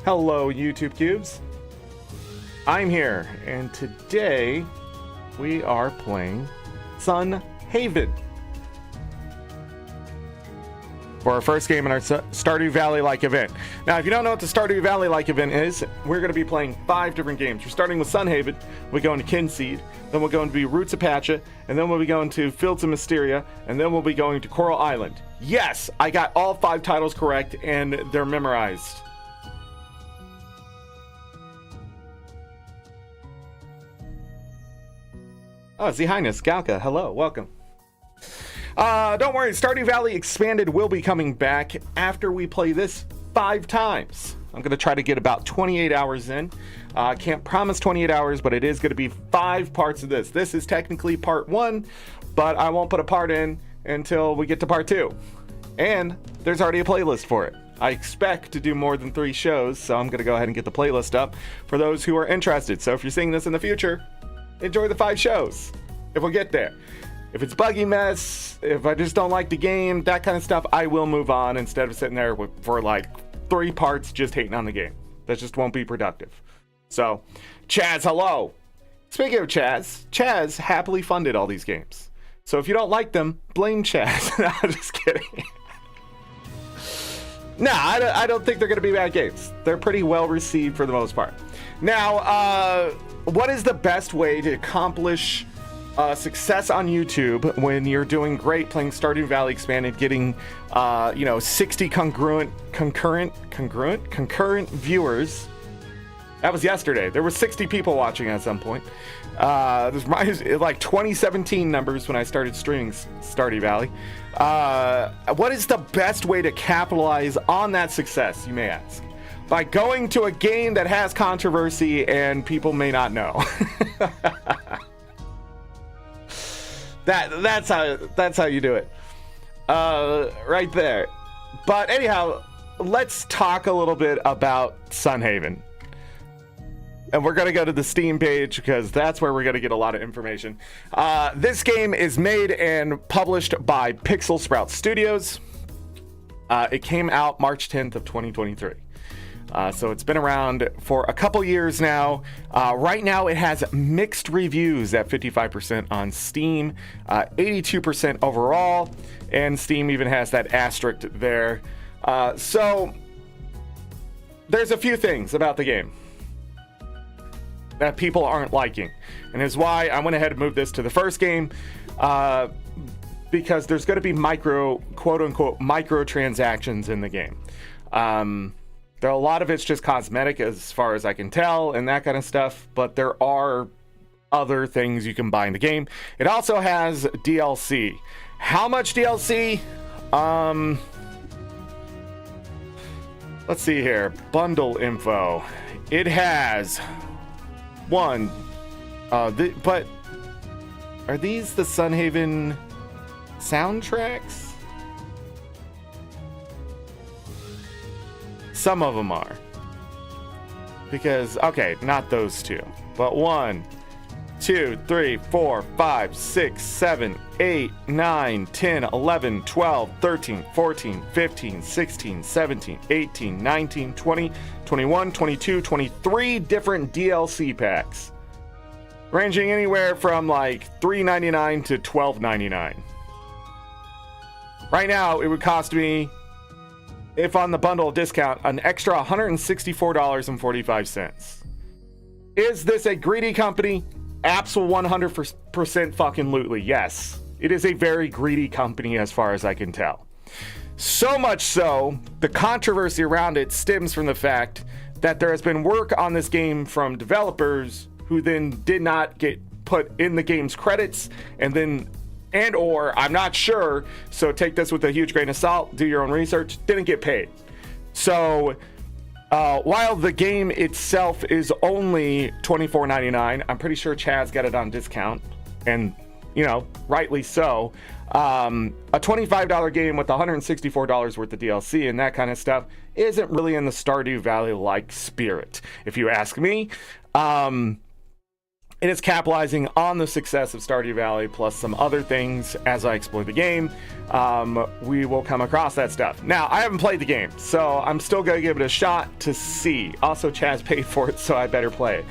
Hello, YouTube Cubes. I'm here, and today we are playing Sun Haven for our first game in our Stardew Valley-like event. Now, if you don't know what the Stardew Valley-like event is, we're going to be playing 5 different games. We're starting with Sun Haven, we're going to Kinseed, then we're going to be Roots of Pacha, and then we'll be going to Fields of Mysteria, and then we'll be going to Coral Island. Yes, I got all 5 titles correct, and they're memorized. Oh, Z Highness, Galka, hello, welcome. Don't worry, Stardew Valley Expanded will be coming back after we play this 5 times. I'm going to try to get about 28 hours in. Can't promise 28 hours, but it is going to be 5 parts of this. This is technically part 1, but I won't put a part in until we get to part 2. And there's already a playlist for it. I expect to do more than 3 shows, so I'm going to go ahead and get the playlist up for those who are interested. So if you're seeing this in the future, enjoy the 5 shows if we'll get there. If it's buggy mess, if I just don't like the game, that kind of stuff, I will move on instead of sitting there for like 3 parts just hating on the game. That just won't be productive. So, Chaz, hello. Speaking of Chaz happily funded all these games. So if you don't like them, blame Chaz. No, I'm just kidding. Nah, I don't think they're going to be bad games. They're pretty well received for the most part. Now, what is the best way to accomplish success on YouTube when you're doing great playing Stardew Valley Expanded, getting 60 concurrent viewers? That was yesterday. There were 60 people watching at some point. This reminds me like 2017 numbers when I started streaming Stardew Valley. What is the best way to capitalize on that success, you may ask? By going to a game that has controversy and people may not know. That's how you do it. Right there. But anyhow, let's talk a little bit about Sun Haven. And we're going to go to the Steam page because that's where we're going to get a lot of information. This game is made and published by Pixel Sprout Studios. It came out March 10th of 2023. So it's been around for a couple years now. Right now it has mixed reviews at 55% on Steam, 82% overall, and Steam even has that asterisk there. So there's a few things about the game that people aren't liking, and is why I went ahead and moved this to the first game, because there's going to be quote-unquote microtransactions in the game. There are a lot of it's just cosmetic as far as I can tell and that kind of stuff, but there are other things you can buy in the game. It also has DLC. How much DLC? Let's see here. Bundle info. It has one. But are these the Sun Haven soundtracks? Some of them are. Because, okay, not those 2. But 1, 2, 3, 4, 5, 6, 7, 8, 9, 10, 11, 12, 13, 14, 15, 16, 17, 18, 19, 20, 21, 22, 23 different DLC packs. Ranging anywhere from like $3.99 to $12.99. Right now, it would cost me, if on the bundle discount, an extra $164.45. Is this a greedy company? Absolutely 100% fucking lootly. Yes. It is a very greedy company as far as I can tell. So much so, the controversy around it stems from the fact that there has been work on this game from developers who then did not get put in the game's credits, or I'm not sure, so take this with a huge grain of salt, do your own research, didn't get paid. So while the game itself is only $24.99, I'm pretty sure Chaz got it on discount, and rightly so. A $25 game with $164 worth of DLC and that kind of stuff isn't really in the Stardew Valley-like spirit, if you ask me. It is capitalizing on the success of Stardew Valley plus some other things as I explore the game. We will come across that stuff. Now, I haven't played the game, so I'm still going to give it a shot to see. Also, Chaz paid for it, so I better play it.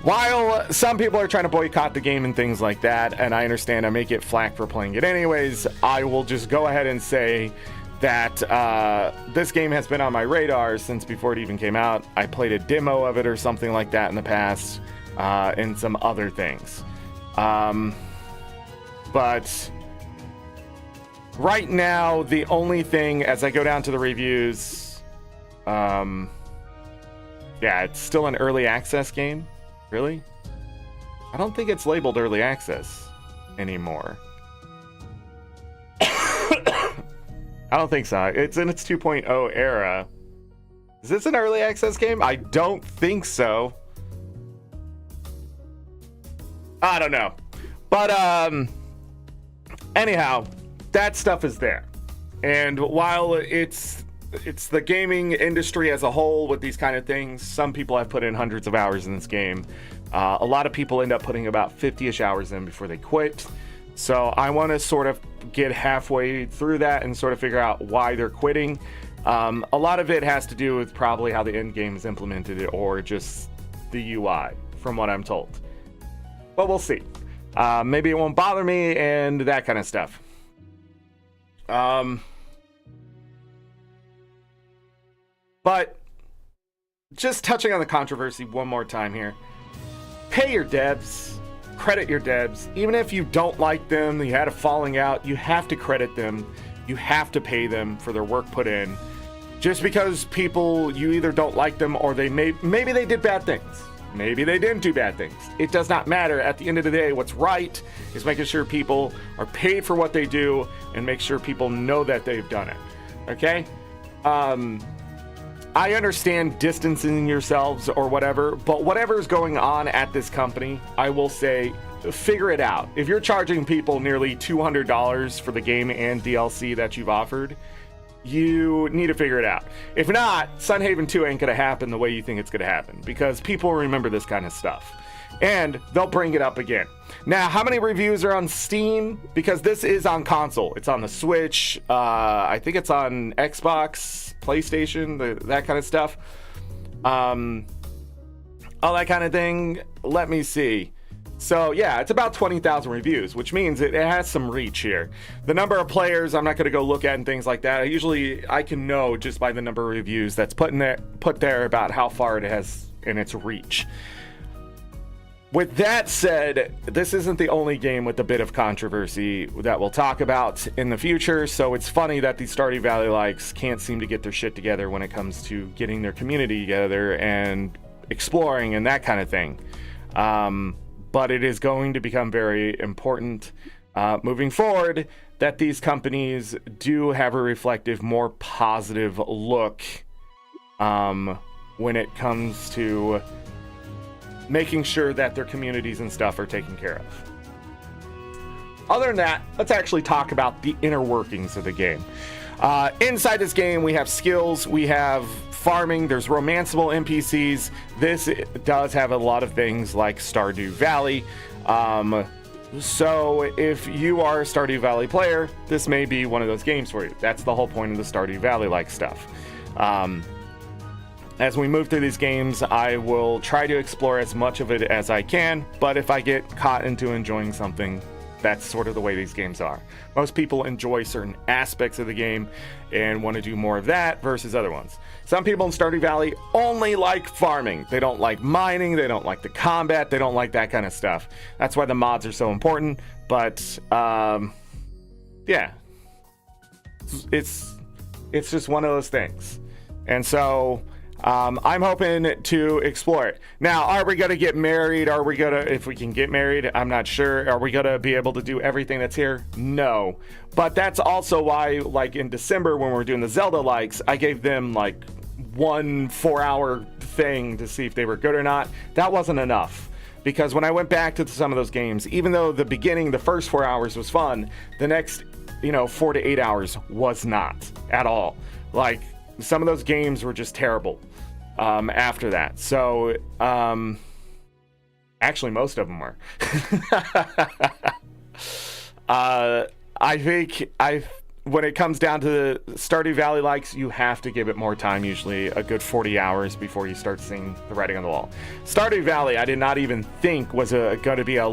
While some people are trying to boycott the game and things like that, and I understand I may get flack for playing it anyways, I will just go ahead and say that this game has been on my radar since before it even came out. I played a demo of it or something like that in the past, and some other things. But right now, the only thing, as I go down to the reviews, yeah, it's still an early access game. Really? I don't think it's labeled early access anymore. I don't think so. It's in its 2.0 era. Is this an early access game? I don't think so. I don't know. But anyhow, that stuff is there. And while it's the gaming industry as a whole with these kind of things, some people have put in hundreds of hours in this game. A lot of people end up putting about 50-ish hours in before they quit. So I want to sort of get halfway through that and sort of figure out why they're quitting. A lot of it has to do with probably how the end game is implemented or just the UI, from what I'm told. But we'll see. Maybe it won't bother me and that kind of stuff. But just touching on the controversy one more time here. Pay your devs. Credit your devs. Even if you don't like them, you had a falling out, you have to credit them. You have to pay them for their work put in. Just because people, you either don't like them or maybe they did bad things. Maybe they didn't do bad things. It does not matter. At the end of the day, what's right is making sure people are paid for what they do and make sure people know that they've done it. Okay? I understand distancing yourselves or whatever, but whatever's going on at this company, I will say, figure it out. If you're charging people nearly $200 for the game and DLC that you've offered, you need to figure it out. If not, Sunhaven 2 ain't gonna happen the way you think it's gonna happen, because people remember this kind of stuff. And they'll bring it up again. Now, how many reviews are on Steam? Because this is on console. It's on the Switch. I think it's on Xbox, PlayStation, that kind of stuff. All that kind of thing. Let me see. So, yeah, it's about 20,000 reviews, which means it has some reach here. The number of players, I'm not going to go look at and things like that. I can know just by the number of reviews that's put there about how far it has in its reach. With that said, this isn't the only game with a bit of controversy that we'll talk about in the future, so it's funny that these Stardew Valley likes can't seem to get their shit together when it comes to getting their community together and exploring and that kind of thing. But it is going to become very important moving forward that these companies do have a reflective, more positive look when it comes to making sure that their communities and stuff are taken care of. Other than that, let's actually talk about the inner workings of the game. Inside this game, we have skills, we have farming, there's romanceable NPCs. This does have a lot of things like Stardew Valley. So if you are a Stardew Valley player, this may be one of those games for you. That's the whole point of the Stardew Valley-like stuff. As we move through these games, I will try to explore as much of it as I can, but if I get caught into enjoying something, that's sort of the way these games are. Most people enjoy certain aspects of the game and want to do more of that versus other ones. Some people in Stardew Valley only like farming. They don't like mining, they don't like the combat, they don't like that kind of stuff. That's why the mods are so important, but yeah. It's just one of those things. And so I'm hoping to explore it. Now, are we going to get married? If we can get married, I'm not sure. Are we going to be able to do everything that's here? No. But that's also why, like in December when we were doing the Zelda likes, I gave them like 1 4-hour thing to see if they were good or not. That wasn't enough. Because when I went back to some of those games, even though the beginning, the first 4 hours was fun, the next, 4 to 8 hours was not at all. Like, some of those games were just terrible after that. So, Actually, most of them were. I think when it comes down to the Stardew Valley likes, you have to give it more time, usually a good 40 hours before you start seeing the writing on the wall. Stardew Valley, I did not even think was going to be a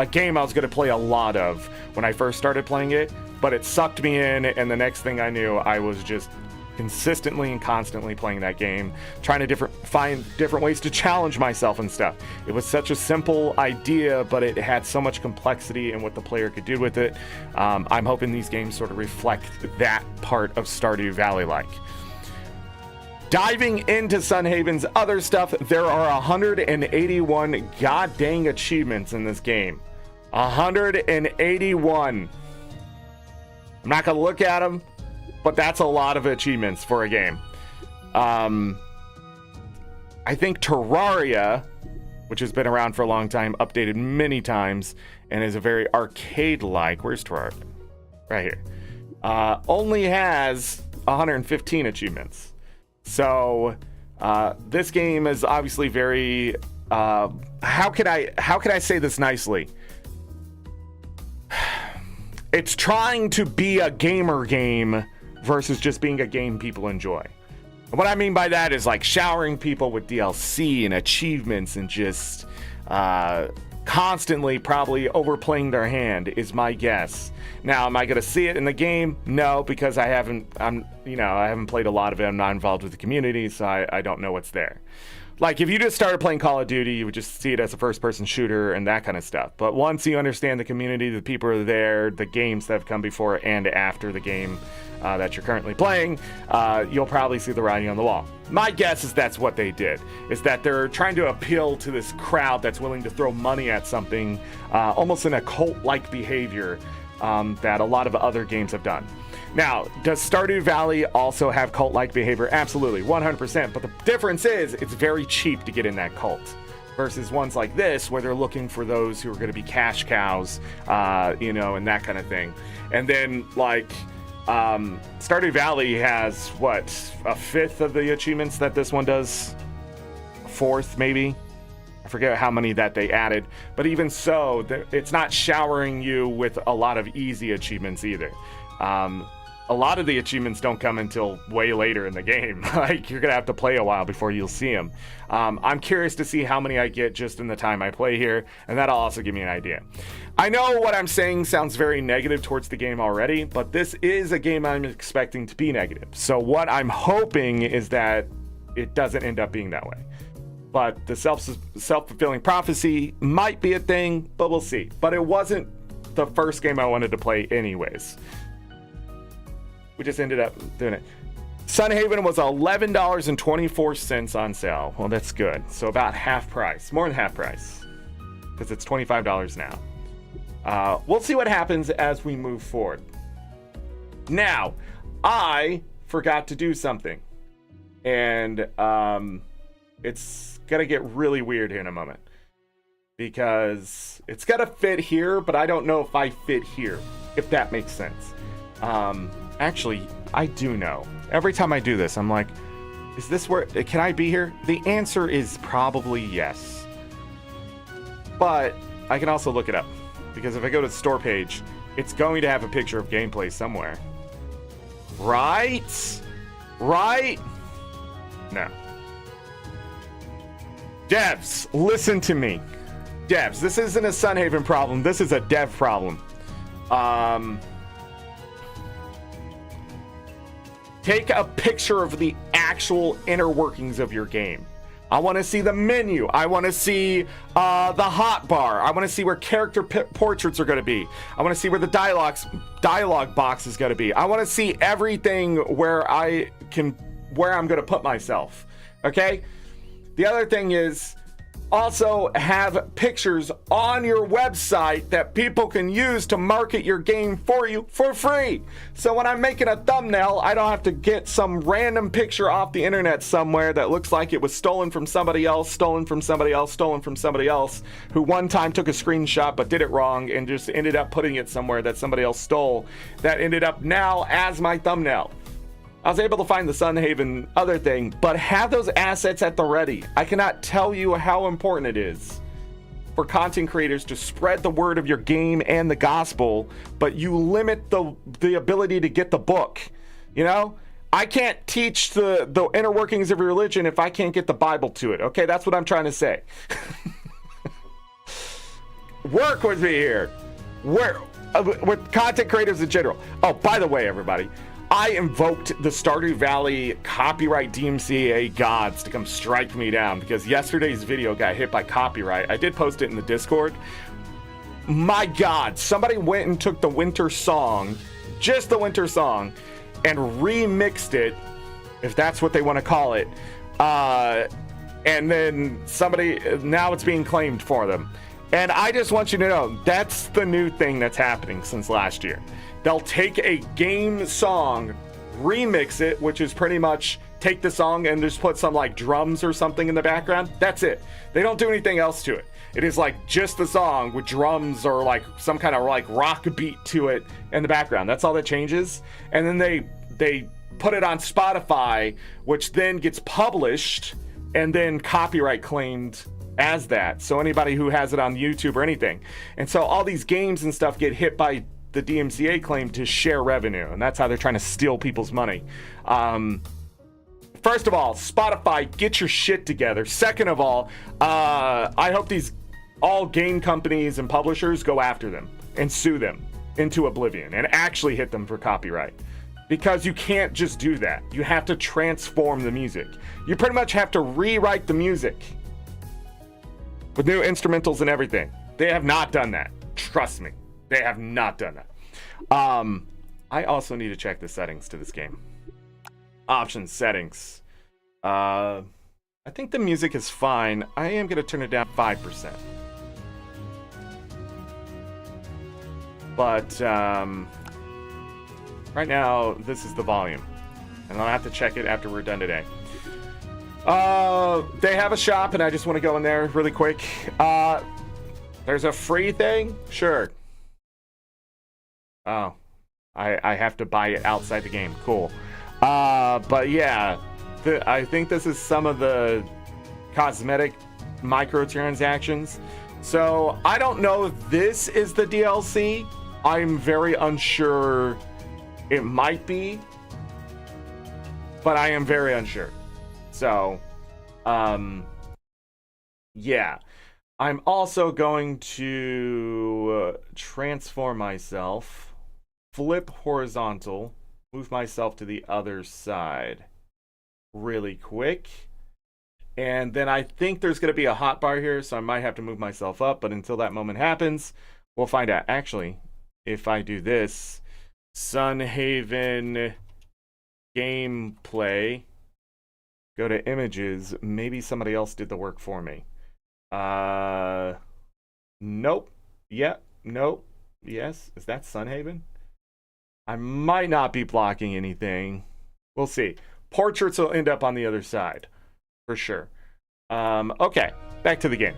game I was going to play a lot of when I first started playing it, but it sucked me in, and the next thing I knew, I was just consistently and constantly playing that game, trying to find different ways to challenge myself and stuff. It was such a simple idea, but it had so much complexity in what the player could do with it. I'm hoping these games sort of reflect that part of Stardew Valley-like. Diving into Sunhaven's other stuff, there are 181 god-dang achievements in this game. 181. I'm not going to look at them, but that's a lot of achievements for a game. I think Terraria, which has been around for a long time, updated many times, and is a very arcade-like. Where's Terraria? Right here. Only has 115 achievements. So this game is obviously very. How can I say this nicely? It's trying to be a gamer game versus just being a game people enjoy. And what I mean by that is like showering people with DLC and achievements and just constantly probably overplaying their hand is my guess. Now, am I going to see it in the game? No, because I haven't played a lot of it. I'm not involved with the community, so I don't know what's there. Like, if you just started playing Call of Duty, you would just see it as a first-person shooter and that kind of stuff. But once you understand the community, the people are there, the games that have come before and after the game that you're currently playing, you'll probably see the writing on the wall. My guess is that's what they did, is that they're trying to appeal to this crowd that's willing to throw money at something, almost in a cult-like behavior that a lot of other games have done. Now, does Stardew Valley also have cult-like behavior? Absolutely, 100%. But the difference is it's very cheap to get in that cult versus ones like this where they're looking for those who are going to be cash cows, and that kind of thing. And then, like, Stardew Valley has, what, a fifth of the achievements that this one does? A fourth, maybe? I forget how many that they added. But even so, it's not showering you with a lot of easy achievements either. A lot of the achievements don't come until way later in the game. Like, you're gonna have to play a while before you'll see them. I'm curious to see how many I get just in the time I play here, and that'll also give me an idea. I know what I'm saying sounds very negative towards the game already, but this is a game I'm expecting to be negative. So what I'm hoping is that it doesn't end up being that way. But the self-fulfilling prophecy might be a thing, but we'll see. But it wasn't the first game I wanted to play anyways. We just ended up doing it. Sunhaven was $11.24 on sale. Well, that's good. So about half price. More than half price. Because it's $25 now. We'll see what happens as we move forward. Now, I forgot to do something. And it's going to get really weird here in a moment. Because it's got to fit here, but I don't know if I fit here. If that makes sense. Actually, I do know. Every time I do this, I'm like, is this where, can I be here? The answer is probably yes. But I can also look it up. Because if I go to the store page, it's going to have a picture of gameplay somewhere. Right? Right? No. Devs, listen to me. Devs, this isn't a Sunhaven problem. This is a dev problem. Take a picture of the actual inner workings of your game. I want to see the menu. I want to see the hot bar. I want to see where character portraits are going to be. I want to see where the dialogue box is going to be. I want to see everything where I'm going to put myself. Okay? The other thing is also have pictures on your website that people can use to market your game for you for free. So when I'm making a thumbnail, I don't have to get some random picture off the internet somewhere that looks like it was stolen from somebody else, stolen from somebody else, stolen from somebody else, who one time took a screenshot but did it wrong and just ended up putting it somewhere that somebody else stole, that ended up now as my thumbnail. I was able to find the Sunhaven other thing, but have those assets at the ready. I cannot tell you how important it is for content creators to spread the word of your game and the gospel, but you limit the ability to get the book. You know, I can't teach the inner workings of religion if I can't get the Bible to it. Okay, that's what I'm trying to say. Work with me here. With content creators in general. Oh, by the way, everybody, I invoked the Stardew Valley copyright DMCA gods to come strike me down because yesterday's video got hit by copyright. I did post it in the Discord. My God, somebody went and took the winter song, just the winter song, and remixed it, if that's what they want to call it. And then now it's being claimed for them. And I just want you to know, that's the new thing that's happening since last year. They'll take a game song, remix it, which is pretty much take the song and just put some like drums or something in the background. That's it. They don't do anything else to it. It is like just the song with drums or like some kind of like rock beat to it in the background. That's all that changes. And then they put it on Spotify, which then gets published and then copyright claimed as that. So anybody who has it on YouTube or anything. And so all these games and stuff get hit by the DMCA claim to share revenue, and that's how they're trying to steal people's money. First of all, Spotify, get your shit together. Second of all, I hope all game companies and publishers go after them and sue them into oblivion and actually hit them for copyright, because you can't just do that. You have to transform the music. You pretty much have to rewrite the music with new instrumentals and everything. They have not done that. Trust me. They have not done that. I also need to check the settings to this game. Options, settings. I think the music is fine. I am going to turn it down 5%. But right now, this is the volume. And I'll have to check it after we're done today. They have a shop, and I just want to go in there really quick. There's a free thing? Sure. Oh, I have to buy it outside the game. Cool. But yeah, I think this is some of the cosmetic microtransactions. So I don't know if this is the DLC. I'm very unsure. It might be, but I am very unsure. So, yeah. I'm also going to transform myself, flip horizontal, move myself to the other side really quick. And then I think there's going to be a hotbar here, so I might have to move myself up. But until that moment happens, we'll find out. Actually, if I do this, Sunhaven gameplay, go to images, maybe somebody else did the work for me. Nope. Yeah, nope. Yes, is that Sunhaven? I might not be blocking anything. We'll see. Portraits will end up on the other side, for sure. Okay, back to the game.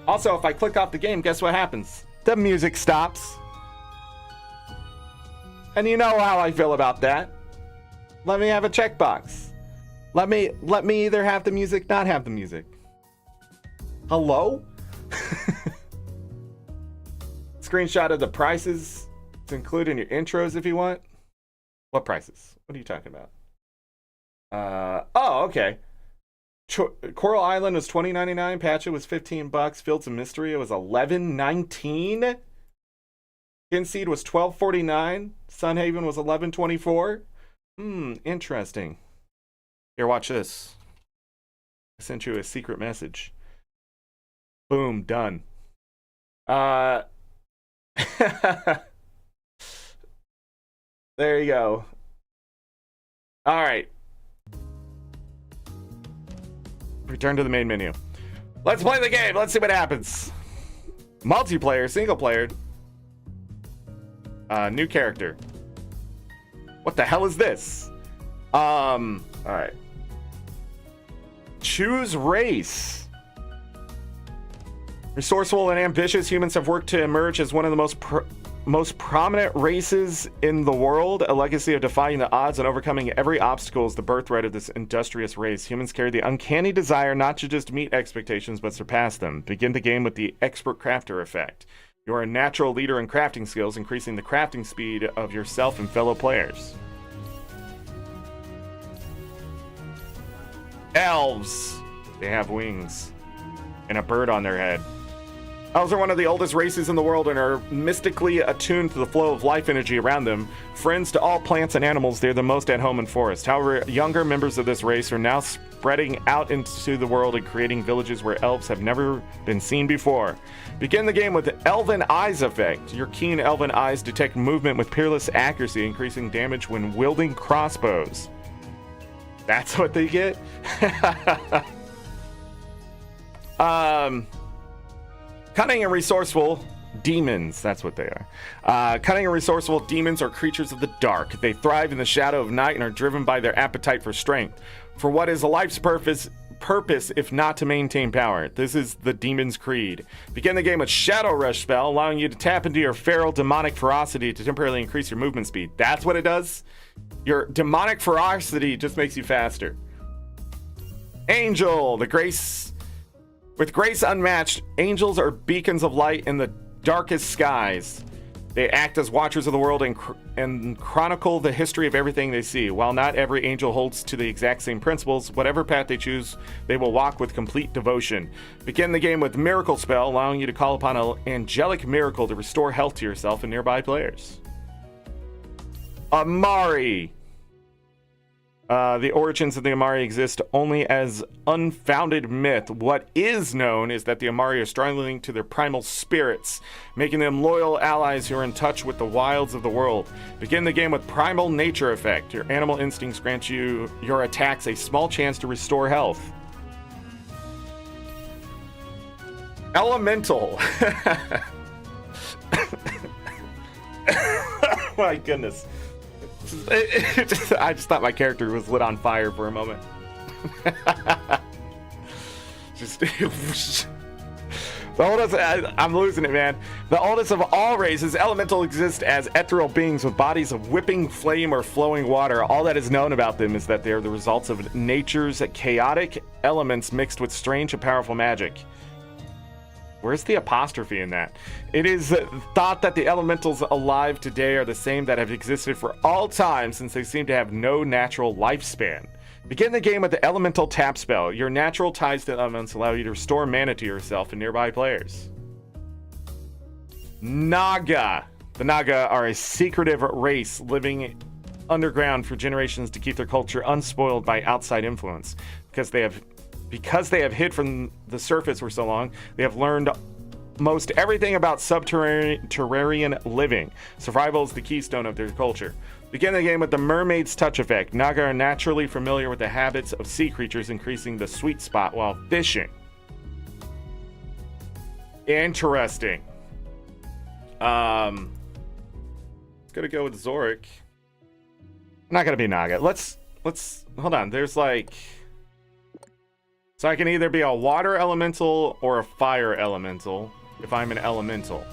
Also, if I click off the game, guess what happens? The music stops. And you know how I feel about that. Let me have a checkbox. Let me either have the music, not have the music. Hello? Screenshot of the prices to include in your intros if you want. What prices? What are you talking about? Oh, okay. Coral Island was $20.99. Patcha was $15. Fields of Mystery, it was $11.19. Kinseed was $12.49. Sunhaven was $11.24. Interesting. Here, watch this. I sent you a secret message. Boom, done. There you go. All right. Return to the main menu. Let's play the game. Let's see what happens. Multiplayer, single player. New character. What the hell is this? All right. Choose race. Resourceful and ambitious, humans have worked to emerge as one of the most prominent races in the world. A legacy of defying the odds and overcoming every obstacle is the birthright of this industrious race. Humans carry the uncanny desire not to just meet expectations, but surpass them. Begin the game with the expert crafter effect. You are a natural leader in crafting skills, increasing the crafting speed of yourself and fellow players. Elves. They have wings and a bird on their head. Elves are one of the oldest races in the world and are mystically attuned to the flow of life energy around them. Friends to all plants and animals, they're the most at home in forests. However, younger members of this race are now spreading out into the world and creating villages where elves have never been seen before. Begin the game with the Elven Eyes effect. Your keen elven eyes detect movement with peerless accuracy, increasing damage when wielding crossbows. That's what they get? Cunning and resourceful demons, that's what they are. Cunning and resourceful demons are creatures of the dark. They thrive in the shadow of night and are driven by their appetite for strength. For what is a life's purpose if not to maintain power? This is the demon's creed. Begin the game with Shadow Rush spell, allowing you to tap into your feral demonic ferocity to temporarily increase your movement speed. That's what it does? Your demonic ferocity just makes you faster. Angel, with grace unmatched, angels are beacons of light in the darkest skies. They act as watchers of the world and chronicle the history of everything they see. While not every angel holds to the exact same principles, whatever path they choose, they will walk with complete devotion. Begin the game with Miracle Spell, allowing you to call upon an angelic miracle to restore health to yourself and nearby players. Amari. The origins of the Amari exist only as unfounded myth. What is known is that the Amari are strongly linked to their primal spirits, making them loyal allies who are in touch with the wilds of the world. Begin the game with Primal Nature effect. Your animal instincts grant you your attacks a small chance to restore health. Elemental. My goodness. I just thought my character was lit on fire for a moment. The oldest, I'm losing it, man. The oldest of all races, elemental exist as ethereal beings with bodies of whipping flame or flowing water. All that is known about them is that they are the results of nature's chaotic elements mixed with strange and powerful magic. Where's the apostrophe in that? It is thought that the elementals alive today are the same that have existed for all time, since they seem to have no natural lifespan. Begin the game with the Elemental Tap spell. Your natural ties to elements allow you to restore mana to yourself and nearby players. Naga. The Naga are a secretive race living underground for generations to keep their culture unspoiled by outside influence. Because they have hid from the surface for so long, they have learned most everything about subterranean living. Survival is the keystone of their culture. Begin the game with the Mermaid's Touch effect. Naga are naturally familiar with the habits of sea creatures, increasing the sweet spot while fishing. Interesting. It's gonna go with Zorric. Not gonna be Naga. Let's hold on. There's like, so I can either be a water elemental or a fire elemental if I'm an elemental.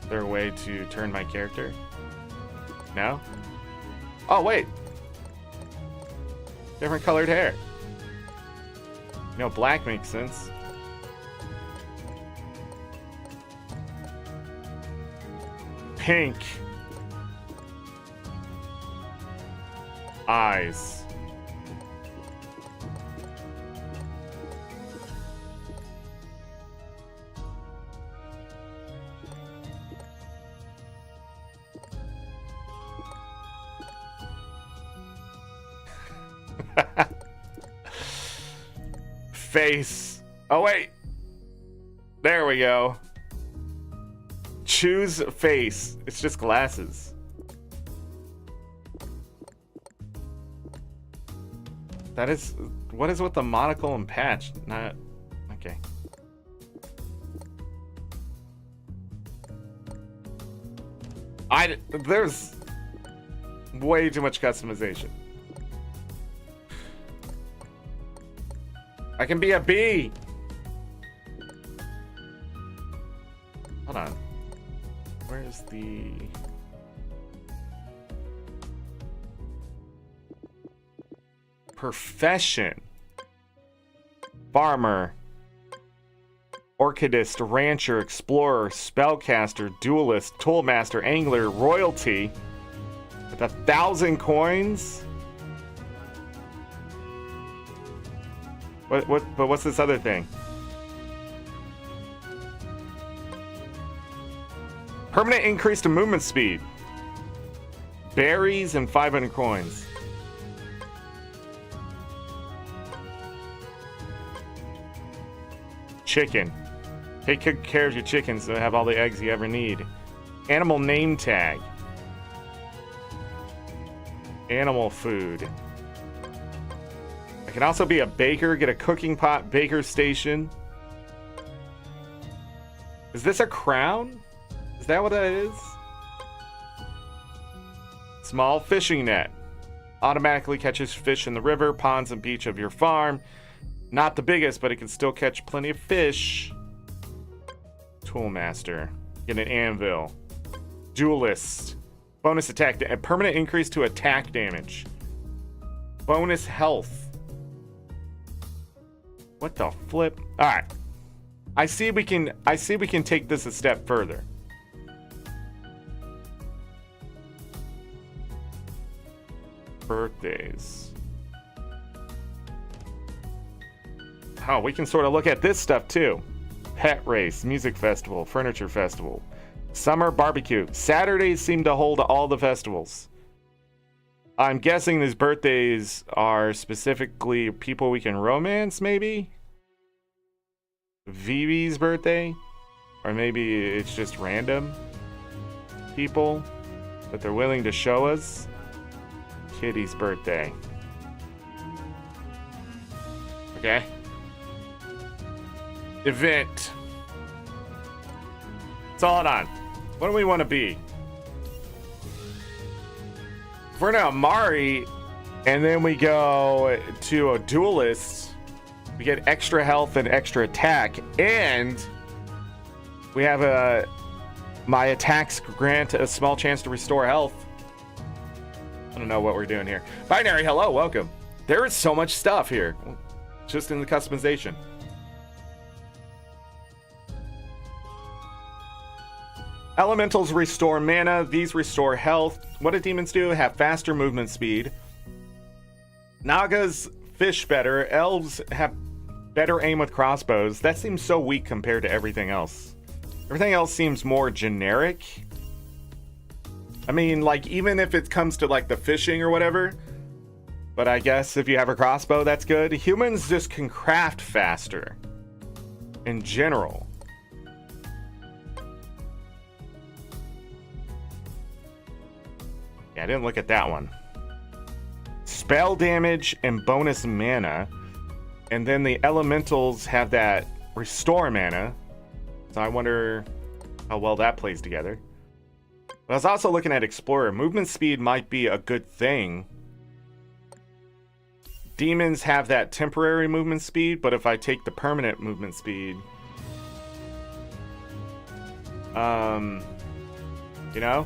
Is there a way to turn my character? No? Oh, wait. Different colored hair. No, black makes sense. Pink. Eyes. Face. Oh, wait. There we go. Choose face. It's just glasses. That is, what is with the monocle and patch? Not, okay. Way too much customization. I can be a bee. Hold on. Where's the... Profession. Farmer. Orchidist, rancher, explorer, spellcaster, duelist, toolmaster, angler, royalty. With 1,000 coins? But what's this other thing? Permanent increase to movement speed. Berries and 500 coins. Chicken. Take good care of your chickens so they have all the eggs you ever need. Animal name tag. Animal food. I can also be a baker, get a cooking pot, baker station. Is this a crown? Is that what that is? Small fishing net. Automatically catches fish in the river, ponds, and beach of your farm. Not the biggest, but it can still catch plenty of fish. Toolmaster. Get an anvil. Duelist. Bonus attack. A permanent increase to attack damage. Bonus health. What the flip? Alright. I see we can take this a step further. Birthdays. Oh, we can sort of look at this stuff too. Pet race, music festival, furniture festival, summer barbecue. Saturdays seem to hold all the festivals. I'm guessing these birthdays are specifically people we can romance, maybe? Vivi's birthday? Or maybe it's just random people that they're willing to show us. Kitty's birthday. Okay. Event. So hold on. What do we want to be? If we're now Mari, and then we go to a duelist, we get extra health and extra attack, and we have my attacks grant a small chance to restore health. I don't know what we're doing here. Binary, hello, welcome. There is so much stuff here, just in the customization. Elementals restore mana. These restore health. What do demons do? Have faster movement speed. Nagas fish better. Elves have better aim with crossbows. That seems so weak compared to everything else. Everything else seems more generic. I mean, like, even if it comes to, like, the fishing or whatever. But I guess if you have a crossbow, that's good. Humans just can craft faster. In general. Yeah, I didn't look at that one. Spell damage and bonus mana. And then the elementals have that restore mana. So I wonder how well that plays together. But I was also looking at Explorer. Movement speed might be a good thing. Demons have that temporary movement speed, but if I take the permanent movement speed... you know?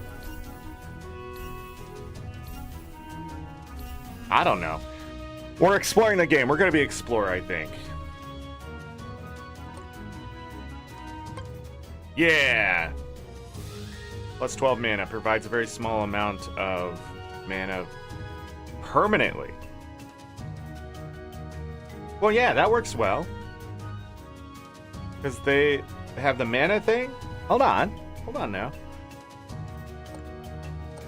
I don't know. We're exploring the game. We're going to be Explorer, I think. Yeah! Plus 12 mana. Provides a very small amount of mana permanently. Well, yeah, that works well. Because they have the mana thing? Hold on. Hold on now.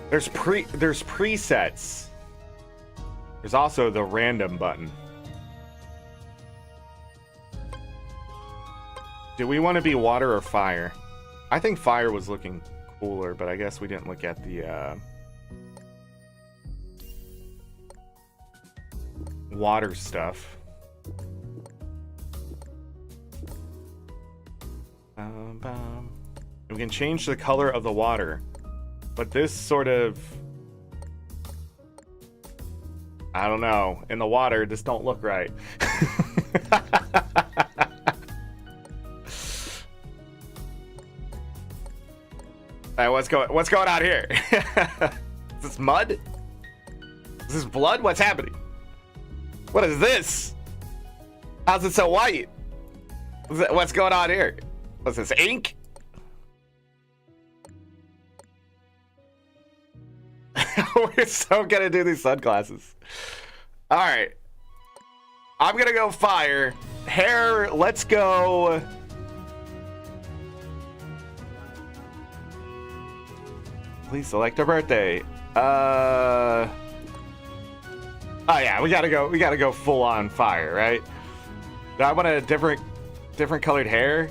There's presets. There's also the random button. Do we want to be water or fire? I think fire was looking cooler, but I guess we didn't look at the water stuff. We can change the color of the water, but this sort of I don't know. In the water, this don't look right. Hey, what's going on here? Is this mud? Is this blood? What's happening? What is this? How's it so white? What's going on here? What's this, ink? We're so gonna do these sunglasses. All right. I'm gonna go fire. Hair, let's go. Please select a birthday. Oh yeah, we gotta go full on fire, right? Do I want a different colored hair?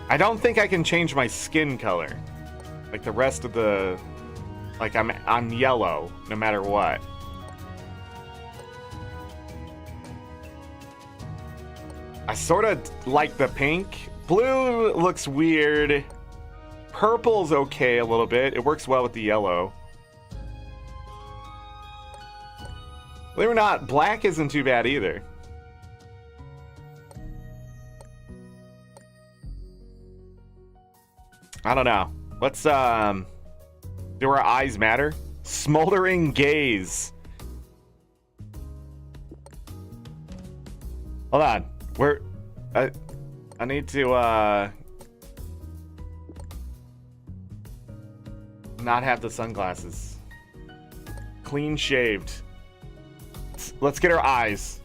I don't think I can change my skin color. Like the rest of the, like I'm yellow no matter what. I sort of like the pink. Blue looks weird. Purple's okay a little bit. It works well with the yellow. Believe it or not, black isn't too bad either. I don't know. Let's do our eyes matter? Smoldering gaze. Hold on. I need to not have the sunglasses. Clean shaved. Let's get our eyes.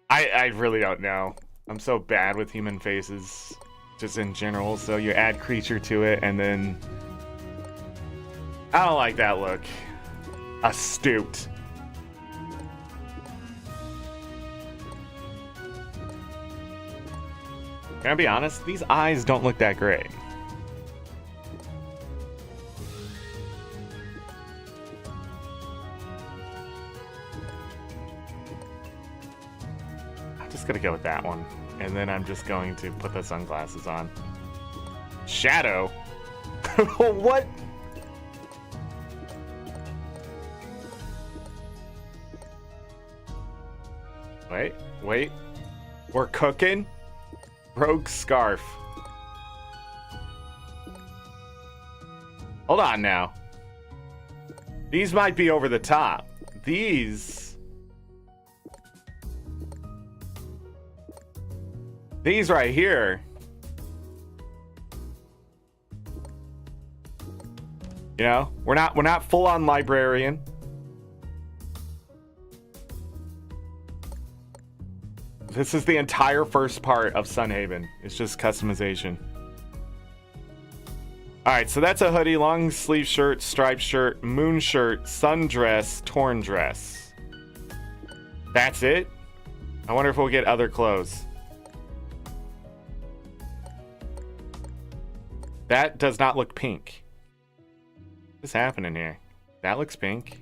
I really don't know. I'm so bad with human faces, just in general. So you add creature to it, and then I don't like that look. Astute. Can I be honest? These eyes don't look that great. Gonna go with that one, and then I'm just going to put the sunglasses on. Shadow. What? Wait, we're cooking. Rogue scarf. Hold on now, these might be over the top. These right here, you know, we're not full on librarian. This is the entire first part of Sunhaven. It's just customization. All right, so that's a hoodie, long sleeve shirt, striped shirt, moon shirt, sundress, torn dress. That's it. I wonder if we'll get other clothes. That does not look pink. What's happening here? That looks pink.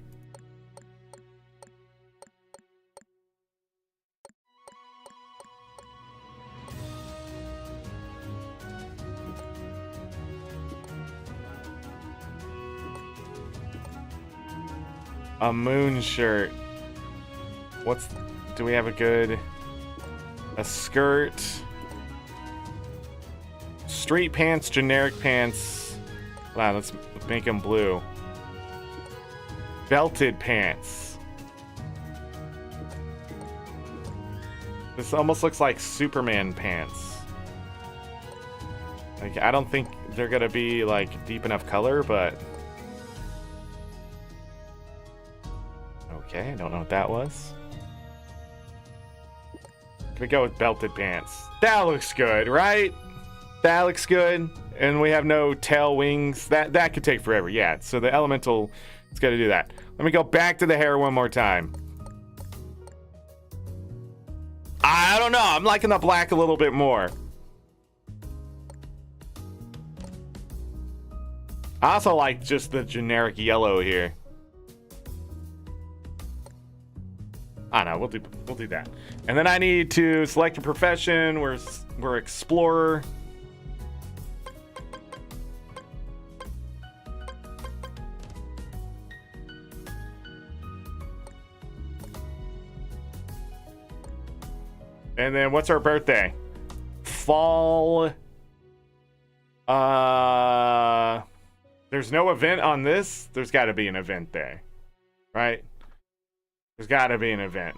A moon shirt. Do we have a skirt? Street pants, generic pants. Wow, let's make them blue. Belted pants. This almost looks like Superman pants. Like, I don't think they're gonna be like deep enough color, but okay, I don't know what that was. Gonna go with belted pants. That looks good, right? That looks good. And we have no tail wings. That could take forever. Yeah, so the elemental is going to do that. Let me go back to the hair one more time. I don't know. I'm liking the black a little bit more. I also like just the generic yellow here. I don't know, we'll do that. And then I need to select a profession. We're explorer. And then what's our birthday? Fall. There's no event on this. There's got to be an event there, right? There's got to be an event.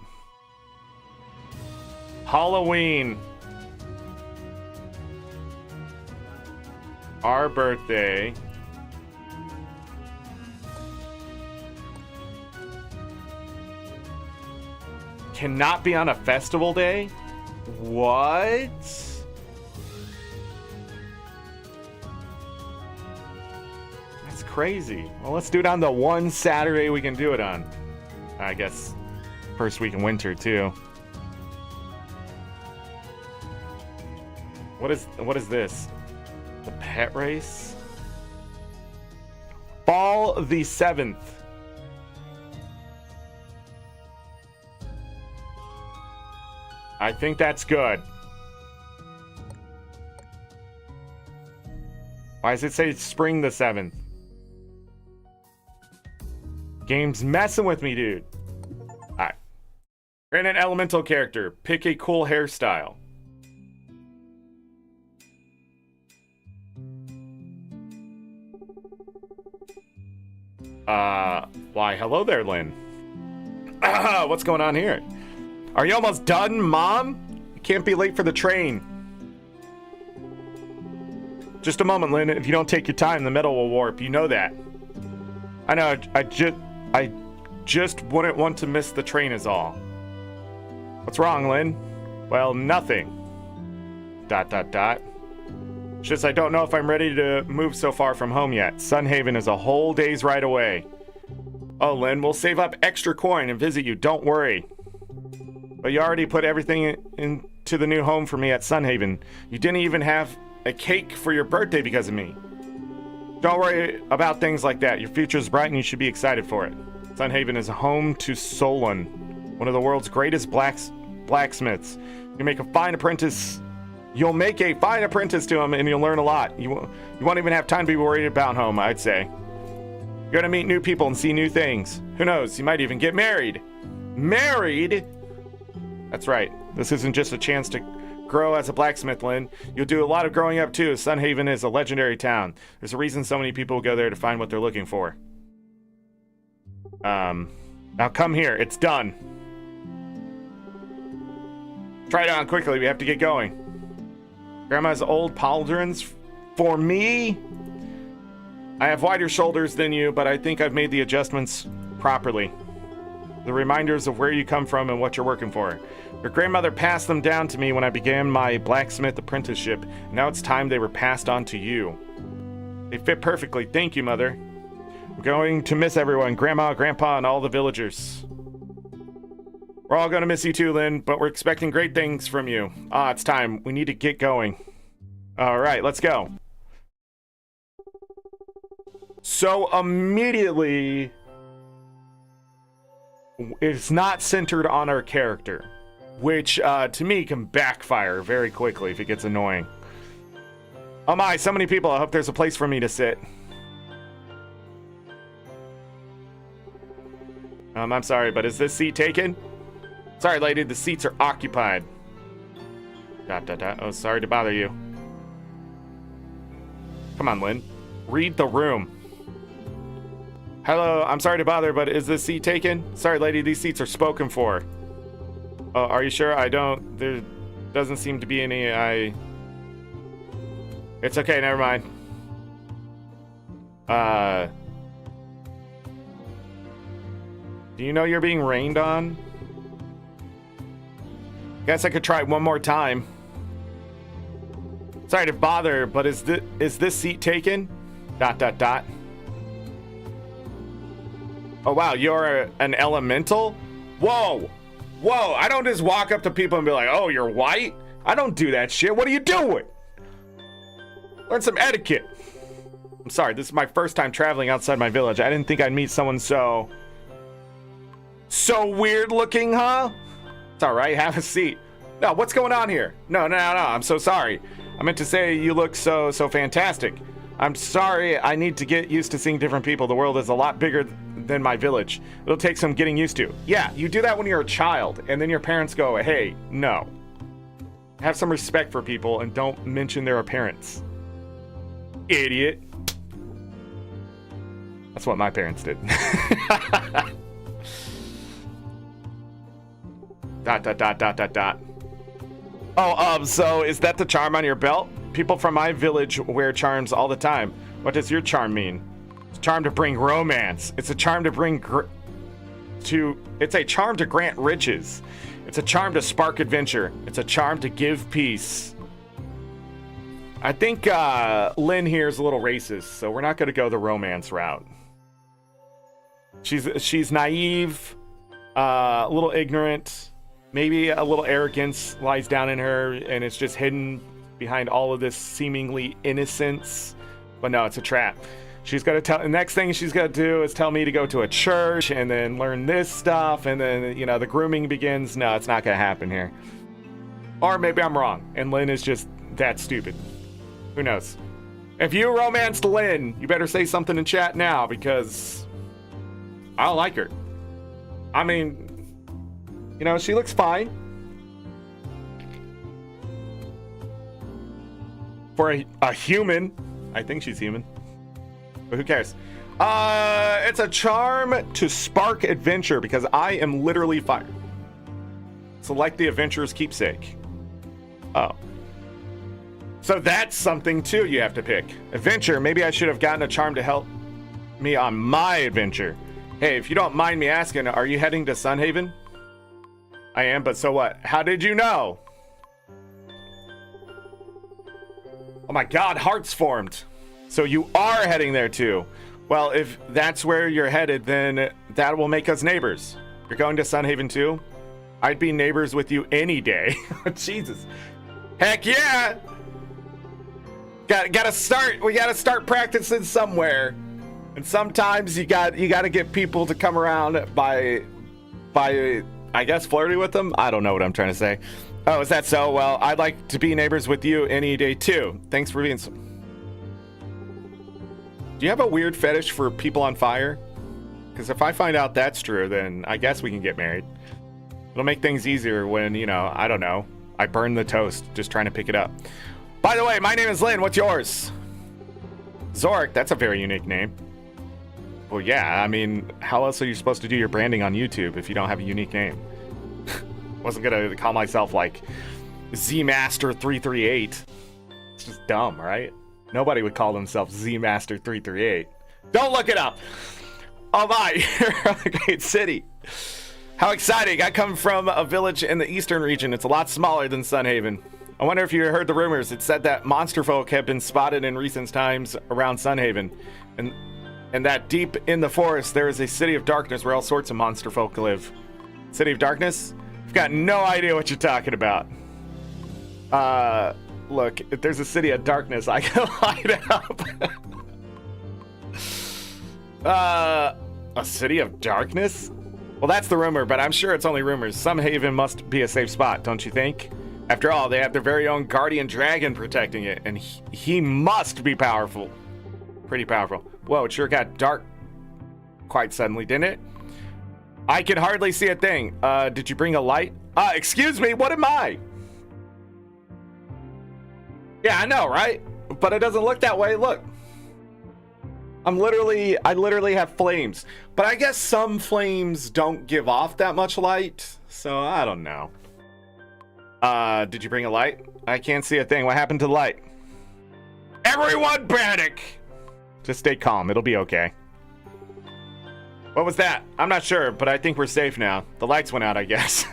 Halloween. Our birthday. Cannot be on a festival day? What? That's crazy. Well, let's do it on the one Saturday we can do it on. I guess first week in winter too. What is this? The pet race? Fall the 7th. I think that's good. Why does it say spring the 7th? Game's messing with me, dude. Alright. Create an elemental character. Pick a cool hairstyle. Why, hello there, Lynn. What's going on here? Are you almost done, Mom? You can't be late for the train. Just a moment, Lynn. If you don't take your time, the metal will warp. You know that. I know. I just wouldn't want to miss the train is all. What's wrong, Lynn? Well, nothing. ... It's just I don't know if I'm ready to move so far from home yet. Sunhaven is a whole day's ride away. Oh, Lynn, we'll save up extra coin and visit you. Don't worry. But you already put everything into the new home for me at Sunhaven. You didn't even have a cake for your birthday because of me. Don't worry about things like that. Your future's bright and you should be excited for it. Sunhaven is home to Solon, one of the world's greatest blacksmiths. You make a fine apprentice. You'll make a fine apprentice to him and you'll learn a lot. You won't even have time to be worried about home, I'd say. You're gonna meet new people and see new things. Who knows, you might even get married. Married? That's right. This isn't just a chance to grow as a blacksmith, Lynn. You'll do a lot of growing up too. Sunhaven is a legendary town. There's a reason so many people go there to find what they're looking for. Now come here. It's done. Try it on quickly. We have to get going. Grandma's old pauldrons. For me, I have wider shoulders than you, but I think I've made the adjustments properly. The reminders of where you come from and what you're working for. Your grandmother passed them down to me when I began my blacksmith apprenticeship. Now it's time they were passed on to you. They fit perfectly. Thank you, Mother. We're going to miss everyone. Grandma, Grandpa, and all the villagers. We're all going to miss you too, Lynn, but we're expecting great things from you. It's time. We need to get going. All right, let's go. So immediately, it's not centered on our character, which to me can backfire very quickly if it gets annoying. Oh my, so many people. I hope there's a place for me to sit. I'm sorry, but is this seat taken? Sorry, lady, the seats are occupied. ... Oh, sorry to bother you. Come on, Lynn. Read the room. Hello, I'm sorry to bother, but is this seat taken? Sorry, lady, these seats are spoken for. Are you sure? There doesn't seem to be any, It's okay, never mind. Do you know you're being rained on? Guess I could try one more time. Sorry to bother, but is this seat taken? ... Oh wow, you're an elemental? Whoa! Whoa, I don't just walk up to people and be like, oh, you're white? I don't do that shit. What are you doing? Learn some etiquette. I'm sorry, this is my first time traveling outside my village. I didn't think I'd meet someone so weird looking, huh? It's all right, have a seat. No, what's going on here? No, I'm so sorry. I meant to say you look so fantastic. I'm sorry, I need to get used to seeing different people. The world is a lot bigger than my village. It'll take some getting used to. Yeah, you do that when you're a child, and then your parents go, hey, no. Have some respect for people and don't mention their appearance. Idiot. That's what my parents did. dot. Oh, so is that the charm on your belt? People from my village wear charms all the time. What does your charm mean? It's a charm to bring romance. It's a charm to bring it's a charm to grant riches. It's a charm to spark adventure. It's a charm to give peace. I think Lynn here is a little racist, so we're not going to go the romance route. She's naive, a little ignorant, maybe a little arrogance lies down in her, and it's just hidden behind all of this seemingly innocence. But no, it's a trap. She's got to tell. The next thing she's got to do is tell me to go to a church and then learn this stuff, and then the grooming begins. No, it's not going to happen here. Or maybe I'm wrong, and Lynn is just that stupid. Who knows? If you romanced Lynn, you better say something in chat now, because I don't like her. I mean, she looks fine. For a human. I think she's human. But who cares? It's a charm to spark adventure, because I am literally fire. Select the adventurer's keepsake. Oh. So that's something too you have to pick. Adventure, maybe I should have gotten a charm to help me on my adventure. Hey, if you don't mind me asking, are you heading to Sunhaven? I am, but so what? How did you know? Oh my god, hearts formed. So you are heading there too. Well, if that's where you're headed, then that will make us neighbors. You're going to Sunhaven too? I'd be neighbors with you any day. Jesus. Heck yeah! Gotta start. We gotta start practicing somewhere. And sometimes you gotta get people to come around by I guess flirting with them. I don't know what I'm trying to say. Oh, is that so? Well, I'd like to be neighbors with you any day too. Thanks for being so. Do you have a weird fetish for people on fire? Because if I find out that's true, then I guess we can get married. It'll make things easier when, I don't know, I burn the toast just trying to pick it up. By the way, my name is Lynn. What's yours? Zorric. That's a very unique name. Well, yeah, I mean, how else are you supposed to do your branding on YouTube if you don't have a unique name? Wasn't gonna call myself like ZMaster338. It's just dumb, right? Nobody would call themselves ZMaster338. Don't look it up. Oh my, you're a great city. How exciting. I come from a village in the eastern region. It's a lot smaller than Sunhaven. I wonder if you heard the rumors. It said that monster folk have been spotted in recent times around Sunhaven. And that deep in the forest, there is a city of darkness where all sorts of monster folk live. City of darkness? I've got no idea what you're talking about. Look, if there's a city of darkness, I can light it up. A city of darkness? Well, that's the rumor, but I'm sure it's only rumors. Sunhaven must be a safe spot, don't you think? After all, they have their very own guardian dragon protecting it, and he must be powerful. Pretty powerful. Whoa, it sure got dark quite suddenly, didn't it? I can hardly see a thing. Did you bring a light? Excuse me, what am I? Yeah, I know, right? But it doesn't look that way. Look. I literally have flames. But I guess some flames don't give off that much light. So, I don't know. Did you bring a light? I can't see a thing. What happened to the light? Everyone panic! Just stay calm. It'll be okay. What was that? I'm not sure, but I think we're safe now. The lights went out, I guess.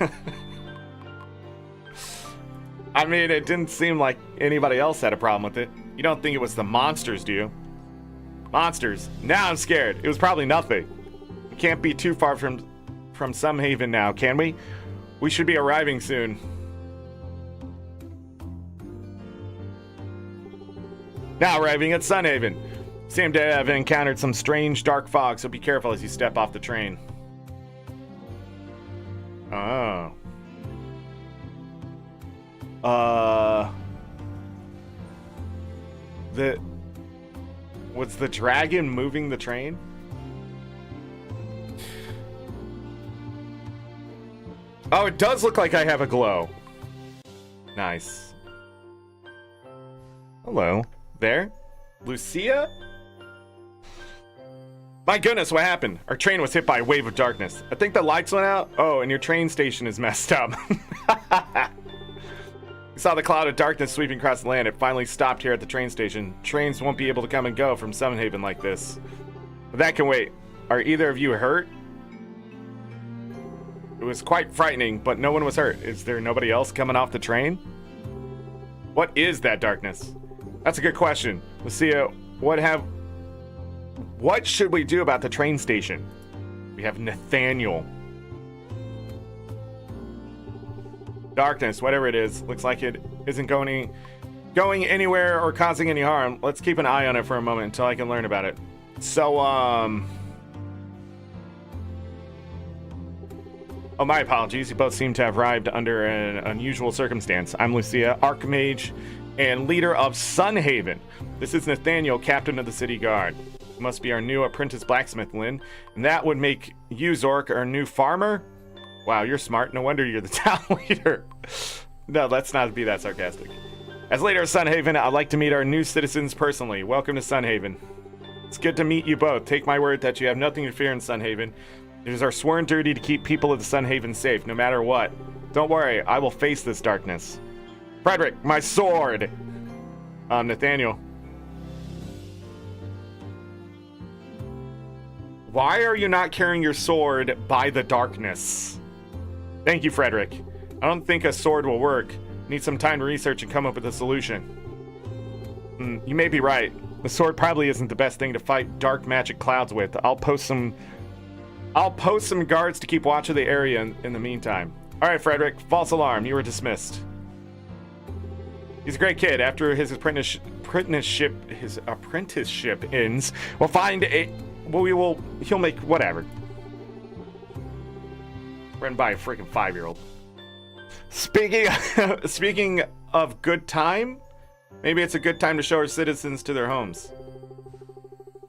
I mean, it didn't seem like anybody else had a problem with it. You don't think it was the monsters, do you? Monsters. Now I'm scared. It was probably nothing. We can't be too far from Sunhaven now, can we? We should be arriving soon. Now arriving at Sunhaven. Same day I've encountered some strange dark fog, so be careful as you step off the train. Oh. Was the dragon moving the train? Oh, it does look like I have a glow. Nice. Hello. There? Lucia? My goodness, what happened? Our train was hit by a wave of darkness. I think the lights went out. Oh, and your train station is messed up. We saw the cloud of darkness sweeping across the land. It finally stopped here at the train station. Trains won't be able to come and go from Sunhaven like this. But that can wait. Are either of you hurt? It was quite frightening, but no one was hurt. Is there nobody else coming off the train? What is that darkness? That's a good question. Lucia, what should we do about the train station? We have Nathaniel. Darkness, whatever it is, looks like it isn't going anywhere or causing any harm. Let's keep an eye on it for a moment until I can learn about it. So, oh, my apologies. You both seem to have arrived under an unusual circumstance. I'm Lucia, Archmage and leader of Sunhaven. This is Nathaniel, captain of the city guard. You must be our new apprentice blacksmith, Lynn. And that would make you, Zorric, our new farmer? Wow, you're smart. No wonder you're the town leader. No, let's not be that sarcastic. As leader of Sunhaven, I'd like to meet our new citizens personally. Welcome to Sunhaven. It's good to meet you both. Take my word that you have nothing to fear in Sunhaven. It is our sworn duty to keep people of the Sunhaven safe, no matter what. Don't worry, I will face this darkness. Frederick, my sword! Nathaniel. Why are you not carrying your sword by the darkness? Thank you, Frederick. I don't think a sword will work. Need some time to research and come up with a solution. You may be right. The sword probably isn't the best thing to fight dark magic clouds with. I'll post some guards to keep watch of the area in the meantime. All right, Frederick. False alarm. You were dismissed. He's a great kid. After his apprenticeship ends, he'll make whatever. Run by a freaking 5-year-old. Speaking of good time, maybe it's a good time to show our citizens to their homes.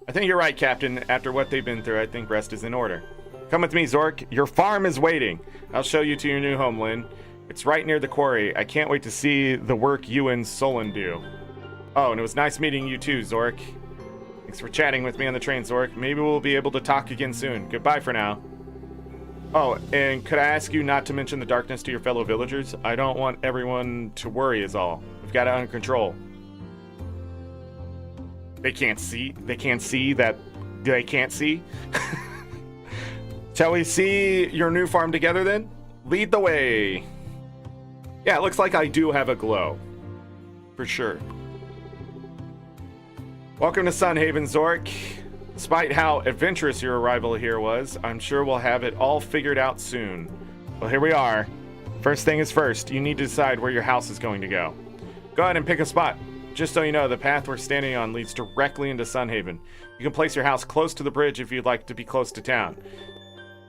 I think you're right, Captain. After what they've been through, I think rest is in order. Come with me, Zorric. Your farm is waiting. I'll show you to your new home, Lynn. It's right near the quarry. I can't wait to see the work you and Solon do. Oh, and it was nice meeting you too, Zorric. Thanks for chatting with me on the train, Zorric. Maybe we'll be able to talk again soon. Goodbye for now. Oh, and could I ask you not to mention the darkness to your fellow villagers? I don't want everyone to worry is all. We've got it under control. They can't see that they can't see? Shall we see your new farm together then? Lead the way. Yeah, it looks like I do have a glow. For sure. Welcome to Sunhaven, Zorric. Despite how adventurous your arrival here was, I'm sure we'll have it all figured out soon. Well, here we are. First thing is first, you need to decide where your house is going to go. Go ahead and pick a spot. Just so you know, the path we're standing on leads directly into Sunhaven. You can place your house close to the bridge if you'd like to be close to town.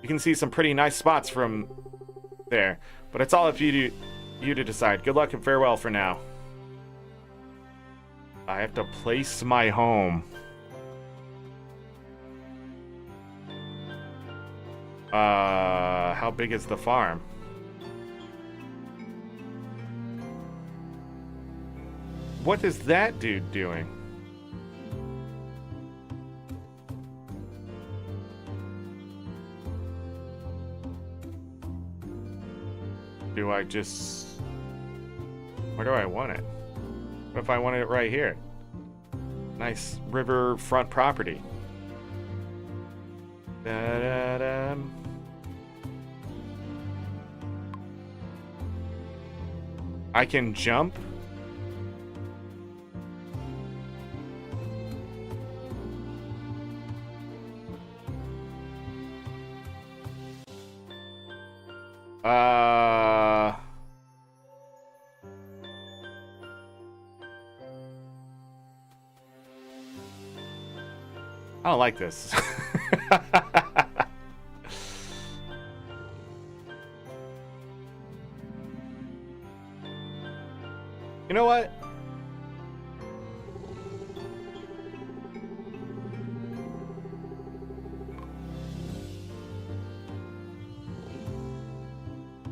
You can see some pretty nice spots from there, but it's all up to you to decide. Good luck and farewell for now. I have to place my home. How big is the farm? What is that dude doing? Do I just... Where do I want it? What if I wanted it right here? Nice riverfront property. Da-da-da. I can jump. I don't like this. You know what?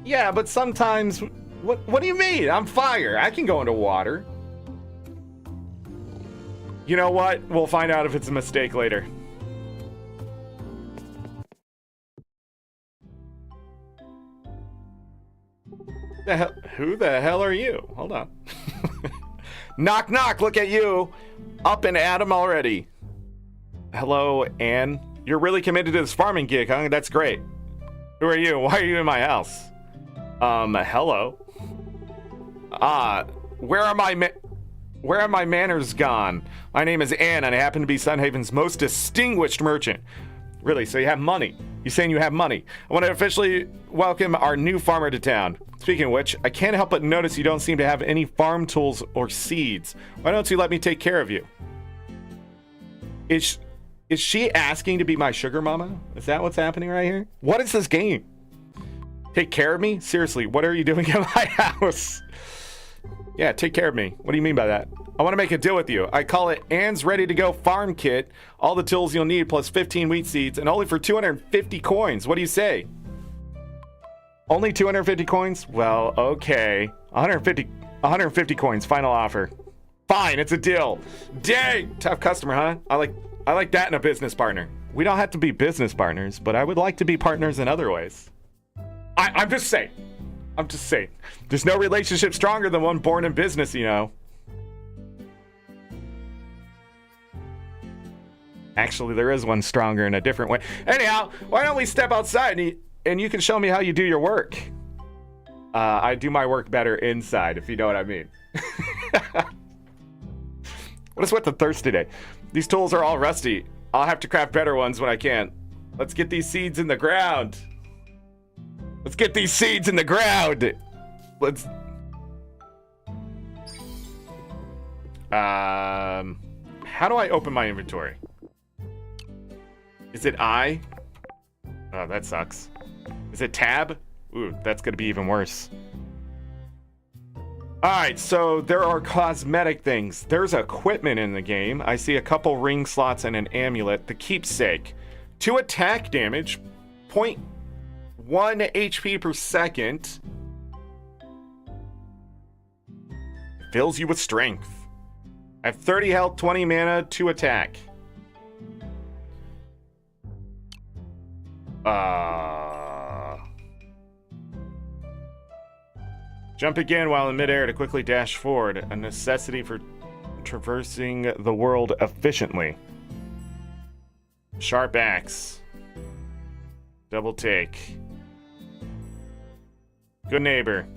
Yeah, but sometimes... What do you mean? I'm fire. I can go into water. You know what? We'll find out if it's a mistake later. Who the hell are you? Hold on. Knock, knock. Look at you. Up and at 'em already. Hello, Anne. You're really committed to this farming gig, huh? That's great. Who are you? Why are you in my house? Hello. Where are my manners gone? My name is Anne, and I happen to be Sunhaven's most distinguished merchant. Really? So you have money? You're saying you have money? I want to officially welcome our new farmer to town. Speaking of which, I can't help but notice you don't seem to have any farm tools or seeds. Why don't you let me take care of you? Is she asking to be my sugar mama? Is that what's happening right here? What is this game? Take care of me? Seriously, what are you doing at my house? Yeah, take care of me. What do you mean by that? I want to make a deal with you. I call it Anne's Ready to Go Farm Kit. All the tools you'll need plus 15 wheat seeds and only for 250 coins. What do you say? Only 250 coins? Well, okay. 150 coins, final offer. Fine, it's a deal. Dang, tough customer, huh? I like that in a business partner. We don't have to be business partners, but I would like to be partners in other ways. I'm just saying. There's no relationship stronger than one born in business, you know. Actually, there is one stronger in a different way. Anyhow, why don't we step outside and you can show me how you do your work. I do my work better inside, if you know what I mean. What is with the thirst today? These tools are all rusty. I'll have to craft better ones when I can. Let's get these seeds in the ground. Let's get these seeds in the ground. Let's... How do I open my inventory? Is it I? Oh, that sucks. Is it tab? Ooh, that's gonna be even worse. Alright, so there are cosmetic things. There's equipment in the game. I see a couple ring slots and an amulet. The keepsake. 2 attack damage. 0.1 HP per second. Fills you with strength. I have 30 health, 20 mana, 2 attack. Jump again while in midair to quickly dash forward. A necessity for traversing the world efficiently. Sharp axe. Double take. Good neighbor.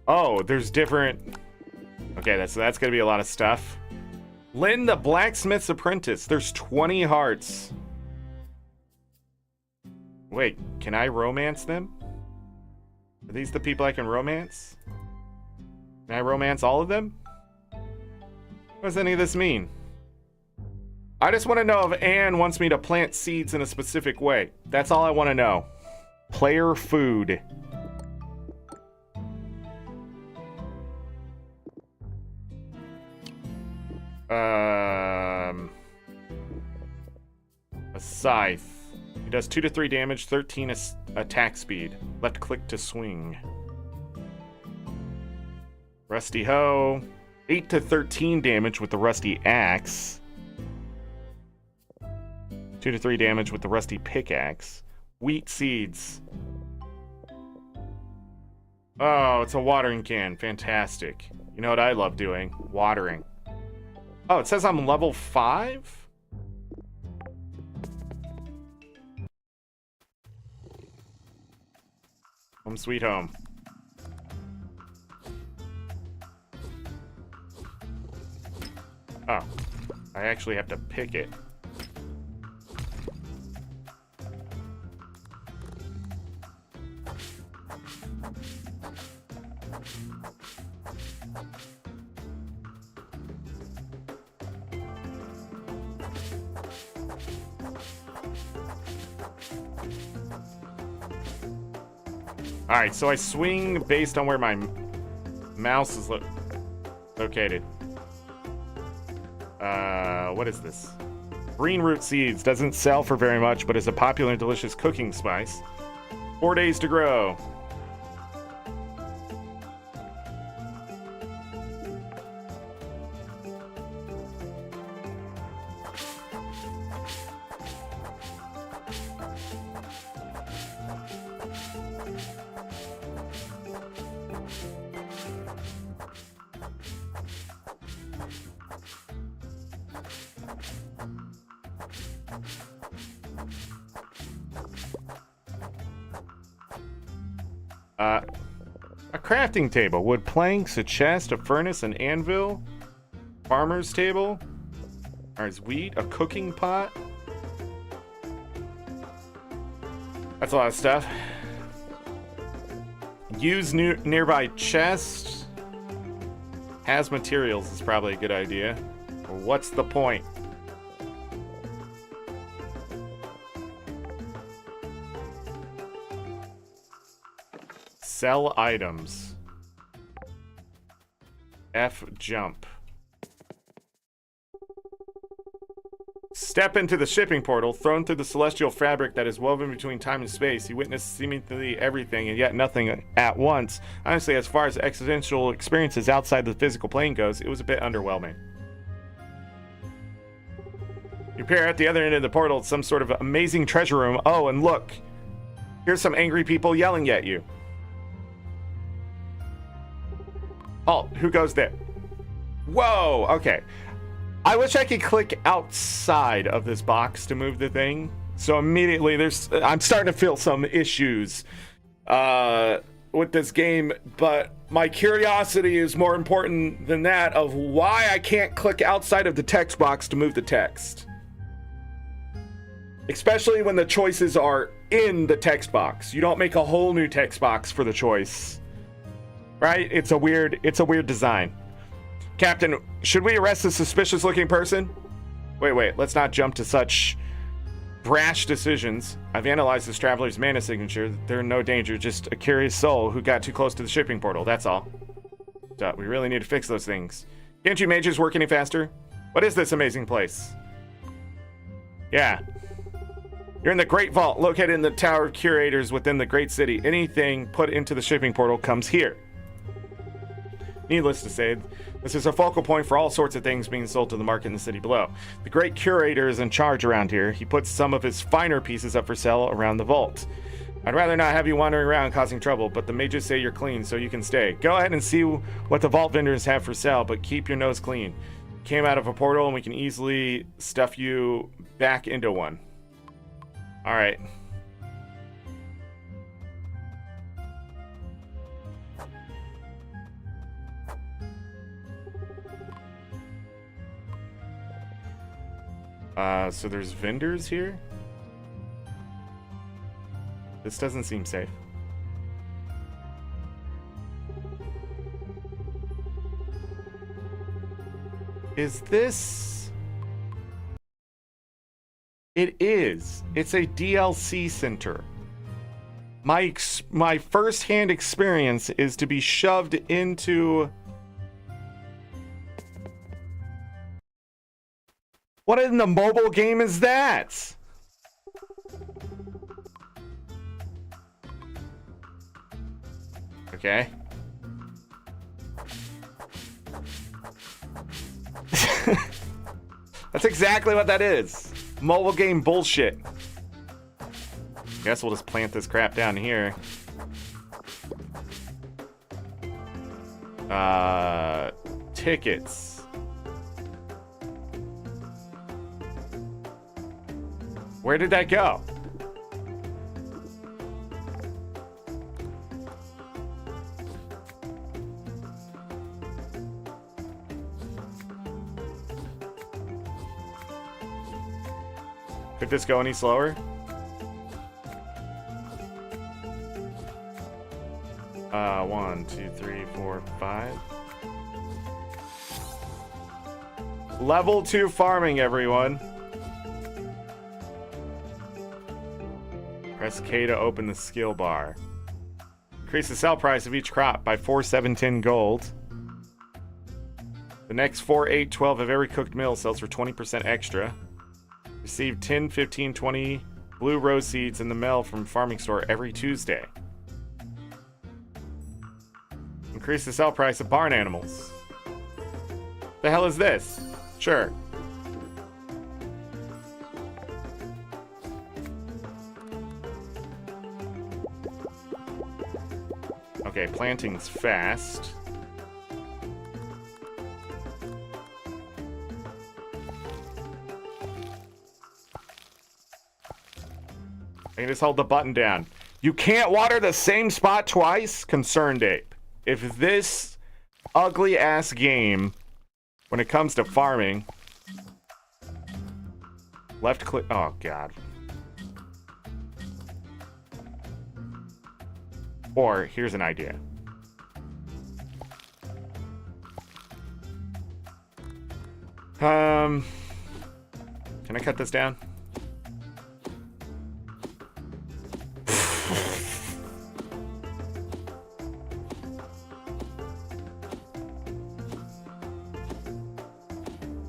Oh, there's different... Okay, that's gonna be a lot of stuff. Lynn the Blacksmith's Apprentice. There's 20 hearts. Wait, can I romance them? Are these the people I can romance? Can I romance all of them? What does any of this mean? I just want to know if Anne wants me to plant seeds in a specific way. That's all I want to know. Player food. A scythe. It does 2 to 3 damage, 13 attack speed. Left click to swing. Rusty hoe. 8 to 13 damage with the rusty axe. 2 to 3 damage with the rusty pickaxe. Wheat seeds. Oh, it's a watering can. Fantastic. You know what I love doing? Watering. Oh, it says I'm level 5? Home sweet home. Oh, I actually have to pick it. All right, so I swing based on where my mouse is located. What is this? Green root seeds. Doesn't sell for very much, but is a popular and delicious cooking spice. 4 days to grow. A crafting table. Wood planks, a chest, a furnace, an anvil. Farmer's table. There's wheat, a cooking pot. That's a lot of stuff. Use nearby chest. Has materials is probably a good idea. What's the point? Sell items. F jump. Step into the shipping portal, thrown through the celestial fabric that is woven between time and space. You witness seemingly everything and yet nothing at once. Honestly, as far as existential experiences outside the physical plane goes, it was a bit underwhelming. You appear at the other end of the portal. It's some sort of amazing treasure room. Oh, and look. Here's some angry people yelling at you. Oh, who goes there? Whoa, okay. I wish I could click outside of this box to move the thing. So immediately I'm starting to feel some issues with this game, but my curiosity is more important than that of why I can't click outside of the text box to move the text. Especially when the choices are in the text box. You don't make a whole new text box for the choice. Right? It's a weird design. Captain, should we arrest this suspicious looking person? Wait, let's not jump to such brash decisions. I've analyzed this traveler's mana signature. They're in no danger, just a curious soul who got too close to the shipping portal, that's all. So we really need to fix those things. Can't you mages work any faster? What is this amazing place? Yeah. You're in the Great Vault, located in the Tower of Curators within the Great City. Anything put into the shipping portal comes here. Needless to say, this is a focal point for all sorts of things being sold to the market in the city below. The Great Curator is in charge around here. He puts some of his finer pieces up for sale around the vault. I'd rather not have you wandering around causing trouble, but the mages say you're clean, so you can stay. Go ahead and see what the vault vendors have for sale, but keep your nose clean. Came out of a portal, and we can easily stuff you back into one. All right. So there's vendors here? This doesn't seem safe. Is this... It is. It's a DLC center. My first-hand experience is to be shoved into... What in the mobile game is that? Okay. That's exactly what that is. Mobile game bullshit. Guess we'll just plant this crap down here. Tickets. Where did that go? Could this go any slower? One, two, three, four, 5. Level 2 farming, everyone. Press K to open the skill bar. Increase the sell price of each crop by 4, 7, 10 gold. The next 4, 8, 12 of every cooked meal sells for 20% extra. Receive 10, 15, 20 blue rose seeds in the mail from farming store every Tuesday. Increase the sell price of barn animals. The hell is this? Sure. Okay, planting's fast. I can just hold the button down. You can't water the same spot twice? Concerned ape. If this ugly ass game, when it comes to farming, left click, oh god. Or here's an idea. Can I cut this down?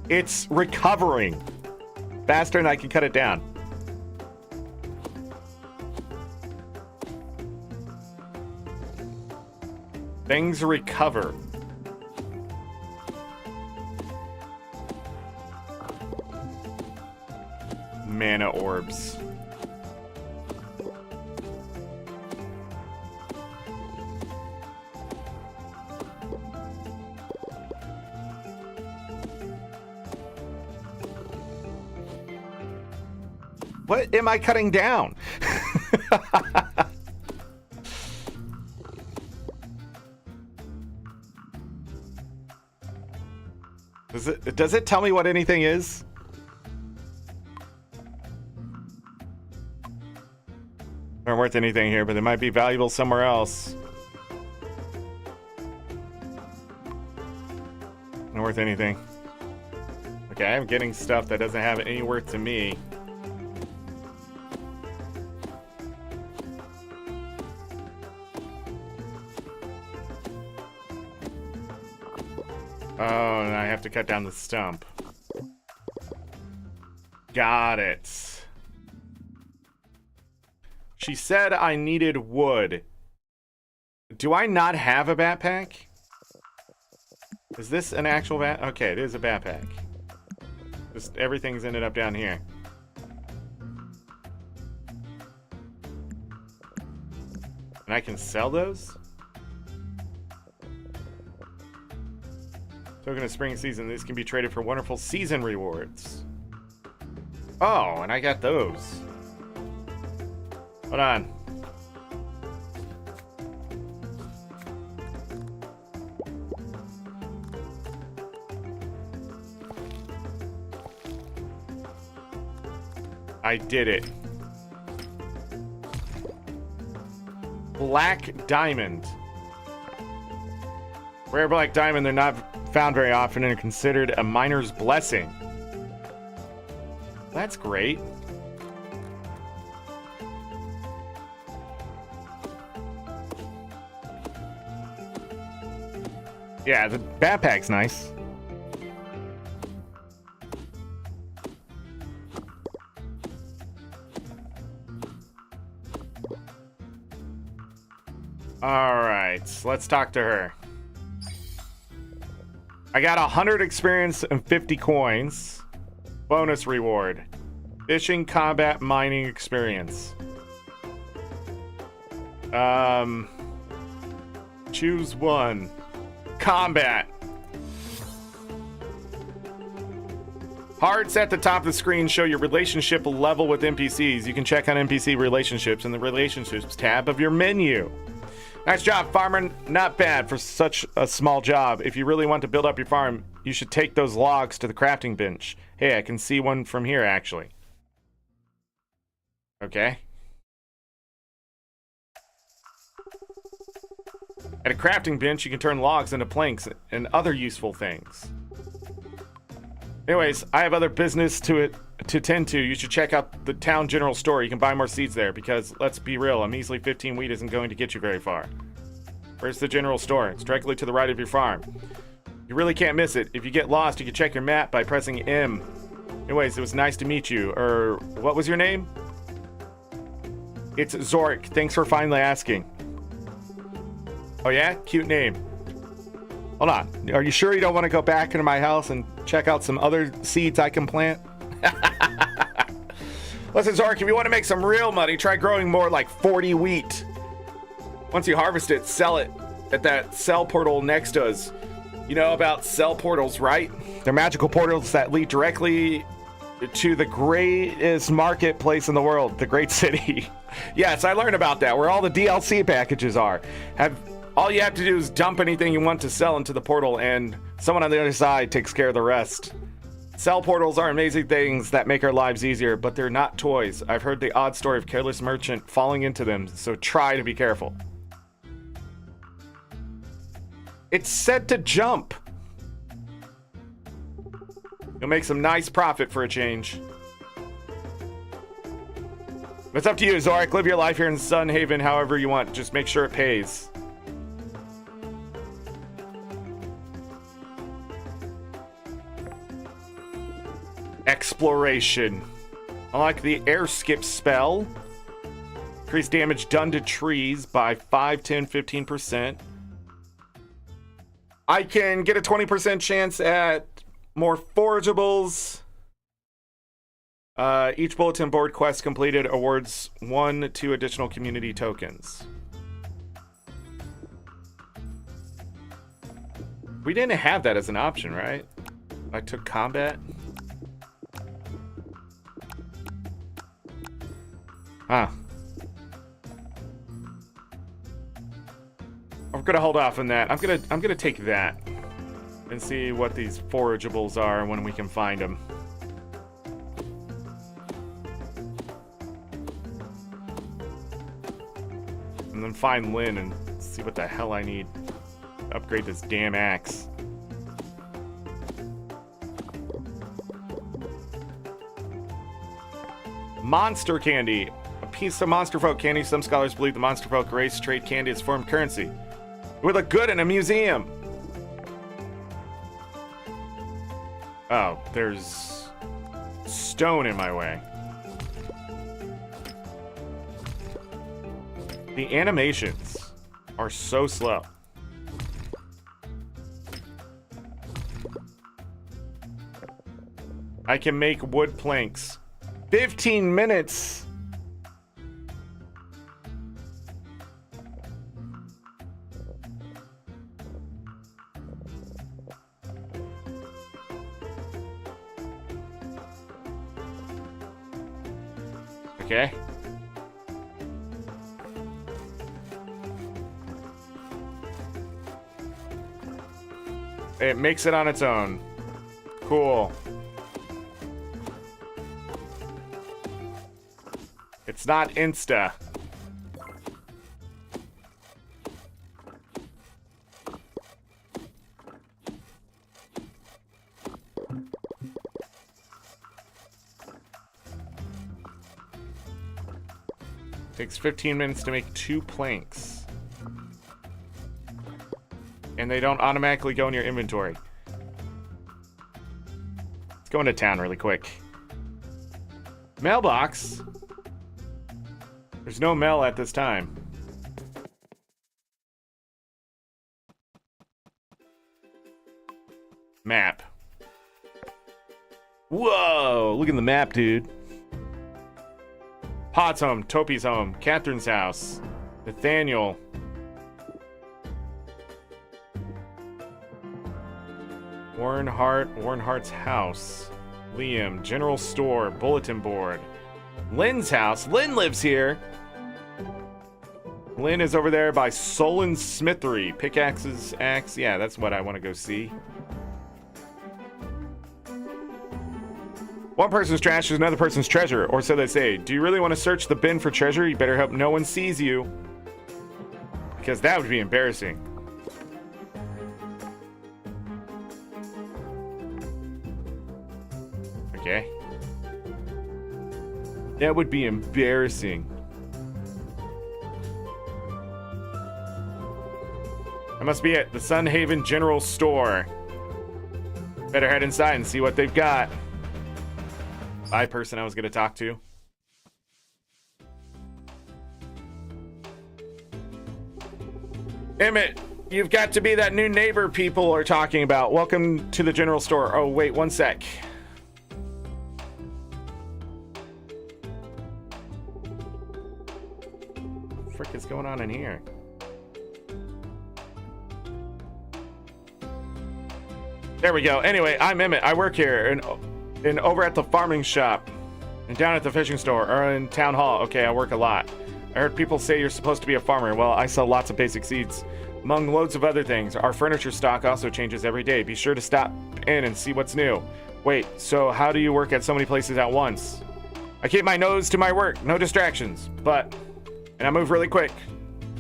It's recovering faster than I can cut it down. Things recover. Mana orbs. What am I cutting down? Does it tell me what anything is? Aren't worth anything here, but they might be valuable somewhere else. Not worth anything. Okay, I'm getting stuff that doesn't have any worth to me. Oh, and I have to cut down the stump. Got it. She said I needed wood. Do I not have a backpack? Is this an actual bat? Okay, it is a backpack. Just everything's ended up down here. And I can sell those? Token of spring season. These can be traded for wonderful season rewards. Oh, and I got those. Hold on. I did it. Black diamond. Rare black diamond. They're not found very often and are considered a miner's blessing. That's great. Yeah, the backpack's nice. All right, let's talk to her. I got 100 experience and 50 coins. Bonus reward. Fishing, combat, mining experience. Choose one. Combat. Hearts at the top of the screen show your relationship level with NPCs. You can check on NPC relationships in the relationships tab of your menu. Nice job, farmer. Not bad for such a small job. If you really want to build up your farm, you should take those logs to the crafting bench. Hey, I can see one from here, actually. Okay. At a crafting bench, you can turn logs into planks and other useful things. Anyways, I have other business to tend to. You should check out the town general store. You can buy more seeds there because, let's be real, a measly 15 wheat isn't going to get you very far. Where's the general store? It's directly to the right of your farm. You really can't miss it. If you get lost, you can check your map by pressing M. Anyways, it was nice to meet you. What was your name? It's Zorric. Thanks for finally asking. Oh yeah? Cute name. Hold on. Are you sure you don't want to go back into my house and check out some other seeds I can plant? Listen, Zorric, if you want to make some real money, try growing more like 40 wheat. Once you harvest it, sell it at that sell portal next to us. You know about sell portals, right? They're magical portals that lead directly to the greatest marketplace in the world, the Great City. Yes, I learned about that, where all the DLC packages are. All you have to do is dump anything you want to sell into the portal, and someone on the other side takes care of the rest. Sell portals are amazing things that make our lives easier, but they're not toys. I've heard the odd story of careless merchant falling into them, so try to be careful. It's said to jump. You'll make some nice profit for a change. It's up to you, Zorric. Live your life here in Sun Haven however you want. Just make sure it pays. Exploration. Unlike the air skip spell, increase damage done to trees by 5, 10, 15%. I can get a 20% chance at more forageables. Each bulletin board quest completed awards 1 to additional community tokens. We didn't have that as an option, right? I took combat. Huh. I'm gonna hold off on that. I'm gonna take that and see what these forageables are when we can find them. And then find Lynn and see what the hell I need to upgrade this damn axe. Monster candy. A piece of monster folk candy. Some scholars believe the monster folk race trade candy as form currency. It would look good in a museum. Oh, there's stone in my way. The animations are so slow. I can make wood planks. 15 minutes. Okay. It makes it on its own. Cool. It's not insta. Takes 15 minutes to make 2 planks. And they don't automatically go in your inventory. Let's go into town really quick. Mailbox? There's no mail at this time. Map. Whoa! Look at the map, dude. Pot's home, Topi's home, Catherine's house, Nathaniel. Warrenhart's house, Liam, general store, bulletin board, Lynn's house. Lynn lives here. Lynn is over there by Solon's Smithery. Pickaxes, axe. Yeah, that's what I want to go see. One person's trash is another person's treasure, or so they say. Do you really want to search the bin for treasure? You better hope no one sees you, because that would be embarrassing. Okay. That would be embarrassing. must be it. The Sunhaven General Store. Better head inside and see what they've got. Bye, person I was going to talk to. Emmett, you've got to be that new neighbor people are talking about. Welcome to the general store. Oh, wait, one sec. What the frick is going on in here? There we go. Anyway, I'm Emmett. I work here and over at the farming shop and down at the fishing store or in town hall. Okay, I work a lot. I heard people say you're supposed to be a farmer. Well, I sell lots of basic seeds, among loads of other things. Our furniture stock also changes every day. Be sure to stop in and see what's new. Wait, so how do you work at so many places at once? I keep my nose to my work, no distractions, and I move really quick.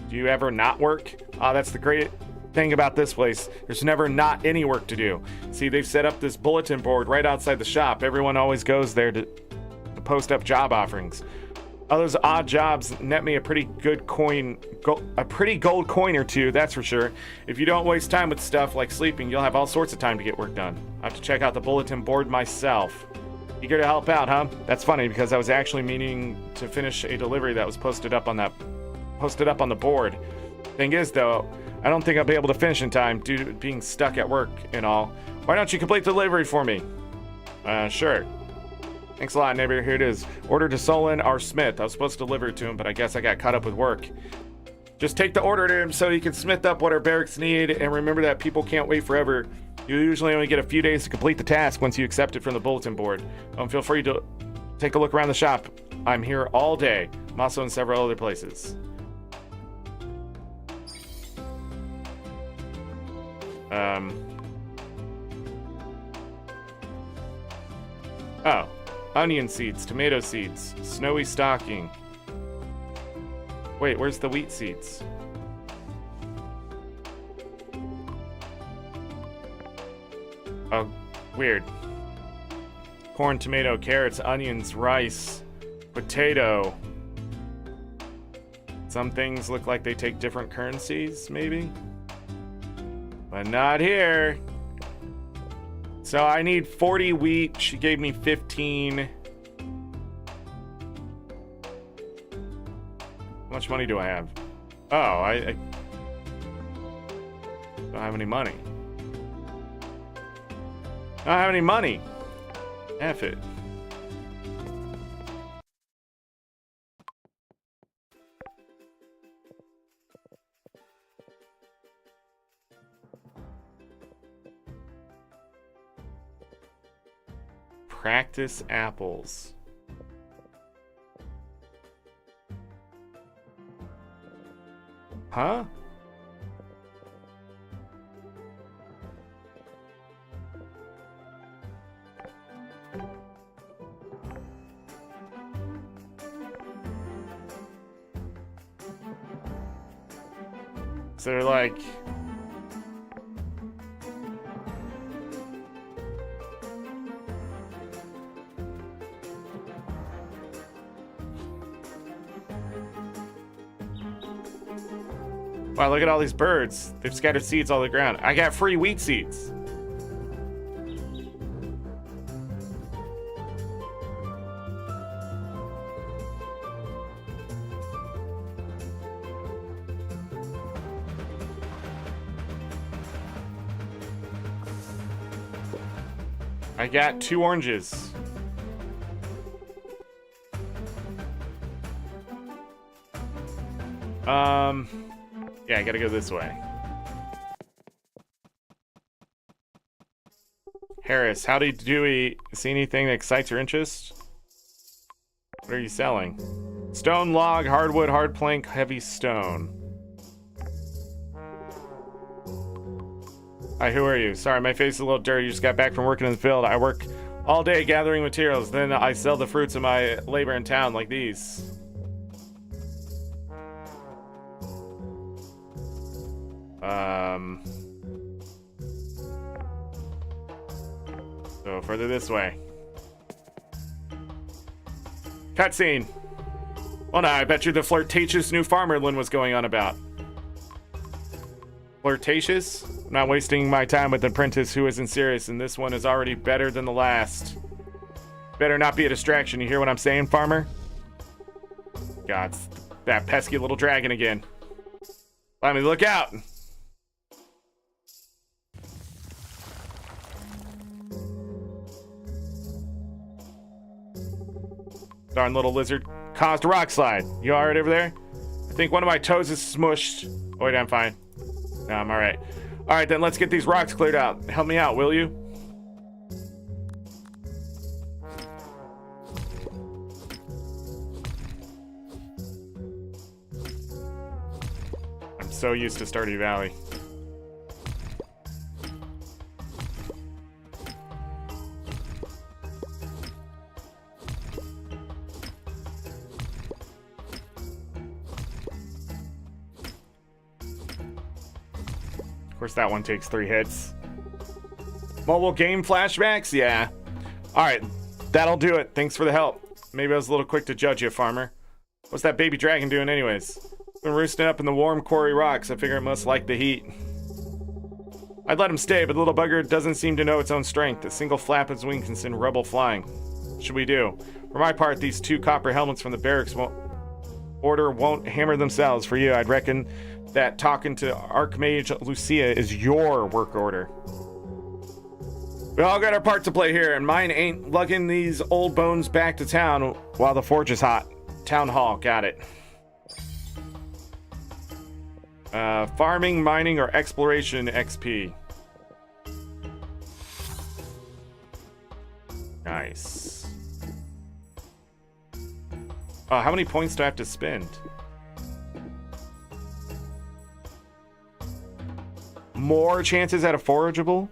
Do you ever not work? That's the great thing about this place. There's never not any work to do. See, they've set up this bulletin board right outside the shop. Everyone always goes there to post up job offerings. All those odd jobs net me a pretty good coin, a pretty gold coin or two, that's for sure. If you don't waste time with stuff like sleeping, you'll have all sorts of time to get work done. I have to check out the bulletin board myself. Eager to help out, huh? That's funny because I was actually meaning to finish a delivery that was posted up on the board. Thing is, though, I don't think I'll be able to finish in time due to being stuck at work and all. Why don't you complete the delivery for me? Sure. Thanks a lot, neighbor. Here it is. Order to Solon, our smith. I was supposed to deliver it to him, but I guess I got caught up with work. Just take the order to him so he can smith up what our barracks need, and remember that people can't wait forever. You usually only get a few days to complete the task once you accept it from the bulletin board. Feel free to take a look around the shop. I'm here all day. I'm also in several other places. Oh. Onion seeds, tomato seeds, snowy stocking. Wait, where's the wheat seeds? Oh, weird. Corn, tomato, carrots, onions, rice, potato. Some things look like they take different currencies, maybe? But not here. So I need 40 wheat. She gave me 15. How much money do I have? Oh, I don't have any money. I don't have any money. F it. Practice apples. Huh? So they're like... Wow, look at all these birds. They've scattered seeds all over the ground. I got free wheat seeds. I got 2 oranges. Yeah, I gotta go this way. Harris, howdy Dewey. See anything that excites your interest? What are you selling? Stone, log, hardwood, hard plank, heavy stone. Hi, who are you? Sorry, my face is a little dirty. You just got back from working in the field. I work all day gathering materials. Then I sell the fruits of my labor in town like these. So further this way. Cutscene. Well, now I bet you the flirtatious new farmer Lynn was going on about. flirtatious. I'm not wasting my time with an apprentice who isn't serious, and this one is already better than the last. Better not be a distraction. You hear what I'm saying, farmer? God, it's that pesky little dragon again. Let me look out. Darn little lizard caused a rock slide. You all right over there? I think one of my toes is smushed. Oh, wait, I'm fine. No, I'm all right. All right, then let's get these rocks cleared out. Help me out, will you? I'm so used to Stardew Valley. Of course, that one takes 3 hits. Mobile game flashbacks? Yeah. Alright, that'll do it. Thanks for the help. Maybe I was a little quick to judge you, farmer. What's that baby dragon doing anyways? Been roosting up in the warm quarry rocks. I figure it must like the heat. I'd let him stay, but the little bugger doesn't seem to know its own strength. A single flap of his wing can send rubble flying. What should we do? For my part, these 2 copper helmets from the barracks won't hammer themselves. For you, I'd reckon that talking to Archmage Lucia is your work order. We all got our part to play here, and mine ain't lugging these old bones back to town while the forge is hot. Town hall, got it. Farming, mining, or exploration XP. Nice. Oh, how many points do I have to spend? More chances at a forageable?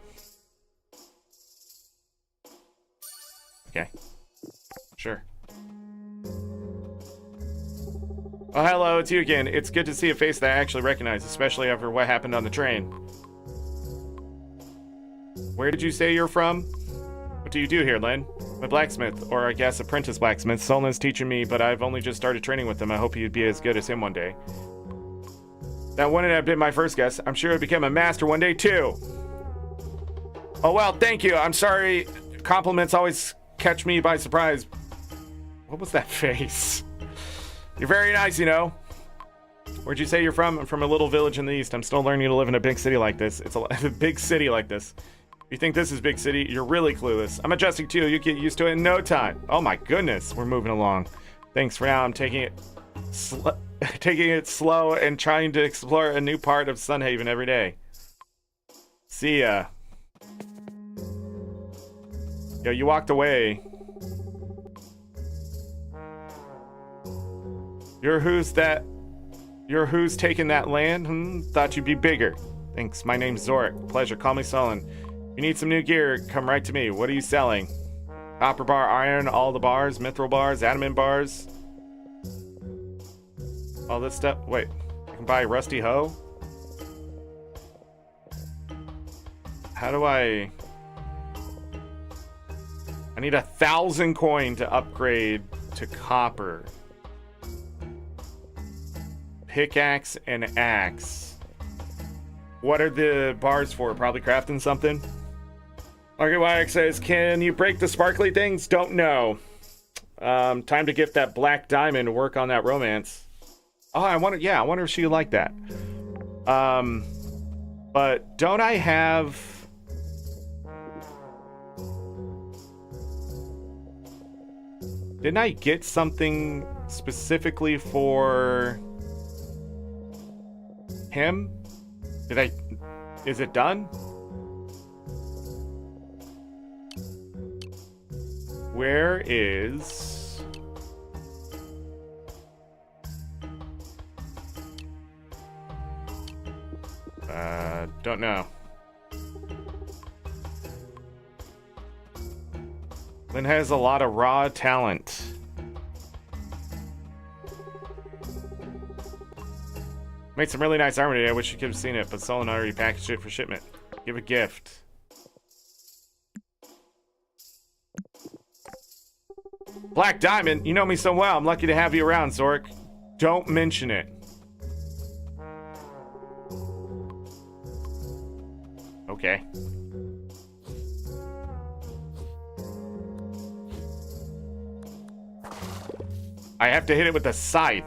Okay. Sure. Oh, hello, it's you again. It's good to see a face that I actually recognize, especially after what happened on the train. Where did you say you're from? What do you do here, Len? I'm a blacksmith, or I guess apprentice blacksmith. Solon's teaching me, but I've only just started training with him. I hope you'd be as good as him one day. That wouldn't have been my first guess. I'm sure I'd become a master one day, too. Oh, well, thank you. I'm sorry. Compliments always catch me by surprise. What was that face? You're very nice, you know. Where'd you say you're from? I'm from a little village in the east. I'm still learning to live in a big city like this. It's a big city like this. If you think this is big city, you're really clueless. I'm adjusting too. You get used to it in no time. Oh my goodness, we're moving along. Thanks for now. I'm taking it slow and trying to explore a new part of Sunhaven every day. See ya. Yo, you walked away. You're who's taking that land? Thought you'd be bigger. Thanks, my name's Zorric. Pleasure, call me Sullen. You need some new gear, come right to me. What are you selling? Copper bar, iron, all the bars, mithril bars, adamant bars. All this stuff. Wait, I can buy rusty hoe? How do I need 1,000 coin to upgrade to copper. Pickaxe and axe. What are the bars for? Probably crafting something? AngryZorric says, can you break the sparkly things? Don't know. Time to get that black diamond to work on that romance. Oh, I wonder if she would like that. But don't I have... Didn't I get something specifically for him? Is it done? Where is... don't know. Lynn has a lot of raw talent. Made some really nice armor today. I wish you could have seen it, but Solon already packaged it for shipment. Give a gift. Black Diamond, you know me so well. I'm lucky to have you around, Zorric. Don't mention it. Okay. I have to hit it with a scythe.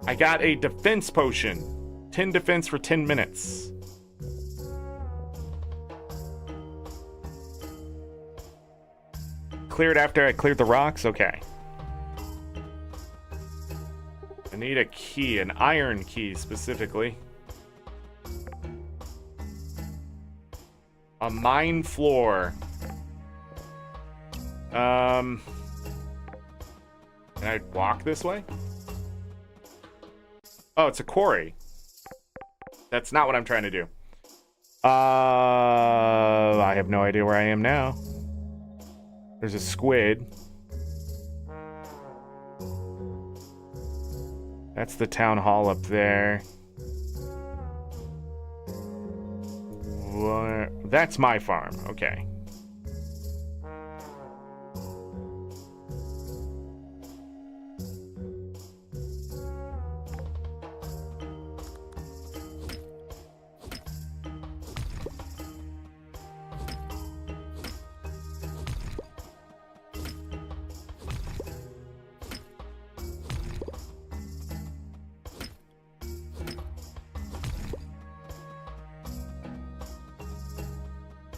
I got a defense potion. 10 defense for 10 minutes. Cleared after I cleared the rocks? Okay. I need a key, an iron key specifically. A mine floor. Can I walk this way? Oh, it's a quarry. That's not what I'm trying to do. I have no idea where I am now. There's a squid. That's the town hall up there. That's my farm. Okay.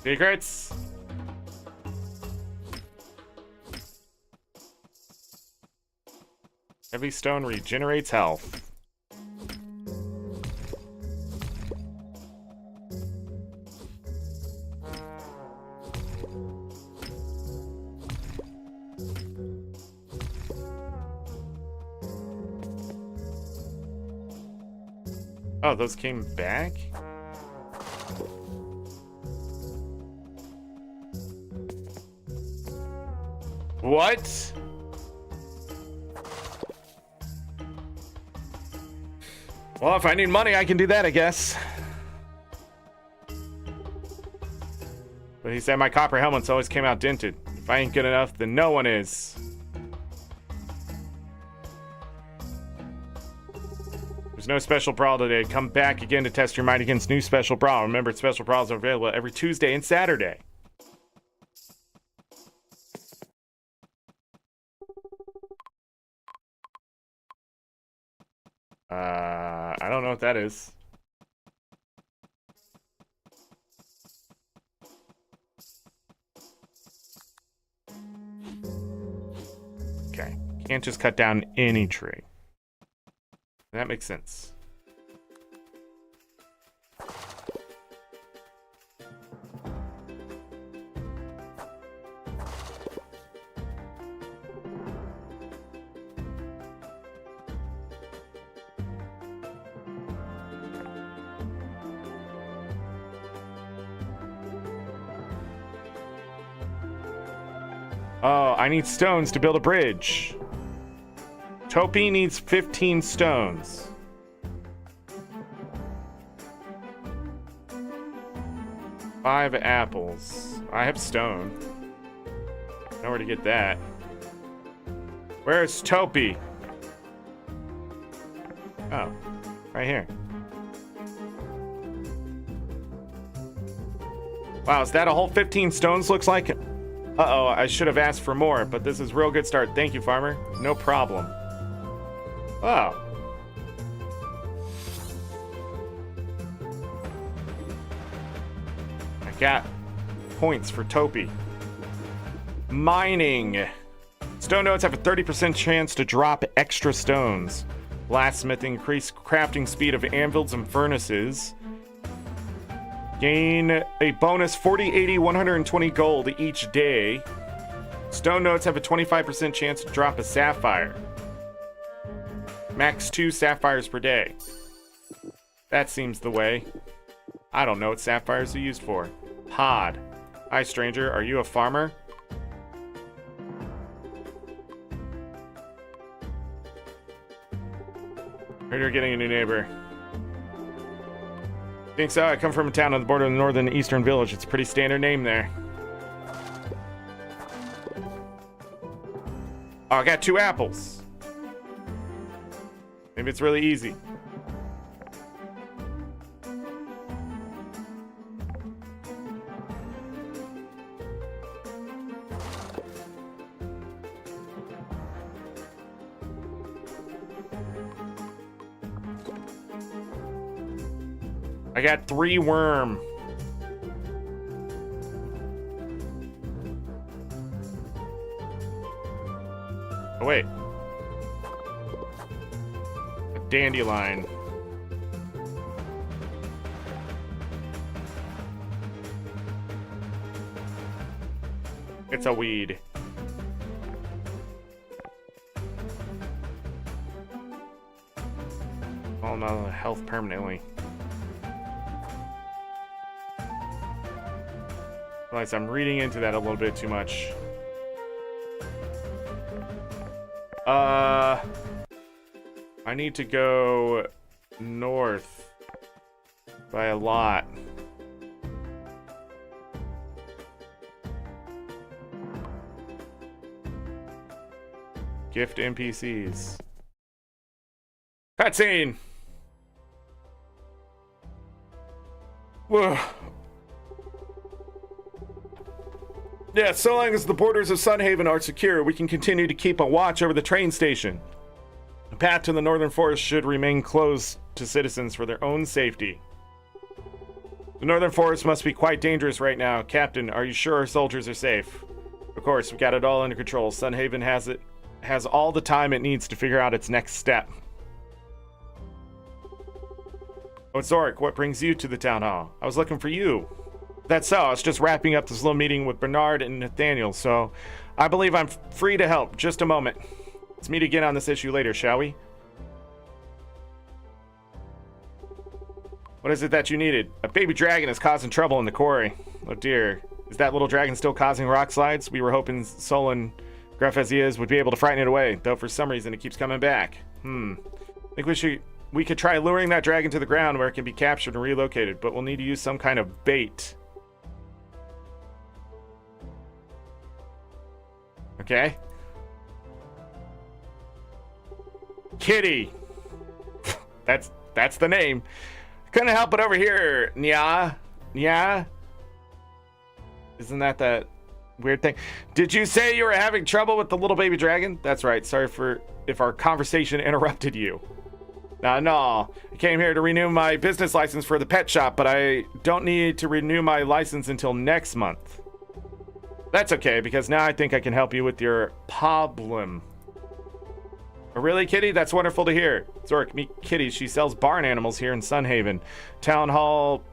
Secrets. Heavy stone regenerates health. Oh, those came back? What? Well, if I need money, I can do that, I guess. But he said my copper helmets always came out dented. If I ain't good enough, then no one is. There's no special brawl today. Come back again to test your might against new special brawl. Remember, special brawls are available every Tuesday and Saturday. I don't know what that is. Okay. Can't just cut down any tree. That makes sense. Oh, I need stones to build a bridge. Topi needs 15 stones. Five apples. I have stone. Know where to get that. Where's Topi? Oh, right here. Wow, is that a whole 15 stones looks like? Uh-oh, I should have asked for more, but this is a real good start. Thank you, farmer. No problem. Oh. I got points for Topi. Mining. Stone nodes have a 30% chance to drop extra stones. Blacksmith increased crafting speed of anvils and furnaces. Gain a bonus 40, 80, 120 gold each day. Stone nodes have a 25% chance to drop a sapphire. Max 2 sapphires per day. That seems the way. I don't know what sapphires are used for. Pod. Hi, stranger. Are you a farmer? Heard you're getting a new neighbor. Think so? I come from a town on the border of the northern and eastern village. It's a pretty standard name there. Oh, I got 2 apples. Maybe it's really easy. I got 3 worm. Oh, wait. A dandelion. It's a weed. Oh no, health permanently. Realize I'm reading into that a little bit too much. I need to go north by a lot. Gift NPCs. Cutscene! Whoa. Yeah, so long as the borders of Sunhaven are secure, we can continue to keep a watch over the train station. The path to the northern forest should remain closed to citizens for their own safety. The northern forest must be quite dangerous right now. Captain, are you sure our soldiers are safe? Of course, we got it all under control. Sunhaven has all the time it needs to figure out its next step. Oh, Zorric, what brings you to the town hall? I was looking for you. That's so. I was just wrapping up this little meeting with Bernard and Nathaniel, so I believe I'm free to help. Just a moment. Let's meet again on this issue later, shall we? What is it that you needed? A baby dragon is causing trouble in the quarry. Oh dear. Is that little dragon still causing rock slides? We were hoping Solon, gruff as he is, would be able to frighten it away, though for some reason it keeps coming back. I think we could try luring that dragon to the ground where it can be captured and relocated, but we'll need to use some kind of bait. Okay. Kitty. That's the name. Couldn't help but over here. Nya. Isn't that weird thing? Did you say you were having trouble with the little baby dragon? That's right. Sorry if our conversation interrupted you. No. I came here to renew my business license for the pet shop, but I don't need to renew my license until next month. That's okay, because now I think I can help you with your problem. Oh, really, Kitty? That's wonderful to hear. Zorric, meet Kitty. She sells barn animals here in Sunhaven. Town Hall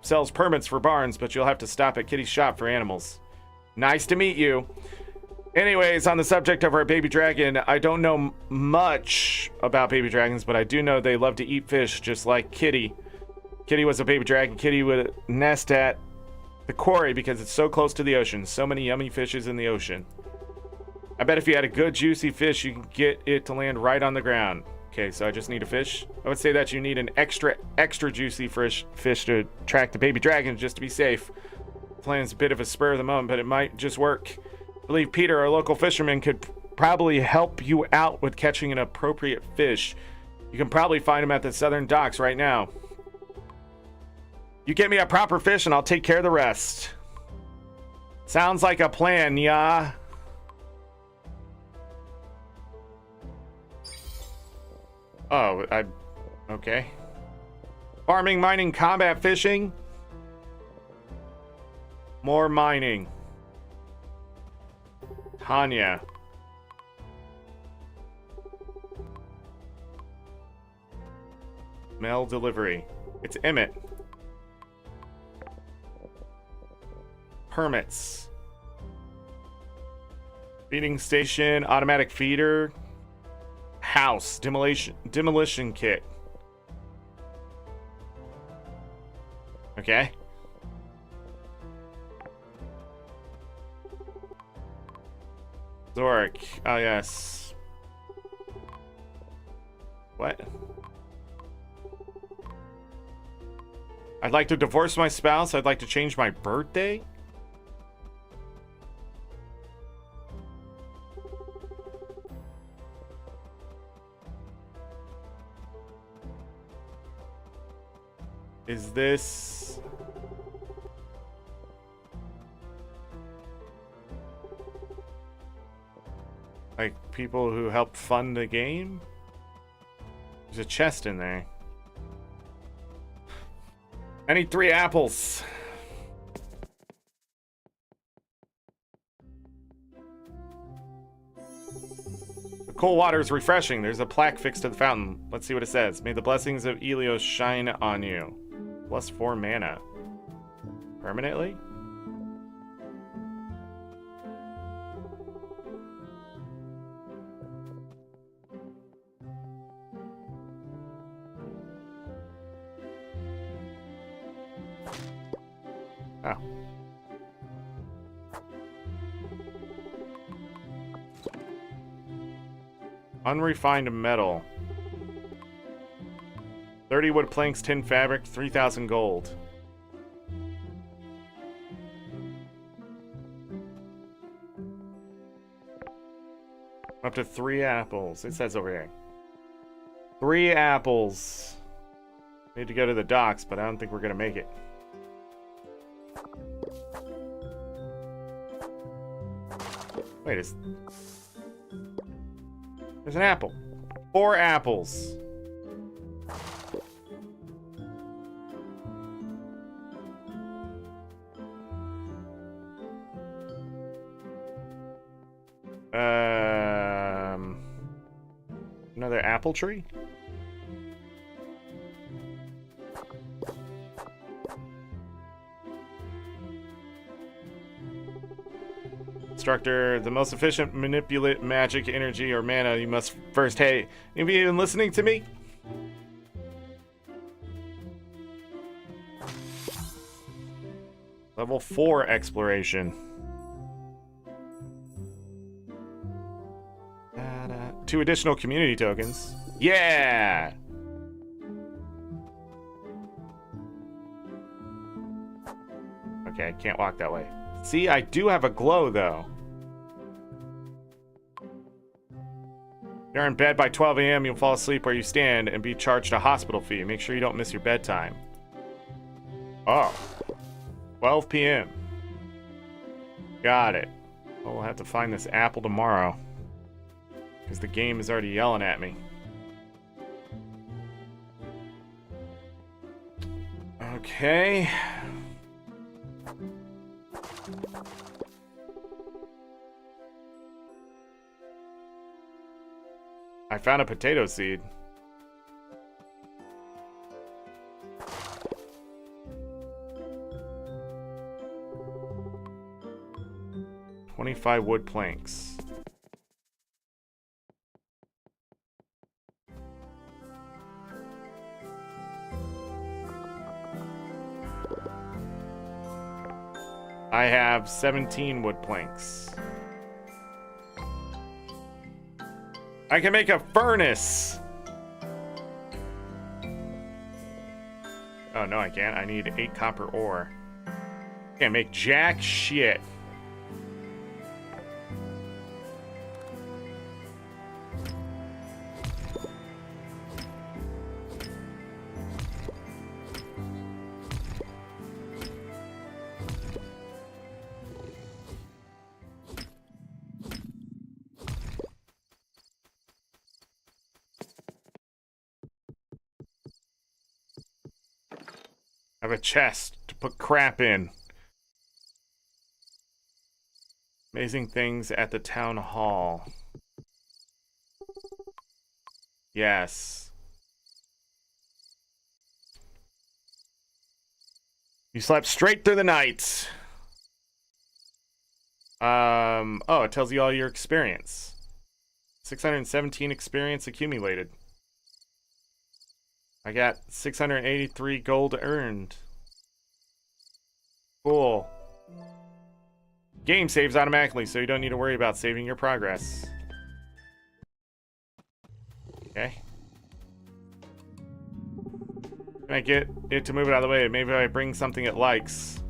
sells permits for barns, but you'll have to stop at Kitty's shop for animals. Nice to meet you. Anyways, on the subject of our baby dragon, I don't know much about baby dragons, but I do know they love to eat fish, just like Kitty. Kitty was a baby dragon. Kitty would nest at the quarry because it's so close to the ocean. So many yummy fishes in the ocean. I bet if you had a good juicy fish, you can get it to land right on the ground. Okay, so I just need a fish. I would say that you need an extra juicy fish to attract the baby dragon just to be safe. The plan's a bit of a spur of the moment, but it might just work. I believe Peter, our local fisherman, could probably help you out with catching an appropriate fish. You can probably find him at the southern docks right now. You get me a proper fish and I'll take care of the rest. Sounds like a plan, yeah. Oh, okay. Farming, mining, combat, fishing. More mining. Tanya. Mail delivery. It's Emmett. Permits. Feeding station, automatic feeder. House, demolition kit. Okay. Zorric. Oh, yes. What? I'd like to divorce my spouse. I'd like to change my birthday. Is this... like people who help fund the game? There's a chest in there. I need 3 apples. The cool water is refreshing. There's a plaque fixed to the fountain. Let's see what it says. May the blessings of Elios shine on you. +4 mana. Permanently? Oh. Unrefined metal. 30 wood planks, 10 fabric, 3,000 gold. Up to 3 apples. It says over here. 3 apples. Need to go to the docks, but I don't think we're gonna make it. Wait, there's an apple. 4 apples. Another apple tree? Instructor, the most efficient manipulate magic energy or mana you must first. Hey, have you been listening to me? Level 4 exploration. 2 additional community tokens. Yeah! Okay, I can't walk that way. See, I do have a glow, though. If you're in bed by 12 a.m., you'll fall asleep where you stand and be charged a hospital fee. Make sure you don't miss your bedtime. Oh. 12 p.m. Got it. Well, we'll have to find this apple tomorrow. Because the game is already yelling at me. Okay. I found a potato seed. $25 wood planks. I have 17 wood planks. I can make a furnace. Oh, no, I can't. I need 8 copper ore. Can't make jack shit. I have a chest to put crap in. Amazing things at the town hall. Yes. You slept straight through the night. Oh, it tells you all your experience. 617 experience accumulated. I got 683 gold earned. Cool. Game saves automatically, so you don't need to worry about saving your progress. Okay. Can I get it to move it out of the way? Maybe if I bring something it likes.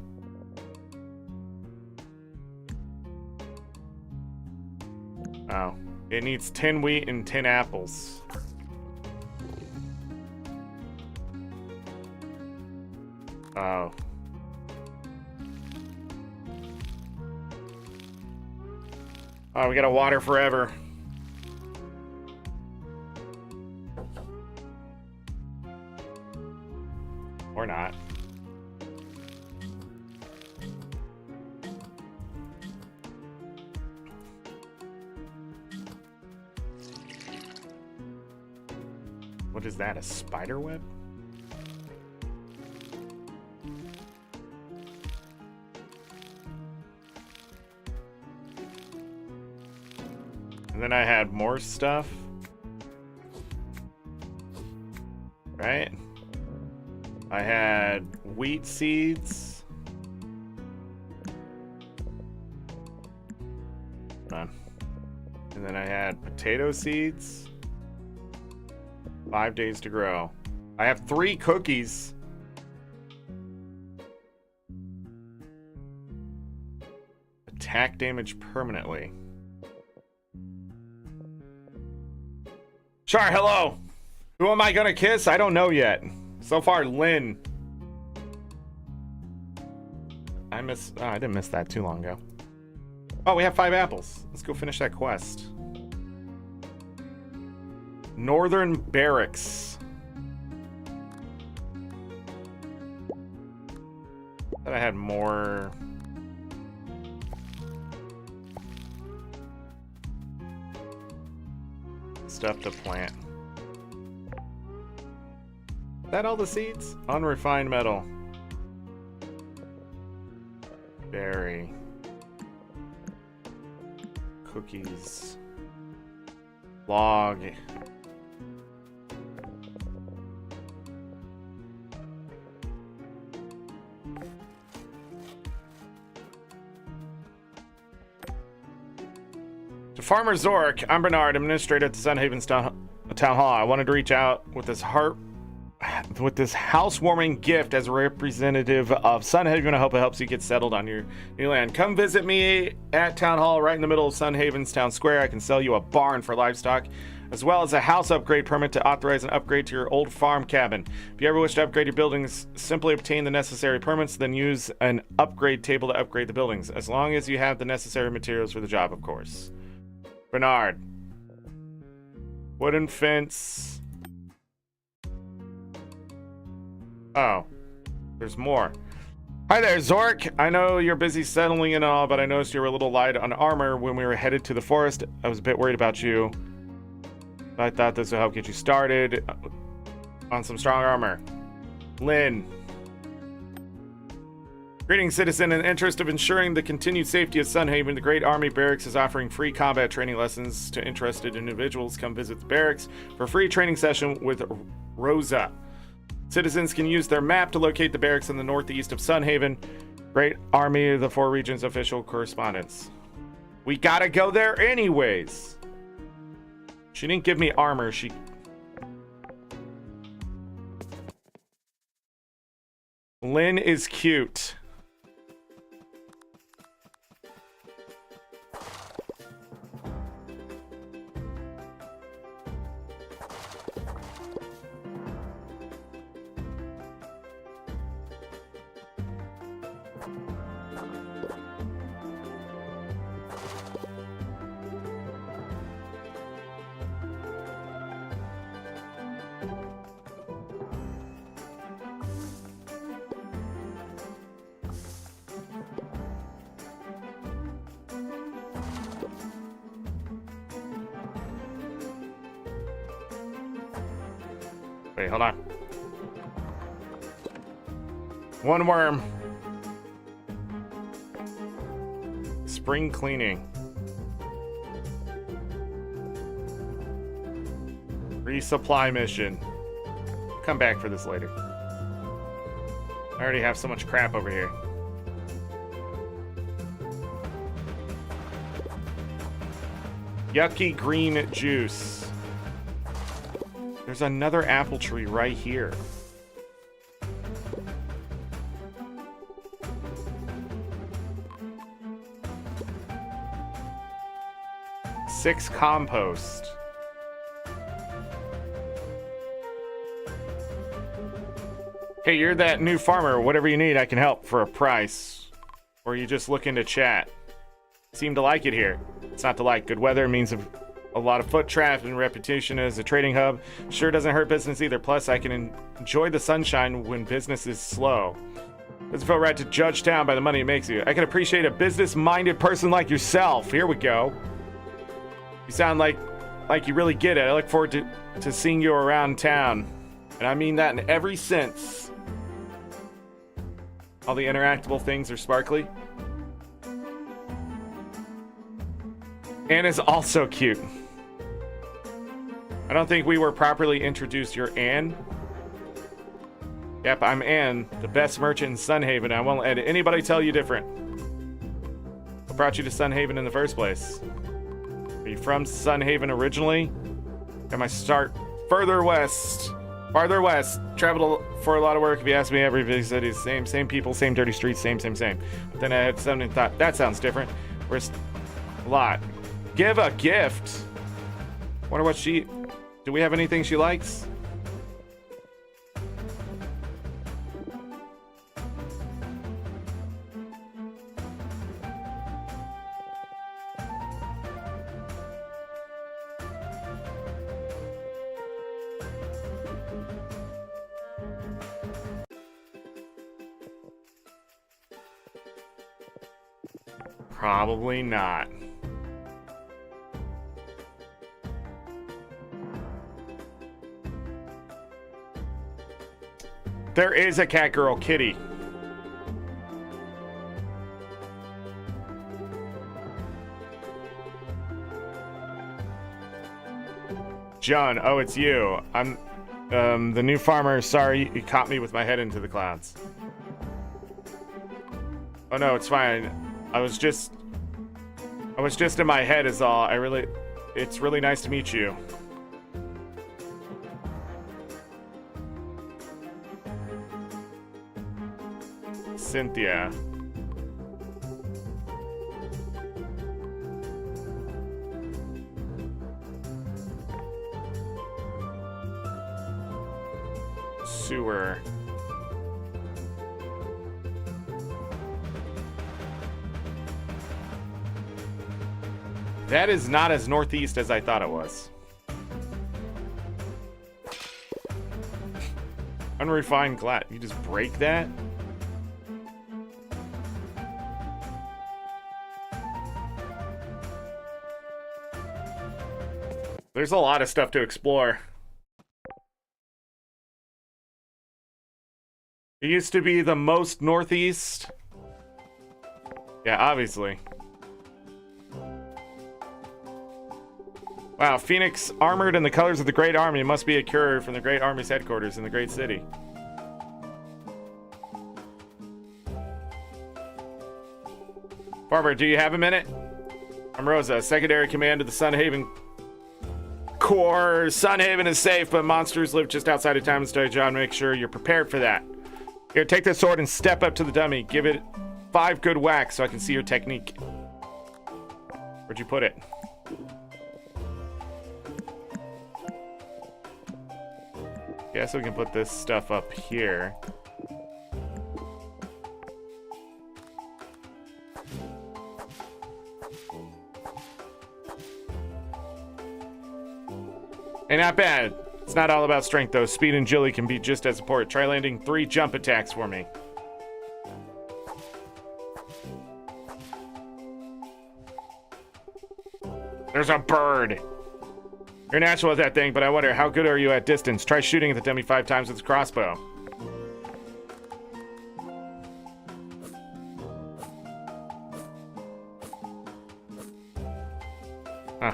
Oh. It needs 10 wheat and 10 apples. Oh. Oh, we gotta water forever. Or not. What is that? A spider web? And then I had more stuff. Right? I had wheat seeds. Hold on. And then I had potato seeds. 5 days to grow. I have 3 cookies. Attack damage permanently. Char, hello. Who am I gonna kiss? I don't know yet. So far, Lynn. I didn't miss that too long ago. Oh, we have 5 apples. Let's go finish that quest. Northern Barracks. Thought I had more. Stuff to plant. Is that all the seeds? Unrefined metal. Berry. Cookies. Log. To Farmer Zorric, I'm Bernard, administrator at the Sunhaven Town Hall. I wanted to reach out with this housewarming gift as a representative of Sunhaven. I hope it helps you get settled on your new land. Come visit me at Town Hall right in the middle of Sunhaven's Town Square. I can sell you a barn for livestock, as well as a house upgrade permit to authorize an upgrade to your old farm cabin. If you ever wish to upgrade your buildings, simply obtain the necessary permits, then use an upgrade table to upgrade the buildings, as long as you have the necessary materials for the job, of course. Bernard. Wooden fence. Oh, there's more. Hi there, Zorric. I know you're busy settling in and all, but I noticed you were a little light on armor when we were headed to the forest. I was a bit worried about you. I thought this would help get you started on some strong armor. Lynn. Greetings, citizen. In the interest of ensuring the continued safety of Sunhaven, the Great Army Barracks is offering free combat training lessons to interested individuals. Come visit the barracks for a free training session with Rosa. Citizens can use their map to locate the barracks in the northeast of Sunhaven. Great Army of the 4 Regions official correspondence. We gotta go there anyways. She didn't give me armor. Lynn is cute. Wait, hold on. One worm. Spring cleaning. Resupply mission. Come back for this later. I already have so much crap over here. Yucky green juice. There's another apple tree right here. Six compost. Hey, you're that new farmer. Whatever you need, I can help for a price. Or you just looking to chat. Seem to like it here. It's not to like. Good weather means a lot of foot traffic and reputation as a trading hub. Sure doesn't hurt business either. Plus, I can enjoy the sunshine when business is slow. Doesn't feel right to judge town by the money it makes you. I can appreciate a business-minded person like yourself. Here we go. You sound like like you really get it. I look forward to seeing you around town. And I mean that in every sense. All the interactable things are sparkly. Anne is also cute. I don't think we were properly introduced. You're Anne? Yep, I'm Anne, the best merchant in Sunhaven. I won't let anybody tell you different. What brought you to Sunhaven in the first place? Are you from Sunhaven originally? Got my start farther west. Traveled for a lot of work. If you ask me, every big city, same people, same dirty streets, same. But then I had something and thought, that sounds different. Where's a lot? Give a gift. Wonder what she... Do we have anything she likes? Probably not. There is a cat girl, Kitty. John, oh, it's you. I'm the new farmer. Sorry, you caught me with my head into the clouds. Oh no, it's fine. I was just in my head is all. It's really nice to meet you. Cynthia. Sewer. That is not as northeast as I thought it was. Unrefined glass. You just break that? There's a lot of stuff to explore. It used to be the most northeast. Yeah, obviously. Wow, Phoenix armored in the colors of the Great Army. It must be a courier from the Great Army's headquarters in the Great City. Farmer, do you have a minute? I'm Rosa, secondary command of the Sunhaven Corps. Sunhaven is safe, but monsters live just outside of town. So John, make sure you're prepared for that. Here, take this sword and step up to the dummy. Give it 5 good whacks so I can see your technique. Where'd you put it? Yeah, so we can put this stuff up here. Hey, not bad. It's not all about strength, though. Speed and agility can be just as important. Try landing 3 jump attacks for me. There's a bird. You're natural at that thing, but I wonder, how good are you at distance? Try shooting at the dummy 5 times with the crossbow. Huh.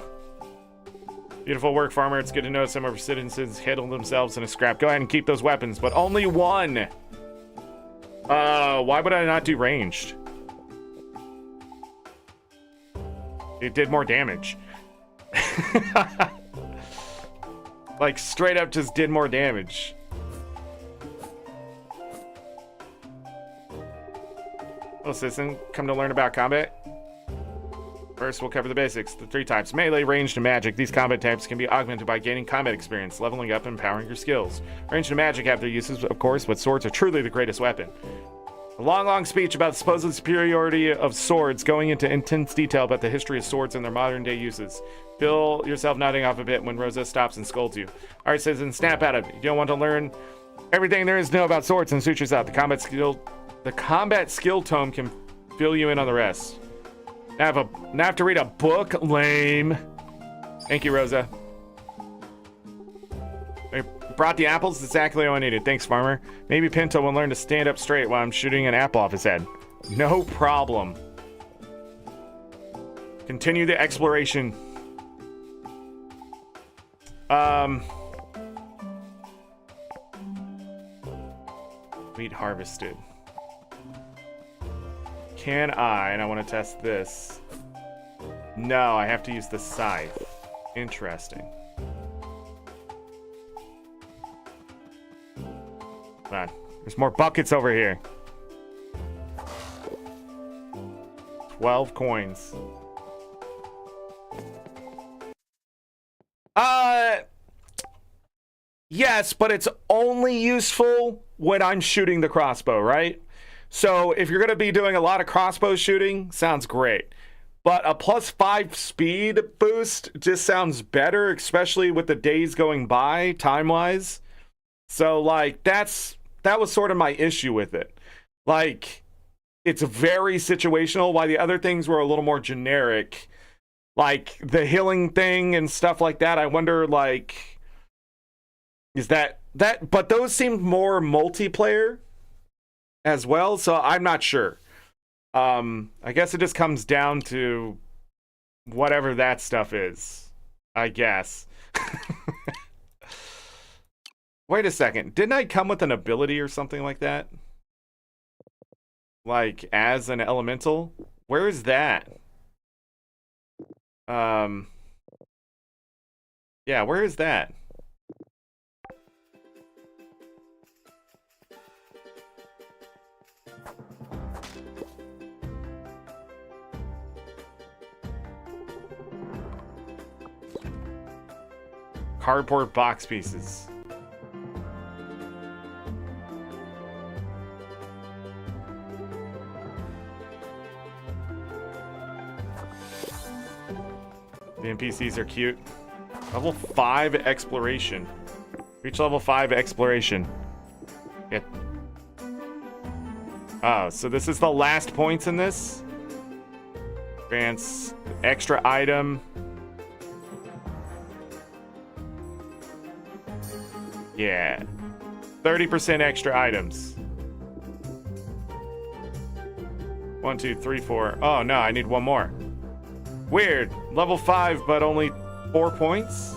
Beautiful work, farmer. It's good to know some of our citizens handle themselves in a scrap. Go ahead and keep those weapons, but only 1. Why would I not do ranged? It did more damage. Like, straight up just did more damage. Hello, citizen. Come to learn about combat? First, we'll cover the basics. The 3 types. Melee, ranged, and magic. These combat types can be augmented by gaining combat experience, leveling up, and empowering your skills. Ranged and magic have their uses, of course, but swords are truly the greatest weapon. A long speech about the supposed superiority of swords, going into intense detail about the history of swords and their modern-day uses. Feel yourself nodding off a bit when Rosa stops and scolds you. All right, citizen, snap out of it. You don't want to learn everything there is to know about swords and sutures out. The combat skill tome can fill you in on the rest. Now I have to read a book? Lame. Thank you, Rosa. brought the apples. Exactly what I needed. Thanks, farmer. Maybe Pinto will learn to stand up straight while I'm shooting an apple off his head. No problem. Continue the exploration. Wheat harvested. Can I, and I want to test this. No, I have to use the scythe. Interesting. Come on. There's more buckets over here. 12 coins. Yes, but it's only useful when I'm shooting the crossbow, right? So if you're going to be doing a lot of crossbow shooting, sounds great. But a +5 speed boost just sounds better, especially with the days going by, time-wise. So, like, that was sort of my issue with it. Like, it's very situational, while the other things were a little more generic. Like, the healing thing and stuff like that, I wonder, like... Is that but those seemed more multiplayer as well, so I'm not sure. I guess it just comes down to whatever that stuff is, I guess. Wait a second, didn't I come with an ability or something like that? Like as an elemental? Where is that? Yeah, where is that? Cardboard box pieces. The NPCs are cute. Level 5 exploration. Reach level 5 exploration. Yeah. Oh, so this is the last points in this? Advance extra item. Yeah. 30% extra items. 1, 2, 3, 4. Oh no, I need one more. Weird. Level 5, but only 4 points?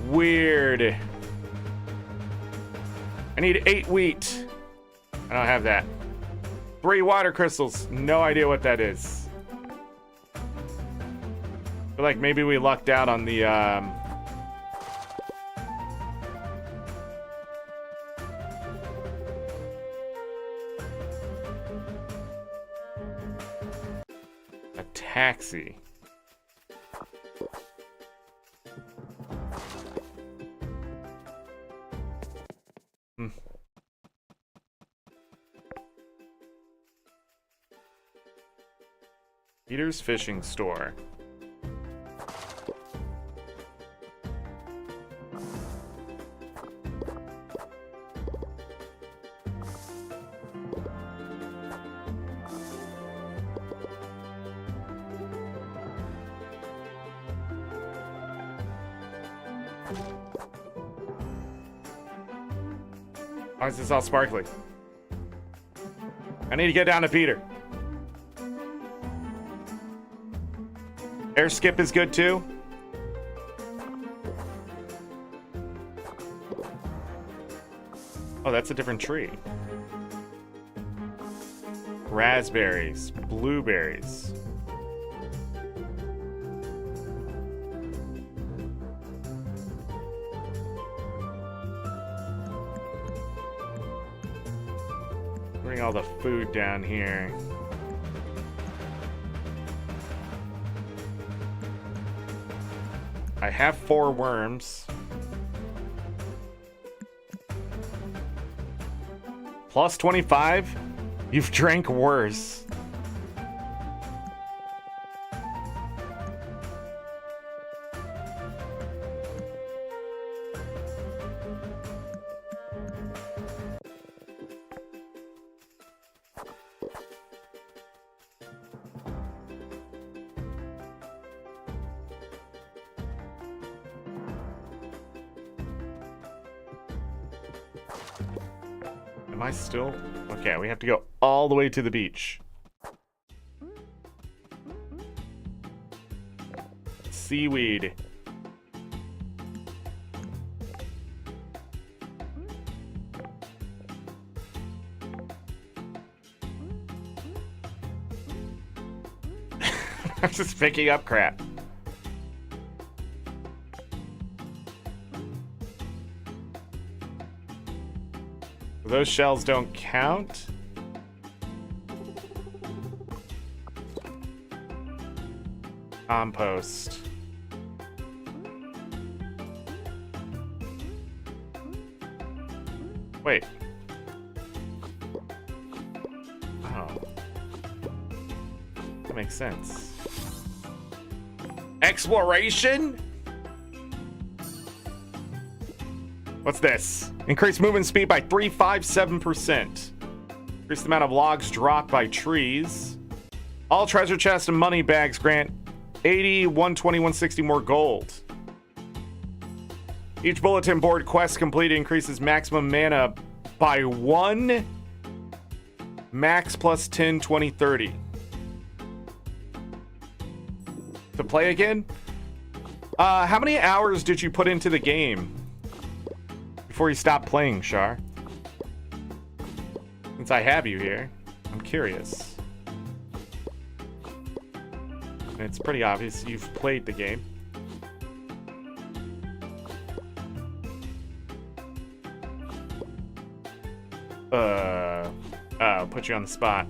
Weird. I need 8 wheat. I don't have that. 3 water crystals. No idea what that is. I feel like maybe we lucked out on the a taxi. Peter's fishing store. Why is this all sparkly? I need to get down to Peter. Air skip is good too. Oh, that's a different tree. Raspberries, blueberries. Bring all the food down here. I have 4 worms. Plus 25? You've drank worse. Am I still? Okay, we have to go all the way to the beach. Seaweed. I'm just picking up crap. Those shells don't count. Compost. Wait. Oh. That makes sense. Exploration? What's this? Increase movement speed by 357%. Increase the amount of logs dropped by trees. All treasure chests and money bags grant 80, 120, 160 more gold. Each bulletin board quest completed increases maximum mana by 1. Max plus 10, 20, 30. To play again? How many hours did you put into the game before you stopped playing, Shar? Since I have you here, I'm curious. And it's pretty obvious you've played the game. I'll put you on the spot.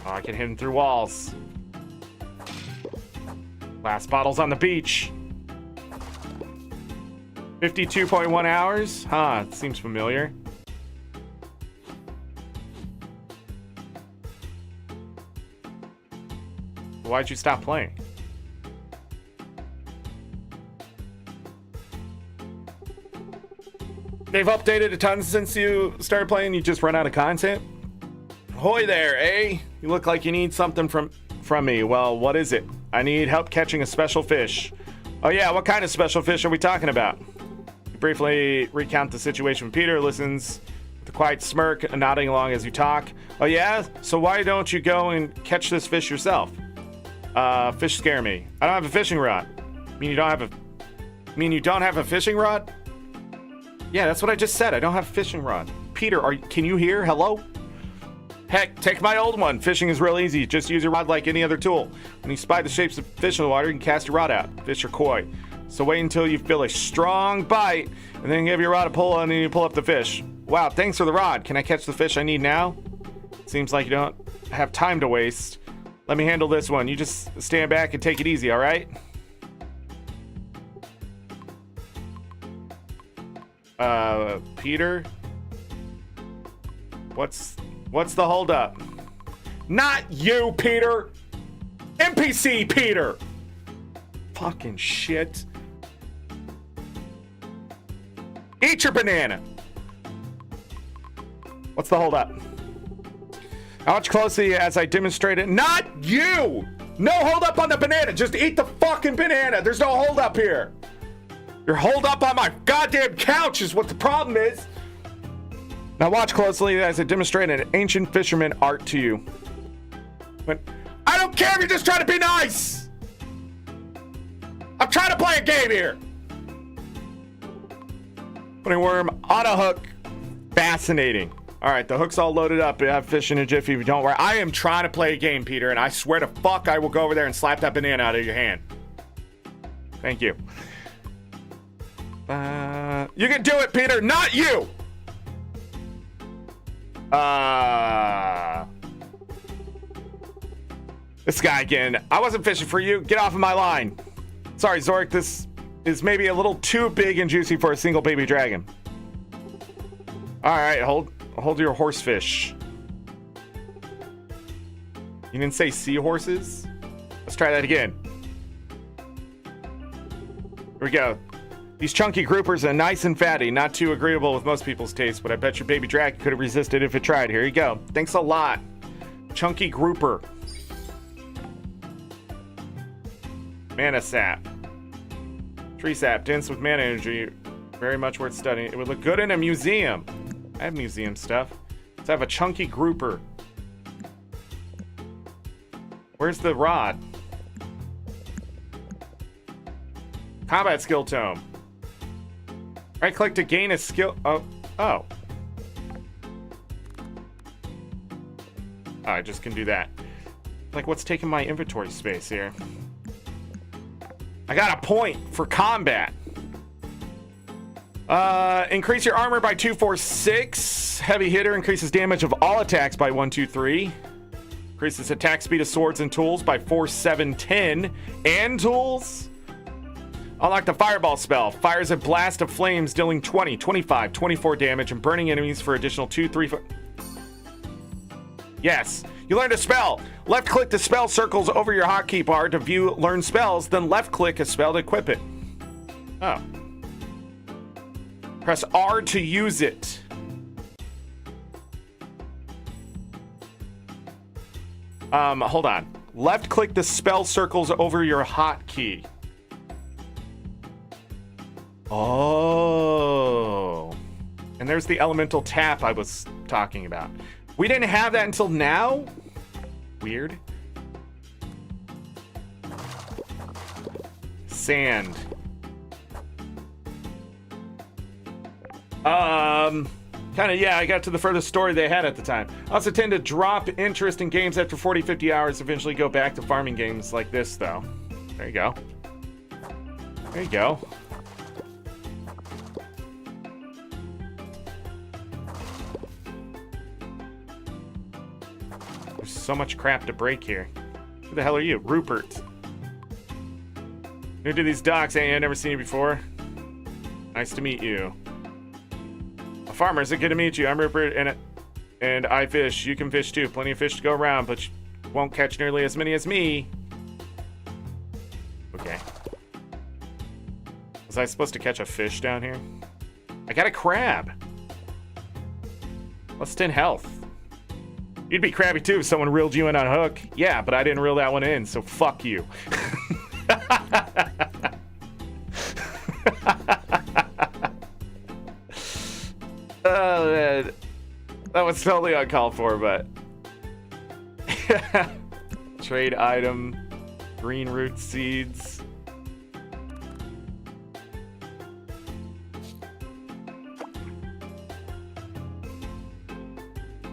Oh, I can hit him through walls. Last bottle's on the beach. 52.1 hours? Huh, it seems familiar. Why'd you stop playing? They've updated a ton since you started playing. You just run out of content? Hoy there, eh? You look like you need something from me. Well, what is it? I need help catching a special fish. Oh yeah, what kind of special fish are we talking about? You briefly recount the situation. Peter listens with a quiet smirk, nodding along as you talk. Oh yeah? So why don't you go and catch this fish yourself? Fish scare me. I don't have a fishing rod. You don't have a fishing rod? Yeah, that's what I just said. I don't have a fishing rod. Peter, can you hear? Hello? Heck, take my old one. Fishing is real easy. Just use your rod like any other tool. When you spy the shapes of fish in the water, you can cast your rod out. Fish are coy. So wait until you feel a strong bite, and then give your rod a pull, and then you pull up the fish. Wow, thanks for the rod. Can I catch the fish I need now? Seems like you don't have time to waste. Let me handle this one. You just stand back and take it easy, all right? Peter? What's the holdup? Not you, Peter! NPC Peter! Fucking shit. Eat your banana! What's the holdup? I watch closely as I demonstrate it. Not you! No holdup on the banana! Just eat the fucking banana! There's no holdup here! You're holed up on my goddamn couch is what the problem is! Now watch closely as I demonstrate an ancient fisherman art to you. But I don't care if you're just trying to be nice! I'm trying to play a game here! Putting worm on a hook. Fascinating. Alright, the hook's all loaded up. I have fish in a jiffy. Don't worry. I am trying to play a game, Peter, and I swear to fuck I will go over there and slap that banana out of your hand. Thank you. You can do it, Peter, not you! This guy again. I wasn't fishing for you. Get off of my line. Sorry, Zorric, this is maybe a little too big and juicy for a single baby dragon. Alright, hold your horsefish. You didn't say seahorses? Let's try that again. Here we go. These chunky groupers are nice and fatty, not too agreeable with most people's taste, but I bet your baby dragon could have resisted if it tried. Here you go. Thanks a lot. Chunky grouper. Mana sap. Tree sap, dense with mana energy. Very much worth studying. It would look good in a museum. I have museum stuff. Let's have a chunky grouper. Where's the rod? Combat skill tome. Right click to gain a skill. Oh. I just can do that. Like, what's taking my inventory space here? I got a point for combat. Increase your armor by 246. Heavy hitter increases damage of all attacks by 123. Increases attack speed of swords and tools by 4, 7, 10. And tools. Unlock the fireball spell. Fires a blast of flames dealing 20, 25, 24 damage and burning enemies for additional 2, 3, 4. Yes. You learned a spell. Left click the spell circles over your hotkey bar to view learned spells, then left click a spell to equip it. Oh. Press R to use it. Hold on. Left click the spell circles over your hotkey. Oh. And there's the elemental tap I was talking about. We didn't have that until now? Weird. Sand. Kinda, yeah, I got to the furthest story they had at the time. I also tend to drop interest in games after 40, 50 hours, eventually go back to farming games like this, though. There you go. There you go. There's so much crap to break here. Who the hell are you? Rupert. New to these docks, I've never seen you before. Nice to meet you. Farmer, is it good to meet you? I'm Rupert, and I fish. You can fish too. Plenty of fish to go around, but you won't catch nearly as many as me. Okay. Was I supposed to catch a fish down here? I got a crab. Plus 10 health. You'd be crabby too if someone reeled you in on a hook. Yeah, but I didn't reel that one in, so fuck you. Oh, man. That was totally uncalled for, but... Trade item. Green root seeds.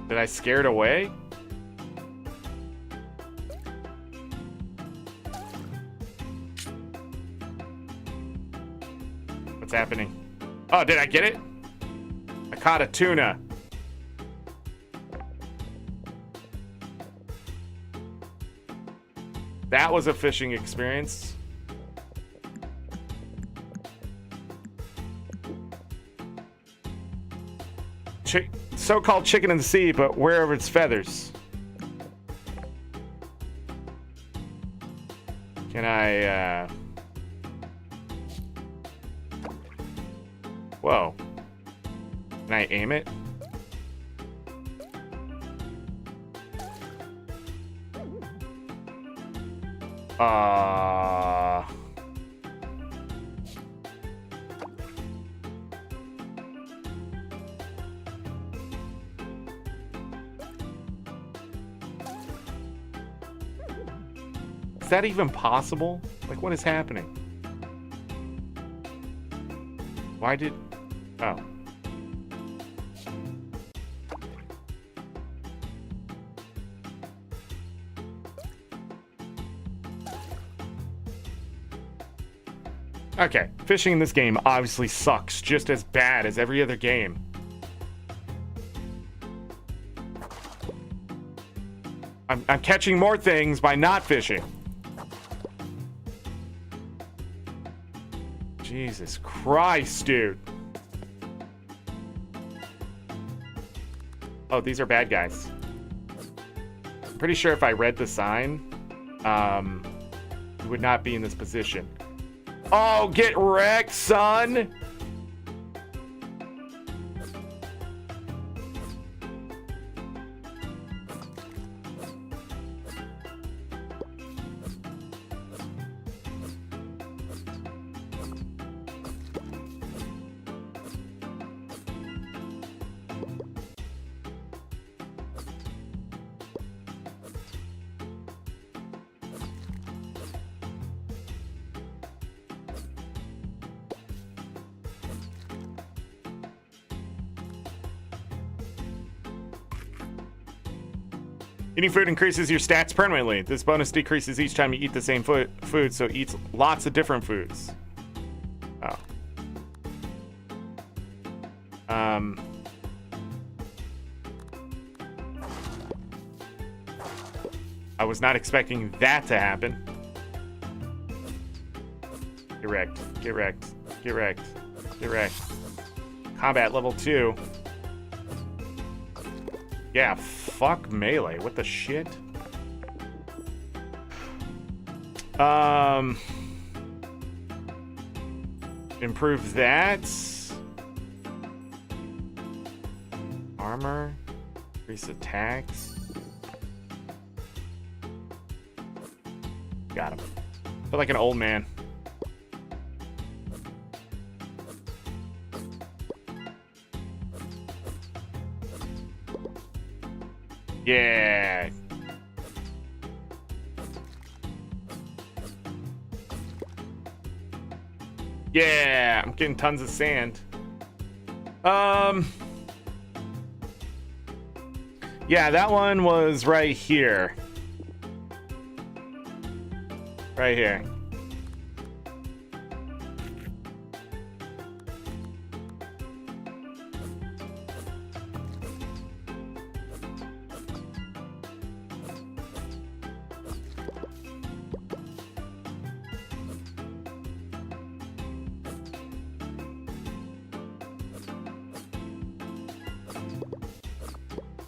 Did I scare it away? What's happening? Oh, did I get it? I caught a tuna. That was a fishing experience. So-called chicken in the sea, but wherever its feathers. Can I, Whoa. Can I aim it? Is that even possible? Like, what is happening? Why did... Oh. Okay, fishing in this game obviously sucks just as bad as every other game. I'm catching more things by not fishing. Jesus Christ, dude. Oh, these are bad guys. I'm pretty sure if I read the sign, you would not be in this position. Oh, get wrecked, son! Eating food increases your stats permanently. This bonus decreases each time you eat the same food, so it eats lots of different foods. Oh. I was not expecting that to happen. Get wrecked. Get wrecked. Get wrecked. Get wrecked. Combat level 2. Yeah, fuck melee. What the shit? Improve that. Armor. Increase attacks. Got him. Feel like an old man. Yeah. Yeah, I'm getting tons of sand. Yeah, that one was right here. Right here.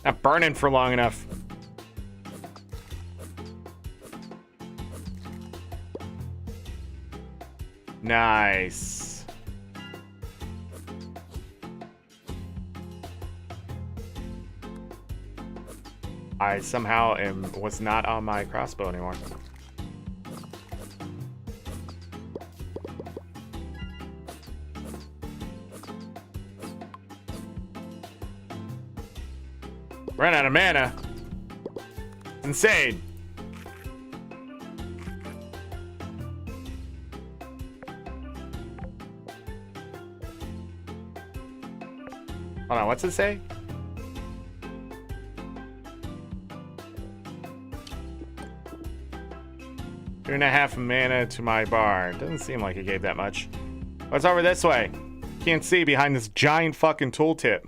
Not burning for long enough. Nice. I somehow was not on my crossbow anymore. Ran out of mana. Insane. Hold on, what's it say? Two and a half mana to my bar. Doesn't seem like it gave that much. What's over this way? Can't see behind this giant fucking tooltip.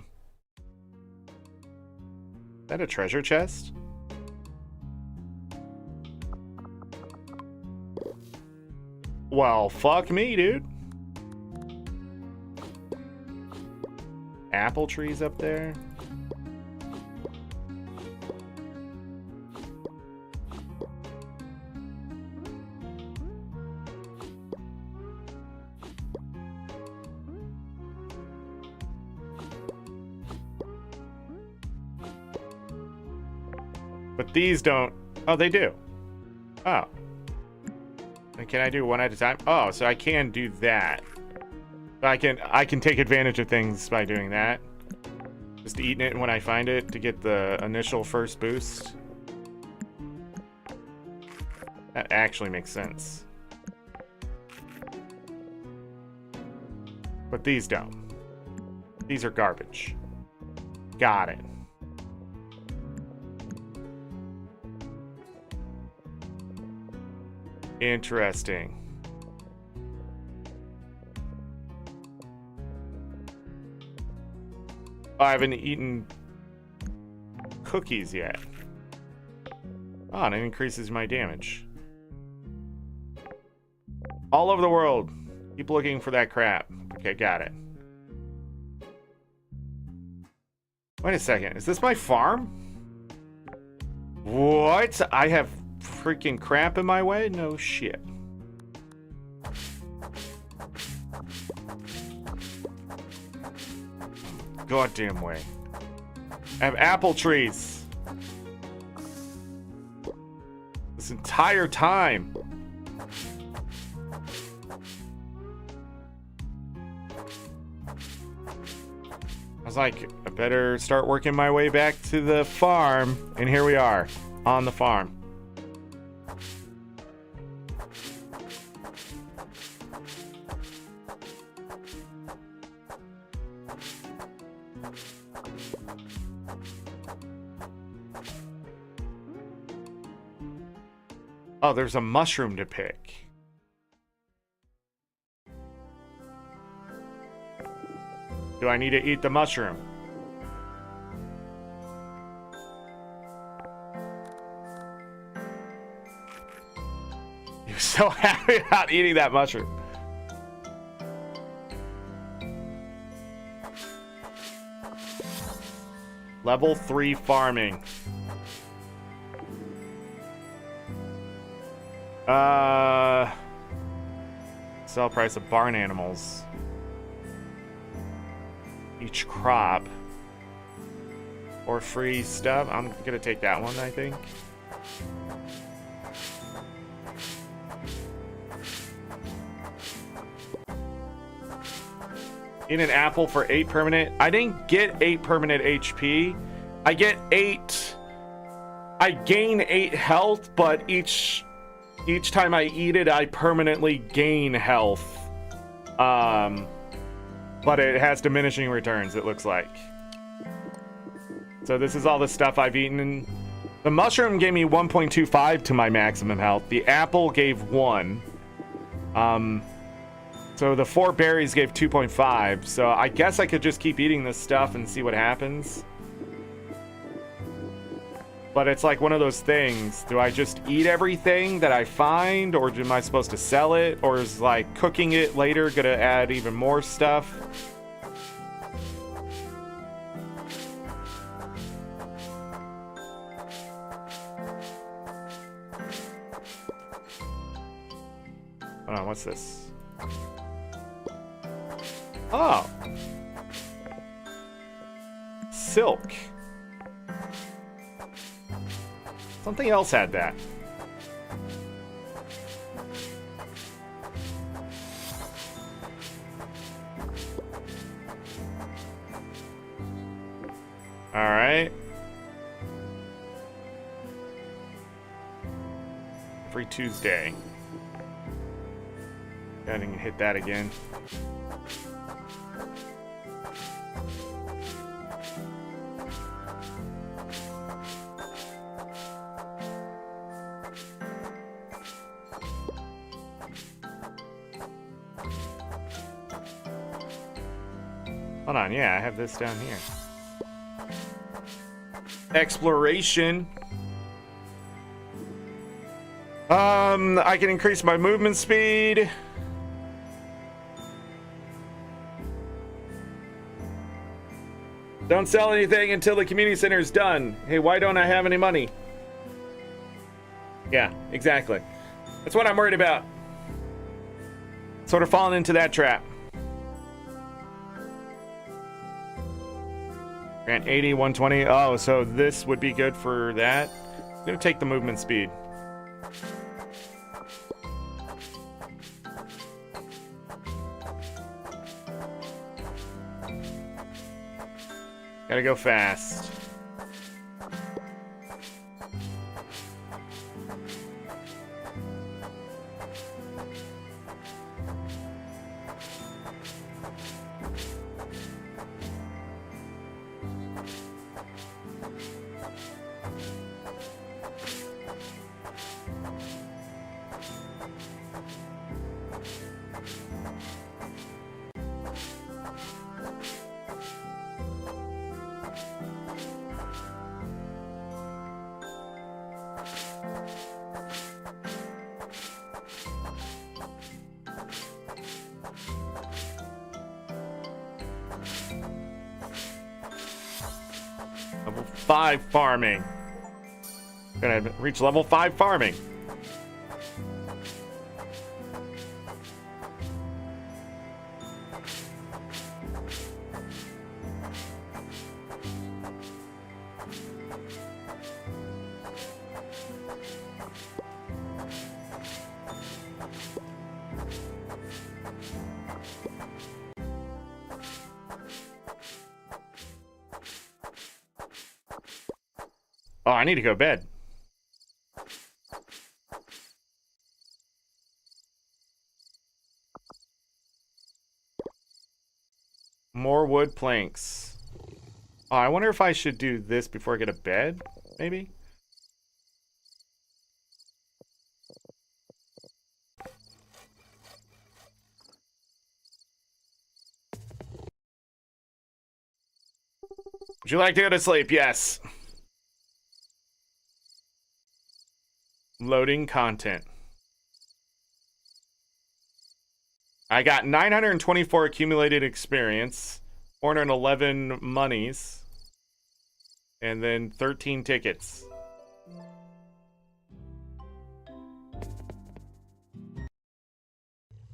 Is that a treasure chest? Well, fuck me, dude. Apple trees up there. But these don't. Oh, they do. Oh. And can I do one at a time? Oh, so I can do that. I can take advantage of things by doing that. Just eating it when I find it to get the initial first boost. That actually makes sense. But these don't. These are garbage. Got it. Interesting. I haven't eaten cookies yet. Oh, and it increases my damage. All over the world. Keep looking for that crap. Okay, got it. Wait a second. Is this my farm? What? I have freaking crap in my way? No shit. Goddamn way. I have apple trees. This entire time. I was like, I better start working my way back to the farm. And here we are, on the farm. Oh, there's a mushroom to pick. Do I need to eat the mushroom? You're so happy about eating that mushroom. Level 3 farming. Sell price of barn animals. Each crop. Or free stuff. I'm gonna take that one, I think. In an apple for 8 permanent. I didn't get 8 permanent HP. I get 8. I gain 8 health, but each time I eat it, I permanently gain health. But it has diminishing returns, it looks like. So this is all the stuff I've eaten. The mushroom gave me 1.25 to my maximum health. The apple gave 1. So the 4 berries gave 2.5. So I guess I could just keep eating this stuff and see what happens. But it's like one of those things. Do I just eat everything that I find? Or am I supposed to sell it? Or is like cooking it later gonna add even more stuff? Hold on, what's this? Oh. Silk. Something else had that. All right. Every Tuesday. I didn't hit that again. Hold on, yeah, I have this down here. Exploration. I can increase my movement speed. Don't sell anything until the community center is done. Hey, why don't I have any money? Yeah, exactly. That's what I'm worried about. Sort of falling into that trap. Grant 80, 120. Oh, so this would be good for that. I'm gonna take the movement speed. Gotta go fast. Level 5 farming. Gonna reach level 5 farming. Oh, I need to go to bed. More wood planks. Oh, I wonder if I should do this before I get to bed, maybe? Would you like to go to sleep? Yes. Loading content. I got 924 accumulated experience, 411 monies, and then 13 tickets.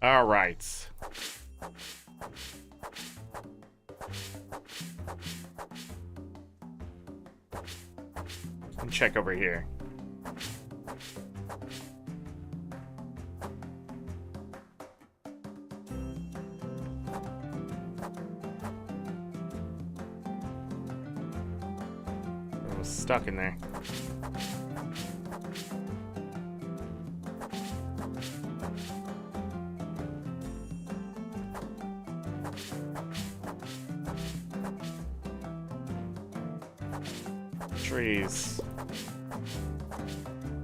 All right. Check over here. I was stuck in there. Trees.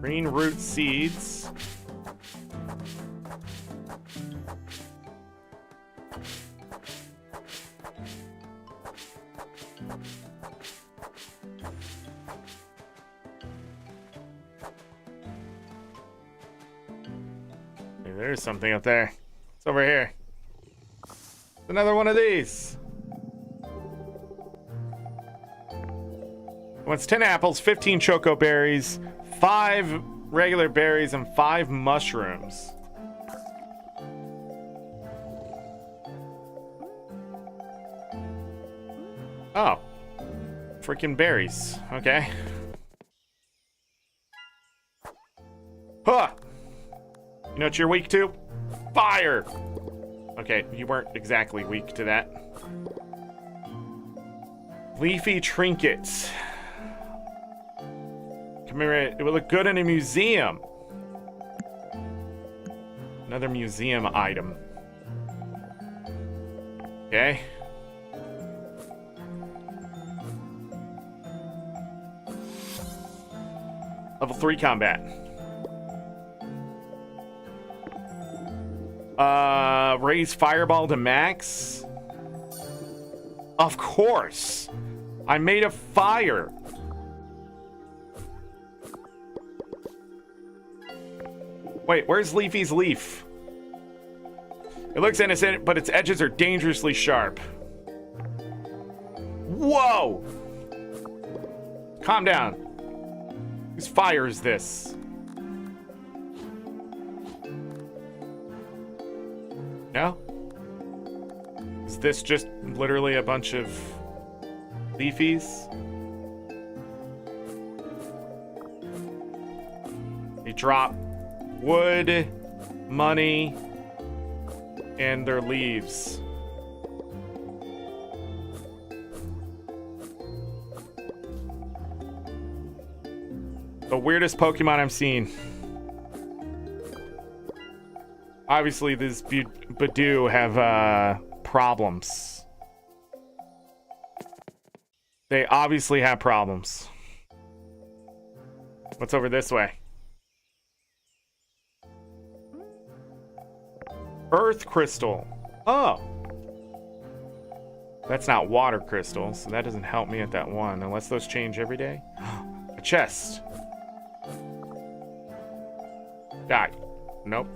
Green root seeds. Hey, there's something up there. It's over here. Another one of these. Wants 10 apples, 15 choco berries, 5 regular berries, and 5 mushrooms. Oh. Freaking berries. Okay. Huh! You know what you're weak to? Fire! Okay, you weren't exactly weak to that. Leafy trinkets. It would look good in a museum. Another museum item. Okay. Level 3 combat. Raise fireball to max. Of course. I made a fire. Wait, where's Leafy's leaf? It looks innocent, but its edges are dangerously sharp. Whoa! Calm down. Whose fire is this? No? Is this just literally a bunch of Leafies? They drop wood, money, and their leaves. The weirdest Pokemon I've seen. Obviously, these Badoo have problems. They obviously have problems. What's over this way? Earth crystal. Oh. That's not water crystal, so that doesn't help me at that one, unless those change every day. A chest. Die. Nope.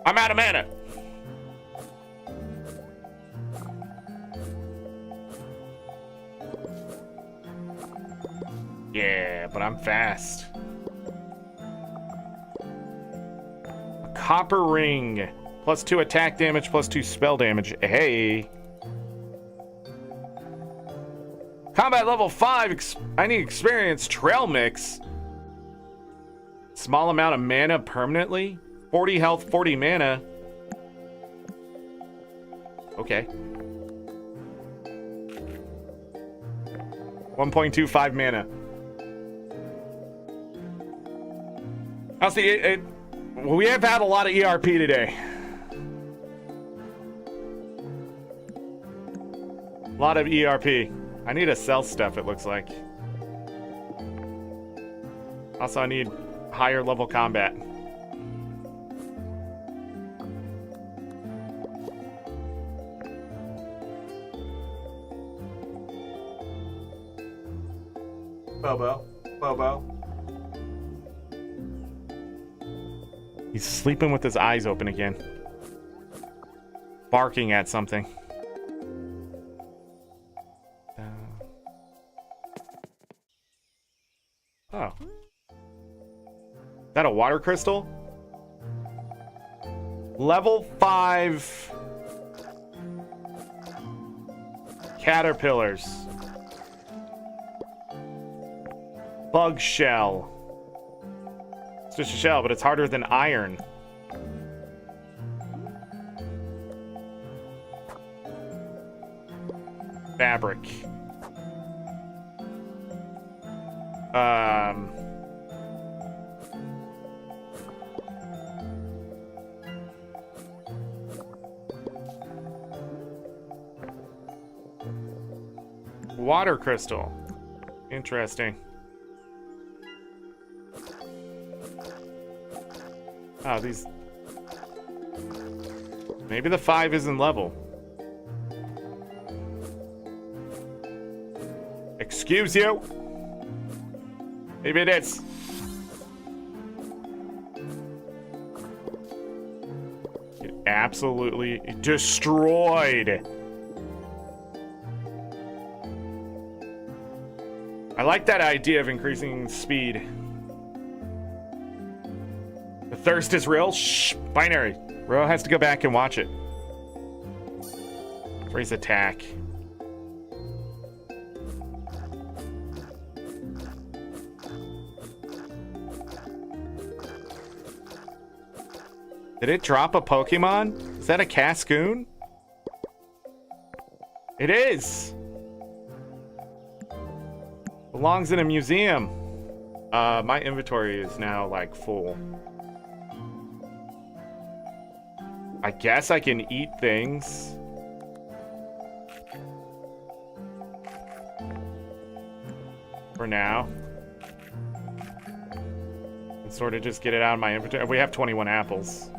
I'm out of mana. Yeah, but I'm fast. A copper ring. +2 attack damage, +2 spell damage. Hey. Combat level 5. I need experience. Trail mix. Small amount of mana permanently. 40 health, 40 mana. Okay. 1.25 mana. I'll see. We have had a lot of ERP today. A lot of ERP. I need to sell stuff, it looks like. Also, I need higher level combat. Bobo. Bobo. He's sleeping with his eyes open again. Barking at something. Oh. Is that a water crystal? Level 5 caterpillars. Bug shell. It's just a shell, but it's harder than iron. Fabric. Water crystal. Interesting. Oh, these... Maybe the 5 isn't level. Excuse you. Maybe it is. Get absolutely destroyed. I like that idea of increasing speed. The thirst is real. Shh, binary. Ro has to go back and watch it. Raise attack. Did it drop a Pokemon? Is that a Cascoon? It is. Belongs in a museum. My inventory is now like full. I guess I can eat things. For now. And sort of just get it out of my inventory. We have 21 apples.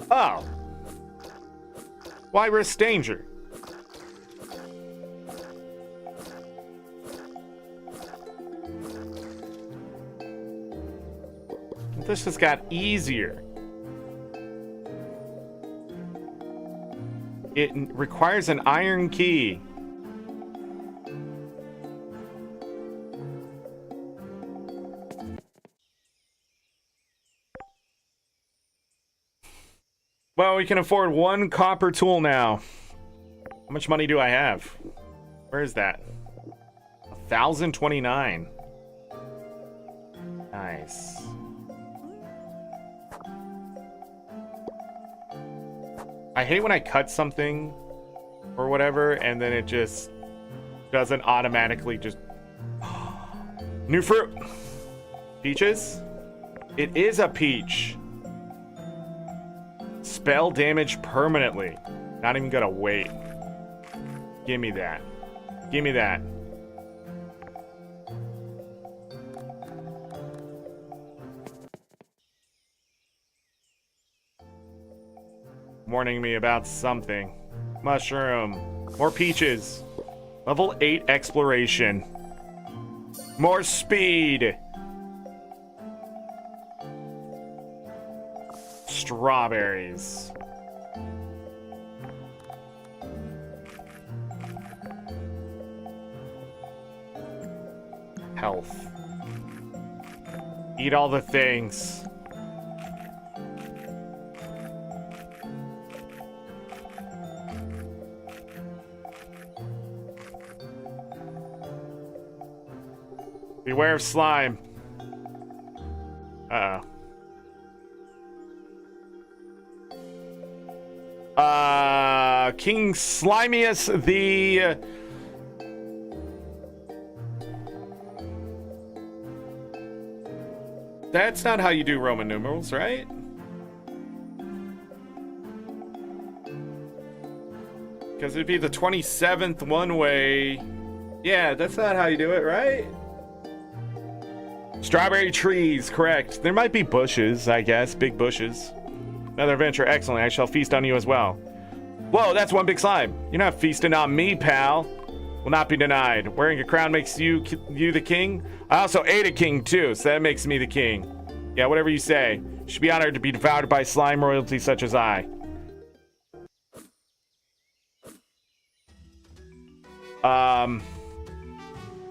Oh. Why risk danger? This just got easier. It requires an iron key. Well, we can afford one copper tool now. How much money do I have? Where is that? 1,029. Nice. I hate when I cut something or whatever and then it just doesn't automatically just... New fruit! Peaches? It is a peach. Spell damage permanently. Not even gonna wait. Give me that. Give me that. Warning me about something. Mushroom. More peaches. Level 8 exploration. More speed. Strawberries. Health. Eat all the things. Beware of slime. Uh-oh. King Slimius the... That's not how you do Roman numerals, right? Because it'd be the 27th one way. Yeah, that's not how you do it, right? Strawberry trees, correct. There might be bushes, I guess, big bushes. Another adventure, excellent. I shall feast on you as well. Whoa, that's one big slime. You're not feasting on me, pal. Will not be denied. Wearing a crown makes you the king. I also ate a king too, so that makes me the king. Yeah, whatever you say. You should be honored to be devoured by slime royalty such as I.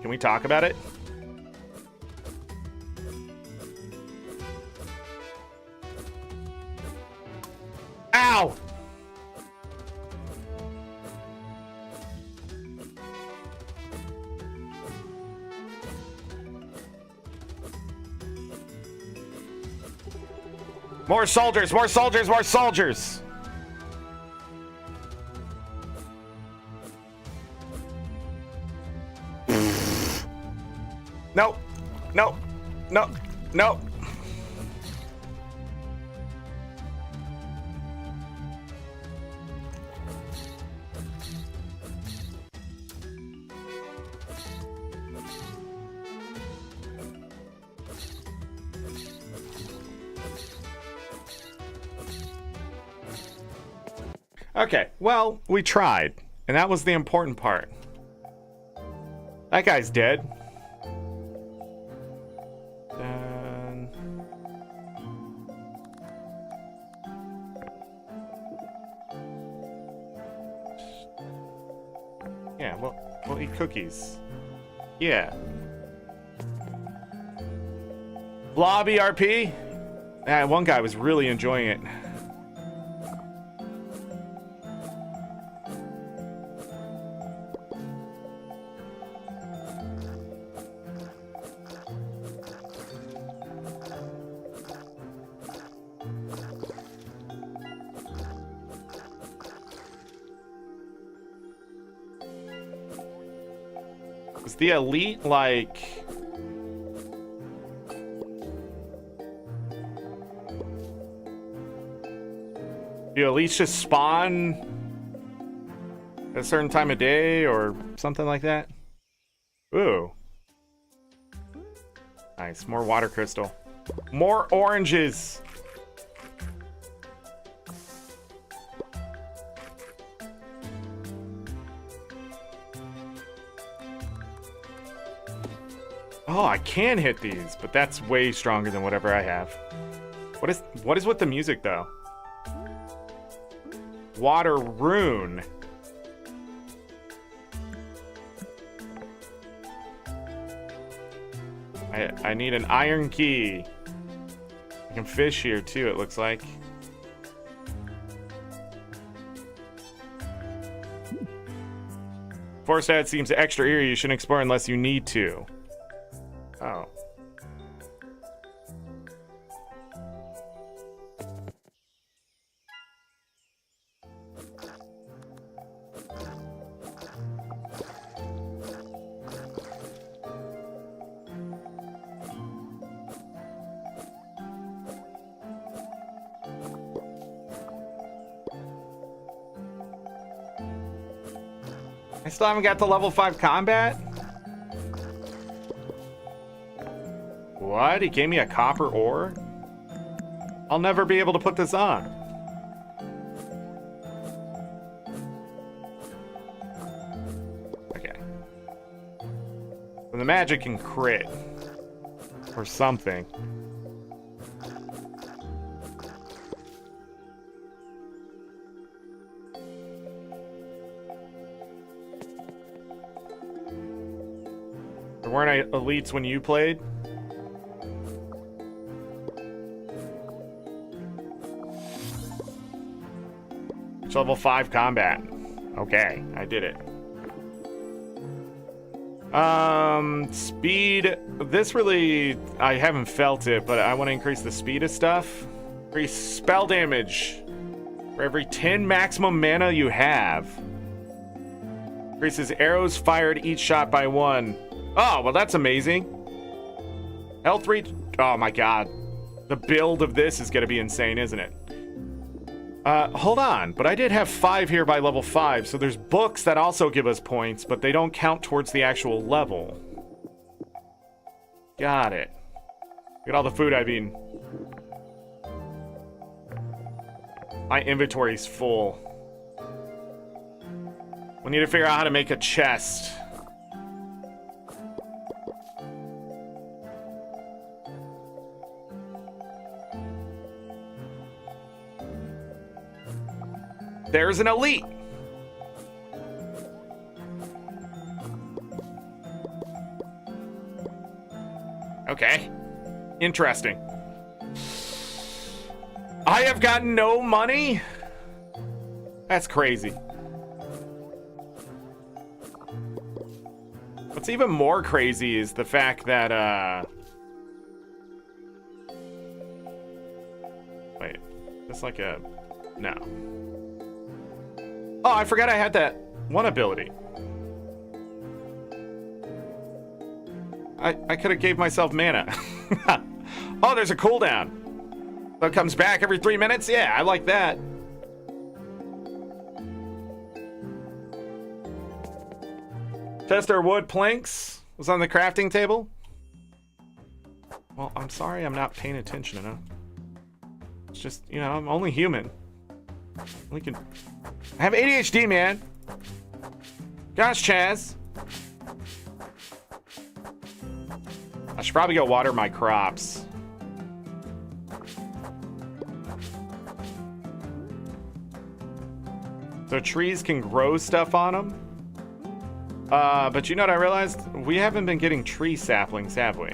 Can we talk about it? Ow! More soldiers, more soldiers, more soldiers! No, no, no, no. Okay, well, we tried, and that was the important part. That guy's dead. And... yeah, we'll eat cookies. Yeah. Lobby RP? One guy was really enjoying it. Is the elite like... do elites just spawn at a certain time of day or something like that? Ooh. Nice, more water crystal. More oranges! Oh, I can hit these, but that's way stronger than whatever I have. What is with the music though? Water rune. I need an iron key. I can fish here too, it looks like. Forest ad seems extra eerie. You shouldn't explore unless you need to. Oh. I still haven't got to level 5 combat? What? He gave me a copper ore? I'll never be able to put this on. Okay. Well, the magic can crit. Or something. There weren't elites when you played? Level 5 combat. Okay, I did it. Speed. This really, I haven't felt it, but I want to increase the speed of stuff. Increase spell damage for every 10 maximum mana you have. Increases arrows fired each shot by 1. Oh, well, that's amazing. Health reach. Oh my god. The build of this is going to be insane, isn't it? Hold on, but I did have 5 here by level 5, so there's books that also give us points, but they don't count towards the actual level. Got it. Look at all the food I've eaten. My inventory's full. We need to figure out how to make a chest. There's an elite. Okay. Interesting. I have got no money? That's crazy. What's even more crazy is the fact that, wait, that's like a, no. Oh, I forgot I had that one ability. I could have gave myself mana. Oh, there's a cooldown. So it comes back every 3 minutes? Yeah, I like that. Tester wood planks was on the crafting table. Well, I'm sorry I'm not paying attention enough. It's just, you know, I'm only human. I have ADHD, man. Gosh, Chaz. I should probably go water my crops. So trees can grow stuff on them. But you know what I realized? We haven't been getting tree saplings, have we?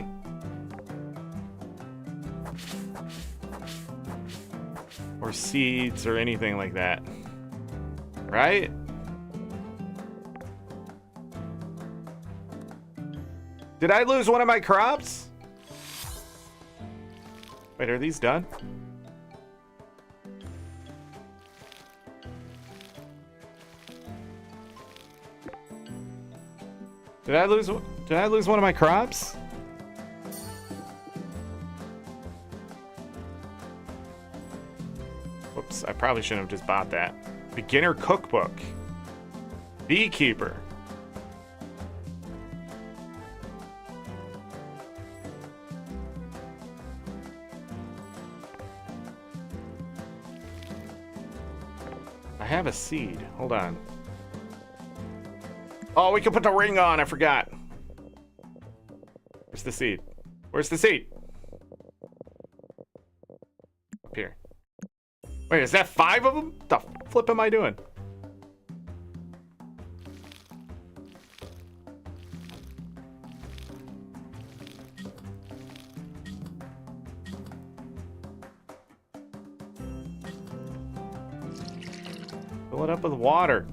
Or seeds or anything like that. Right? Did I lose one of my crops? Wait, are these done? Did I lose one of my crops? Whoops, I probably shouldn't have just bought that. Beginner cookbook. Beekeeper. I have a seed. Hold on. Oh, we can put the ring on. I forgot. Where's the seed? Where's the seed? Up here. Wait, is that 5 of them? What the flip am I doing? Fill it up with water.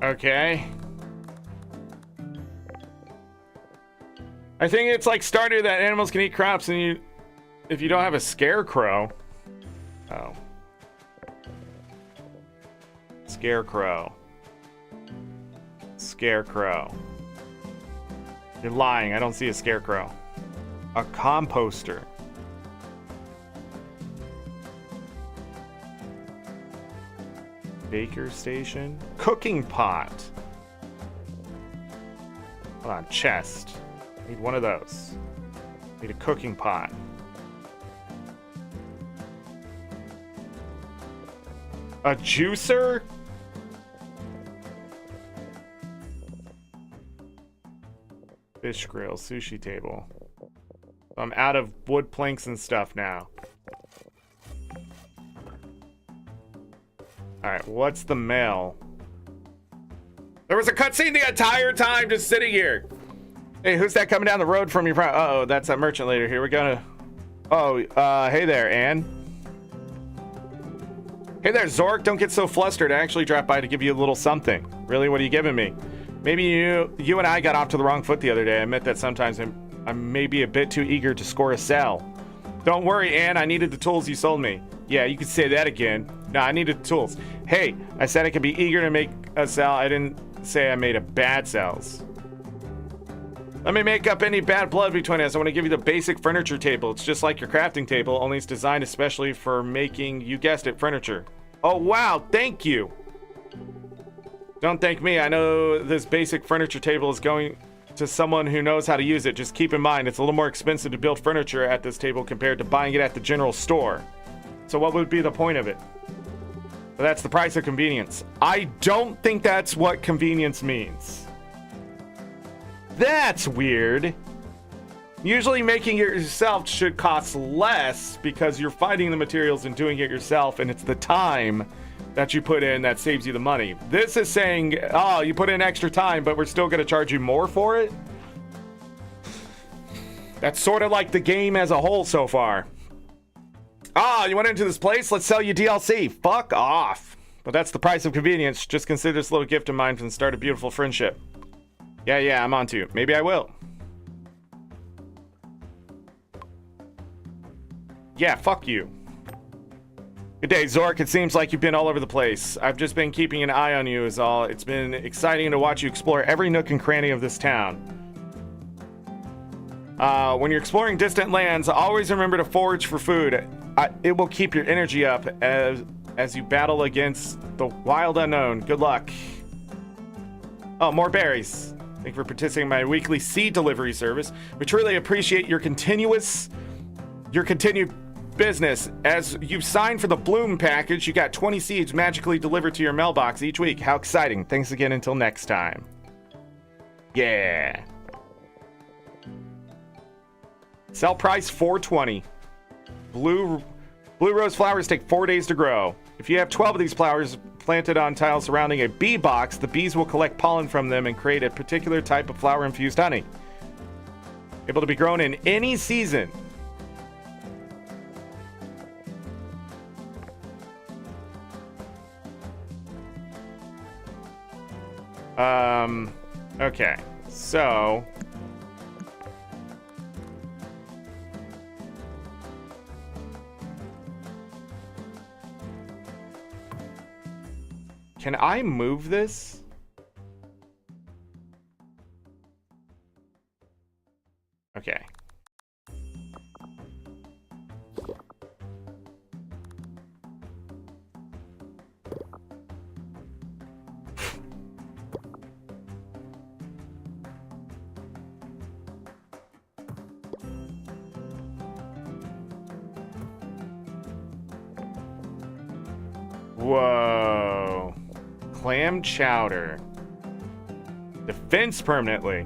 Okay. I think it's like Stardew that animals can eat crops and if you don't have a scarecrow. Oh. Scarecrow. Scarecrow. You're lying. I don't see a scarecrow. A composter. Baker station. Cooking pot. Hold on. Chest. Need one of those. Need a cooking pot. A juicer? Fish grill, sushi table. I'm out of wood planks and stuff now. Alright, what's the mail? There was a cutscene the entire time just sitting here. Hey, who's that coming down the road from your front? Uh-oh, that's a merchant later. Here, we're gonna... Oh, hey there, Anne. Hey there, Zorric. Don't get so flustered. I actually dropped by to give you a little something. Really, what are you giving me? Maybe you and I got off to the wrong foot the other day. I admit that sometimes I'm maybe a bit too eager to score a sell. Don't worry, Ann, I needed the tools you sold me. Yeah, you could say that again. No, I needed the tools. Hey, I said I could be eager to make a sell. I didn't say I made a bad sales. Let me make up any bad blood between us. I want to give you the basic furniture table. It's just like your crafting table, only it's designed especially for making, you guessed it, furniture. Oh, wow, thank you. Don't thank me. I know this basic furniture table is going to someone who knows how to use it. Just keep in mind, it's a little more expensive to build furniture at this table compared to buying it at the general store. So what would be the point of it? Well, that's the price of convenience. I don't think that's what convenience means. That's weird. Usually making it yourself should cost less because you're finding the materials and doing it yourself, and it's the time that you put in that saves you the money. This is saying, oh, you put in extra time, but we're still going to charge you more for it? That's sort of like the game as a whole so far. Ah, you went into this place? Let's sell you DLC. Fuck off. But that's the price of convenience. Just consider this little gift of mine from the start of beautiful friendship. Yeah, I'm on to it. Maybe I will. Yeah, fuck you. Good day, Zorric. It seems like you've been all over the place. I've just been keeping an eye on you is all. It's been exciting to watch you explore every nook and cranny of this town. When you're exploring distant lands, always remember to forage for food. It will keep your energy up as you battle against the wild unknown. Good luck. Oh, more berries. Thank you for participating in my weekly seed delivery service. We truly appreciate your continued business. As you've signed for the Bloom package, you got 20 seeds magically delivered to your mailbox each week. How exciting. Thanks again until next time. Yeah. Sell price $4.20. Blue rose flowers take 4 days to grow. If you have 12 of these flowers planted on tiles surrounding a bee box, the bees will collect pollen from them and create a particular type of flower-infused honey. Able to be grown in any season. Okay, so can I move this? Okay. Whoa. Clam chowder. Defense permanently.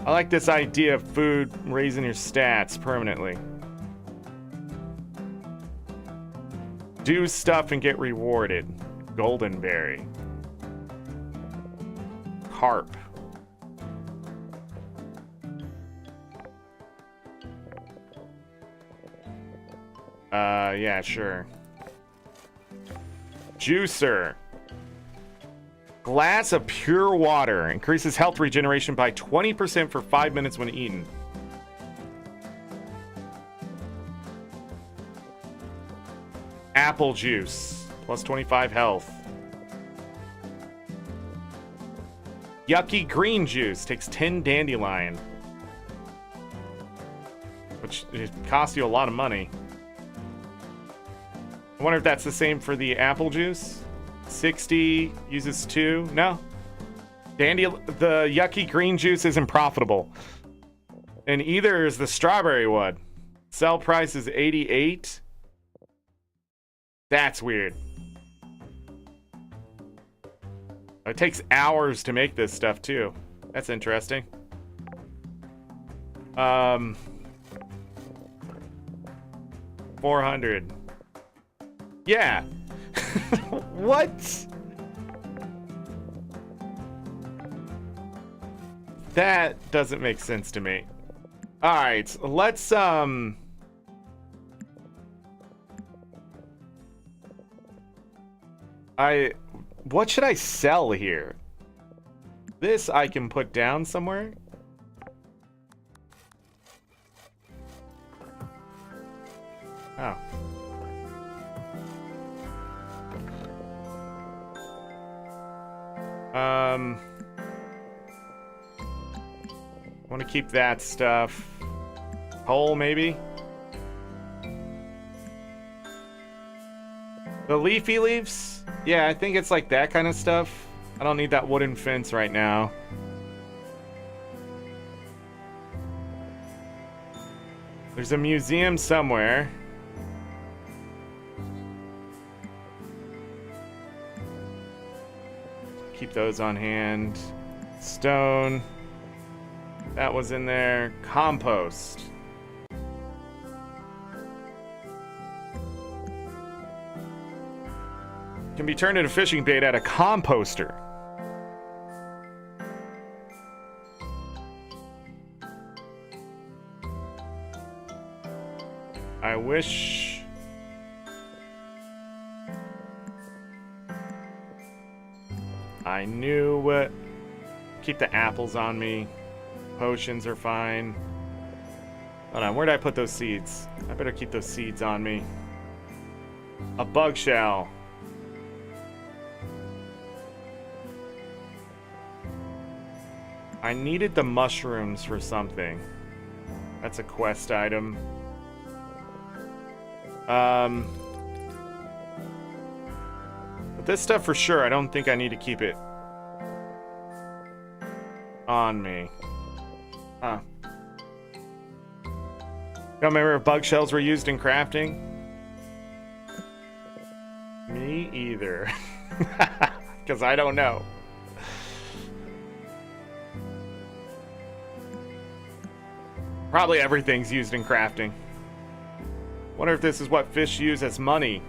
I like this idea of food raising your stats permanently. Do stuff and get rewarded. Golden berry. Carp. Yeah, sure. Juicer. Glass of pure water. Increases health regeneration by 20% for 5 minutes when eaten. Apple juice. Plus 25 health. Yucky green juice. Takes 10 dandelion. Which it costs you a lot of money. I wonder if that's the same for the apple juice. 60 uses 2. No. The yucky green juice isn't profitable. And either is the strawberry one. Sell price is 88. That's weird. It takes hours to make this stuff too. That's interesting. 400. Yeah. What? That doesn't make sense to me. All right, let's what should I sell here? This I can put down somewhere. Oh. Want to keep that stuff. Coal, maybe? The leafy leaves? Yeah, I think it's like that kind of stuff. I don't need that wooden fence right now. There's a museum somewhere. Keep those on hand. Stone. That was in there. Compost. Can be turned into fishing bait at a composter. I wish... I knew what... Keep the apples on me. Potions are fine. Hold on, where did I put those seeds? I better keep those seeds on me. A bug shell. I needed the mushrooms for something. That's a quest item. But this stuff for sure, I don't think I need to keep it on me. Huh. Don't remember if bug shells were used in crafting? Me either. Because I don't know. Probably everything's used in crafting. Wonder if this is what fish use as money.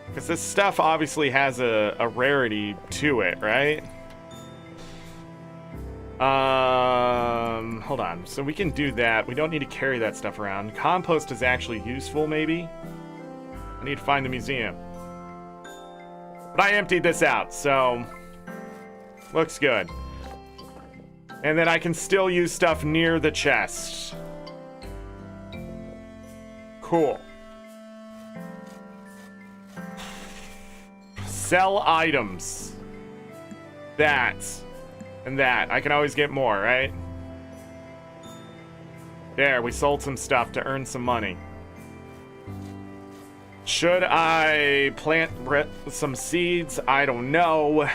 Because this stuff obviously has a rarity to it, right? Hold on. So we can do that. We don't need to carry that stuff around. Compost is actually useful, maybe? I need to find the museum. But I emptied this out, so... Looks good. And then I can still use stuff near the chest. Cool. Sell items. That. And that. I can always get more, right? There, we sold some stuff to earn some money. Should I plant some seeds? I don't know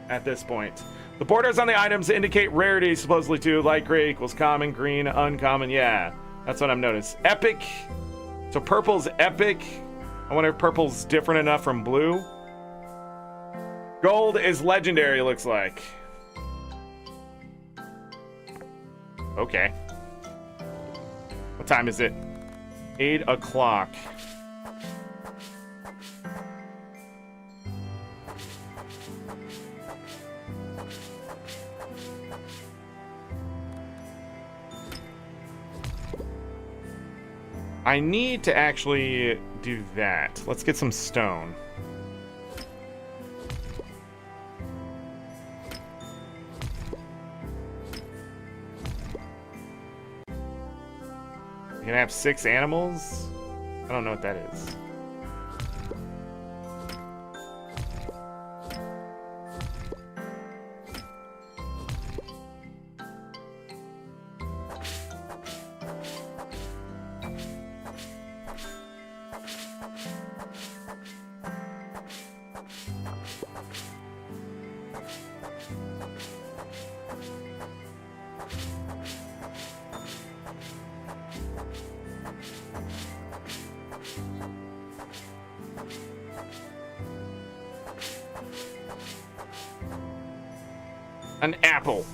at this point. The borders on the items indicate rarity, supposedly too. Light gray equals common, green, uncommon. Yeah, that's what I've noticed. Epic. So purple's epic. I wonder if purple's different enough from blue. Gold is legendary, looks like. Okay. What time is it? 8 o'clock. I need to actually do that. Let's get some stone. You can have 6 animals? I don't know what that is. An apple.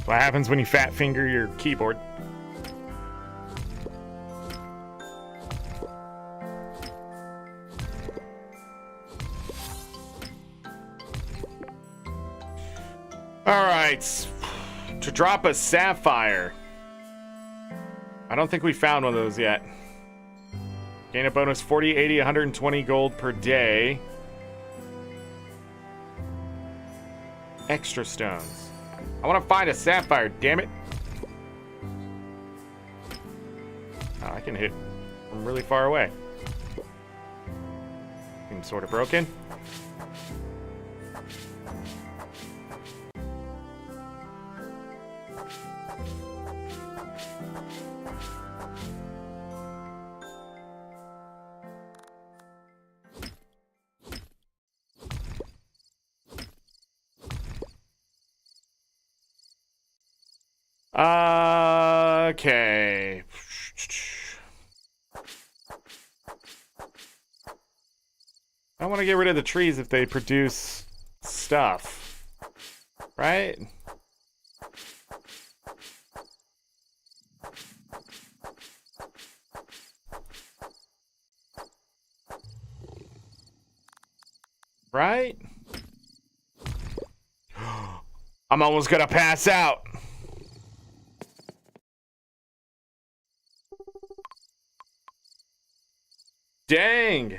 What happens when you fat finger your keyboard? All right, to drop a sapphire. I don't think we found one of those yet. Gain a bonus 40, 80, 120 gold per day. Extra stones. I want to find a sapphire, damn it. Oh, I can hit from really far away. Seems sort of broken. Okay. I want to get rid of the trees if they produce stuff, right? Right? I'm almost gonna pass out. Dang.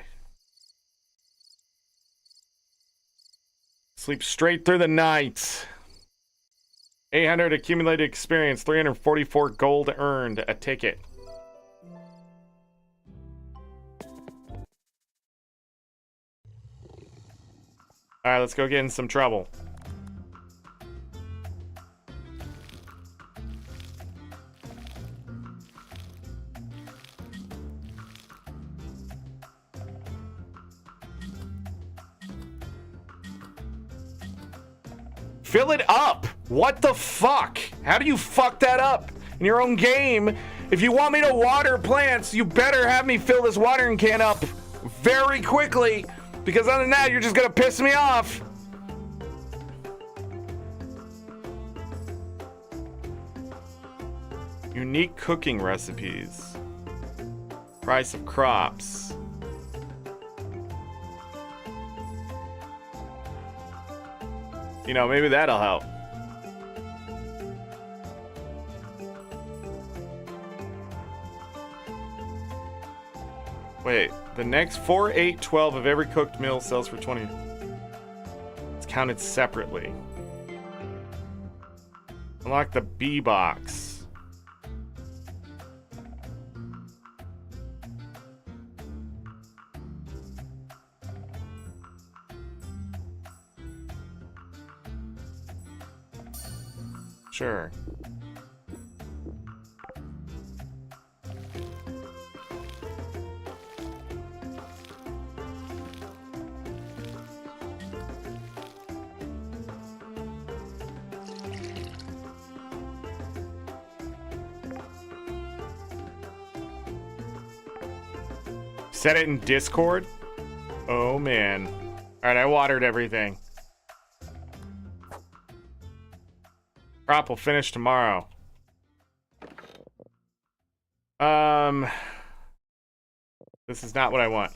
Sleep straight through the night. 800 accumulated experience, 344 gold earned, a ticket. All right, let's go get in some trouble. Fill it up. What the fuck? How do you fuck that up in your own game? If you want me to water plants, you better have me fill this watering can up very quickly, because other than that, you're just gonna piss me off. Unique cooking recipes. Price of crops. You know, maybe that'll help. Wait, the next 4, 8, 12 of every cooked meal sells for 20. It's counted separately. Unlock the B box. Sure. Set it in Discord? Oh man. Alright, I watered everything. Crop will finish tomorrow. This is not what I want.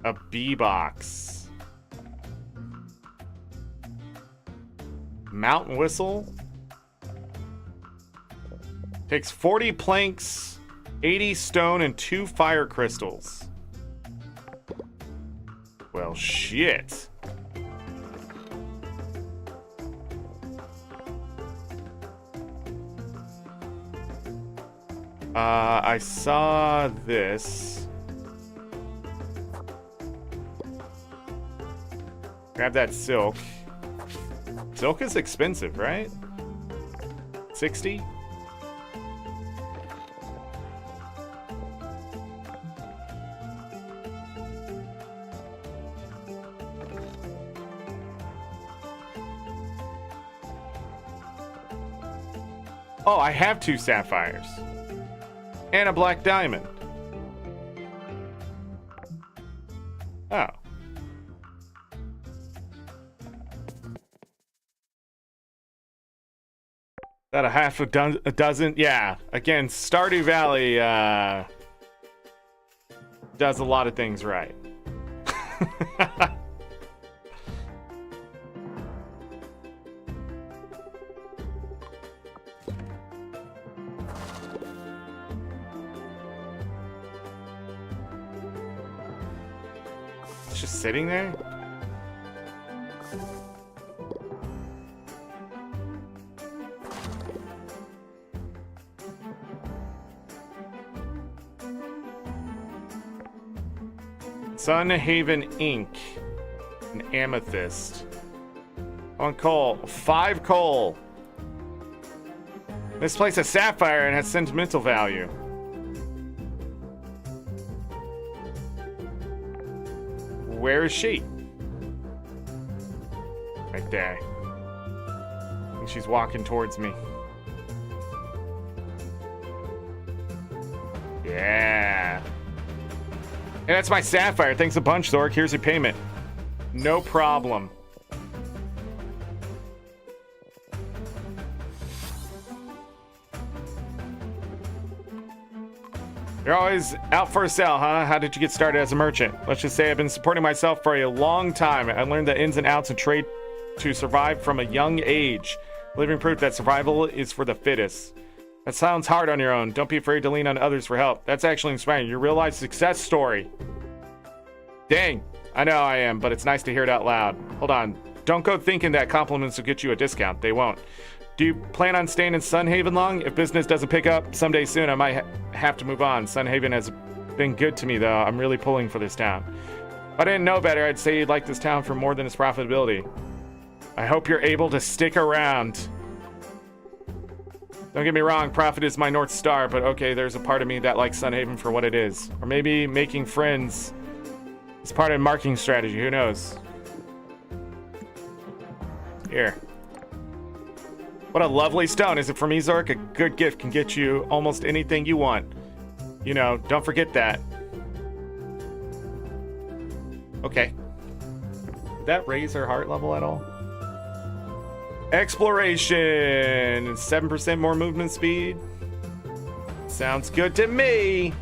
A bee box. Mountain whistle. Takes 40 planks, 80 stone, and 2 fire crystals. Well, shit. I saw this. Grab that silk. Silk is expensive, right? 60? Oh, I have 2 sapphires. And a black diamond. Oh. That a dozen? Yeah. Again, Stardew Valley does a lot of things right. It's just sitting there? Sunhaven Ink. An amethyst. On coal. 5 coal. This place is sapphire and has sentimental value. Where is she? Right there. I think she's walking towards me. Yeah. Hey, that's my sapphire. Thanks a bunch, Zorric. Here's your payment. No problem. You're always out for a sale, huh? How did you get started as a merchant? Let's just say I've been supporting myself for a long time. I learned the ins and outs of trade to survive from a young age. Living proof that survival is for the fittest. That sounds hard on your own. Don't be afraid to lean on others for help. That's actually inspiring. Your real life success story. Dang. I know I am, but it's nice to hear it out loud. Hold on. Don't go thinking that compliments will get you a discount. They won't. Do you plan on staying in Sunhaven long? If business doesn't pick up someday soon, I might have to move on. Sunhaven has been good to me, though. I'm really pulling for this town. If I didn't know better, I'd say you'd like this town for more than its profitability. I hope you're able to stick around. Don't get me wrong, profit is my North Star, but okay, there's a part of me that likes Sunhaven for what it is. Or maybe making friends is part of marketing strategy, who knows? Here. What a lovely stone. Is it for me, Zorric? A good gift can get you almost anything you want. You know, don't forget that. Okay. Did that raise her heart level at all? Exploration. 7% more movement speed. Sounds good to me.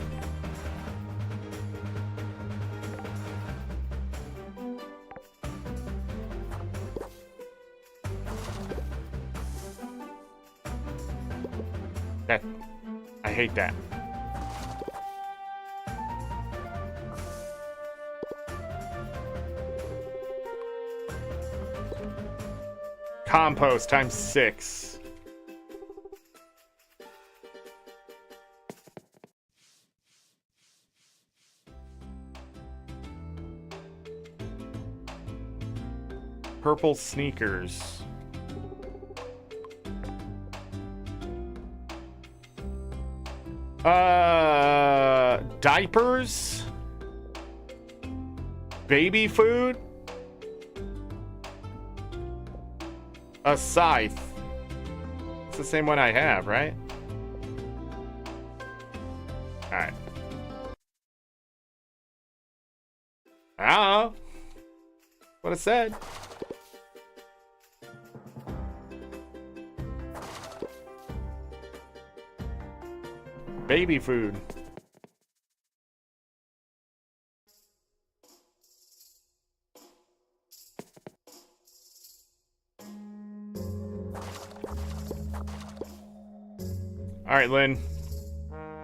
I hate that. Compost times 6. Purple sneakers. Diapers? Baby food? A scythe. It's the same one I have, right? Alright. I don't know. What it said. Baby food. All right, Lynn.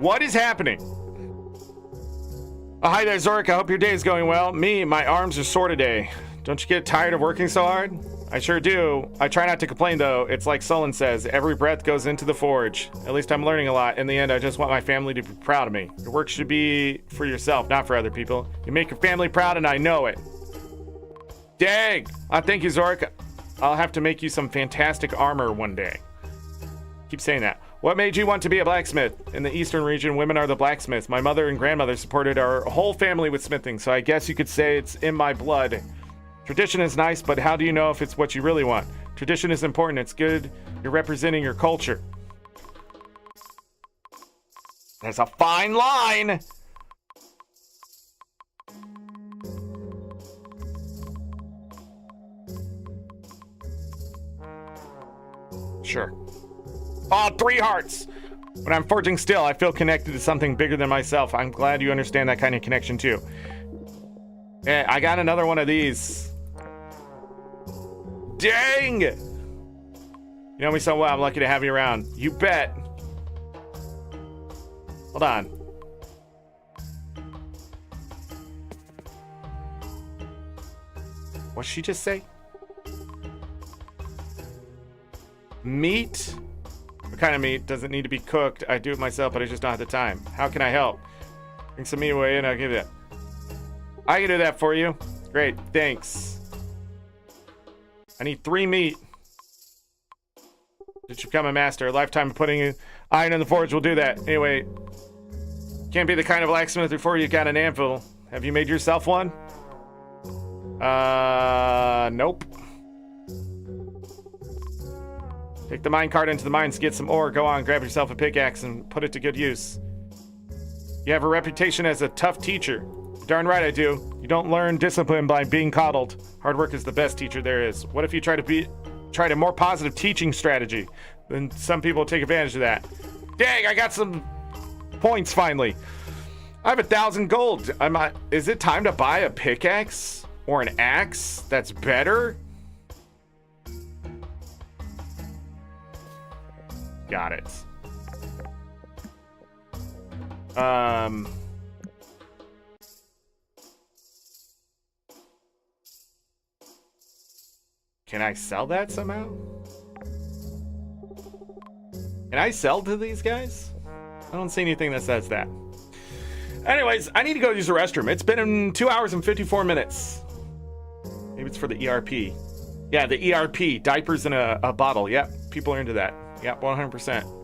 What is happening? Oh, hi there, Zorric. I hope your day is going well. My arms are sore today. Don't you get tired of working so hard? I sure do. I try not to complain, though. It's like Solon says, every breath goes into the forge. At least I'm learning a lot. In the end, I just want my family to be proud of me. Your work should be for yourself, not for other people. You make your family proud, and I know it. Dang! Thank you, Zorric. I'll have to make you some fantastic armor one day. Keep saying that. What made you want to be a blacksmith? In the eastern region, women are the blacksmiths. My mother and grandmother supported our whole family with smithing, so I guess you could say it's in my blood. Tradition is nice, but how do you know if it's what you really want? Tradition is important. It's good. You're representing your culture. There's a fine line. Sure. Oh, 3 hearts. When I'm forging steel, I feel connected to something bigger than myself. I'm glad you understand that kind of connection too. Yeah, I got another one of these. Dang! You know me so well, I'm lucky to have you around. You bet. Hold on. What'd she just say? Meat? What kind of meat? Doesn't need to be cooked. I do it myself, but I just don't have the time. How can I help? Bring some meat away and I'll give you that. I can do that for you. Great, thanks. I need 3 meat. Did you become a master? A lifetime of putting iron in the forge will do that. Anyway, can't be the kind of blacksmith before you got an anvil. Have you made yourself one? Nope. Take the minecart into the mines, get some ore, go on, grab yourself a pickaxe and put it to good use. You have a reputation as a tough teacher. Darn right I do. You don't learn discipline by being coddled. Hard work is the best teacher there is. What if you tried a more positive teaching strategy? Then some people take advantage of that. Dang, I got some points finally. I have 1,000 gold. Is it time to buy a pickaxe or an axe that's better? Got it. Can I sell that somehow? Can I sell to these guys? I don't see anything that says that. Anyways, I need to go use the restroom. It's been 2 hours and 54 minutes. Maybe it's for the ERP. Yeah, the ERP, diapers in a bottle. Yep, people are into that. Yep, 100%.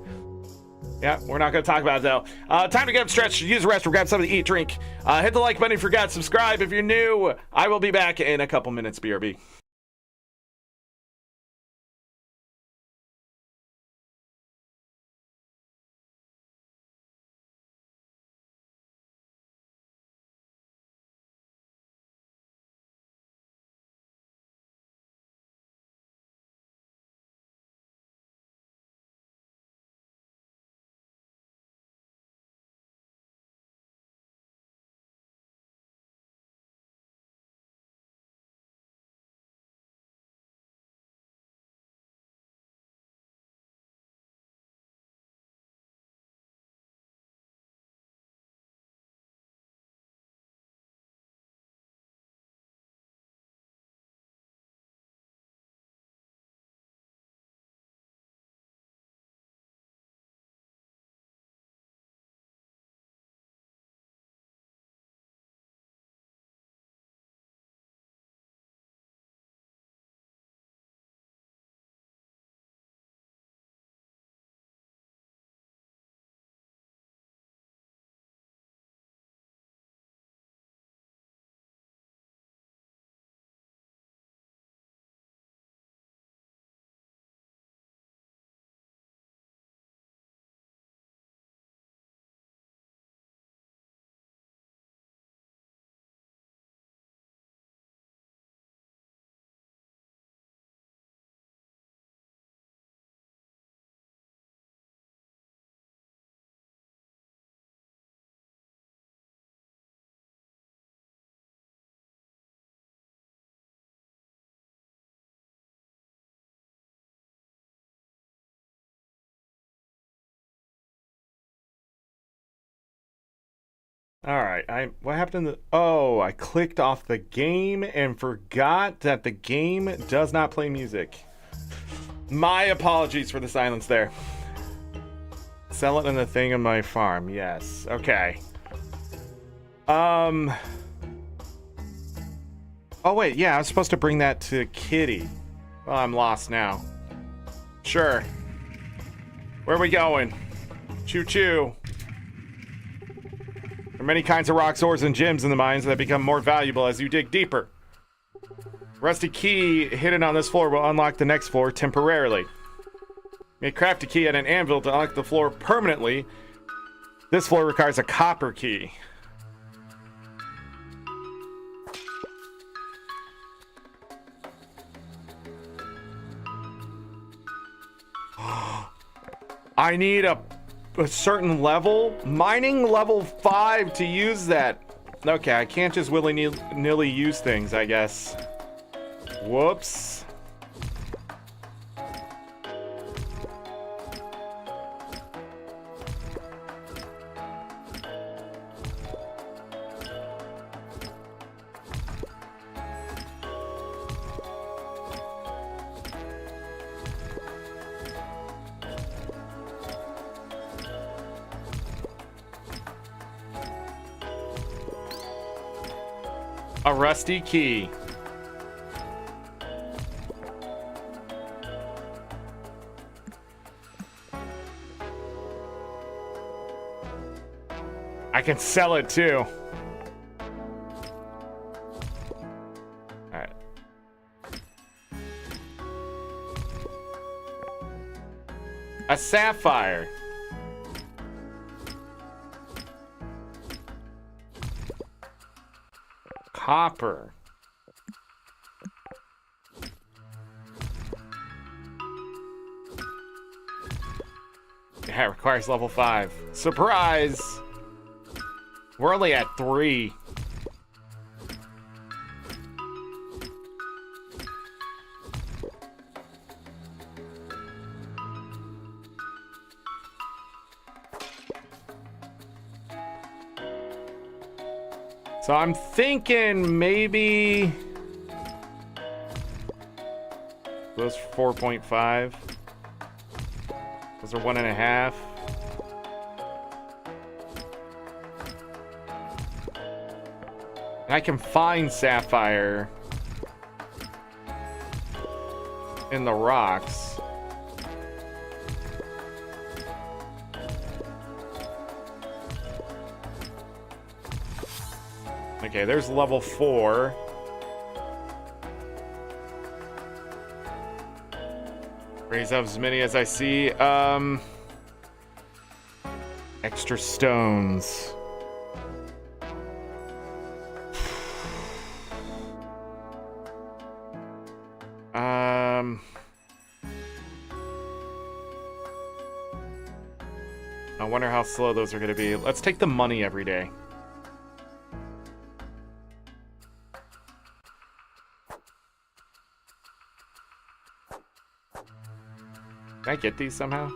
Yeah, we're not going to talk about it though. Time to get up, stretch, use the restroom, grab something to eat, drink. Hit the like button if you forgot, subscribe if you're new. I will be back in a couple minutes, BRB. All right, what happened to oh, I clicked off the game and forgot that the game does not play music. My apologies for the silence there. Sell it in the thing on my farm. Yes. Okay. Oh wait, yeah, I was supposed to bring that to Kitty. Well, I'm lost now. Sure. Where are we going? Choo choo. There are many kinds of rocks, ores, and gems in the mines that become more valuable as you dig deeper. Rusty key hidden on this floor will unlock the next floor temporarily. You may craft a key at an anvil to unlock the floor permanently. This floor requires a copper key. I need a certain level. Mining level 5 to use that. Okay, I can't just willy-nilly use things, I guess. Whoops. A rusty key. I can sell it too. All right. A sapphire. Copper. Yeah, it requires level 5. Surprise! We're only at 3. So I'm thinking maybe those 4.5. Those are 1.5. And I can find sapphire in the rocks. Okay, there's level 4. Raise up as many as I see. Extra stones. I wonder how slow those are going to be. Let's take the money every day. Can I get these somehow?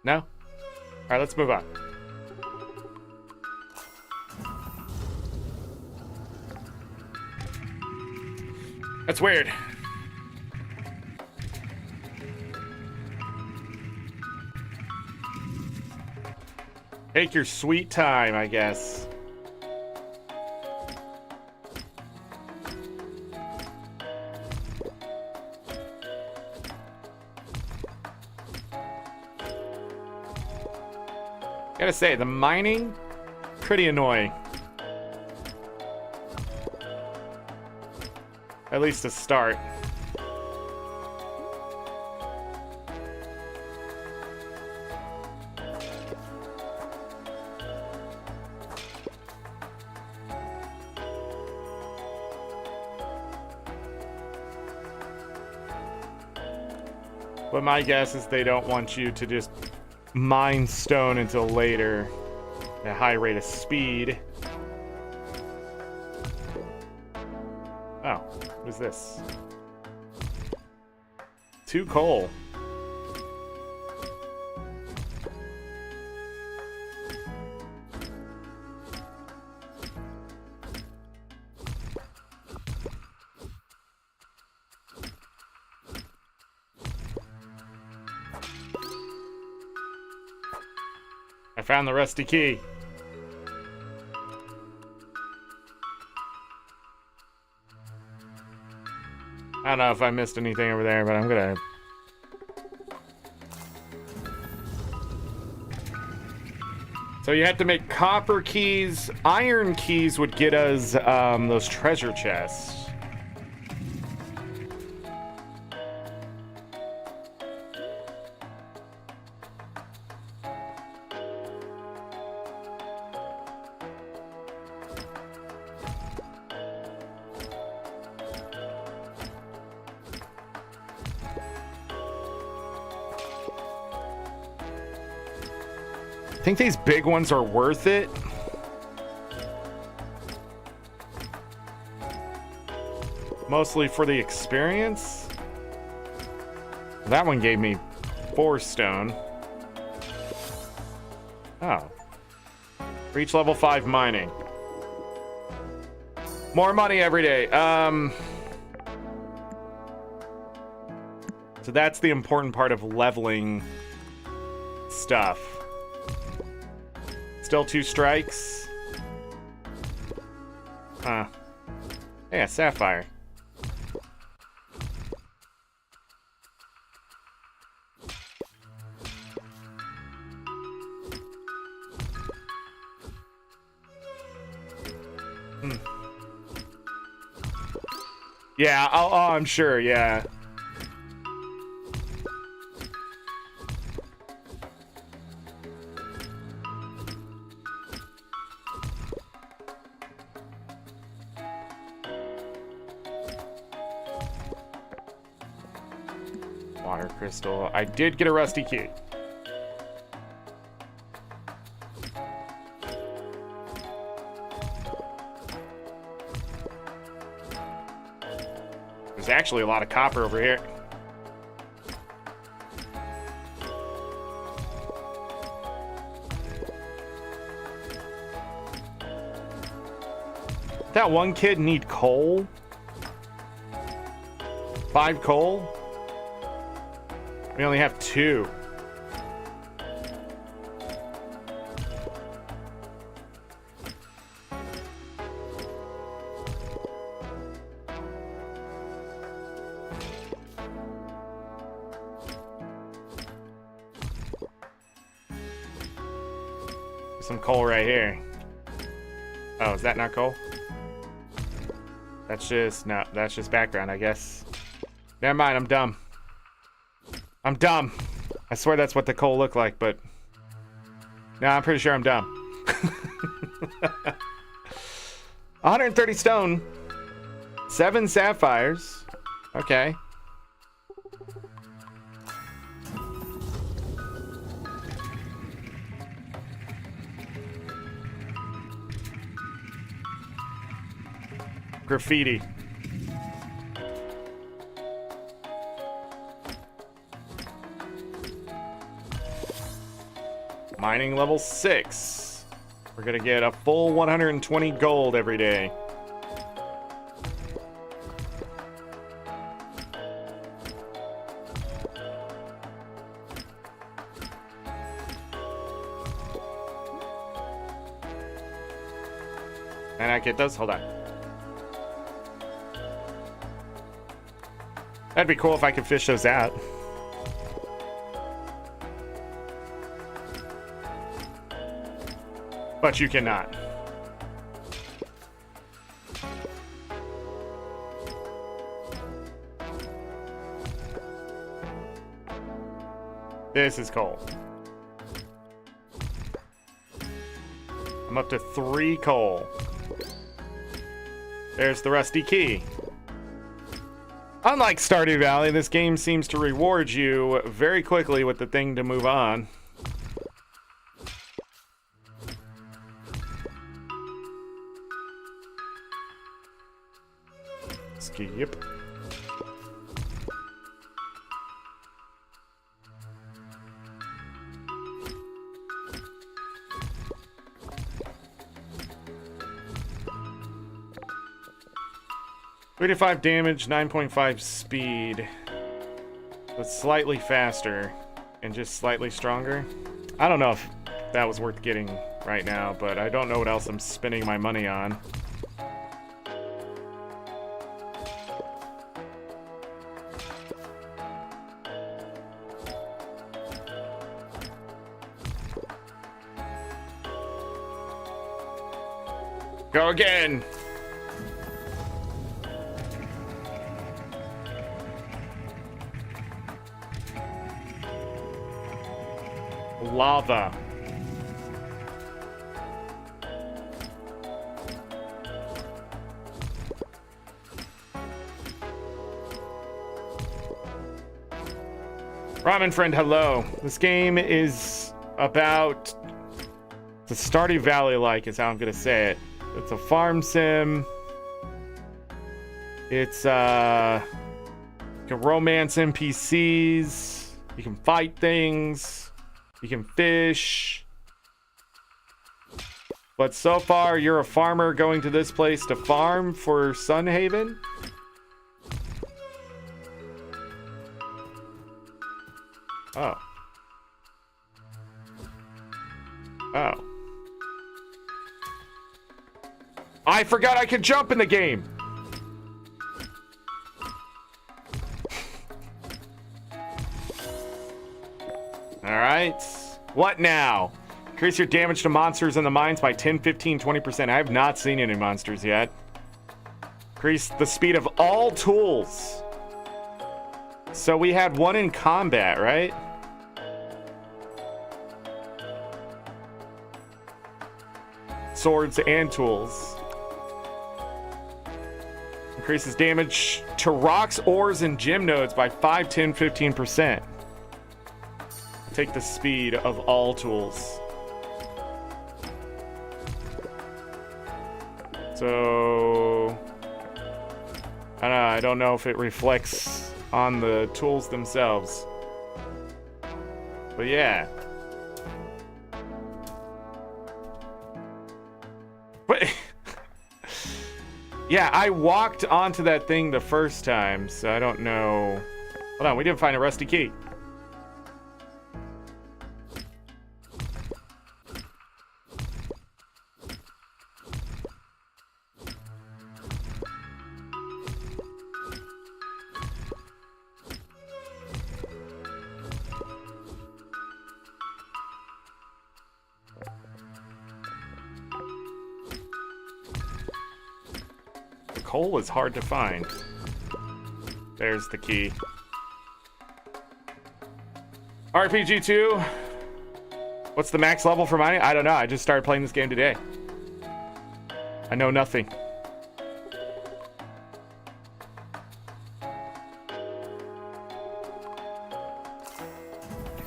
No? Alright, let's move on. That's weird. Take your sweet time, I guess. Gotta say, the mining, pretty annoying. At least to start. But my guess is they don't want you to just mine stone until later at a high rate of speed. Oh, what is this? 2 coal. I found the rusty key. I don't know if I missed anything over there, but I'm gonna... So you had to make copper keys. Iron keys would get us those treasure chests. I think these big ones are worth it. Mostly for the experience. That one gave me 4 stone. Oh. Reach level 5 mining. More money every day. So that's the important part of leveling stuff. Still 2 strikes. Huh. Yeah, sapphire. Yeah, oh, I'm sure, yeah. Water crystal. I did get a rusty key. There's actually a lot of copper over here. That one kid need coal? 5 coal? We only have 2. Some coal right here. Oh, is that not coal? That's just, no, that's just background, I guess. Never mind, I'm dumb. I'm dumb. I swear that's what the coal looked like, but... No, I'm pretty sure I'm dumb. 130 stone. 7 sapphires. Okay. Graffiti. Mining level 6. We're gonna get a full 120 gold every day. And I get those? Hold on. That'd be cool if I could fish those out. But you cannot. This is coal. I'm up to 3 coal. There's the rusty key. Unlike Stardew Valley, this game seems to reward you very quickly with the thing to move on. Skip. $35 damage, 9.5 speed. But slightly faster and just slightly stronger. I don't know if that was worth getting right now, but I don't know what else I'm spending my money on. Go again! Lava. Ramen friend, hello. This game is about The Stardew Valley-like is how I'm gonna say it. It's a farm sim. It's you can romance NPCs. You can fight things. You can fish. But so far, you're a farmer going to this place to farm for Sunhaven. Oh. Oh. I forgot I could jump in the game. All right. What now? Increase your damage to monsters in the mines by 10, 15, 20%. I have not seen any monsters yet. Increase the speed of all tools. So we had one in combat, right? Swords and tools. Increases damage to rocks, ores, and gem nodes by 5, 10, 15%. Take the speed of all tools. So I don't know if it reflects on the tools themselves. But yeah. But yeah, I walked onto that thing the first time, so I don't know. Hold on, we didn't find a rusty key. Coal is hard to find. There's the key. RPG 2. What's the max level for mining? I don't know. I just started playing this game today. I know nothing.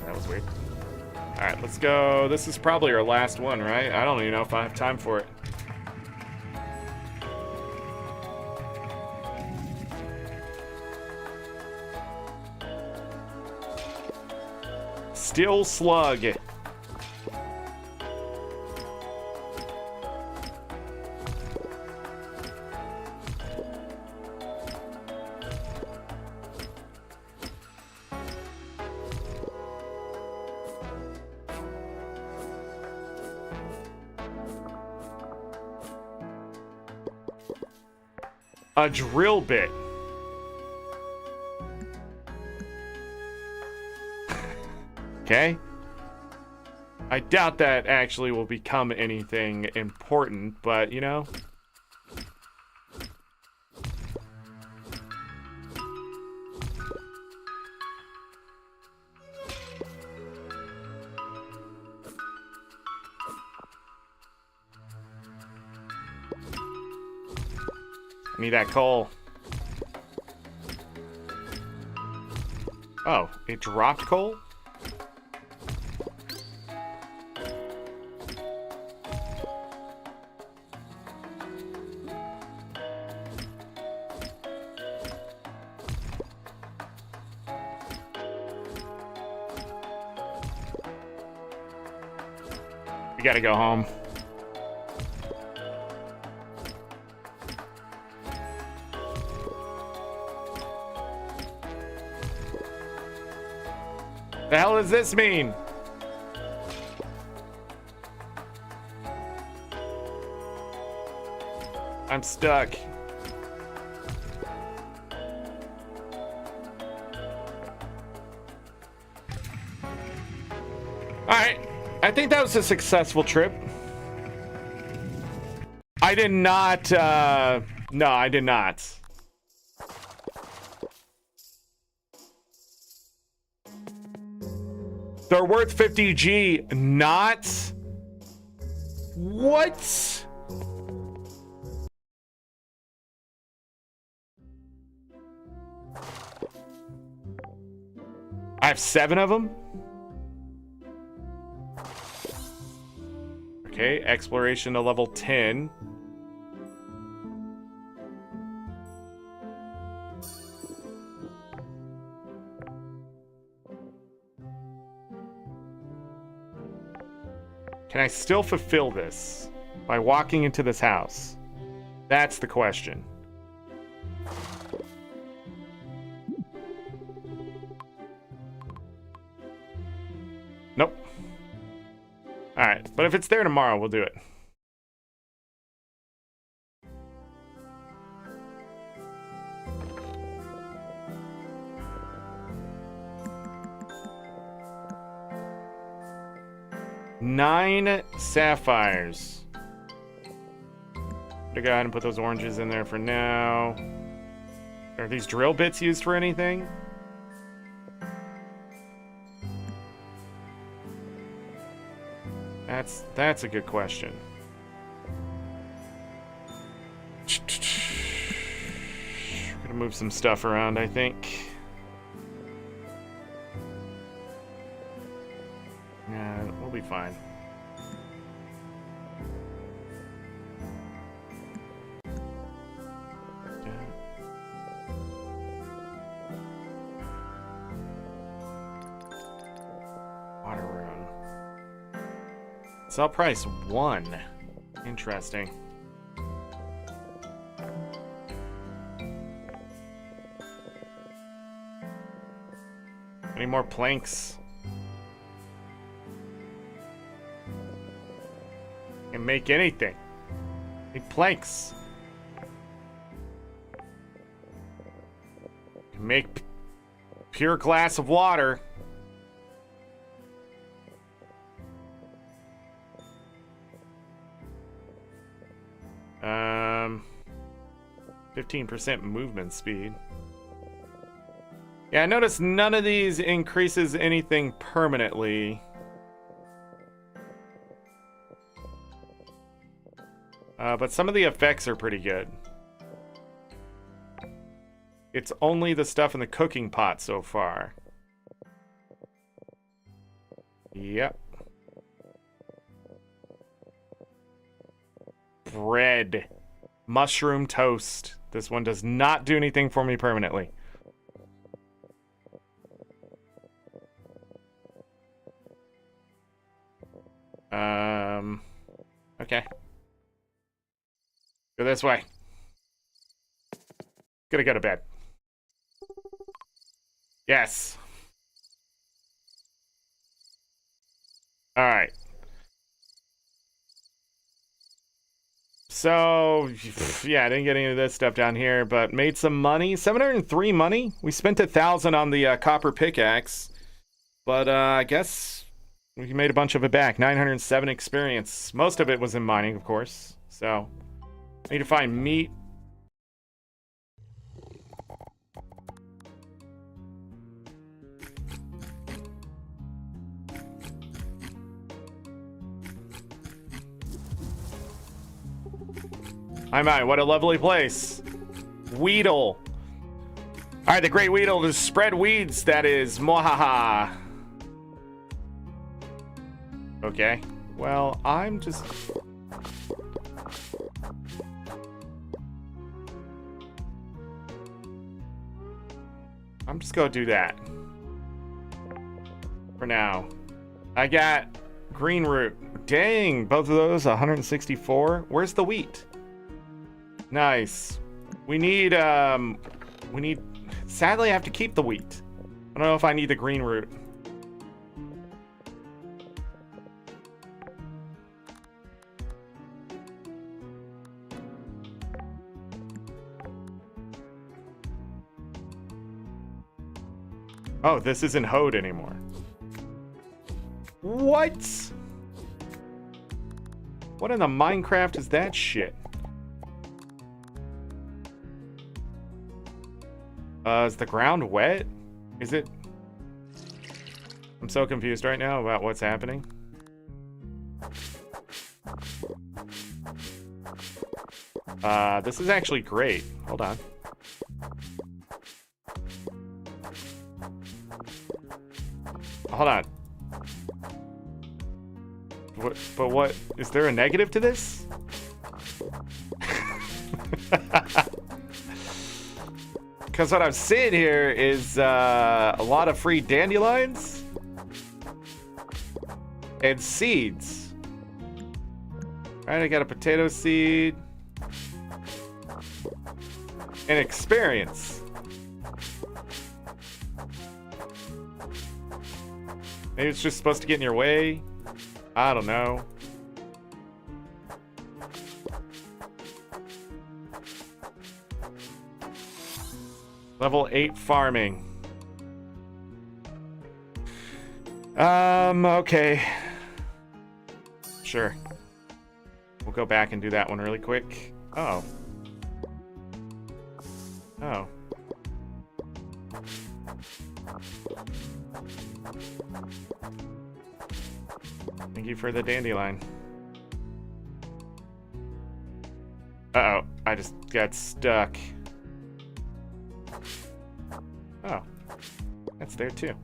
That was weird. Alright, let's go. This is probably our last one, right? I don't even know if I have time for it. Steel slug. A drill bit. Okay. I doubt that actually will become anything important, but you know. I need that coal. Oh, it dropped coal? We gotta go home. The hell does this mean? I'm stuck. Alright. I think that was a successful trip. I did not, no, I did not. They're worth 50G, not? What? I have 7 of them? Okay, Okay, exploration to level 10. Can I still fulfill this by walking into this house? That's the question. Nope. Alright, but if it's there tomorrow, we'll do it. Nine sapphires. Go ahead and put those oranges in there for now. Are these drill bits used for anything? That's a good question. Gonna move some stuff around, I think. Yeah, we'll be fine. Sell price 1. Interesting. Any more planks? Can make anything. Make planks. Can make pure glass of water. 15% movement speed. Yeah, I noticed none of these increases anything permanently. But some of the effects are pretty good. It's only the stuff in the cooking pot so far. Yep. Bread. Mushroom toast. This one does not do anything for me permanently. Okay. Go this way. Gonna go to bed. Yes. Alright. So, yeah, I didn't get any of this stuff down here, but made some money. 703 money. We spent 1,000 on the copper pickaxe, but I guess we made a bunch of it back. 907 experience. Most of it was in mining, of course. So, I need to find meat. My, what a lovely place. Weedle. Alright, the Great Weedle to spread weeds, that is. Mwahaha. Okay. Well, I'm just gonna do that. For now. I got green root. Dang, both of those 164. Where's the wheat? Nice. We need, sadly I have to keep the wheat. I don't know if I need the green root. Oh, this isn't hoed anymore. What? What in the Minecraft is that shit? Is the ground wet? Is it? I'm so confused right now about what's happening. This is actually great. Hold on. Hold on. But what? Is there a negative to this? Because what I'm seeing here is a lot of free dandelions and seeds. All right, I got a potato seed and experience. Maybe it's just supposed to get in your way. I don't know. Level 8 farming. Okay. Sure. We'll go back and do that one really quick. Oh. Oh. Thank you for the dandelion. Uh-oh, I just got stuck. Oh, that's there too.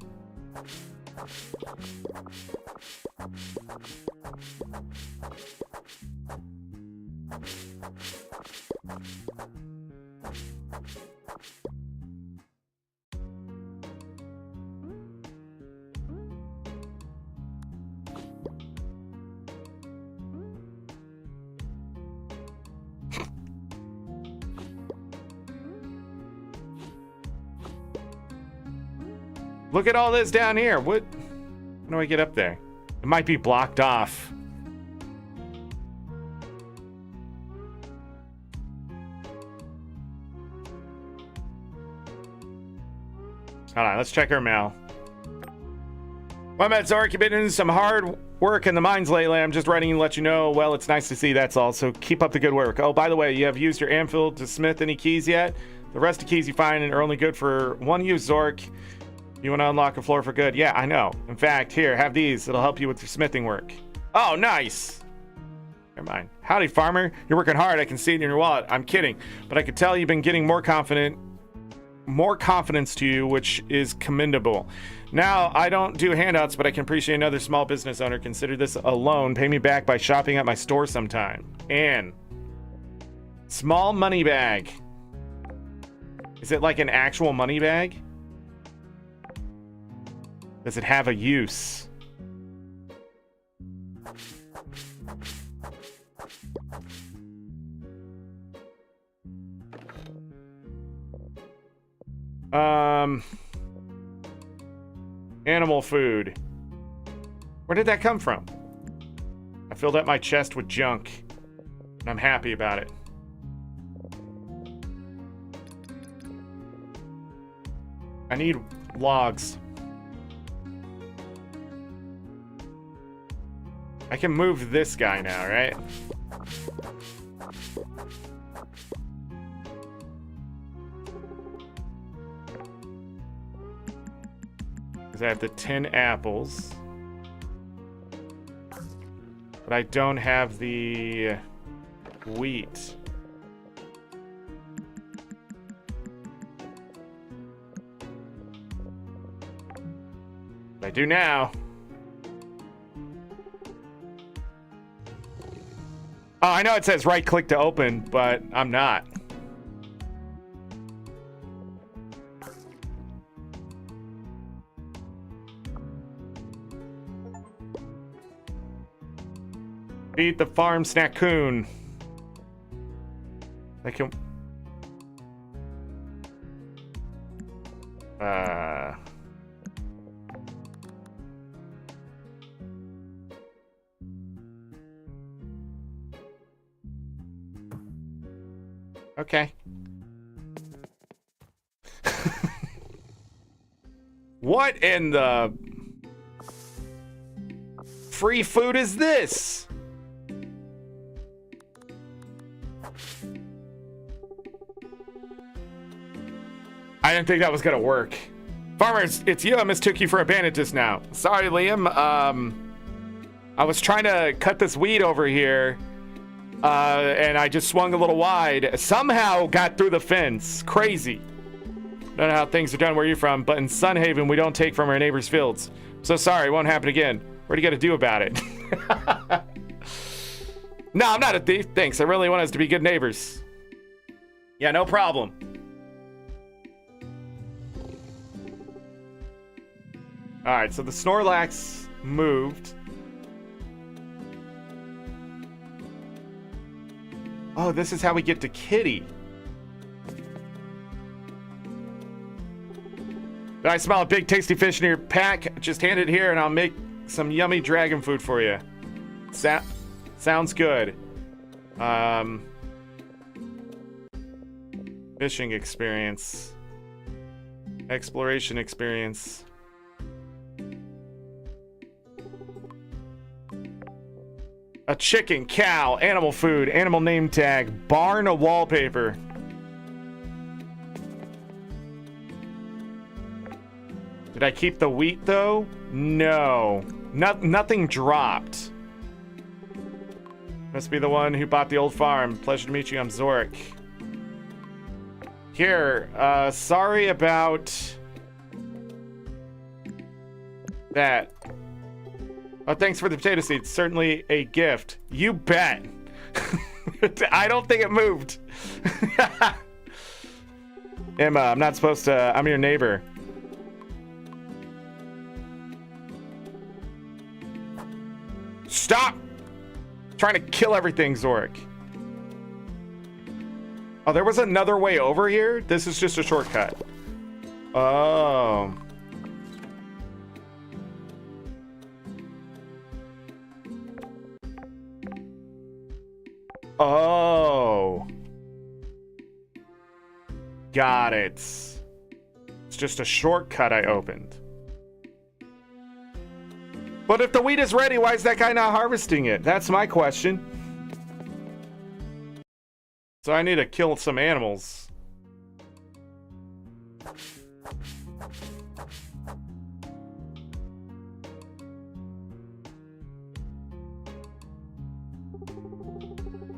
Look at all this down here. What? How do I get up there? It might be blocked off. Hold on, let's check our mail. Well, AngryZorric, you've been doing some hard work in the mines lately. I'm just writing to let you know. Well, it's nice to see, that's all. So keep up the good work. Oh, by the way, you have used your anvil to smith any keys yet? The rest of keys you find are only good for one use, Zorric. You want to unlock a floor for good? Yeah, I know. In fact, here, have these. It'll help you with your smithing work. Oh, nice. Never mind. Howdy, farmer. You're working hard. I can see it in your wallet. I'm kidding. But I could tell you've been getting more confidence to you, which is commendable. Now, I don't do handouts, but I can appreciate another small business owner. Consider this a loan. Pay me back by shopping at my store sometime. And small money bag. Is it like an actual money bag? Does it have a use? Animal food. Where did that come from? I filled up my chest with junk, and I'm happy about it. I need logs. I can move this guy now, right? Because I have the 10 apples. But I don't have the wheat. But I do now. Oh, I know it says right click to open, but I'm not. Feed the farm snackoon. I can... Okay. What in the free food is this? I didn't think that was gonna work. Farmers, it's you. I mistook you for a bandit just now. Sorry, Liam. I was trying to cut this weed over here. And I just swung a little wide. Somehow got through the fence. Crazy. Don't know how things are done where you're from, but in Sunhaven, we don't take from our neighbors' fields. So sorry, it won't happen again. What are you gonna do about it? No, I'm not a thief. Thanks. I really want us to be good neighbors. Yeah, no problem. All right, so the Snorlax moved. Oh, this is how we get to Kitty. I smell a big tasty fish in your pack. Just hand it here and I'll make some yummy dragon food for you. Sounds good. Fishing experience. Exploration experience. A chicken, cow, animal food, animal name tag, barn, a wallpaper. Did I keep the wheat though? No. Nothing dropped. Must be the one who bought the old farm. Pleasure to meet you, I'm Zorric. Here, sorry about that. Oh, thanks for the potato seeds. Certainly a gift. You bet. I don't think it moved. Emma, I'm not supposed to. I'm your neighbor. Stop! Trying to kill everything, Zorric. Oh, there was another way over here? This is just a shortcut. Oh. Oh. Got it. It's just a shortcut I opened. But if the wheat is ready, why is that guy not harvesting it? That's my question. So I need to kill some animals.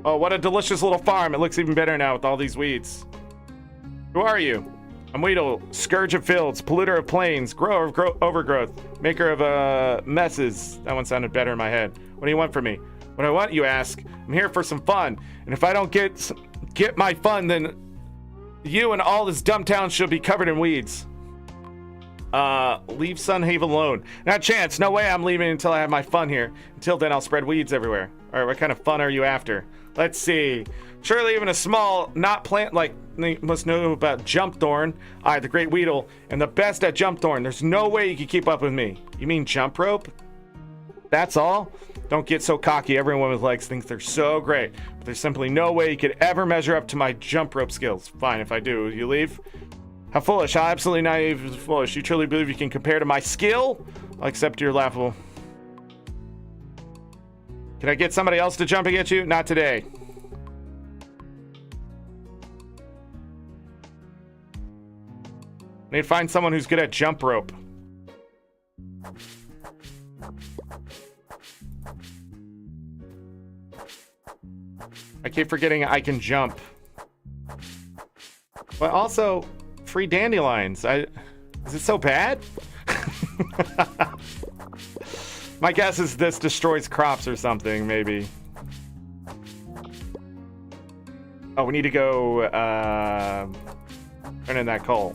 Oh, what a delicious little farm. It looks even better now with all these weeds. Who are you? I'm Weedle, scourge of fields, polluter of plains, grower of overgrowth, maker of messes. That one sounded better in my head. What do you want from me? What I want, you ask? I'm here for some fun. And if I don't get my fun, then you and all this dumb town should be covered in weeds. Leave Sunhaven alone. Not a chance. No way I'm leaving until I have my fun here. Until then, I'll spread weeds everywhere. All right, what kind of fun are you after? Let's see. Surely even a small, not plant like you must know about Jump Thorn. I, the Great Weedle, and the best at Jump Thorn. There's no way you can keep up with me. You mean Jump Rope? That's all? Don't get so cocky. Everyone with legs thinks they're so great. But there's simply no way you could ever measure up to my Jump Rope skills. Fine, if I do. You leave? How foolish. How absolutely naive and foolish. You truly believe you can compare to my skill? I'll accept your laughable. Can I get somebody else to jump against you? Not today. I need to find someone who's good at jump rope. I keep forgetting I can jump. But also, free dandelions. Is it so bad? My guess is this destroys crops or something, maybe. Oh, we need to go turn in that coal.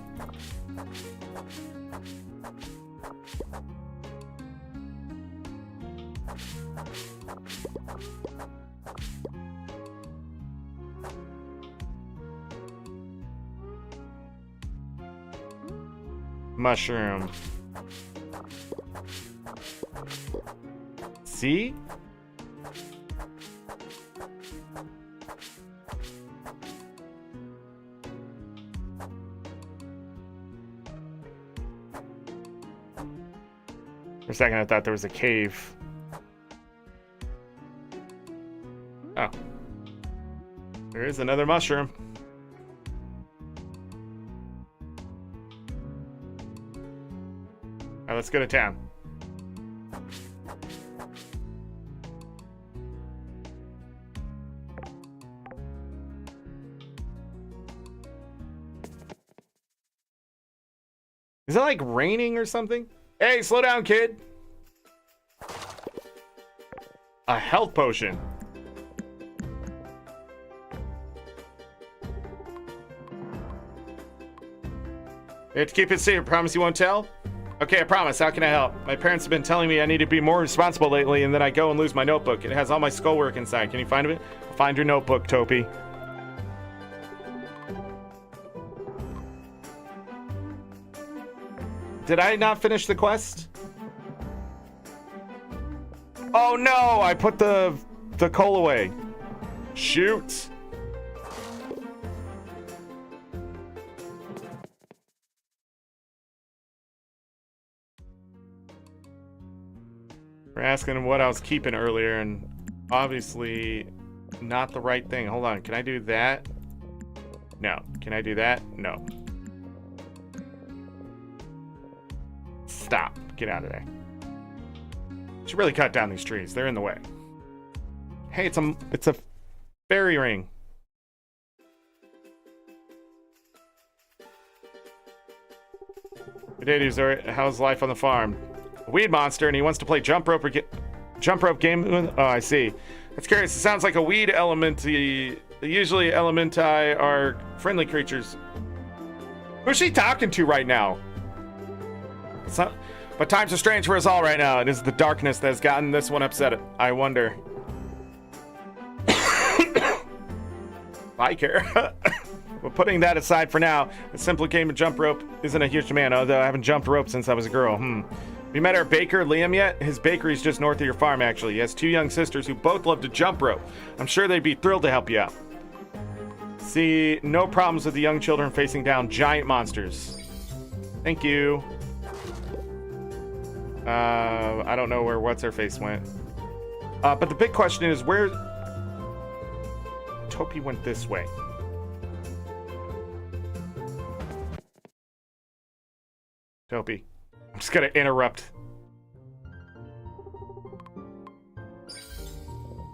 Mushroom. See? For a second, I thought there was a cave. Oh. There is another mushroom. All right, let's go to town. Is it like raining or something? Hey, slow down, kid. A health potion. You have to keep it secret. Promise you won't tell? Okay, I promise. How can I help? My parents have been telling me I need to be more responsible lately, and then I go and lose my notebook. It has all my schoolwork inside. Can you find it? Find your notebook, Topi. Did I not finish the quest? Oh no! I put the coal away. Shoot! We're asking what I was keeping earlier, and obviously not the right thing. Hold on, can I do that? No. Can I do that? No. Stop. Get out of there. Should really cut down these trees. They're in the way. Hey, it's a fairy ring. Good day, AngryZorric. How's life on the farm? A weed monster, and he wants to play jump rope game with. Oh, I see. That's curious. It sounds like a weed element. Usually elementi are friendly creatures. Who's she talking to right now? But times are strange for us all right now. It is the darkness that has gotten this one upset. I wonder. I care. But putting that aside for now, a simple game of jump rope isn't a huge demand, although I haven't jumped rope since I was a girl. Have you met our baker, Liam, yet? His bakery's just north of your farm, actually. He has 2 young sisters who both love to jump rope. I'm sure they'd be thrilled to help you out. See, no problems with the young children facing down giant monsters. Thank you. I don't know where What's-Her-Face went. But the big question is, where... Topi went this way. Topi. I'm just gonna interrupt.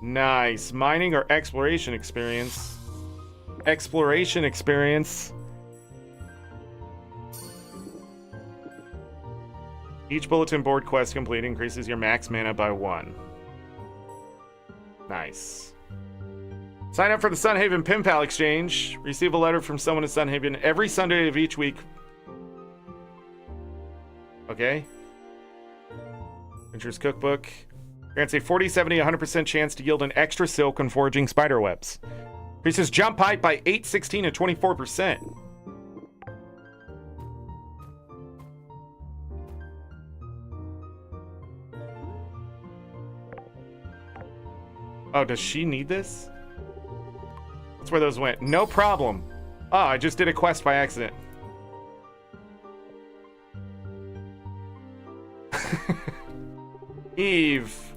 Nice. Mining or exploration experience? Exploration experience. Each bulletin board quest complete increases your max mana by 1. Nice. Sign up for the Sunhaven Pen Pal Exchange. Receive a letter from someone in Sunhaven every Sunday of each week. Okay. Adventurer's Cookbook. Grants a 40, 70, 100% chance to yield an extra silk when foraging spider webs. Increases jump height by 8, 16, and 24%. Oh, does she need this? That's where those went. No problem. Oh, I just did a quest by accident. Eve.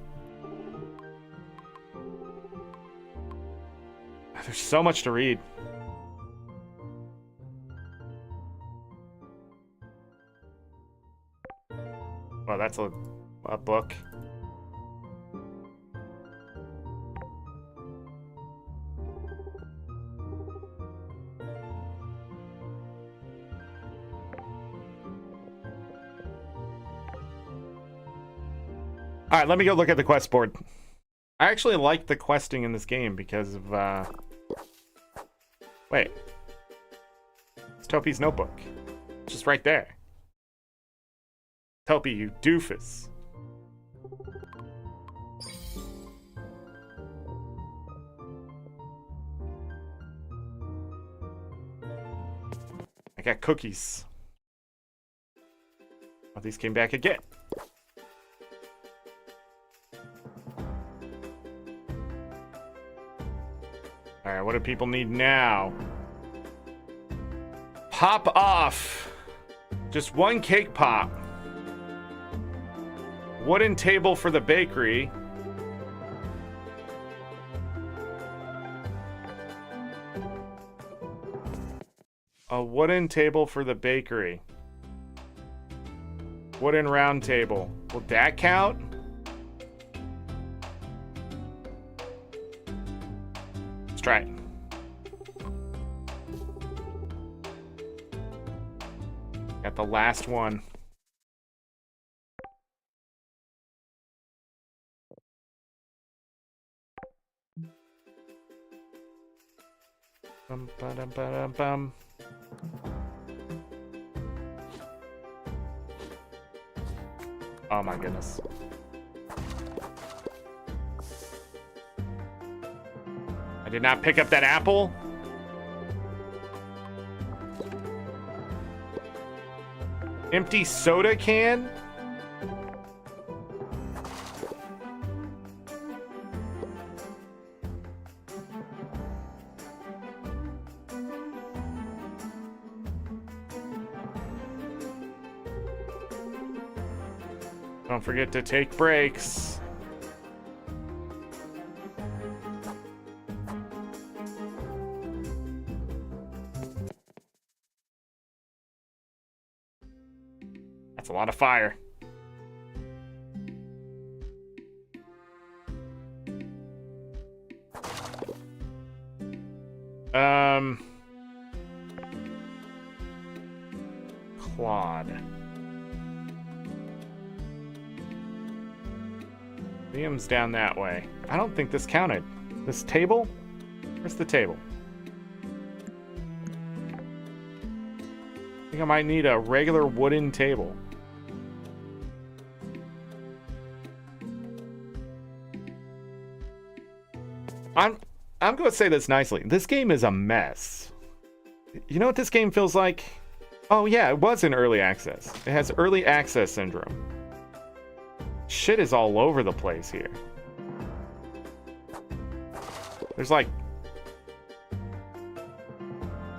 There's so much to read. Well, that's a book. All right, let me go look at the quest board. I actually like the questing in this game because of, wait. It's Topi's notebook. It's just right there. Topi, you doofus. I got cookies. Oh, these came back again. Alright, what do people need now? Pop off. Just 1 cake pop. Wooden table for the bakery. A wooden table for the bakery. Wooden round table. Will that count? Let's try it. Got the last one. Bum, ba-dum, ba-dum, bum. Oh my goodness. I did not pick up that apple. Empty soda can? Don't forget to take breaks. That's a lot of fire. Claude. Liam's down that way. I don't think this counted. This table? Where's the table? I think I might need a regular wooden table. I'm going to say this nicely. This game is a mess. You know what this game feels like? Oh yeah, it was in early access. It has early access syndrome. Shit is all over the place here. There's like...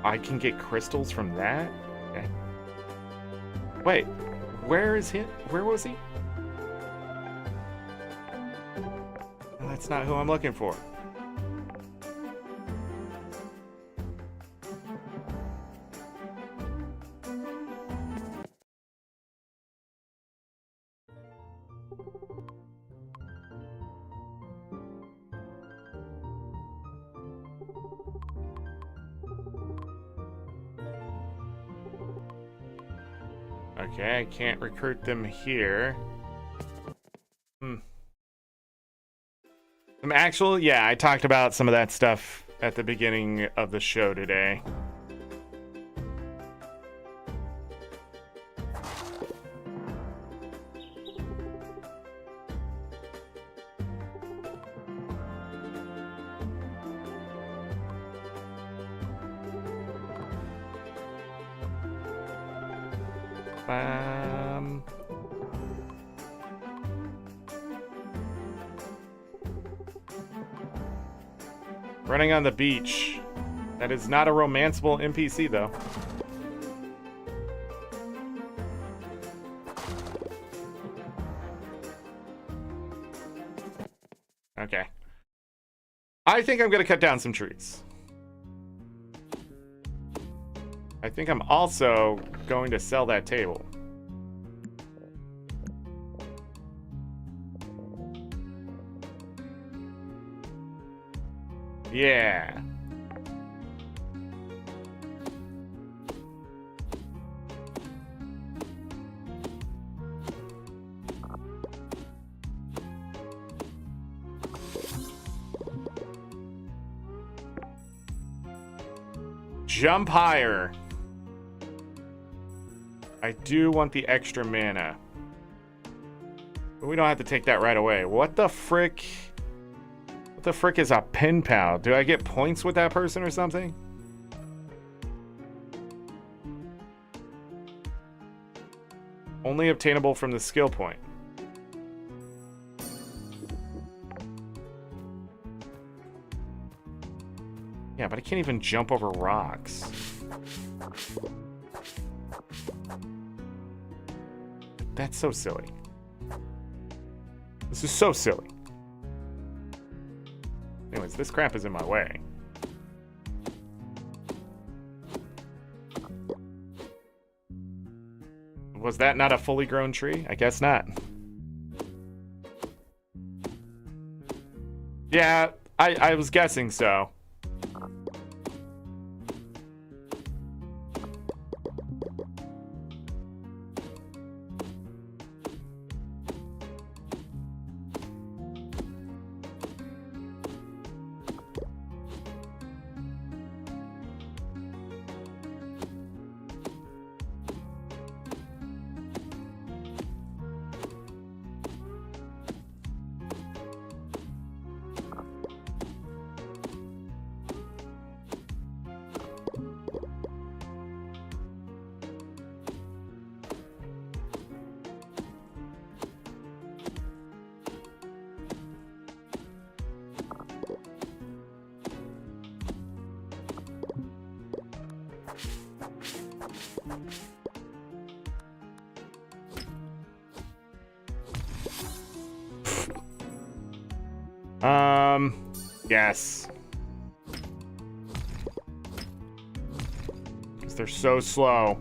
I can get crystals from that? Okay. Wait, where is he? Where was he? Oh, that's not who I'm looking for. Okay, I can't recruit them here. Some actual, yeah, I talked about some of that stuff at the beginning of the show today. Running on the beach. That is not a romanceable NPC, though. Okay. I think I'm going to cut down some trees. I think I'm also going to sell that table. Yeah. Jump higher. I do want the extra mana. But we don't have to take that right away. What the frick? What the frick is a pen pal? Do I get points with that person or something? Only obtainable from the skill point. Yeah, but I can't even jump over rocks. That's so silly. This is so silly. Anyways, this crap is in my way. Was that not a fully grown tree? I guess not. Yeah, I was guessing so. Yes. Because they're so slow.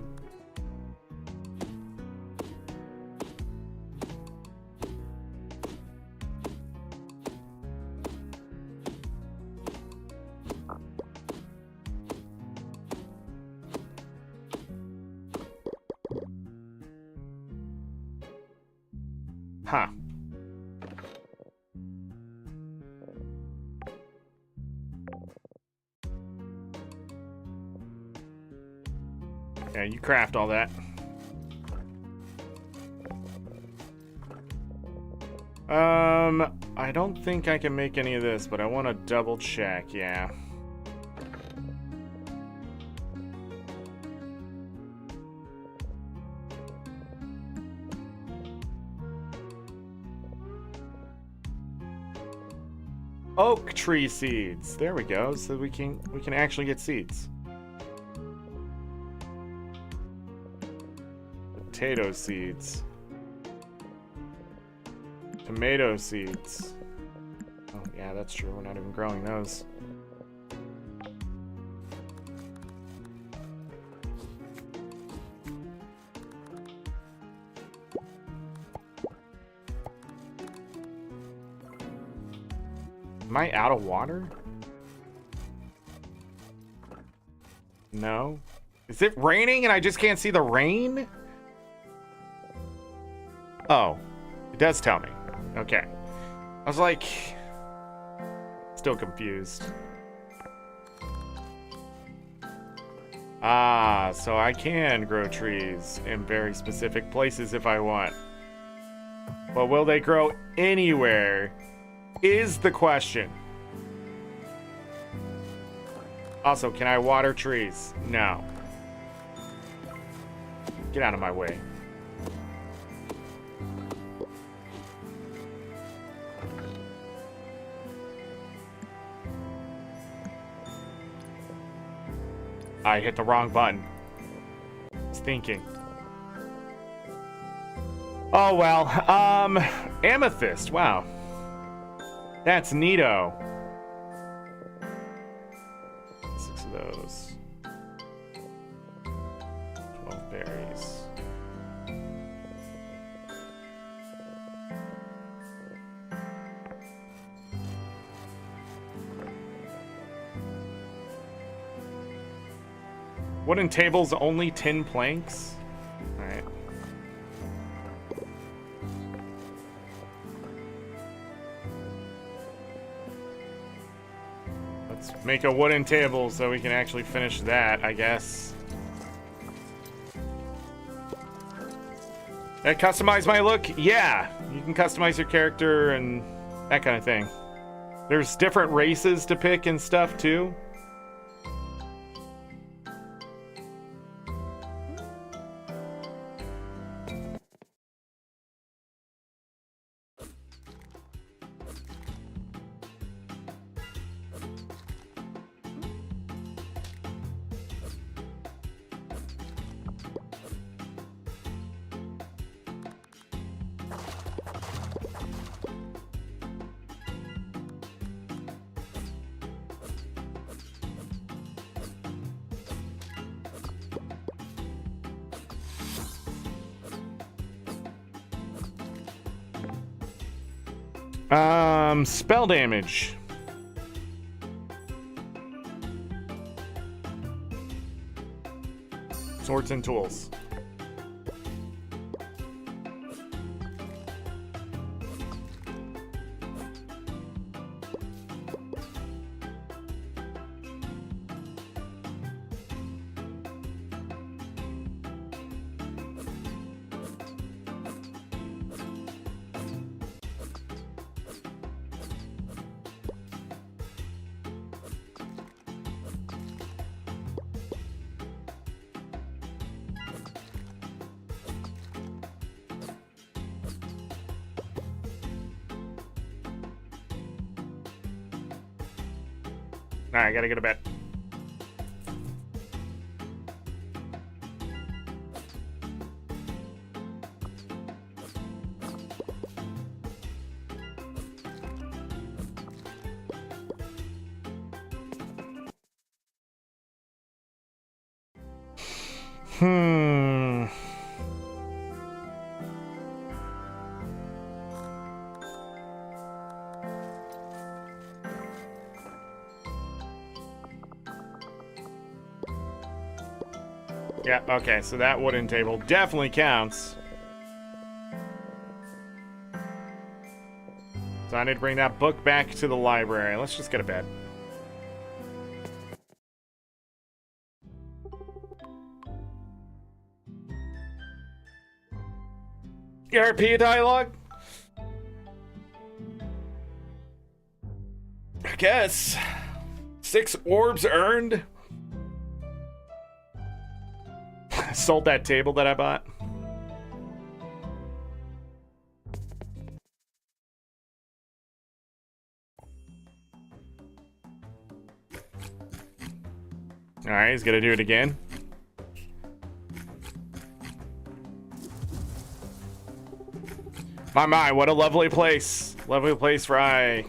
Huh. Yeah, you craft all that. I don't think I can make any of this, but I want to double check, yeah. Oak tree seeds. There we go. So we can actually get seeds. Potato seeds. Tomato seeds. Oh yeah, that's true. We're not even growing those. Am I out of water? No. Is it raining and I just can't see the rain? Oh, it does tell me. Okay. I was like, still confused. Ah, so I can grow trees in very specific places if I want. But will they grow anywhere? Is the question. Also, can I water trees? No. Get out of my way. I hit the wrong button. I was thinking. Oh well. Amethyst. Wow. That's neato. 6 of those. 12 berries. Wooden tables, only 10 planks? Alright. Let's make a wooden table so we can actually finish that, I guess. Can I customize my look? Yeah, you can customize your character and that kind of thing. There's different races to pick and stuff too. Spell damage. Swords and tools. Alright, I gotta go to bed. Hmm. Yeah, okay, so that wooden table definitely counts. So I need to bring that book back to the library. Let's just get to bed. RP dialogue? I guess. 6 orbs earned. Sold that table that I bought. Alright, he's gonna do it again. My, what a lovely place. Lovely place for I.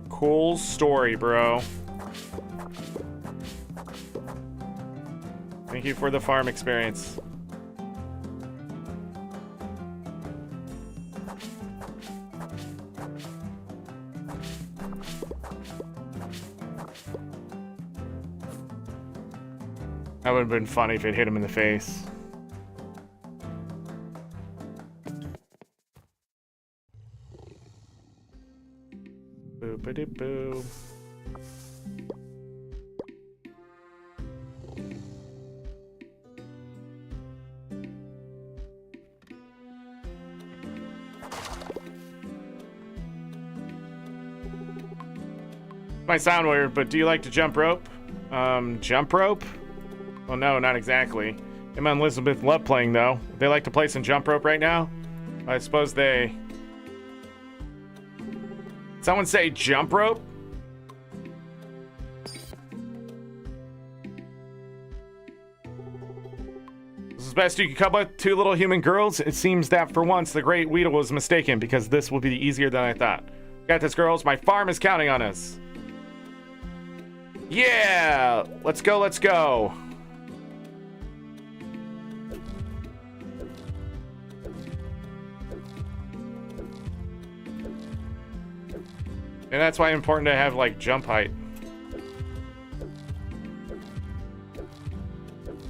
Cool story, bro. Thank you for the farm experience. That would have been funny if it hit him in the face. Boop-a-doo-boo. Might sound weird, but do you like to jump rope? Jump rope? Well, no, not exactly. Emma and Elizabeth love playing, though. Would they like to play some jump rope right now? I suppose they... Someone say jump rope? This is best you can come up with 2 little human girls. It seems that for once the great Weedle was mistaken because this will be easier than I thought. Got this, girls. My farm is counting on us. Yeah! Let's go, let's go. And that's why it's important to have, like, jump height.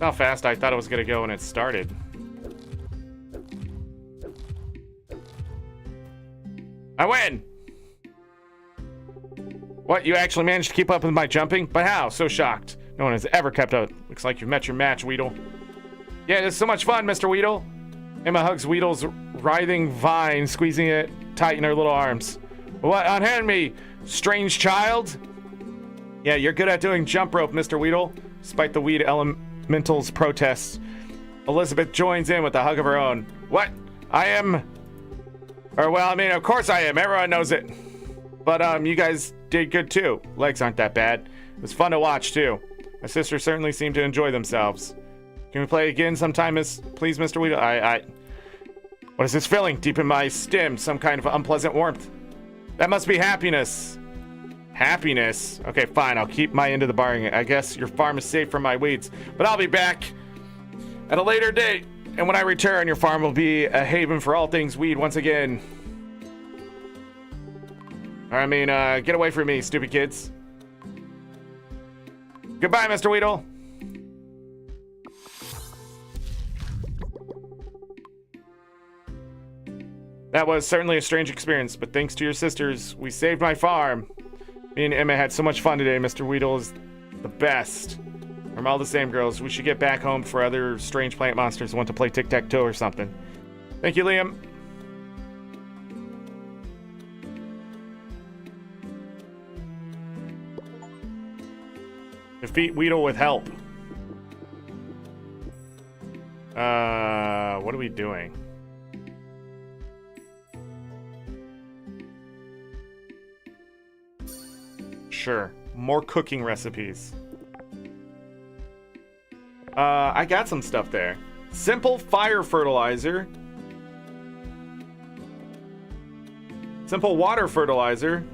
How fast I thought it was gonna go when it started. I win! What, you actually managed to keep up with my jumping? But how? So shocked. No one has ever kept up. Looks like you've met your match, Weedle. Yeah, it's so much fun, Mr. Weedle. Emma hugs Weedle's writhing vine, squeezing it tight in her little arms. What? Unhand me, strange child? Yeah, you're good at doing jump rope, Mr. Weedle. Despite the weed elemental's protests, Elizabeth joins in with a hug of her own. What? I am... Or, well, I mean, of course I am. Everyone knows it. But, you guys did good, too. Legs aren't that bad. It was fun to watch, too. My sisters certainly seem to enjoy themselves. Can we play again sometime, please, Mr. Weedle? What is this feeling deep in my stem? Some kind of unpleasant warmth. That must be happiness. Happiness? Okay, fine. I'll keep my end of the bargain. I guess your farm is safe from my weeds. But I'll be back at a later date. And when I return, your farm will be a haven for all things weed once again. I mean, get away from me, stupid kids. Goodbye, Mr. Weedle. That was certainly a strange experience, but thanks to your sisters, we saved my farm. Me and Emma had so much fun today. Mr. Weedle is the best. From all the same, girls. We should get back home for other strange plant monsters who want to play tic-tac-toe or something. Thank you, Liam. Defeat Weedle with help. What are we doing? Sure. More cooking recipes. I got some stuff there. Simple fire fertilizer. Simple water fertilizer.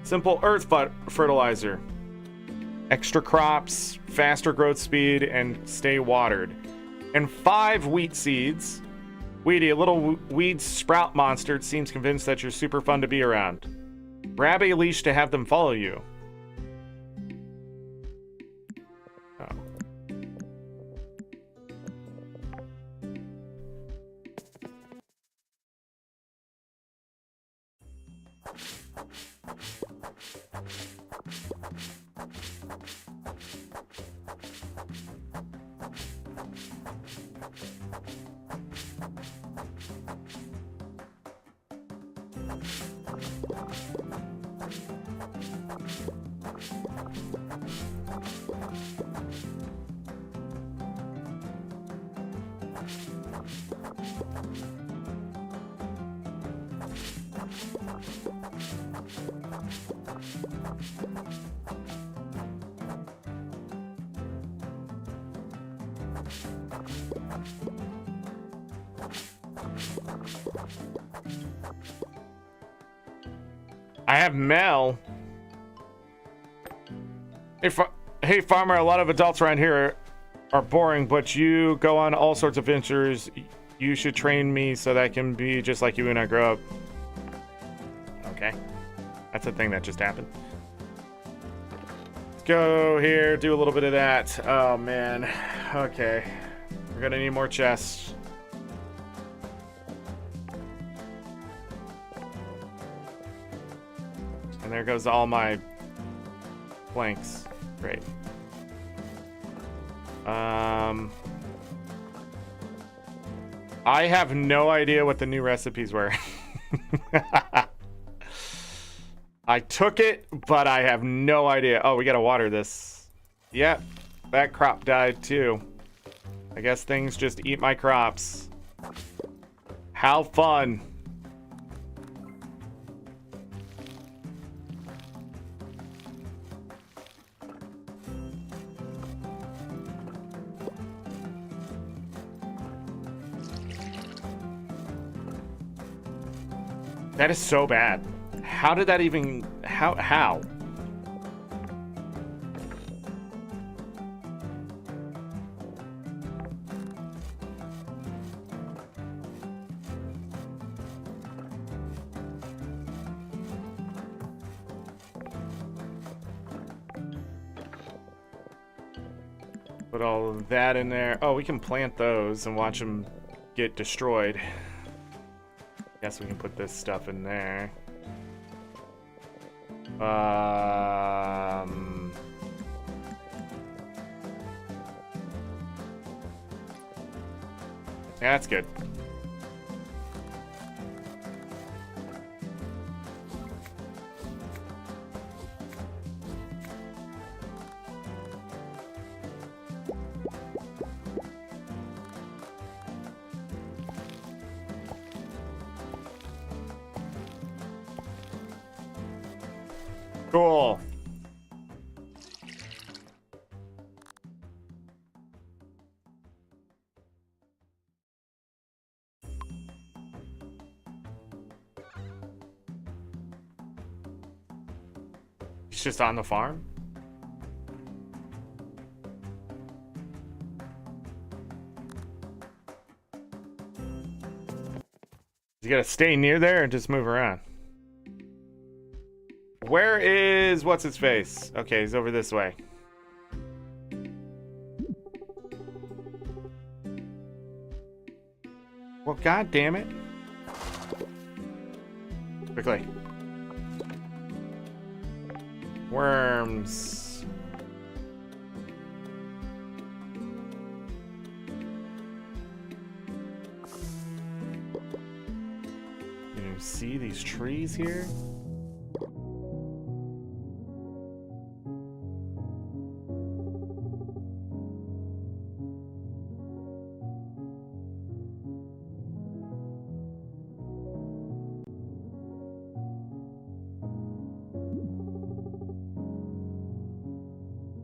Simple earth fertilizer. extra crops, faster growth speed, and stay watered. And 5 wheat seeds. Weedy, a little weed sprout monster, seems convinced that you're super fun to be around. Grab a leash to have them follow you. Oh. I have Mel. Hey, farmer, a lot of adults around here are boring, but you go on all sorts of ventures. You should train me so that I can be just like you when I grow up. Okay. That's a thing that just happened. Let's go here, do a little bit of that. Oh, man. Okay. We're gonna need more chests. And there goes all my planks. Great. I have no idea what the new recipes were. I took it, but I have no idea. Oh, we gotta water this. Yep, that crop died too. I guess things just eat my crops. How fun. That is so bad. How did that even... How? Put all of that in there. Oh, we can plant those and watch them get destroyed. Guess we can put this stuff in there. Yeah, that's good. Cool. He's just on the farm? You gotta stay near there and just move around. Where is what's his face? Okay, he's over this way. Well, god damn it. Quickly. Worms. You see these trees here?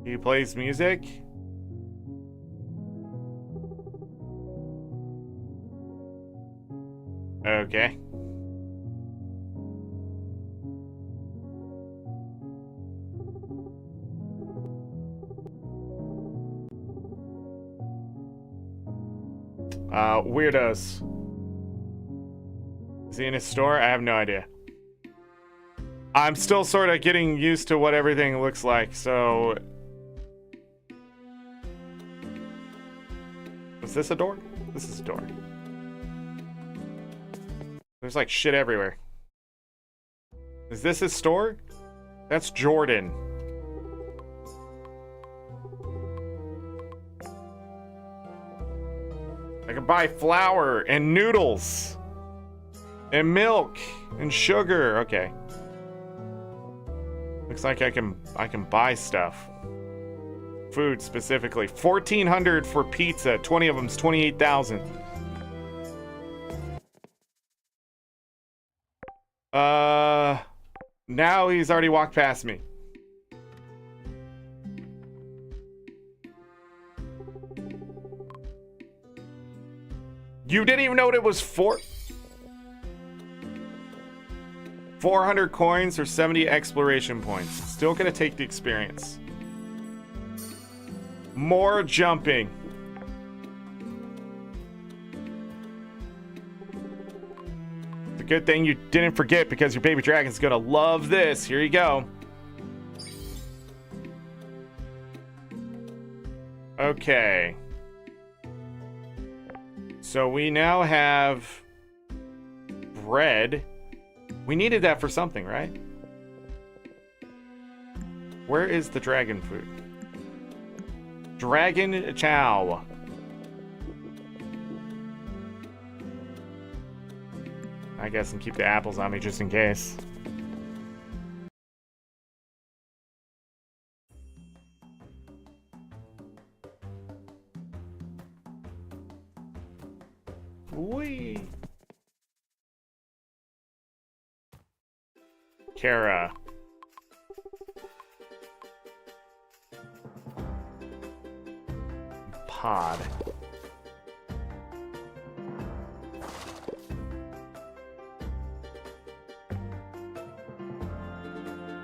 He plays music. Okay. Weirdos. Is he in his store? I have no idea. I'm still sort of getting used to what everything looks like, so... Is this a door? This is a door. There's like shit everywhere. Is this his store? That's Jordan. I can buy flour and noodles and milk and sugar. Okay. Looks like I can buy stuff. Food specifically. 1,400 for pizza. 20 of them's 28,000. Now he's already walked past me. You didn't even know what it was for? 400 coins or 70 exploration points. Still gonna take the experience. More jumping. It's a good thing you didn't forget because your baby dragon's gonna love this. Here you go. Okay. So we now have bread. We needed that for something, right? Where is the dragon food? Dragon chow. I guess and keep the apples on me just in case. Whee! Kara. Pod.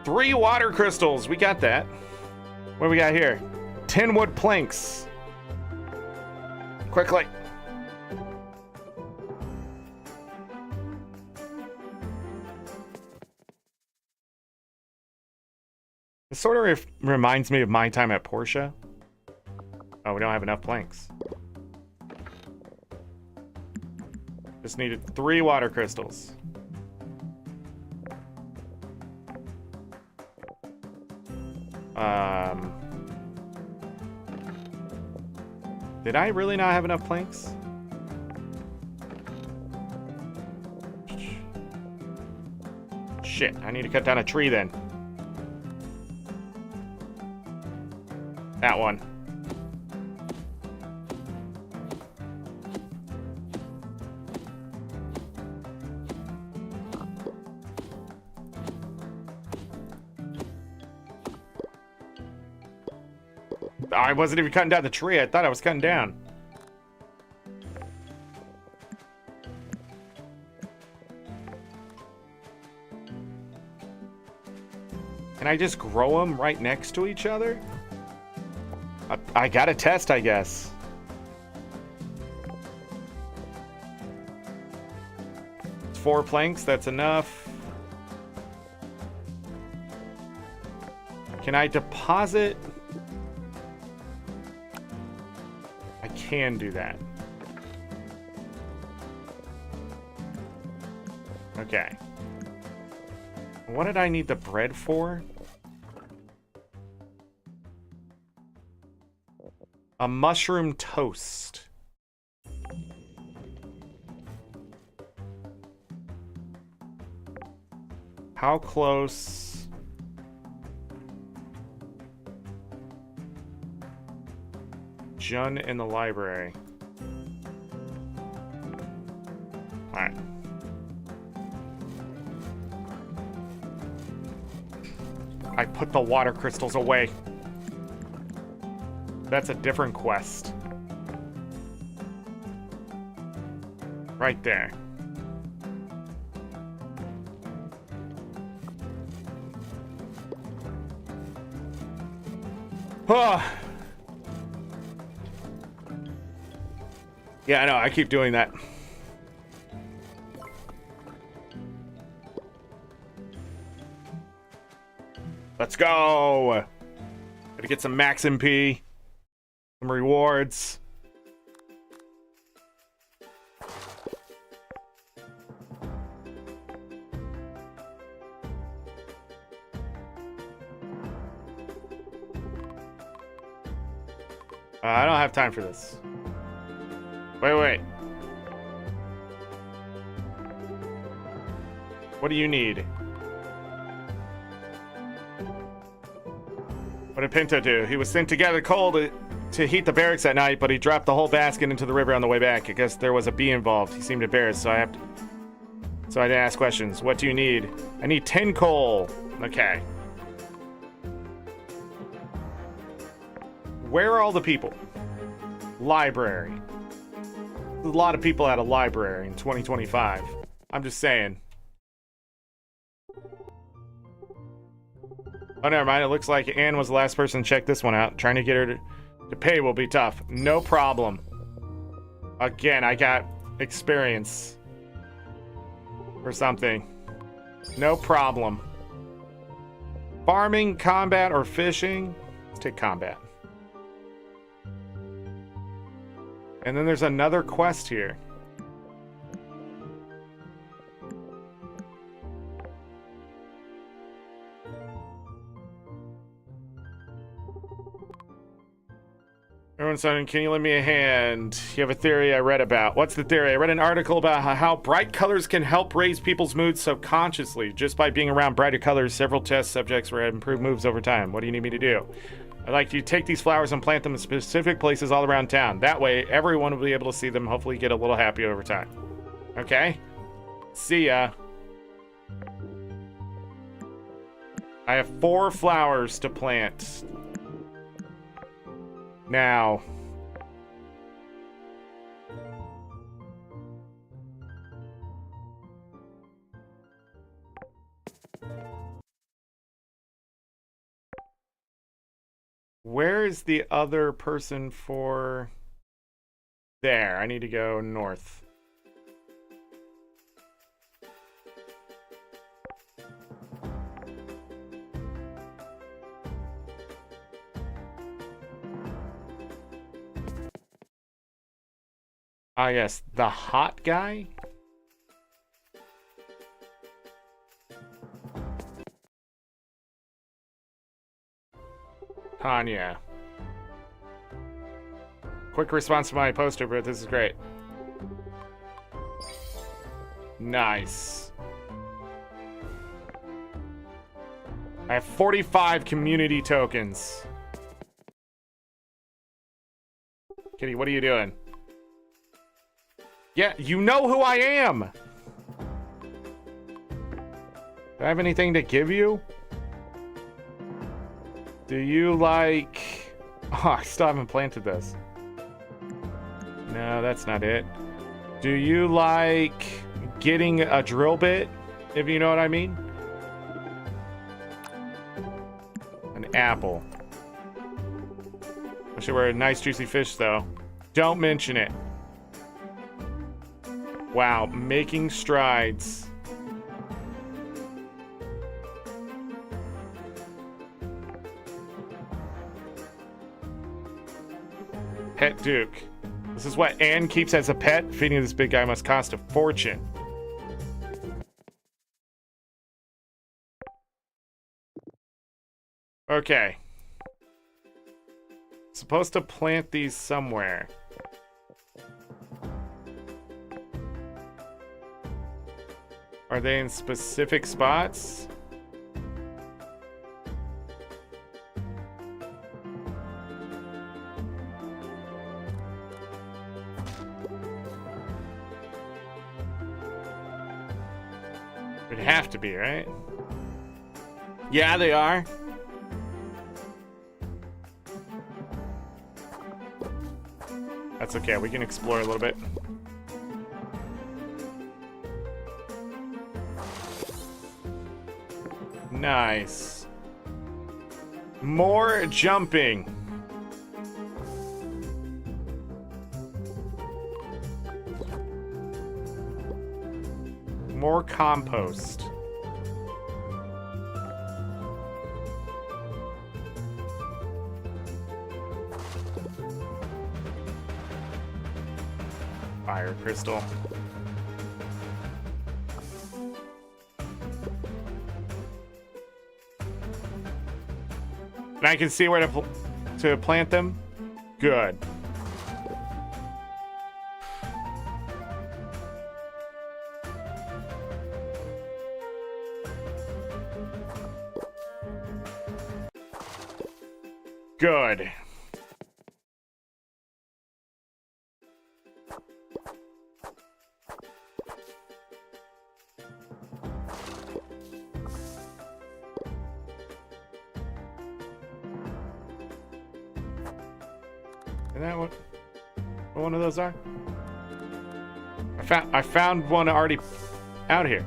Three water crystals. We got that. What do we got here? 10 wood planks. Quickly. This sort of reminds me of my time at Porsche. Oh, we don't have enough planks. Just needed 3 water crystals. Did I really not have enough planks? Shit, I need to cut down a tree then. That one. I wasn't even cutting down the tree. I thought I was cutting down. Can I just grow them right next to each other? I gotta test, I guess. It's 4 planks, that's enough. Can I deposit? I can do that. Okay. What did I need the bread for? A mushroom toast. How close? Jun in the library. Alright. I put the water crystals away. That's a different quest. Right there. Yeah, I know. I keep doing that. Let's go. Gotta get some max MP. Some rewards. I don't have time for this. Wait. What do you need? What did Pinto do? He was sent to gather coal to heat the barracks at night, but he dropped the whole basket into the river on the way back. I guess there was a bee involved. He seemed embarrassed, so I had to ask questions. What do you need? I need 10 coal. Okay. Where are all the people? Library. There's a lot of people at a library in 2025. I'm just saying. Oh, never mind. It looks like Anne was the last person to check this one out. Trying to get her to pay will be tough. No problem. Again, I got experience. Or something. No problem. Farming, combat, or fishing? Let's take combat. And then there's another quest here. Everyone's saying, can you lend me a hand? You have a theory I read about. What's the theory? I read an article about how bright colors can help raise people's moods subconsciously. Just by being around brighter colors, several test subjects were at improved moves over time. What do you need me to do? I'd like you to take these flowers and plant them in specific places all around town. That way, everyone will be able to see them, hopefully get a little happy over time. Okay? See ya. I have 4 flowers to plant. Now. Where is the other person for... There, I need to go north. Ah, yes, the hot guy? Tanya. Quick response to my poster, but this is great. Nice. I have 45 community tokens. Kitty, what are you doing? Yeah, you know who I am! Do I have anything to give you? Do you like... Oh, I still haven't planted this. No, that's not it. Do you like getting a drill bit? If you know what I mean? An apple. Wish it were a nice juicy fish, though. Don't mention it. Wow, making strides. Pet Duke. This is what Anne keeps as a pet. Feeding this big guy must cost a fortune. Okay. Supposed to plant these somewhere. Are they in specific spots? It'd have to be, right? Yeah, they are. That's okay, we can explore a little bit. Nice. More jumping. more compost. Fire crystal. And I can see where to plant them. Good. Good. Is that what one of those are? I found one already out here.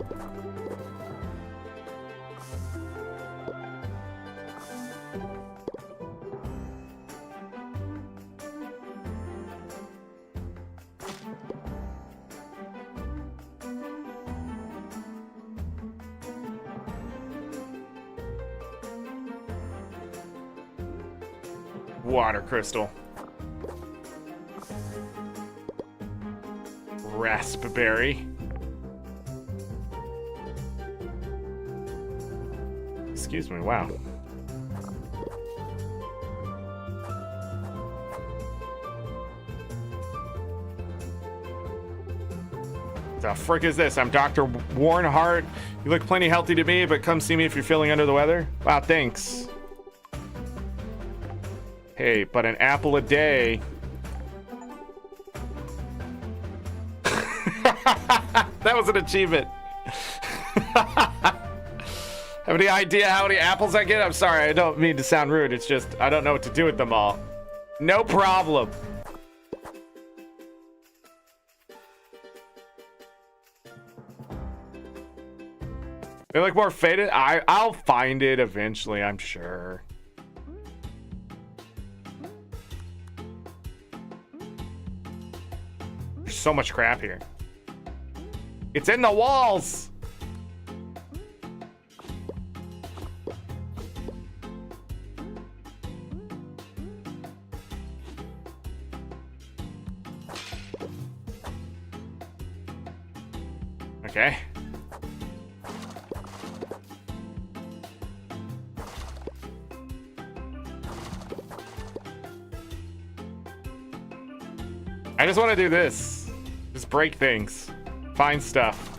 Water crystal. Raspberry. Excuse me, wow. The frick is this? I'm Dr. Warren Hart. You look plenty healthy to me, but come see me if you're feeling under the weather. Wow, thanks. Hey, but an apple a day. That was an achievement. Have any idea how many apples I get? I'm sorry, I don't mean to sound rude. It's just, I don't know what to do with them all. No problem. They look more faded. I'll find it eventually, I'm sure. There's so much crap here. It's in the walls. Okay. I just want to do this. Just break things. Find stuff.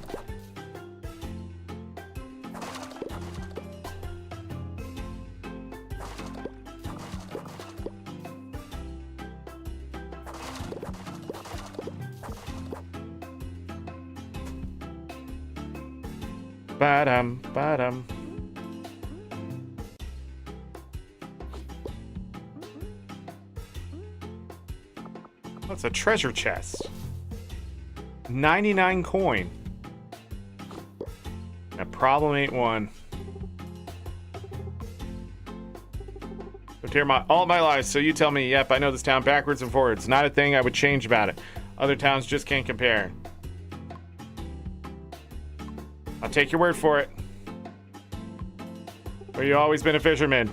Ba-dum, ba-dum. That's a treasure chest. 99 coin. That problem ain't one. Lived here all my life, so you tell me, yep, I know this town backwards and forwards. Not a thing I would change about it. Other towns just can't compare. I'll take your word for it. But you always been a fisherman.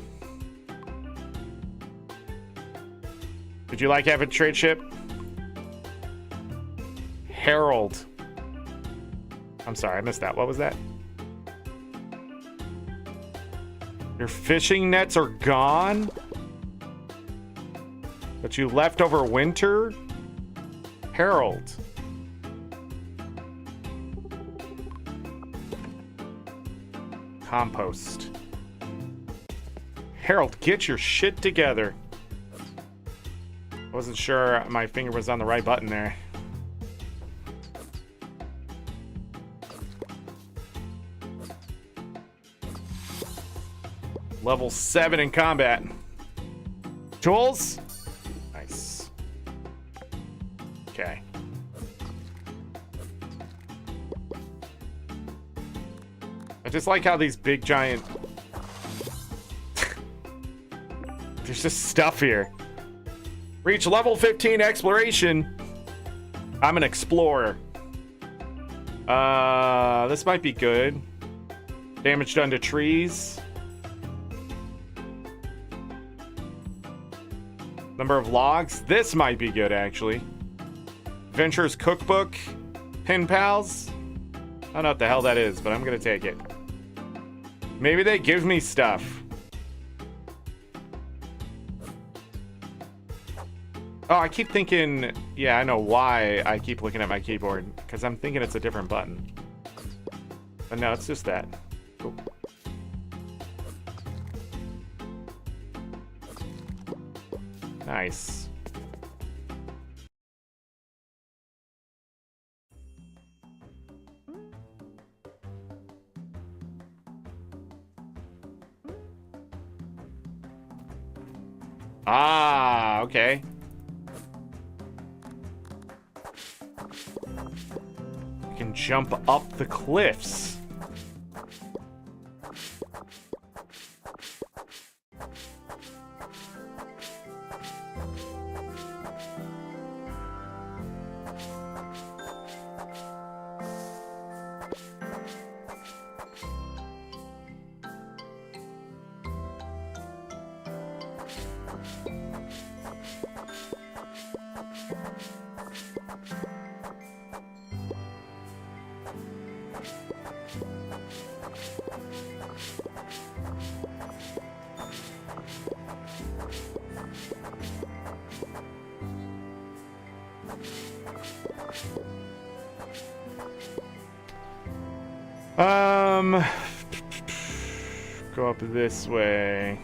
Did you like having a trade ship? Herald. I'm sorry, I missed that. What was that? Your fishing nets are gone? But you left over winter? Herald. Compost. Harold, get your shit together. I wasn't sure my finger was on the right button there. Level 7 in combat. Tools? Nice. Okay. I just like how these big giant... There's just stuff here. Reach level 15 exploration. I'm an explorer. This might be good. Damage done to trees. Number of logs. This might be good, actually. Adventurer's Cookbook. Pin Pals. I don't know what the hell that is, but I'm gonna take it. Maybe they give me stuff. Oh, I keep thinking... Yeah, I know why I keep looking at my keyboard. Because I'm thinking it's a different button. But no, it's just that. Cool. Nice. Ah, okay. You can jump up the cliffs. Go up this way.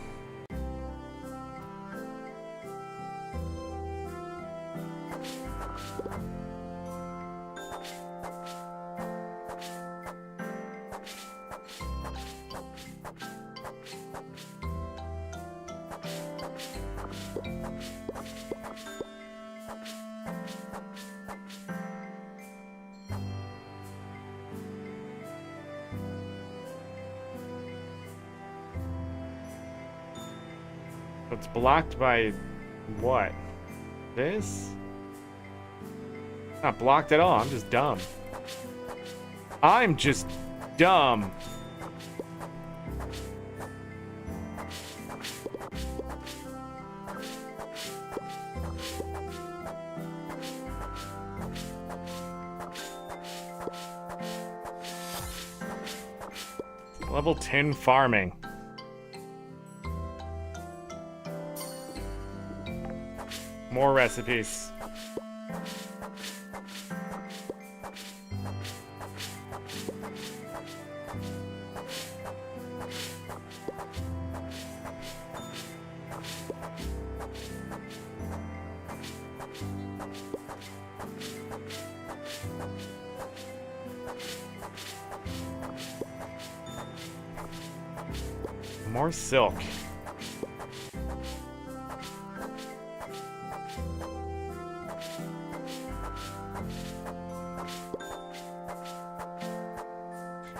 It's blocked by what? This? Not blocked at all. I'm just dumb. I'm just dumb. Level 10 farming. More recipes. More silk.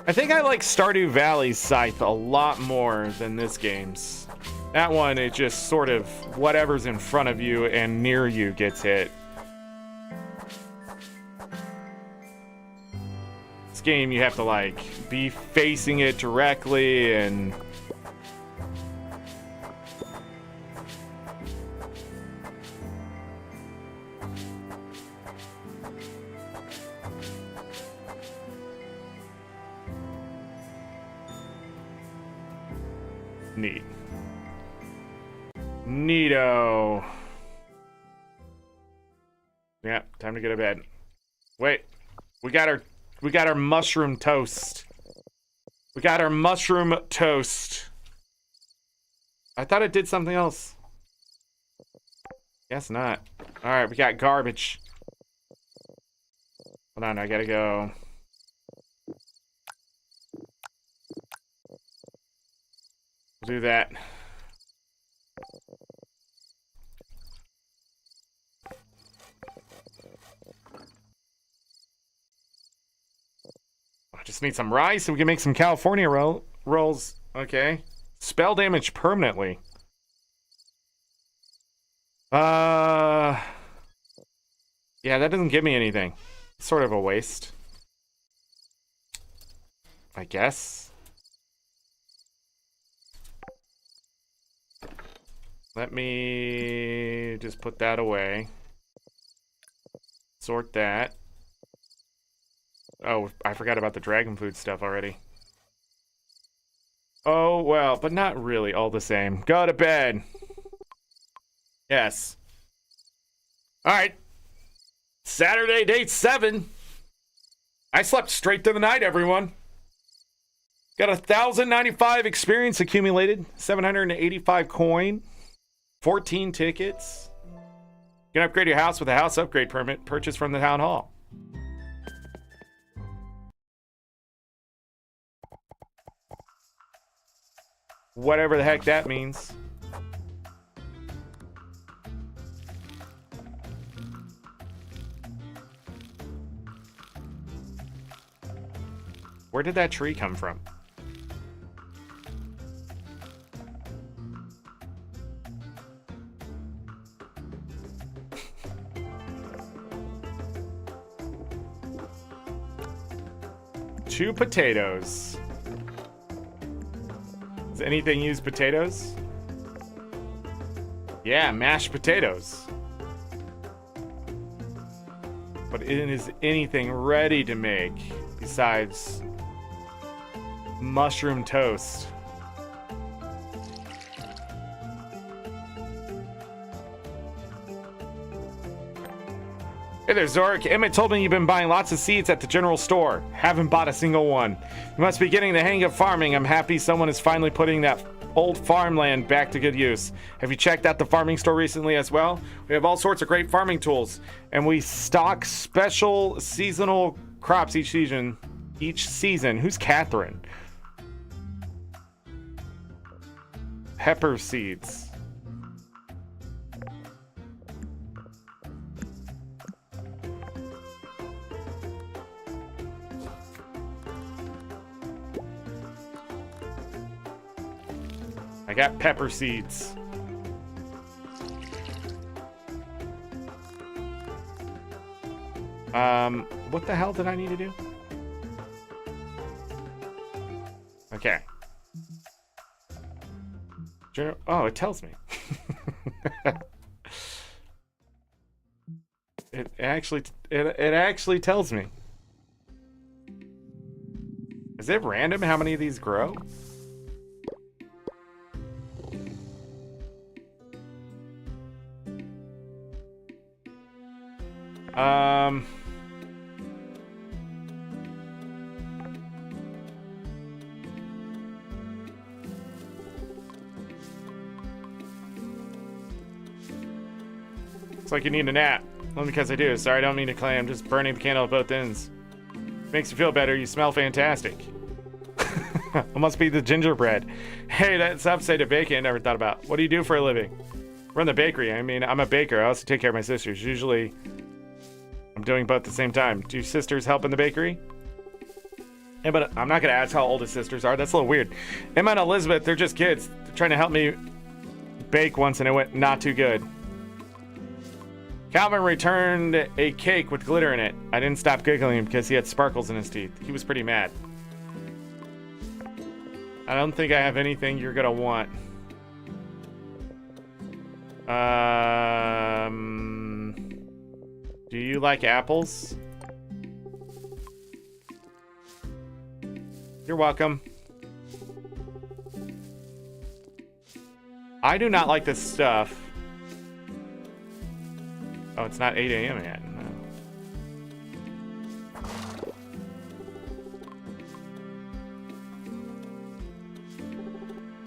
I think I like Stardew Valley Scythe a lot more than this game's. That one, it just sort of whatever's in front of you and near you gets hit. This game, you have to like be facing it directly and... Neat. Neato. Yeah, time to get to bed. Wait, we got our mushroom toast. We got our mushroom toast. I thought it did something else. Guess not. All right, we got garbage. Hold on, I gotta go. We'll do that. I just need some rice so we can make some California rolls. Okay. Spell damage permanently. Yeah, that doesn't give me anything. It's sort of a waste. I guess. Let me just put that away. Sort that. Oh, I forgot about the dragon food stuff already. Oh, well, but not really all the same. Go to bed. Yes. All right. Saturday, day 7. I slept straight through the night, everyone. Got 1,095 experience accumulated, 785 coin, 14 tickets. You can upgrade your house with a house upgrade permit purchased from the town hall. Whatever the heck that means. Where did that tree come from? Two potatoes. Does anything use potatoes? Yeah, mashed potatoes. But is anything ready to make besides mushroom toast? Hey there, Zorric. Emmett told me you've been buying lots of seeds at the general store. Haven't bought a single one. You must be getting the hang of farming. I'm happy someone is finally putting that old farmland back to good use. Have you checked out the farming store recently as well? We have all sorts of great farming tools, and we stock special seasonal crops each season. Who's Catherine? Pepper seeds. I got pepper seeds. What the hell did I need to do? Okay. Oh, it tells me. It actually tells me. Is it random how many of these grow? Looks like you need a nap. Only because I do. Sorry, I don't mean to claim. I'm just burning the candle at both ends. Makes you feel better. You smell fantastic. It must be the gingerbread. Hey, that's upside of bacon I never thought about. What do you do for a living? Run the bakery. I mean, I'm a baker. I also take care of my sisters. Usually, I'm doing both at the same time. Do sisters help in the bakery? Yeah, but I'm not going to ask how old his sisters are. That's a little weird. Emma and Elizabeth, they're just kids. They're trying to help me bake once, and it went not too good. Calvin returned a cake with glitter in it. I didn't stop giggling because he had sparkles in his teeth. He was pretty mad. I don't think I have anything you're going to want. Do you like apples? You're welcome. I do not like this stuff. Oh, it's not 8 a.m. yet. No.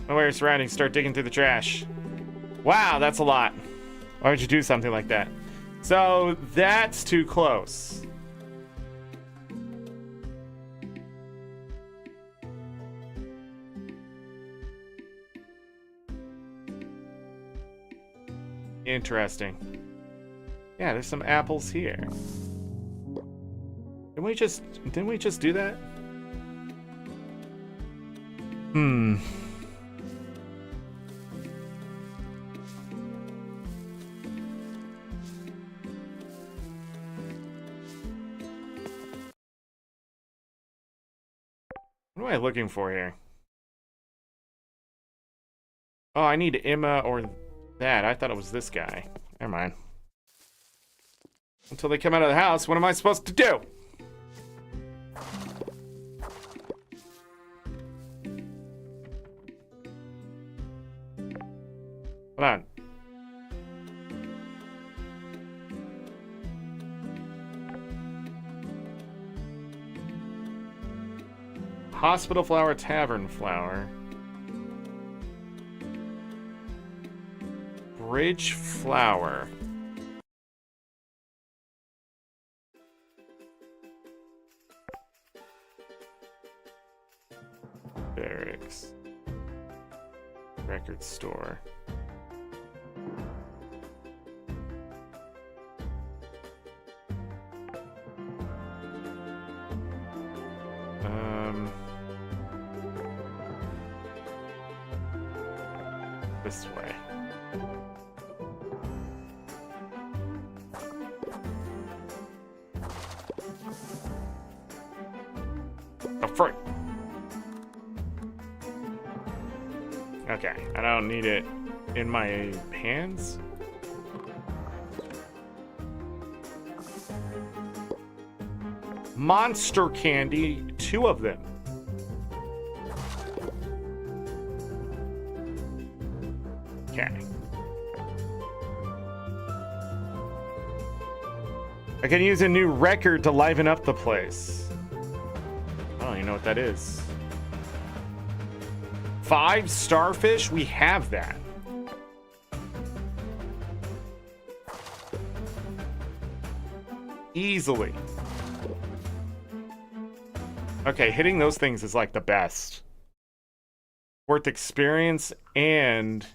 Aware your surroundings, start digging through the trash. Wow, that's a lot. Why would you do something like that? So that's too close. Interesting. Yeah, there's some apples here. Didn't we just do that? What am I looking for here? Oh, I need Emma or that. I thought it was this guy. Never mind. Until they come out of the house, what am I supposed to do? Hold on. Hospital flower, tavern flower. Bridge flower. Barracks. Record store. This way. Oh, frick. Okay, I don't need it in my hands. Monster candy, 2 of them. Okay. I can use a new record to liven up the place. I don't even know what that is. 5 starfish? We have that. Easily. Okay, hitting those things is like the best. Worth experience and...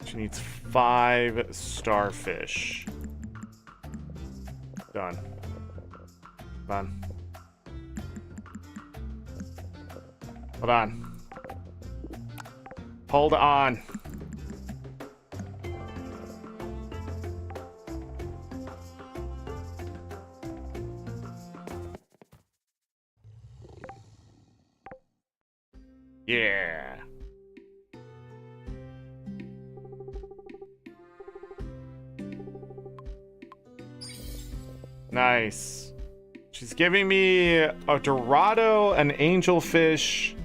She needs 5 starfish. Done. Done. Hold on. Hold on. Yeah. Nice. She's giving me a Dorado, an angelfish.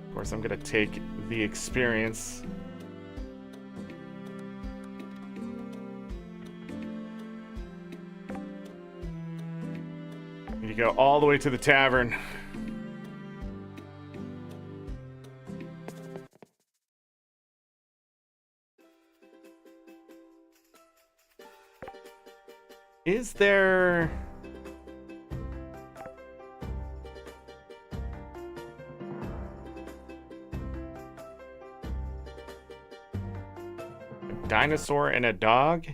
Of course, I'm gonna take the experience. Need to go all the way to the tavern. Is there... a dinosaur and a dog?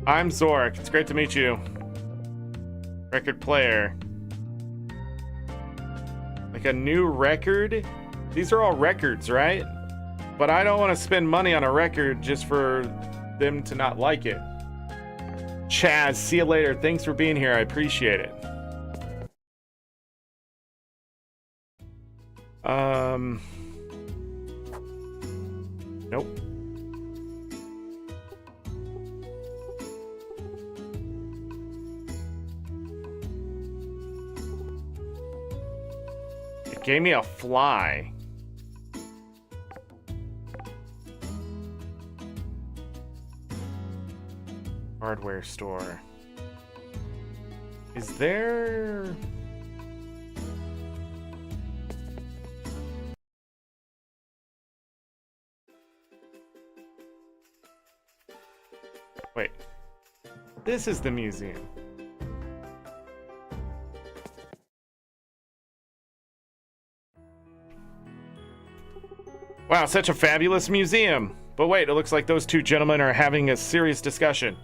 I'm Zorric. It's great to meet you. Record player. Like a new record? These are all records, right? But I don't want to spend money on a record just for them to not like it. Chaz, see you later. Thanks for being here. I appreciate it. Nope. It gave me a fly. Hardware store. Is there... Wait. This is the museum. Wow, such a fabulous museum. But wait, it looks like those two gentlemen are having a serious discussion.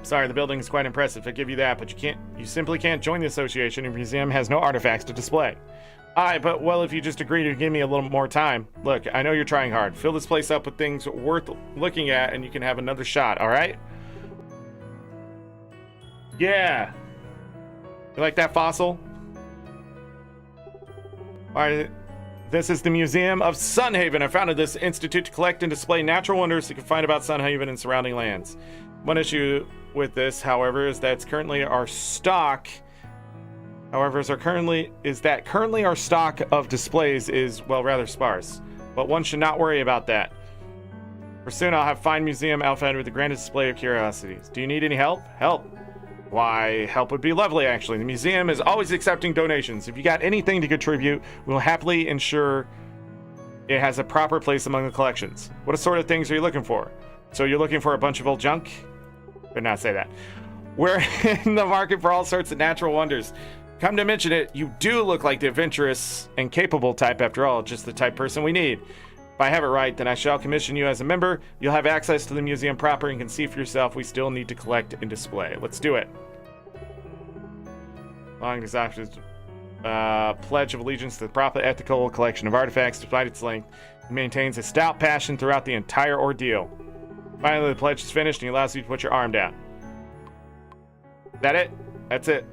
Sorry, the building is quite impressive, I give you that, but you simply can't join the association. Your museum has no artifacts to display. Alright, but well, if you just agree to give me a little more time. Look, I know you're trying hard. Fill this place up with things worth looking at, and you can have another shot, alright? Yeah. You like that fossil? Alright, this is the Museum of Sunhaven. I founded this institute to collect and display natural wonders you can find about Sunhaven and surrounding lands. One issue with this, however, is that currently our stock of displays is, well, rather sparse. But one should not worry about that. For soon I'll have fine museum outfitted with the grandest display of curiosities. Do you need any help? Help? Why, help would be lovely, actually. The museum is always accepting donations. If you got anything to contribute, we'll happily ensure it has a proper place among the collections. What sort of things are you looking for? So you're looking for a bunch of old junk? Better not say that. We're in the market for all sorts of natural wonders. Come to mention it, you do look like the adventurous and capable type after all, just the type person we need. If I have it right, then I shall commission you as a member. You'll have access to the museum proper and can see for yourself we still need to collect and display. Let's do it. Long as pledge of allegiance to the proper ethical collection of artifacts. Despite its length, it maintains a stout passion throughout the entire ordeal. Finally, the pledge is finished and he allows you to put your arm down. Is that it? That's it.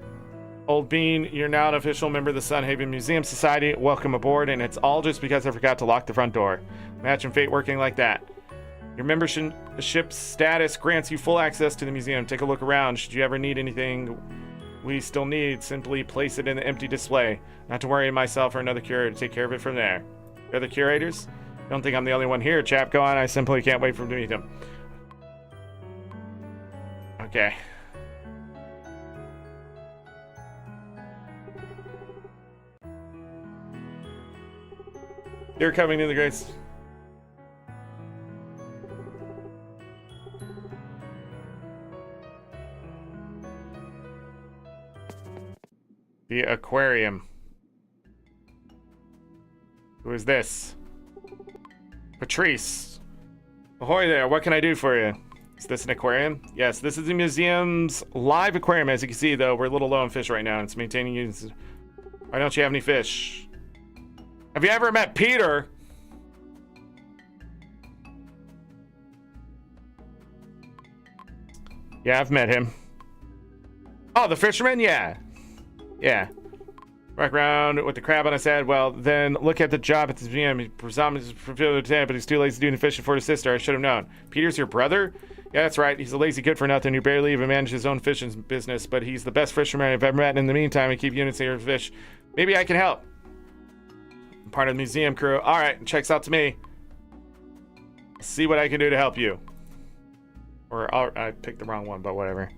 Old Bean, you're now an official member of the Sunhaven Museum Society. Welcome aboard, and it's all just because I forgot to lock the front door. Imagine fate working like that. Your membership status grants you full access to the museum. Take a look around. Should you ever need anything we still need, simply place it in the empty display. Not to worry myself or another curator to take care of it from there. You're the curators? Don't think I'm the only one here, chap. Go on. I simply can't wait for him to meet him. Okay. You're coming to the grace. The aquarium. Who is this? Patrice. Ahoy there, what can I do for you? Is this an aquarium? Yes, this is the museum's live aquarium. As you can see, though, we're a little low on fish right now, and it's maintaining use. Why don't you have any fish? Have you ever met Peter? Yeah, I've met him. Oh, the fisherman? Yeah. Yeah. Walk around with the crab on his head. Well, then look at the job at the museum. He presumes to fulfill the intent, but he's too lazy to do the fishing for his sister. I should have known. Peter's your brother? Yeah, that's right. He's a lazy good for nothing who barely even manages his own fishing business, but he's the best fisherman I've ever met. And in the meantime, I keep units here of fish. Maybe I can help. I'm part of the museum crew. All right, checks out to me. See what I can do to help you. Or I picked the wrong one, but whatever.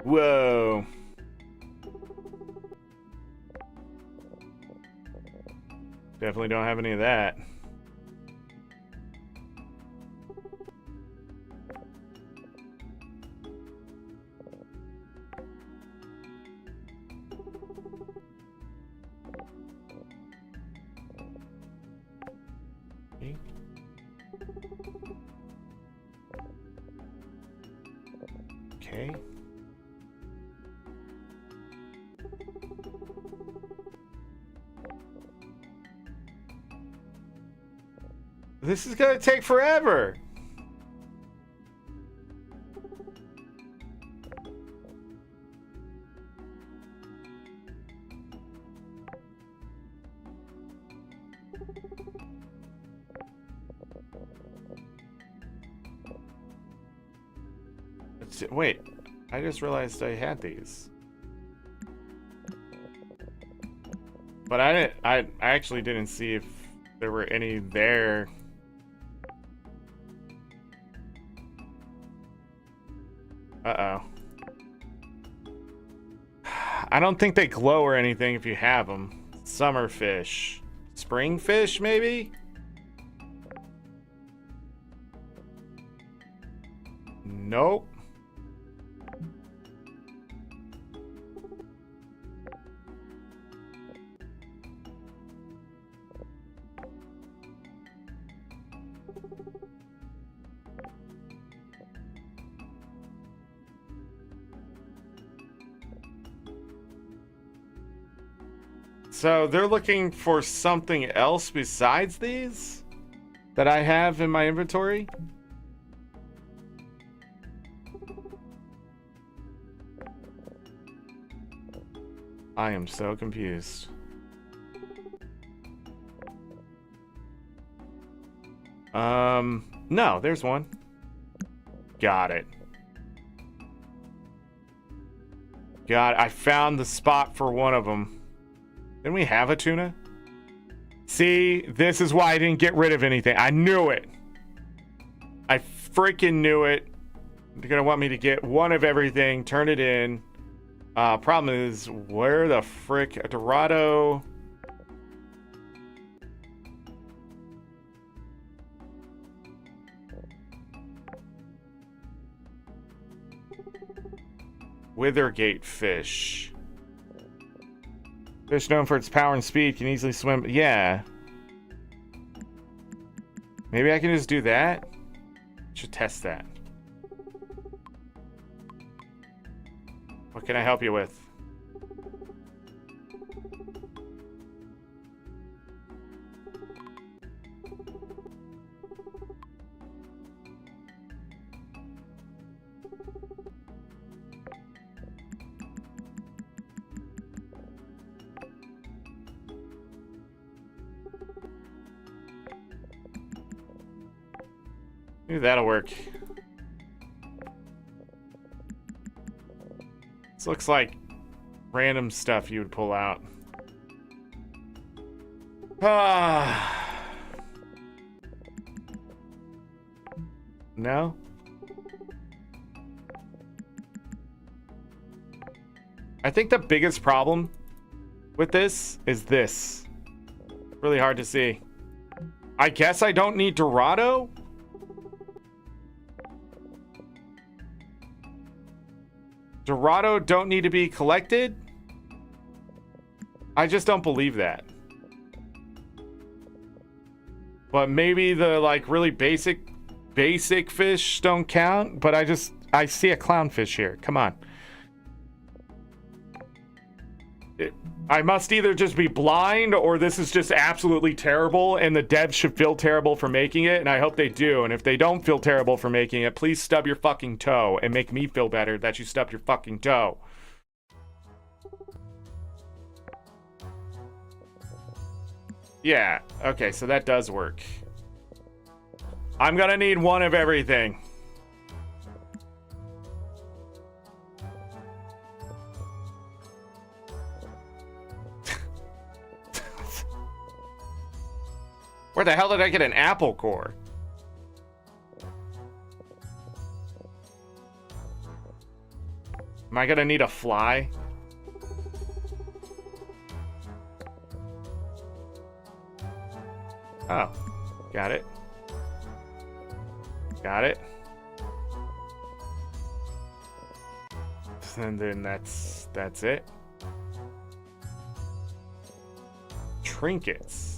Whoa. Definitely don't have any of that. Okay. This is gonna take forever. Wait, I just realized I had these. But I actually didn't see if there were any there. Uh-oh. I don't think they glow or anything if you have them. Summer fish. Spring fish, maybe? Nope. So they're looking for something else besides these that I have in my inventory. I am so confused. No, there's one. Got it. I found the spot for one of them. Didn't we have a tuna? See, this is why I didn't get rid of anything. I knew it. I freaking knew it. They're gonna want me to get one of everything, turn it in. Problem is, where the frick? Dorado. Withergate fish. Fish known for its power and speed, can easily swim. Yeah. Maybe I can just do that? Should test that. What can I help you with? Maybe that'll work. This looks like random stuff you would pull out. No? I think the biggest problem with this is this. Really hard to see. I guess I don't need Dorado? Dorado don't need to be collected? I just don't believe that. But maybe the like really basic fish don't count, but I see a clownfish here. Come on. I must either just be blind or this is just absolutely terrible and the devs should feel terrible for making it, and I hope they do. And if they don't feel terrible for making it, please stub your fucking toe and make me feel better that you stubbed your fucking toe. Yeah, okay, so that does work. I'm gonna need one of everything. Where the hell did I get an apple core? Am I gonna need a fly? Oh, got it. Got it. And then that's it. Trinkets.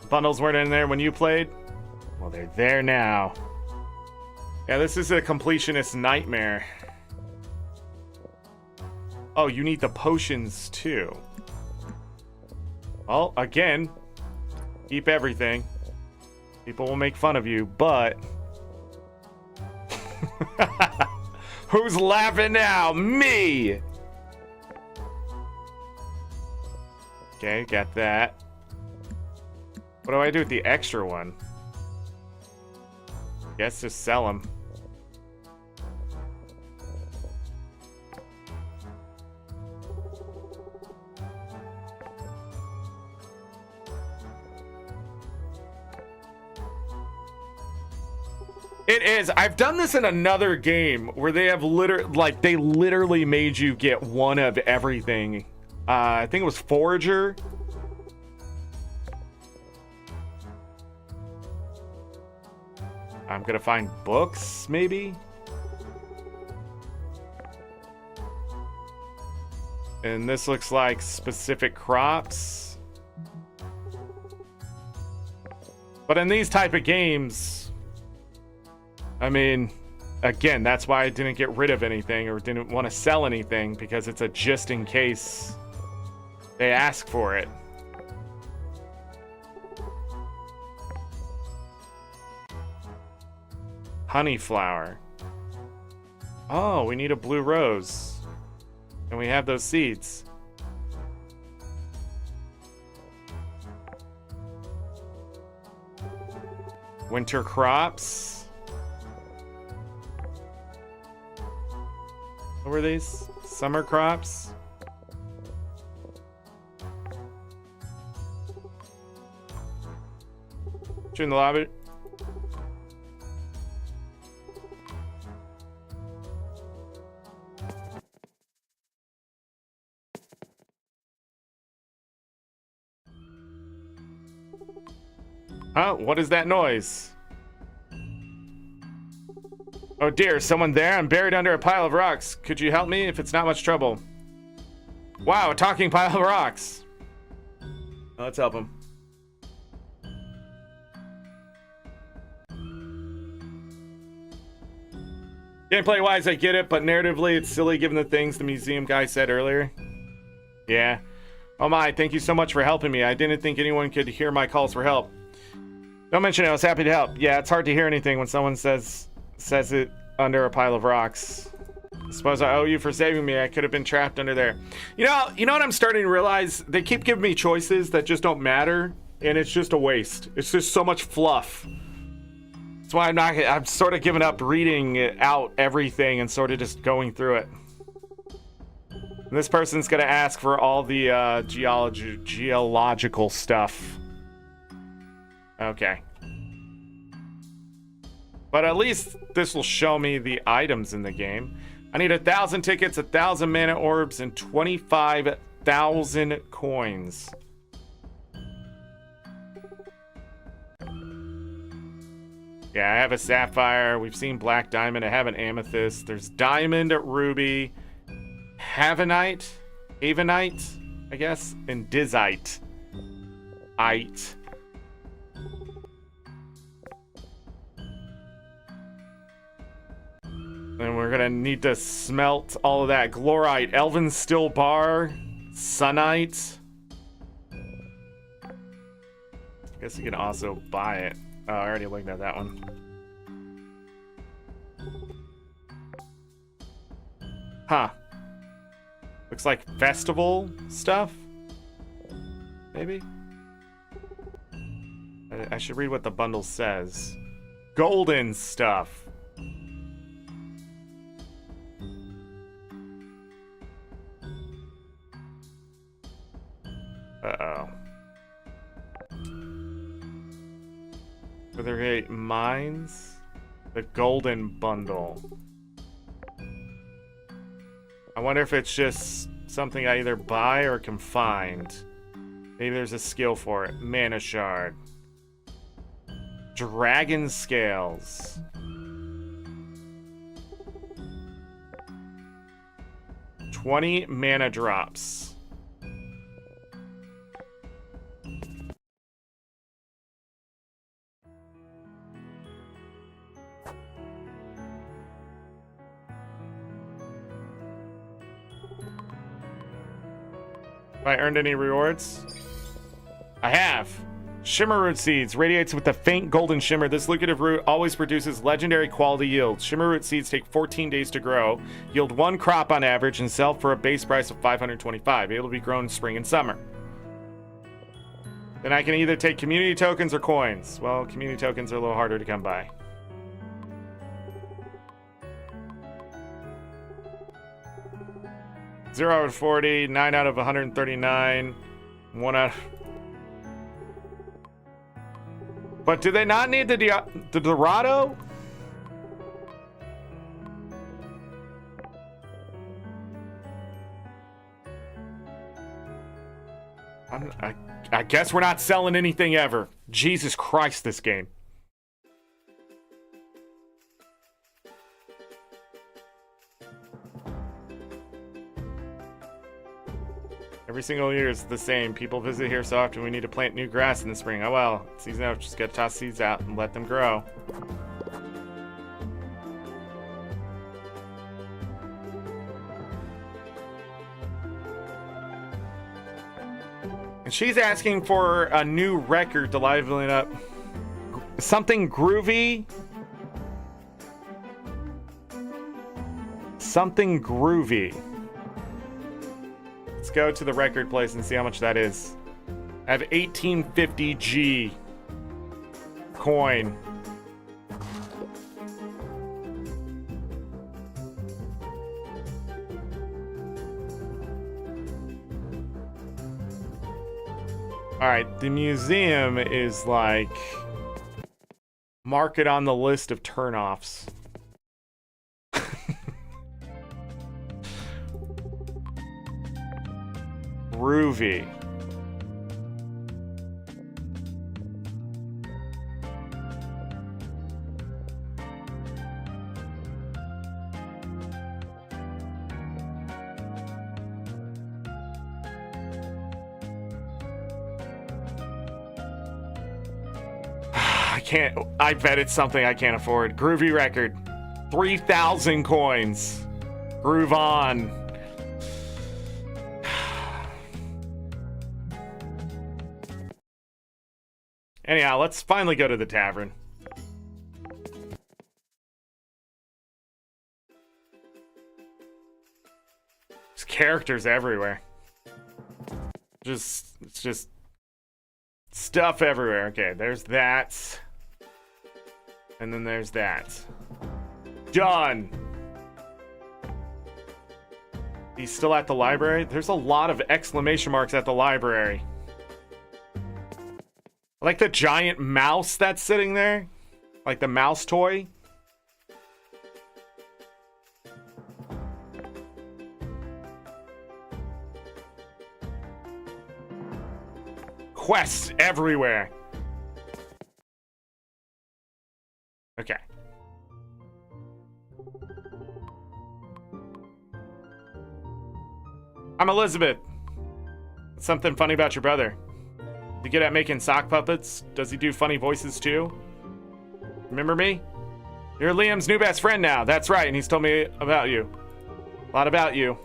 Bundles weren't in there when you played? Well, they're there now. Yeah, this is a completionist nightmare. Oh, you need the potions too. Well, again, keep everything. People will make fun of you, but... Who's laughing now? Me! Okay, got that. What do I do with the extra one? Guess just sell them. It is. I've done this in another game where they have literally made you get one of everything. I think it was Forager. I'm gonna find books, maybe? And this looks like specific crops. But in these type of games, I mean, again, that's why I didn't get rid of anything or didn't want to sell anything, because it's a just in case they ask for it. Honeyflower. Oh, we need a blue rose. And we have those seeds. Winter crops. What were these? Summer crops. You in the lobby? Huh? What is that noise? Oh dear, someone there? I'm buried under a pile of rocks. Could you help me if it's not much trouble? Wow, a talking pile of rocks. Let's help him. Gameplay wise, I get it, but narratively, it's silly given the things the museum guy said earlier. Yeah. Oh my, thank you so much for helping me. I didn't think anyone could hear my calls for help. Don't mention it, I was happy to help. Yeah, it's hard to hear anything when someone says it under a pile of rocks. I suppose I owe you for saving me. I could have been trapped under there. You know what I'm starting to realize? They keep giving me choices that just don't matter, and it's just a waste. It's just so much fluff. That's why I'm sort of giving up reading out everything and sort of just going through it. And this person's gonna ask for all the geological stuff. Okay. But at least this will show me the items in the game. I need 1,000 tickets, 1,000 mana orbs, and 25,000 coins. Yeah, I have a sapphire. We've seen black diamond. I have an amethyst. There's diamond, ruby, havenite, I guess, and dizite. And we're gonna need to smelt all of that. Glorite, elven steel bar, sunite. I guess you can also buy it. Oh, I already looked at that one. Huh. Looks like festival stuff? Maybe? I should read what the bundle says. Golden stuff. Uh-oh. Withergate Mines? The Golden Bundle. I wonder if it's just something I either buy or can find. Maybe there's a skill for it. Mana Shard. Dragon Scales. $20 mana drops. Have I earned any rewards? I have. Shimmer root seeds radiates with a faint golden shimmer. This lucrative root always produces legendary quality yields. Shimmer root seeds take 14 days to grow, yield 1 crop on average, and sell for a base price of $525. It'll be grown in spring and summer. Then I can either take community tokens or coins. Well, community tokens are a little harder to come by. Zero out of 40, 9 out of 139, 1 out. But do they not need the Dorado? I guess we're not selling anything ever. Jesus Christ, this game. Every single year is the same. People visit here so often we need to plant new grass in the spring. Oh well, season out, just gotta toss seeds out and let them grow. And she's asking for a new record to liven it up. Something groovy. Something groovy. Let's go to the record place and see how much that is. I have 1850G coin. All right, the museum is like, mark it on the list of turnoffs. Groovy. I bet it's something I can't afford. Groovy record. 3,000 coins. Groove on. Anyhow, let's finally go to the tavern. There's characters everywhere. It's just stuff everywhere. Okay, there's that. And then there's that. Done. He's still at the library? There's a lot of exclamation marks at the library. I like the giant mouse that's sitting there. Like the mouse toy. Quests everywhere. Okay. I'm Elizabeth. Something funny about your brother. Is he good at making sock puppets? Does he do funny voices too? Remember me? You're Liam's new best friend now. That's right, and he's told me about you. A lot about you.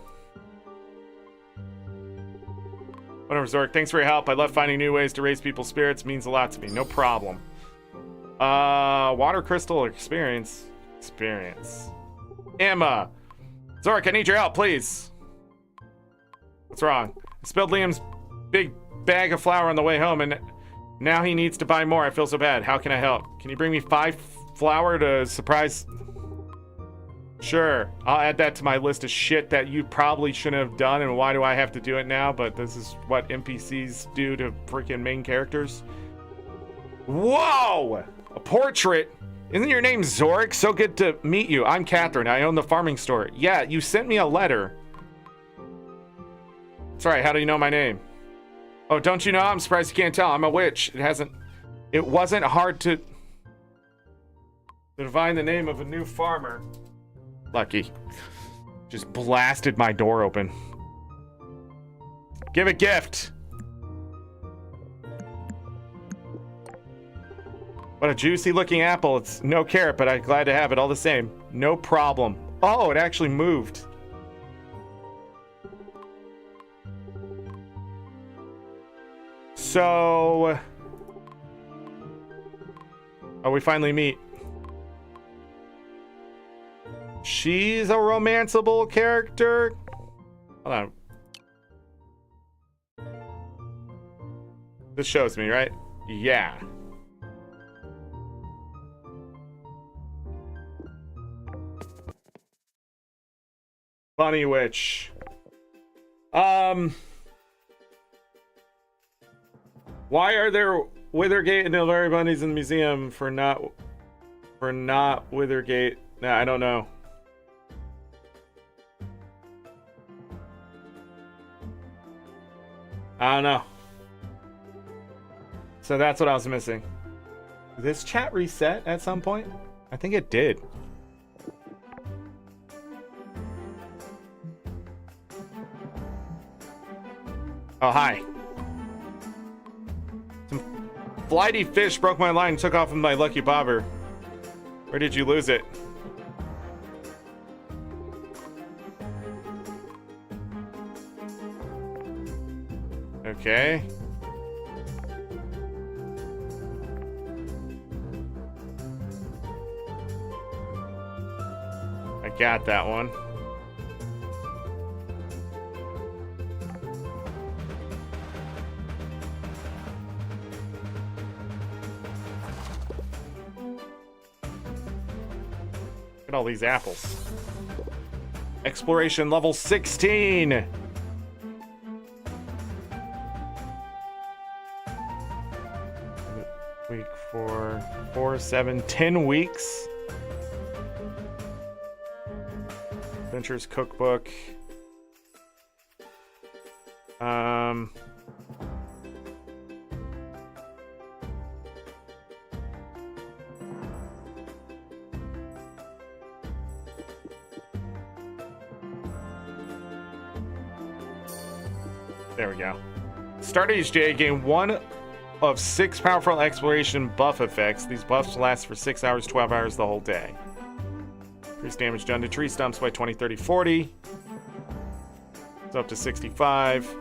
Whatever, Zork. Thanks for your help. I love finding new ways to raise people's spirits. It means a lot to me. No problem. Water crystal experience. Emma. Zork, I need your help, please. What's wrong? I spilled Liam's big bag of flour on the way home, and now he needs to buy more. I feel so bad. How can I help? Can you bring me 5 flour to surprise? Sure. I'll add that to my list of shit that you probably shouldn't have done, and why do I have to do it now? But this is what NPCs do to freaking main characters. Whoa! A portrait? Isn't your name Zorric? So good to meet you. I'm Catherine. I own the farming store. Yeah, you sent me a letter. Sorry, how do you know my name? Oh, don't you know? I'm surprised you can't tell. I'm a witch. It wasn't hard to divine the name of a new farmer. Lucky. Just blasted my door open. Give a gift. What a juicy looking apple. It's no carrot, but I'm glad to have it all the same. No problem. Oh, it actually moved. So... oh, we finally meet. She's a romanceable character. Hold on. This shows me, right? Yeah. Bunny witch. Why are there Withergate and Elvari bunnies in the museum for not Withergate? Nah, I don't know. I don't know. So that's what I was missing. Did this chat reset at some point? I think it did. Oh, hi. Some flighty fish broke my line and took off with my lucky bobber. Where did you lose it? Okay. got that one. Look at all these apples. Exploration level 16. Week 4, 7, 10 weeks. Adventures cookbook. There we go. Stardew J gain 1 of 6 powerful exploration buff effects. These buffs last for 6 hours, 12 hours the whole day. Increase damage done to tree stumps by 20, 30, 40. It's up to 65.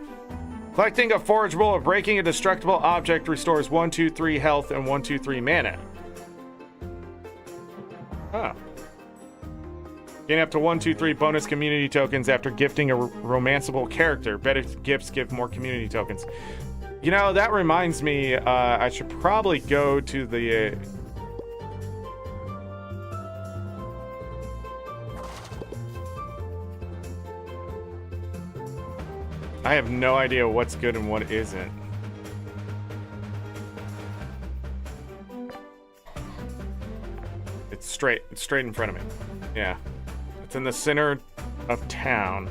Collecting a forageable or breaking a destructible object restores 1, 2, 3 health and 1, 2, 3 mana. Huh. Gain up to 1, 2, 3 bonus community tokens after gifting a romanceable character. Better gifts give more community tokens. You know, that reminds me, I should probably go to the... I have no idea what's good and what isn't. It's straight in front of me. Yeah. It's in the center of town.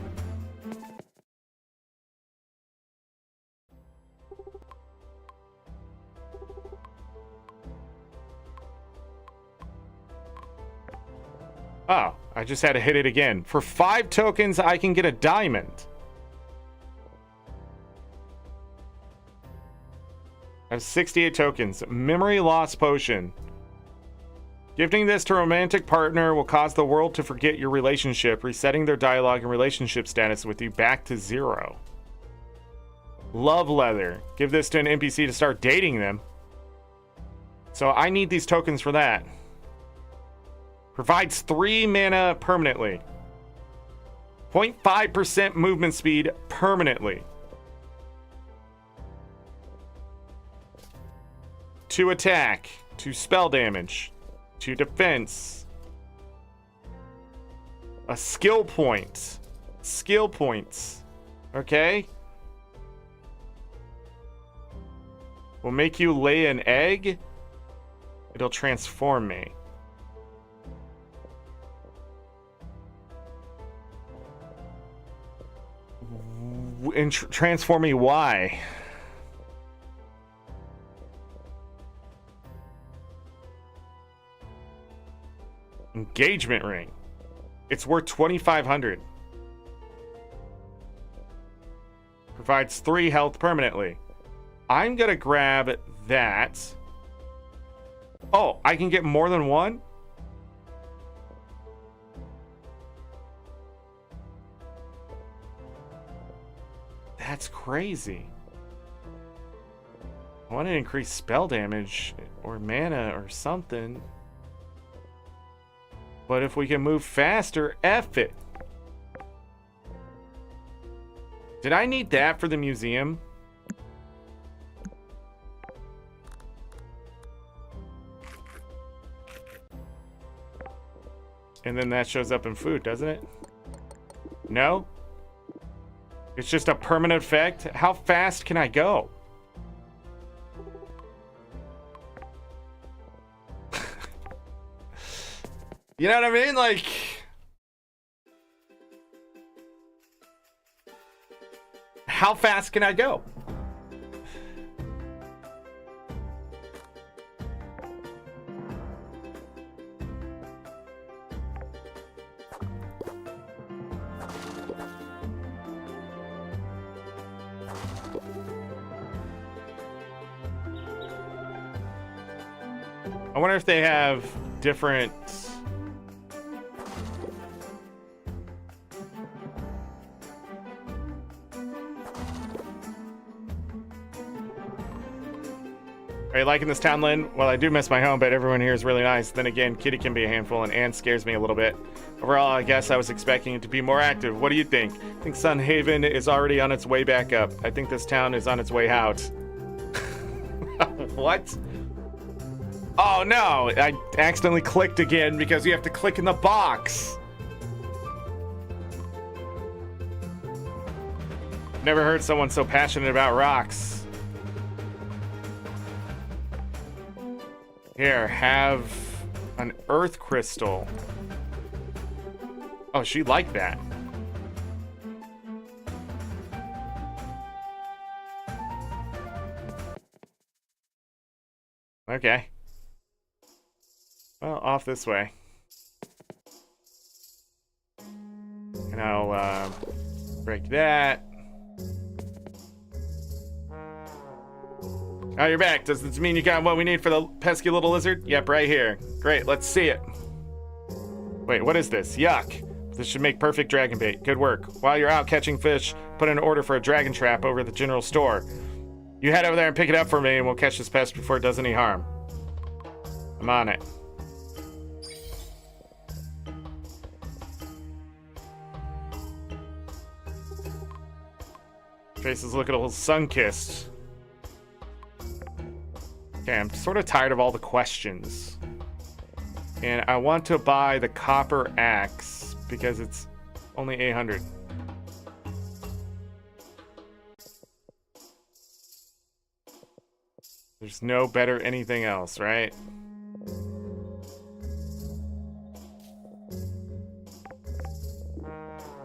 Oh, I just had to hit it again. For 5 tokens, I can get a diamond. I have 68 tokens. Memory loss potion. Gifting this to a romantic partner will cause the world to forget your relationship, resetting their dialogue and relationship status with you back to 0. Love leather. Give this to an NPC to start dating them. So I need these tokens for that. Provides 3 mana permanently. 0.5% movement speed permanently. 2 attack, 2 spell damage, 2 defense, a skill point, skill points, okay? Will make you lay an egg, it'll transform me. And transform me, why? Engagement ring. It's worth 2,500. Provides 3 health permanently. I'm gonna grab that. Oh, I can get more than one? That's crazy. I want to increase spell damage or mana or something. But if we can move faster, F it. Did I need that for the museum? And then that shows up in food, doesn't it? No? It's just a permanent effect? How fast can I go? You know what I mean? Like... How fast can I go? I wonder if they have different... Are you liking this town, Lynn? Well, I do miss my home, but everyone here is really nice. Then again, Kitty can be a handful, and Anne scares me a little bit. Overall, I guess I was expecting it to be more active. What do you think? I think Sunhaven is already on its way back up. I think this town is on its way out. What? Oh no, I accidentally clicked again because you have to click in the box. Never heard someone so passionate about rocks. Here, have an earth crystal. Oh, she liked that. Okay. Well, off this way. And I'll break that. Oh, you're back. Does this mean you got what we need for the pesky little lizard? Yep, right here. Great, let's see it. Wait, what is this? Yuck. This should make perfect dragon bait. Good work. While you're out catching fish, put in an order for a dragon trap over at the general store. You head over there and pick it up for me, and we'll catch this pest before it does any harm. I'm on it. Trace is looking a little sun-kissed. Okay, I'm sort of tired of all the questions. And I want to buy the copper axe because it's only 800. There's no better anything else, right?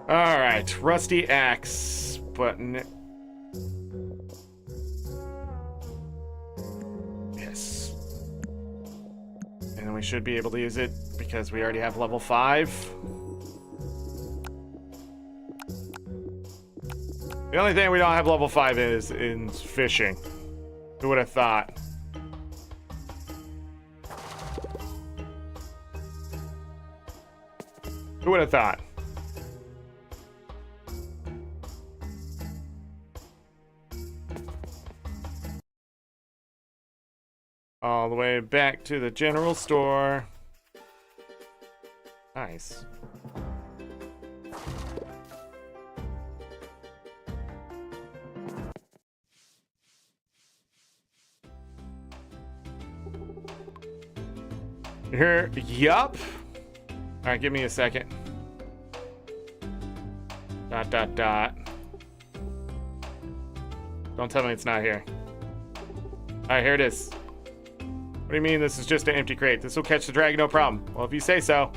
Alright, rusty axe button. Yes. And then we should be able to use it because we already have level 5. The only thing we don't have level 5 is in fishing. Who would have thought? Who would have thought? All the way back to the general store. Nice. Here, yup. All right, give me a second. Dot, dot, dot. Don't tell me it's not here. All right, here it is. What do you mean this is just an empty crate? This will catch the dragon, no problem. Well, if you say so.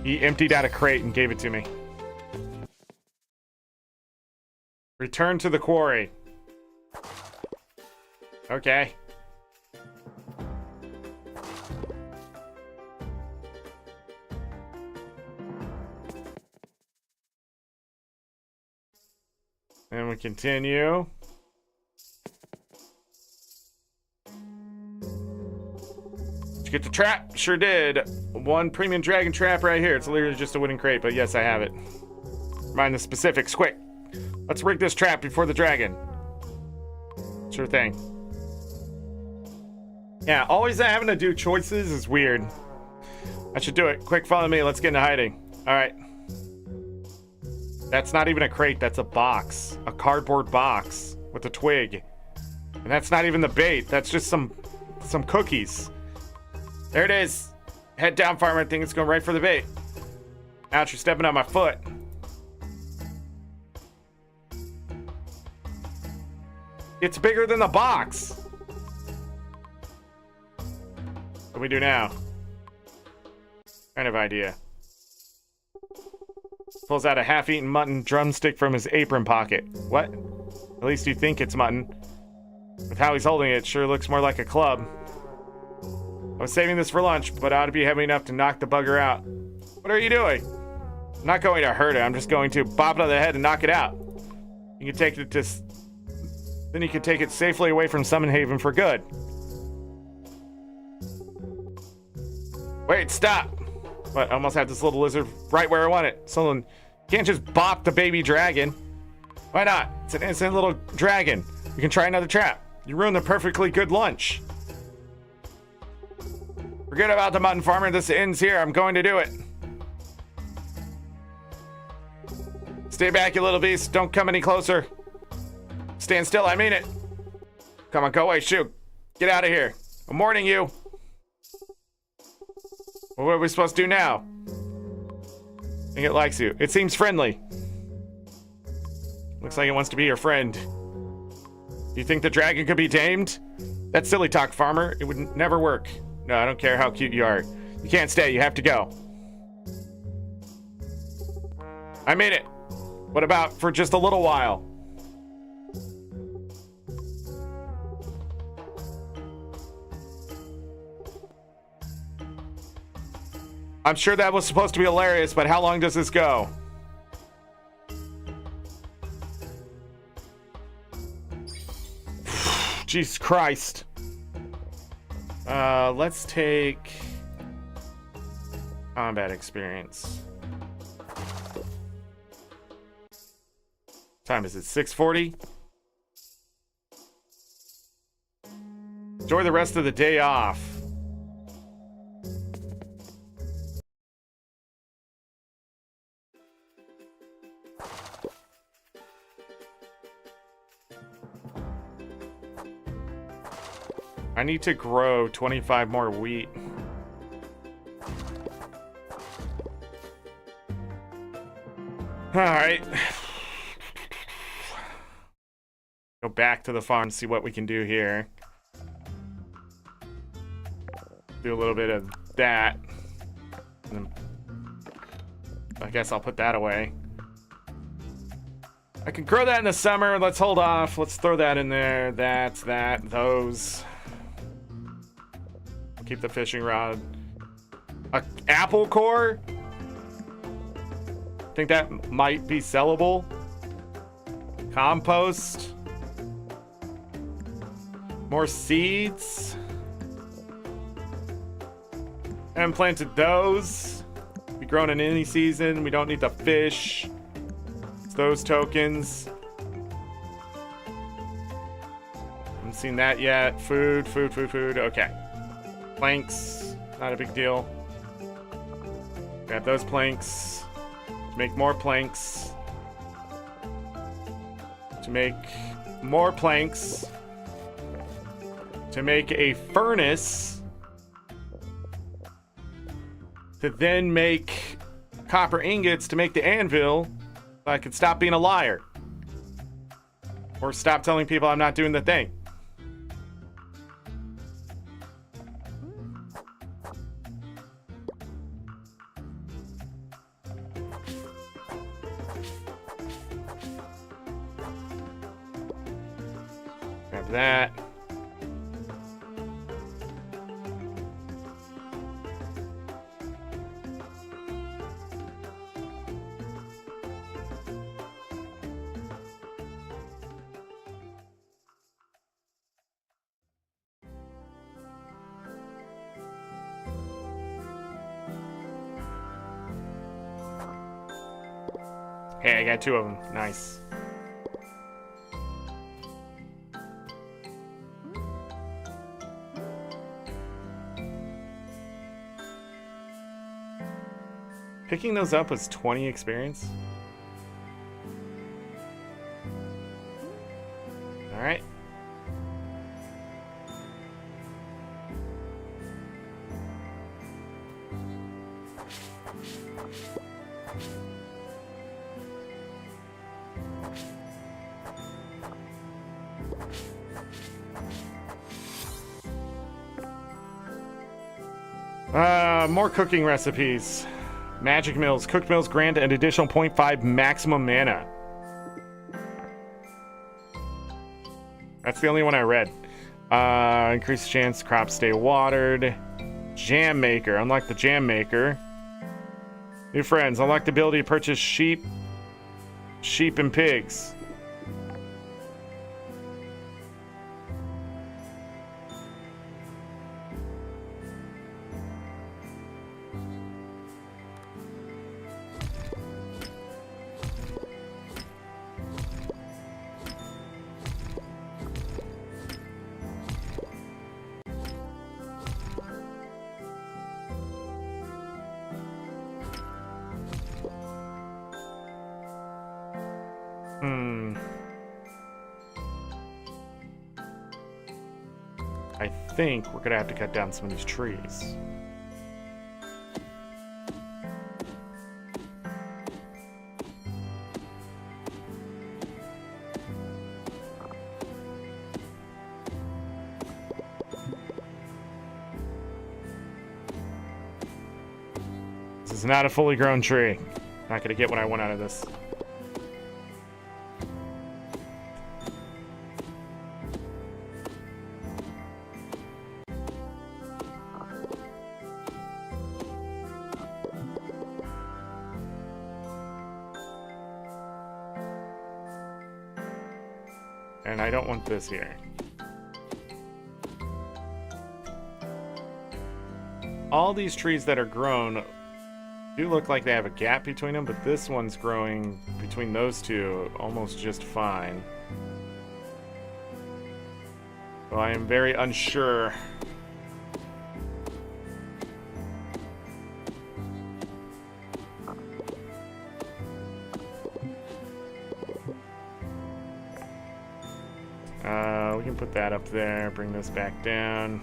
He emptied out a crate and gave it to me. Return to the quarry. Okay. And we continue. Did you get the trap? Sure did. One premium dragon trap right here. It's literally just a wooden crate, but yes, I have it. Mind the specifics, quick. Let's rig this trap before the dragon. Sure thing. Yeah, always having to do choices is weird. I should do it. Quick, follow me. Let's get into hiding. All right. That's not even a crate, that's a box. A cardboard box with a twig. And that's not even the bait, that's just some cookies. There it is. Head down, farmer. I think it's going right for the bait. Ouch, you're stepping on my foot. It's bigger than the box. What do we do now? Kind of idea. Pulls out a half-eaten mutton drumstick from his apron pocket. What? At least you think it's mutton. With how he's holding it, it sure looks more like a club. I was saving this for lunch, but it ought to be heavy enough to knock the bugger out. What are you doing? I'm not going to hurt it. I'm just going to bop it on the head and knock it out. You can take it to... Then you can take it safely away from Summonhaven for good. Wait, stop! What, I almost had this little lizard right where I want it. Someone can't just bop the baby dragon. Why not? It's an innocent little dragon. We can try another trap. You ruined the perfectly good lunch. Forget about the mutton farmer. This ends here. I'm going to do it. Stay back, you little beast. Don't come any closer. Stand still. I mean it. Come on, go away. Shoot. Get out of here. I'm warning you. Well, what are we supposed to do now? I think it likes you. It seems friendly. Looks like it wants to be your friend. Do you think the dragon could be tamed? That's silly talk, farmer. It would never work. No, I don't care how cute you are. You can't stay. You have to go. I mean it. What about for just a little while? I'm sure that was supposed to be hilarious, but how long does this go? Jesus Christ. Let's take combat experience. Time is it? 6:40? Enjoy the rest of the day off. I need to grow 25 more wheat. All right. Go back to the farm, see what we can do here. Do a little bit of that. And then I guess I'll put that away. I can grow that in the summer. Let's hold off. Let's throw that in there. That's that. Those. Keep the fishing rod. A apple core? Think that might be sellable. Compost. More seeds. Haven't planted those. Be grown in any season. We don't need to fish. It's those tokens. Haven't seen that yet. Food. Okay. Planks. Not a big deal. Grab those planks. To make more planks. To make more planks. To make a furnace. To then make copper ingots to make the anvil. So I could stop being a liar. Or stop telling people I'm not doing the thing. Grab that. Hey, I got two of them. Nice. Picking those up was 20 experience. All right. More cooking recipes. Magic Mills. Cooked meals grant an additional 0.5 maximum mana. That's the only one I read. Increase chance crops stay watered. Jam Maker. Unlock the Jam Maker. New friends. Unlock the ability to purchase sheep and pigs. I think we're gonna have to cut down some of these trees. This is not a fully grown tree. Not gonna get what I want out of this. And I don't want this here. All these trees that are grown do look like they have a gap between them, but this one's growing between those two almost just fine. So I am very unsure. We can put that up there, bring this back down.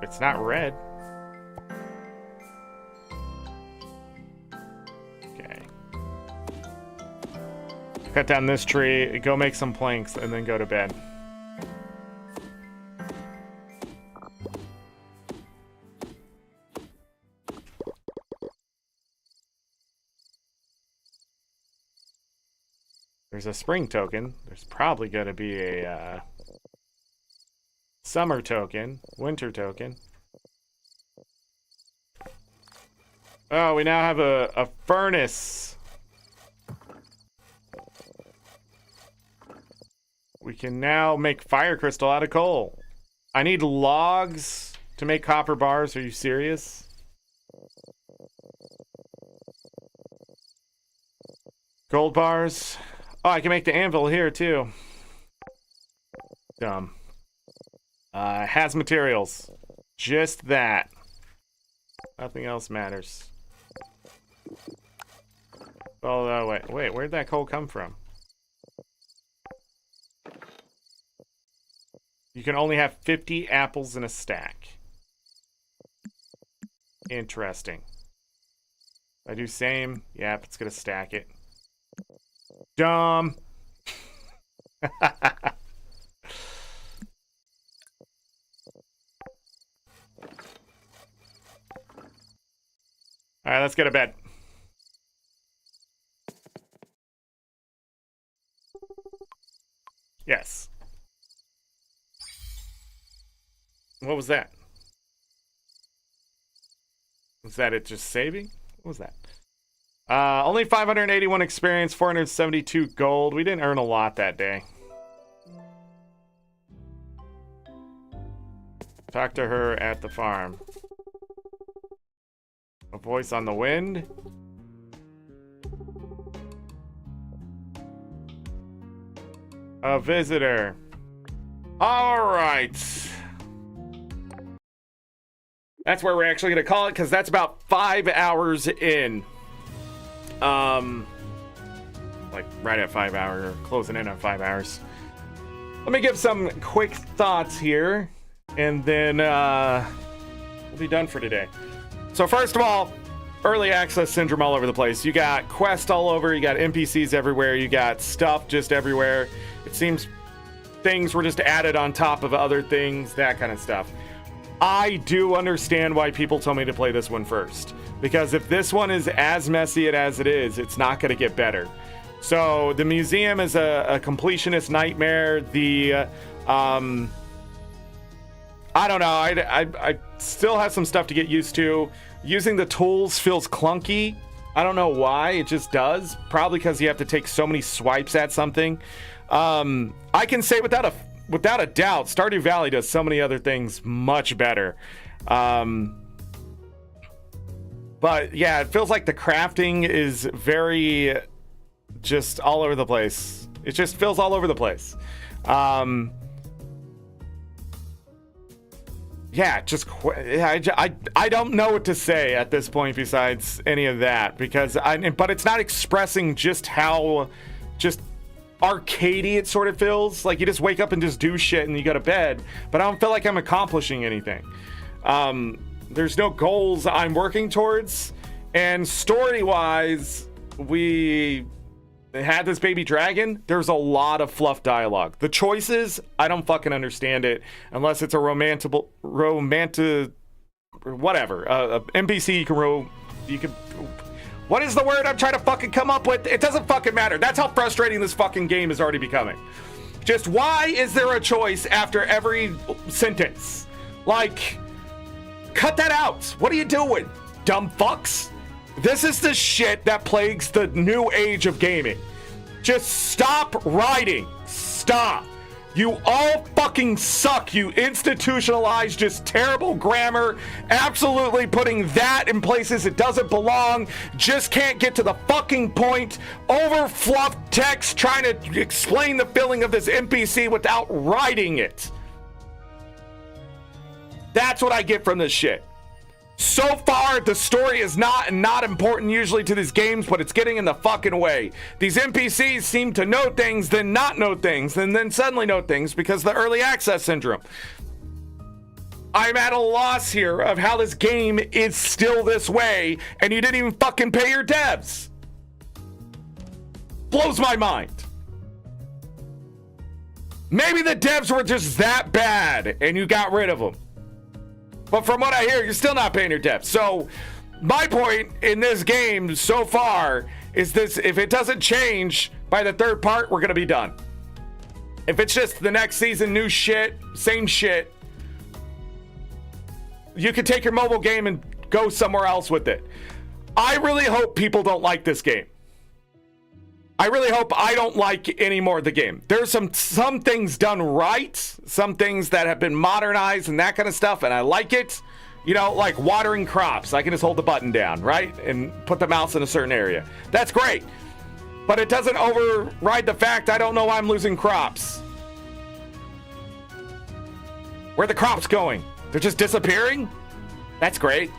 It's not red. Okay. Cut down this tree, go make some planks, and then go to bed. There's a spring token. There's probably going to be a summer token, winter token. Oh, we now have a furnace. We can now make fire crystal out of coal. I need logs to make copper bars. Are you serious? Gold bars. Oh, I can make the anvil here too. Dumb. Has materials. Just that. Nothing else matters. Oh, wait, where'd that coal come from? You can only have 50 apples in a stack. Interesting. If I do same, yep, it's gonna stack it. Dumb. All right, let's get to bed. Yes. What was that? Was that it just saving? What was that? Only 581 experience, 472 gold. We didn't earn a lot that day. Talk to her at the farm. A voice on the wind. A visitor. All right. That's where we're actually going to call it, because that's about 5 hours in. Like right at 5 hours, or closing in on 5 hours. Let me give some quick thoughts here, and then we'll be done for today. So first of all, early access syndrome all over the place. You got quests all over, you got NPCs everywhere, you got stuff just everywhere. It seems things were just added on top of other things, that kind of stuff. I do understand why people told me to play this one first, because if this one is as messy as it is, it's not going to get better. So the museum is a completionist nightmare. The I don't know, I still have some stuff to get used to. Using the tools feels clunky. I don't know why, it just does. Probably because you have to take so many swipes at something. I can say without a doubt, Stardew Valley does so many other things much better. But yeah, it feels like the crafting is very just all over the place. It just feels all over the place. yeah, just I don't know what to say at this point besides any of that, because but it's not expressing just how just arcadey it sort of feels. Like you just wake up and just do shit and you go to bed, but I don't feel like I'm accomplishing anything. There's no goals I'm working towards, and story-wise, we had this baby dragon. There's a lot of fluff dialogue. The choices, I don't fucking understand it unless it's a romantic whatever. NPC you can what is the word I'm trying to fucking come up with? It doesn't fucking matter. That's how frustrating this fucking game is already becoming. Just why is there a choice after every sentence? Like, cut that out. What are you doing, dumb fucks? This is the shit that plagues the new age of gaming. Just stop writing. Stop. You all fucking suck. You institutionalized just terrible grammar. Absolutely putting that in places it doesn't belong. Just can't get to the fucking point. Over fluff text trying to explain the feeling of this NPC without writing it. That's what I get from this shit. So far, the story is not important usually to these games, but it's getting in the fucking way. These NPCs seem to know things, then not know things, and then suddenly know things because of the early access syndrome. I'm at a loss here of how this game is still this way, and you didn't even fucking pay your devs. Blows my mind. Maybe the devs were just that bad, and you got rid of them. But from what I hear, you're still not paying your devs. So my point in this game so far is this: if it doesn't change by the third part, we're going to be done. If it's just the next season, new shit, same shit, you can take your mobile game and go somewhere else with it. I really hope people don't like this game. I really hope I don't like any more of the game. There's some things done right, some things that have been modernized and that kind of stuff, and I like it. You know, like watering crops. I can just hold the button down, right? And put the mouse in a certain area. That's great. But it doesn't override the fact I don't know why I'm losing crops. Where are the crops going? They're just disappearing? That's great.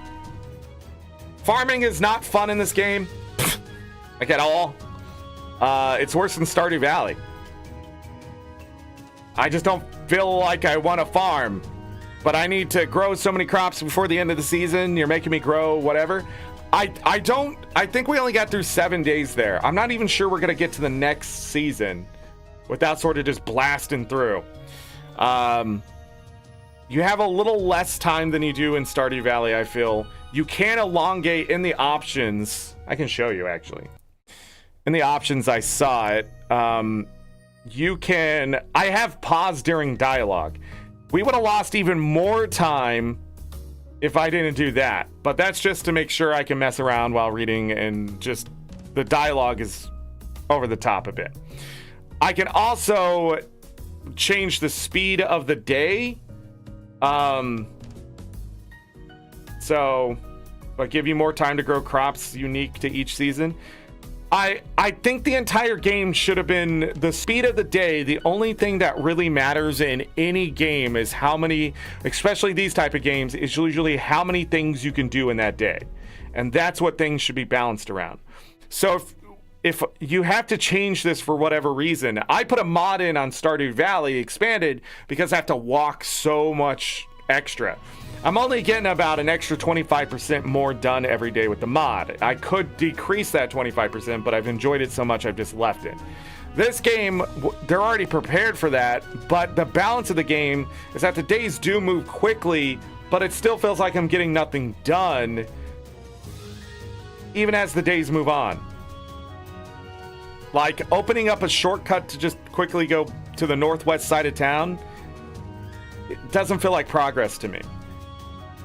Farming is not fun in this game. Like at all. It's worse than Stardew Valley. I just don't feel like I want to farm, but I need to grow so many crops before the end of the season. You're making me grow whatever. I think we only got through 7 days there. I'm not even sure we're going to get to the next season without sort of just blasting through. You have a little less time than you do in Stardew Valley, I feel. You can elongate in the options. I can show you, actually. In the options, I saw it. You can... I have pause during dialogue. We would have lost even more time if I didn't do that. But that's just to make sure I can mess around while reading, and just the dialogue is over the top a bit. I can also change the speed of the day. But give you more time to grow crops unique to each season. I think the entire game should have been the speed of the day. The only thing that really matters in any game is how many, especially these type of games, is usually how many things you can do in that day. And that's what things should be balanced around. So if you have to change this for whatever reason, I put a mod in on Stardew Valley Expanded because I have to walk so much extra. I'm only getting about an extra 25% more done every day with the mod. I could decrease that 25%, but I've enjoyed it so much I've just left it. This game, they're already prepared for that, but the balance of the game is that the days do move quickly, but it still feels like I'm getting nothing done, even as the days move on. Like opening up a shortcut to just quickly go to the northwest side of town, it doesn't feel like progress to me.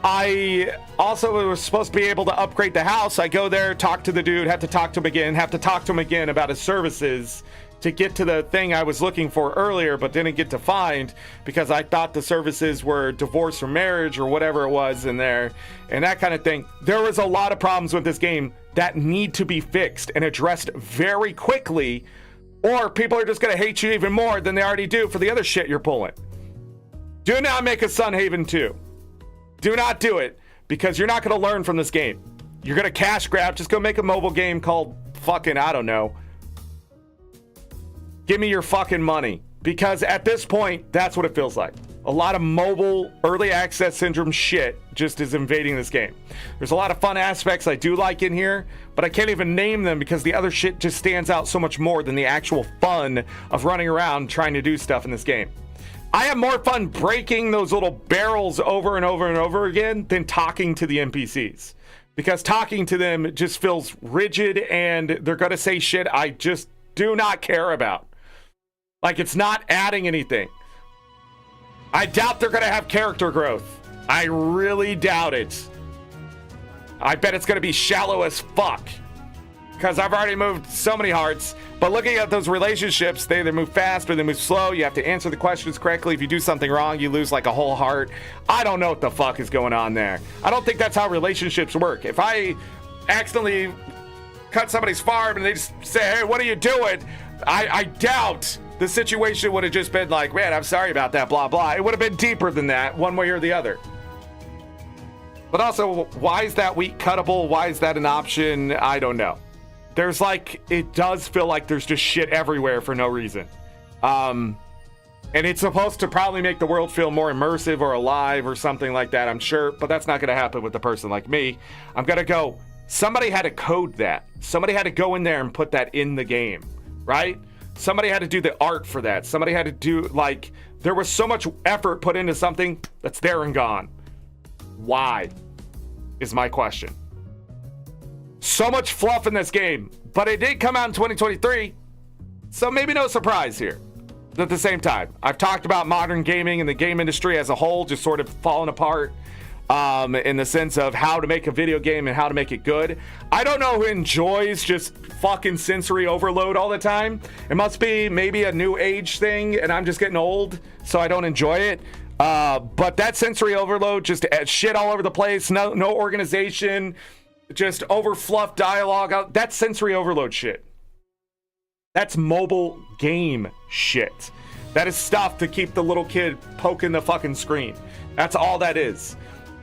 I also was supposed to be able to upgrade the house. I go there, talk to the dude, have to talk to him again about his services to get to the thing I was looking for earlier, but didn't get to find because I thought the services were divorce or marriage or whatever it was in there and that kind of thing. There was a lot of problems with this game that need to be fixed and addressed very quickly, or people are just going to hate you even more than they already do for the other shit you're pulling. Do not make a Sun Haven 2. Do not do it, because you're not going to learn from this game. You're going to cash grab. Just go make a mobile game called fucking, I don't know. Give me your fucking money. Because at this point, that's what it feels like. A lot of mobile early access syndrome shit just is invading this game. There's a lot of fun aspects I do like in here, but I can't even name them because the other shit just stands out so much more than the actual fun of running around trying to do stuff in this game. I have more fun breaking those little barrels over and over and over again than talking to the NPCs. Because talking to them just feels rigid and they're going to say shit I just do not care about. Like, it's not adding anything. I doubt they're going to have character growth. I really doubt it. I bet it's going to be shallow as fuck. Because I've already moved so many hearts. But looking at those relationships, they either move fast or they move slow. You have to answer the questions correctly. If you do something wrong, you lose like a whole heart. I don't know what the fuck is going on there. I don't think that's how relationships work. If I accidentally cut somebody's farm and they just say, hey, what are you doing? I doubt the situation would have just been like, man, I'm sorry about that, blah, blah. It would have been deeper than that, one way or the other. But also, why is that wheat cuttable? Why is that an option? I don't know. There's like, it does feel like there's just shit everywhere for no reason. And it's supposed to probably make the world feel more immersive or alive or something like that, I'm sure. But that's not going to happen with a person like me. I'm going to go, somebody had to code that. Somebody had to go in there and put that in the game, right? Somebody had to do the art for that. Somebody had to do, like, there was so much effort put into something that's there and gone. Why? Is my question. So much fluff in this game, but it did come out in 2023, so maybe no surprise here. At the same time, I've talked about modern gaming and the game industry as a whole just sort of falling apart in the sense of how to make a video game and how to make it good. I don't know who enjoys just fucking sensory overload all the time. It must be maybe a new age thing and I'm just getting old, so I don't enjoy it. But that sensory overload, just shit all over the place, no organization, just overfluffed dialogue, that's sensory overload shit. That's mobile game shit. That is stuff to keep the little kid poking the fucking screen. That's all that is.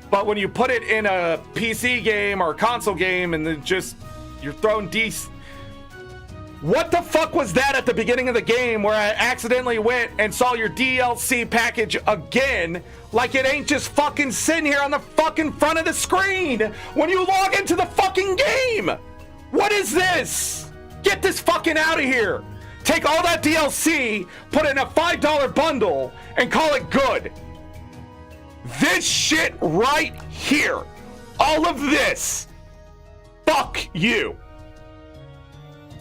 But when you put it in a PC game or a console game and then just you're throwing what the fuck was that at the beginning of the game where I accidentally went and saw your DLC package again, like it ain't just fucking sitting here on the fucking front of the screen when you log into the fucking game? What is this? Get this fucking out of here. Take all that DLC, put it in a $5 bundle, and call it good. This shit right here, all of this, fuck you.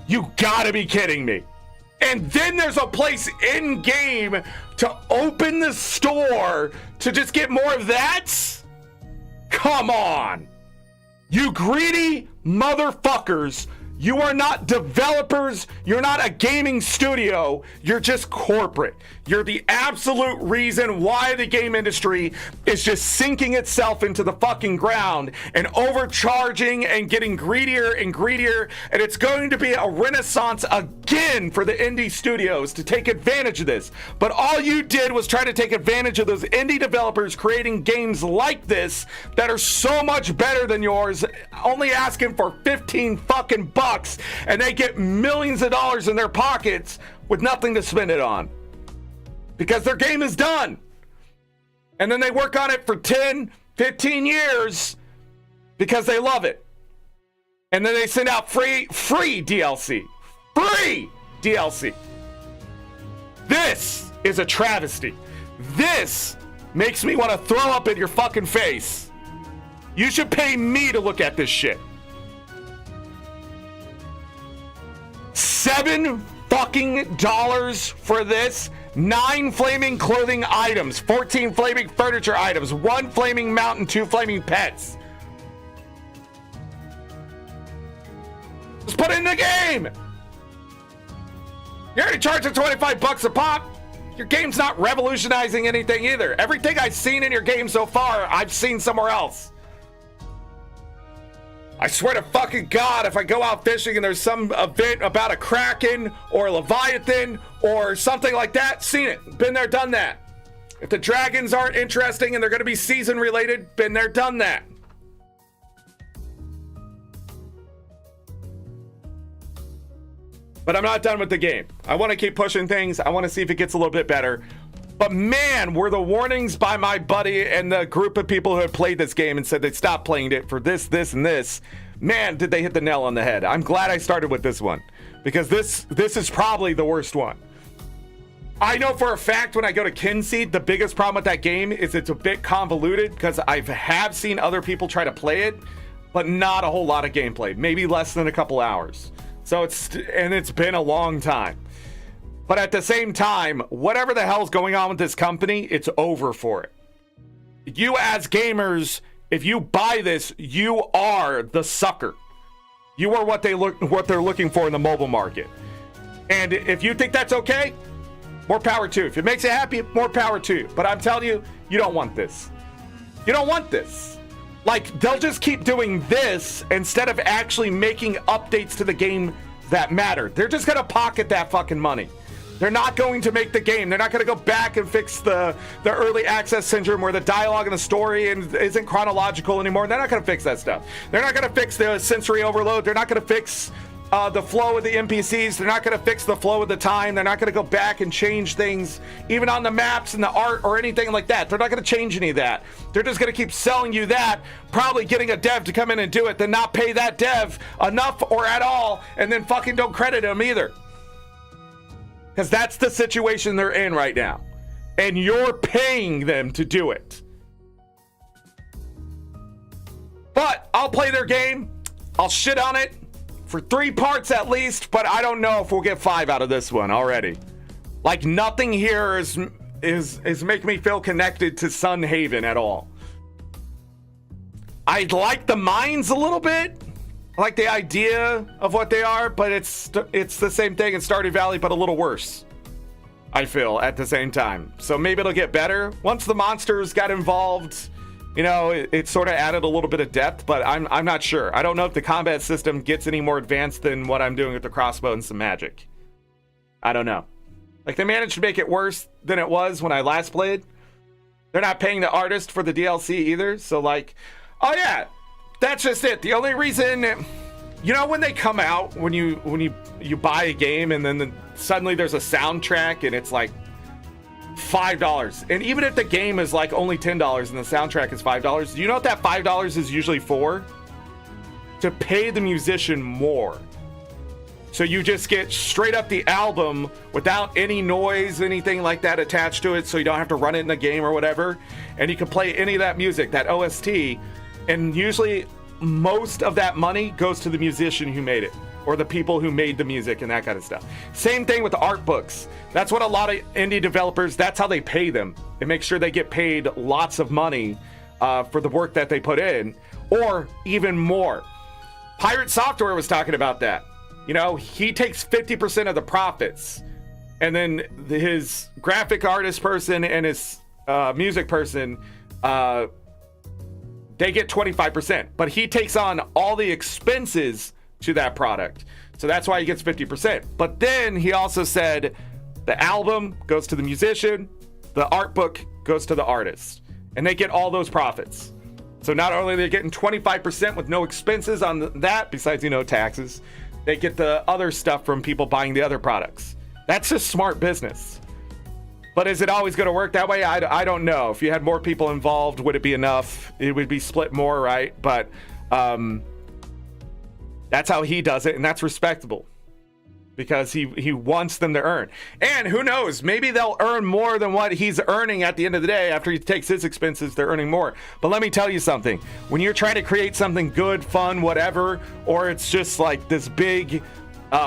You gotta be kidding me. And then there's a place in game to open the store to just get more of that? Come on. You greedy motherfuckers. You are not developers. You're not a gaming studio. You're just corporate. You're the absolute reason why the game industry is just sinking itself into the fucking ground and overcharging and getting greedier and greedier. And it's going to be a renaissance again for the indie studios to take advantage of this. But all you did was try to take advantage of those indie developers creating games like this that are so much better than yours, only asking for 15 fucking bucks, and they get millions of dollars in their pockets with nothing to spend it on because their game is done. And then they work on it for 10, 15 years because they love it. And then they send out free DLC. Free DLC. This is a travesty. This makes me want to throw up in your fucking face. You should pay me to look at this shit. $7 fucking dollars for this. 9 flaming clothing items, 14 flaming furniture items, 1 flaming mount, and 2 flaming pets. Just put it in the game. You're already charging 25 bucks a pop. Your game's not revolutionizing anything either. Everything I've seen in your game so far, I've seen somewhere else. I swear to fucking God, if I go out fishing and there's some event about a kraken or a leviathan or something like that, seen it. Been there, done that. If the dragons aren't interesting and they're going to be season related, been there, done that. But I'm not done with the game. I want to keep pushing things. I want to see if it gets a little bit better. But man, were the warnings by my buddy and the group of people who had played this game and said they'd stop playing it for this, and this. Man, did they hit the nail on the head. I'm glad I started with this one, because this is probably the worst one. I know for a fact when I go to Kinseed, the biggest problem with that game is it's a bit convoluted, because I have seen other people try to play it, but not a whole lot of gameplay. Maybe less than a couple hours. So it's been a long time. But at the same time, whatever the hell's going on with this company, it's over for it. You as gamers, if you buy this, you are the sucker. You are what they're looking for in the mobile market. And if you think that's okay, more power to you. If it makes you happy, more power to you. But I'm telling you, you don't want this. You don't want this. Like, they'll just keep doing this instead of actually making updates to the game that matter. They're just going to pocket that fucking money. They're not going to make the game. They're not going to go back and fix the early access syndrome where the dialogue and the story isn't chronological anymore. They're not going to fix that stuff. They're not going to fix the sensory overload. They're not going to fix the flow of the NPCs. They're not going to fix the flow of the time. They're not going to go back and change things, even on the maps and the art or anything like that. They're not going to change any of that. They're just going to keep selling you that, probably getting a dev to come in and do it, then not pay that dev enough or at all, and then fucking don't credit them either. Because that's the situation they're in right now. And you're paying them to do it. But I'll play their game. I'll shit on it for 3 parts at least, but I don't know if we'll get 5 out of this one already. Like, nothing here is making me feel connected to Sun Haven at all. I like the mines a little bit. I like the idea of what they are, but it's the same thing in Stardew Valley, but a little worse, I feel, at the same time. So maybe it'll get better. Once the monsters got involved, you know, it sort of added a little bit of depth, but I'm not sure. I don't know if the combat system gets any more advanced than what I'm doing with the crossbow and some magic. I don't know. Like, they managed to make it worse than it was when I last played. They're not paying the artist for the DLC either, so like, oh yeah, that's just it. The only reason, you know, when they come out, when you buy a game and then suddenly there's a soundtrack and it's like $5, and even if the game is like only $10 and the soundtrack is $5, do you know what that $5 is usually for? To pay the musician more. So you just get straight up the album without any noise, anything like that attached to it, so you don't have to run it in the game or whatever, and you can play any of that music, that OST. And usually most of that money goes to the musician who made it, or the people who made the music and that kind of stuff. Same thing with the art books. That's what a lot of indie developers, that's how they pay them. They make sure they get paid lots of money for the work that they put in, or even more. Pirate Software was talking about that. You know, he takes 50% of the profits, and then his graphic artist person and his music person, they get 25%, but he takes on all the expenses to that product. So that's why he gets 50%. But then he also said the album goes to the musician, the art book goes to the artist, and they get all those profits. So not only are they getting 25% with no expenses on that, besides, you know, taxes, they get the other stuff from people buying the other products. That's just smart business. But is it always going to work that way? I don't know. If you had more people involved, would it be enough? It would be split more, right? But that's how he does it, and that's respectable, because he wants them to earn. And who knows? Maybe they'll earn more than what he's earning at the end of the day. After he takes his expenses, they're earning more. But let me tell you something. When you're trying to create something good, fun, whatever, or it's just like this big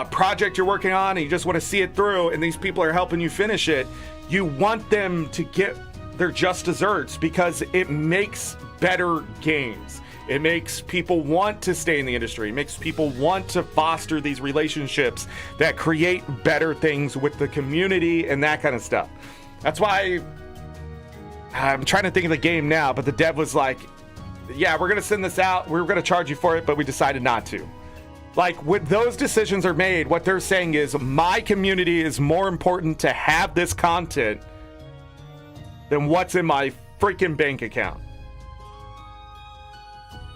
project you're working on and you just want to see it through, and these people are helping you finish it, you want them to get their just desserts, because it makes better games. It makes people want to stay in the industry. It makes people want to foster these relationships that create better things with the community and that kind of stuff. That's why I'm trying to think of the game now, but the dev was like, yeah, we're going to send this out. We're going to charge you for it, but we decided not to. Like, when those decisions are made, what they're saying is, my community is more important to have this content than what's in my freaking bank account.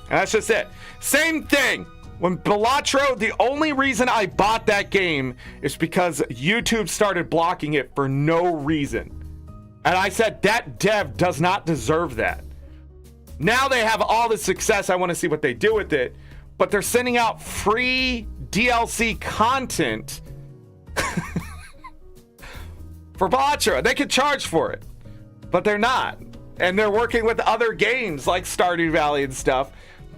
And that's just it. Same thing. When Balatro, the only reason I bought that game is because YouTube started blocking it for no reason. And I said, that dev does not deserve that. Now they have all the success. I want to see what they do with it. But they're sending out free DLC content for Balatro. They could charge for it, but they're not. And they're working with other games like Stardew Valley and stuff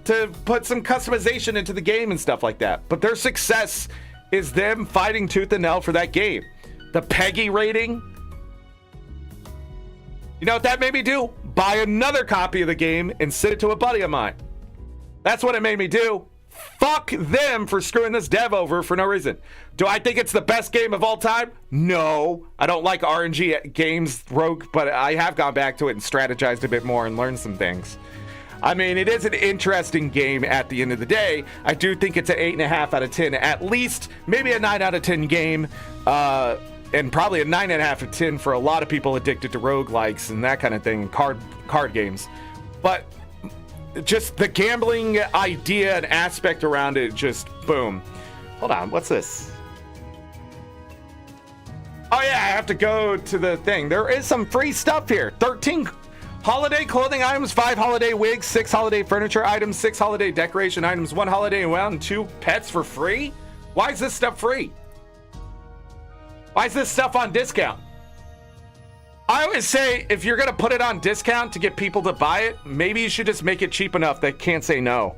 to put some customization into the game and stuff like that. But their success is them fighting tooth and nail for that game. The Peggy rating. You know what that made me do? Buy another copy of the game and send it to a buddy of mine. That's what it made me do. Fuck them for screwing this dev over for no reason. Do I think it's the best game of all time? No. I don't like RNG games, Rogue, but I have gone back to it and strategized a bit more and learned some things. I mean, it is an interesting game at the end of the day. I do think it's an 8.5 out of 10, at least, maybe a 9 out of 10 game, and probably a 9.5 out of 10 for a lot of people addicted to roguelikes and that kind of thing, card games. But just the gambling idea and aspect around it, just boom. Hold on, what's this? Oh yeah, I have to go to the thing. There is some free stuff here. 13 holiday clothing items, 5 holiday wigs, 6 holiday furniture items, 6 holiday decoration items, 1 holiday wow, and 2 pets for free? Why is this stuff free? Why is this stuff on discount? I always say, if you're going to put it on discount to get people to buy it, maybe you should just make it cheap enough they can't say no.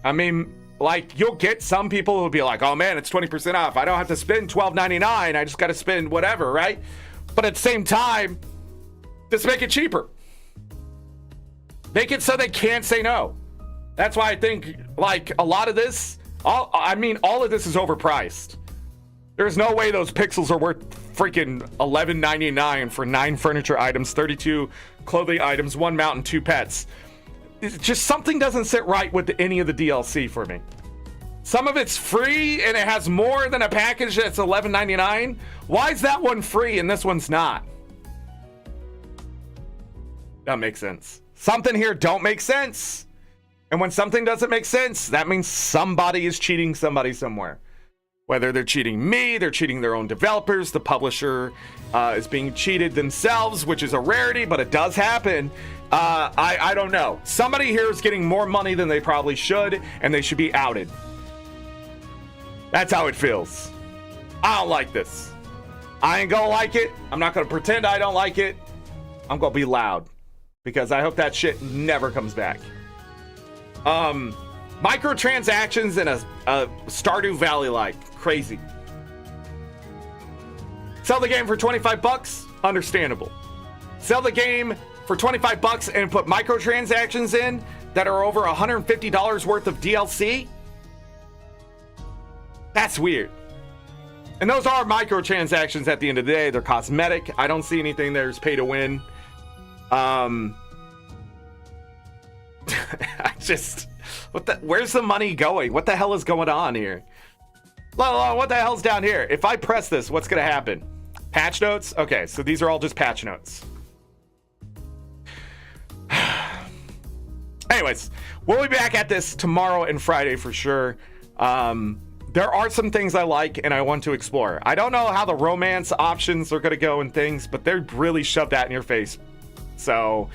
I mean, like, you'll get some people who'll be like, oh man, it's 20% off. I don't have to spend $12.99. I just got to spend whatever, right? But at the same time, just make it cheaper. Make it so they can't say no. That's why I think, like, a lot of this, all of this is overpriced. There's no way those pixels are worth freaking $11.99 for 9 furniture items, 32 clothing items, 1 mount, and 2 pets. It's just something doesn't sit right with any of the DLC for me. Some of it's free and it has more than a package that's $11.99. Why is that one free and this one's not? That makes sense. Something here don't make sense. And when something doesn't make sense, that means somebody is cheating somebody somewhere. Whether they're cheating me, they're cheating their own developers, the publisher is being cheated themselves, which is a rarity, but it does happen. I don't know. Somebody here is getting more money than they probably should, and they should be outed. That's how it feels. I don't like this. I ain't gonna like it. I'm not gonna pretend I don't like it. I'm gonna be loud, because I hope that shit never comes back. Microtransactions in a Stardew Valley-like. Crazy. Sell the game for 25 bucks? Understandable. Sell the game for 25 bucks and put microtransactions in that are over $150 worth of DLC? That's weird. And those are microtransactions at the end of the day. They're cosmetic. I don't see anything there's pay to win. I just... where's the money going? What the hell is going on here? What the hell's down here? If I press this, what's going to happen? Patch notes? Okay, so these are all just patch notes. Anyways, we'll be back at this tomorrow and Friday for sure. There are some things I like and I want to explore. I don't know how the romance options are going to go and things, but they're really shoved that in your face. So...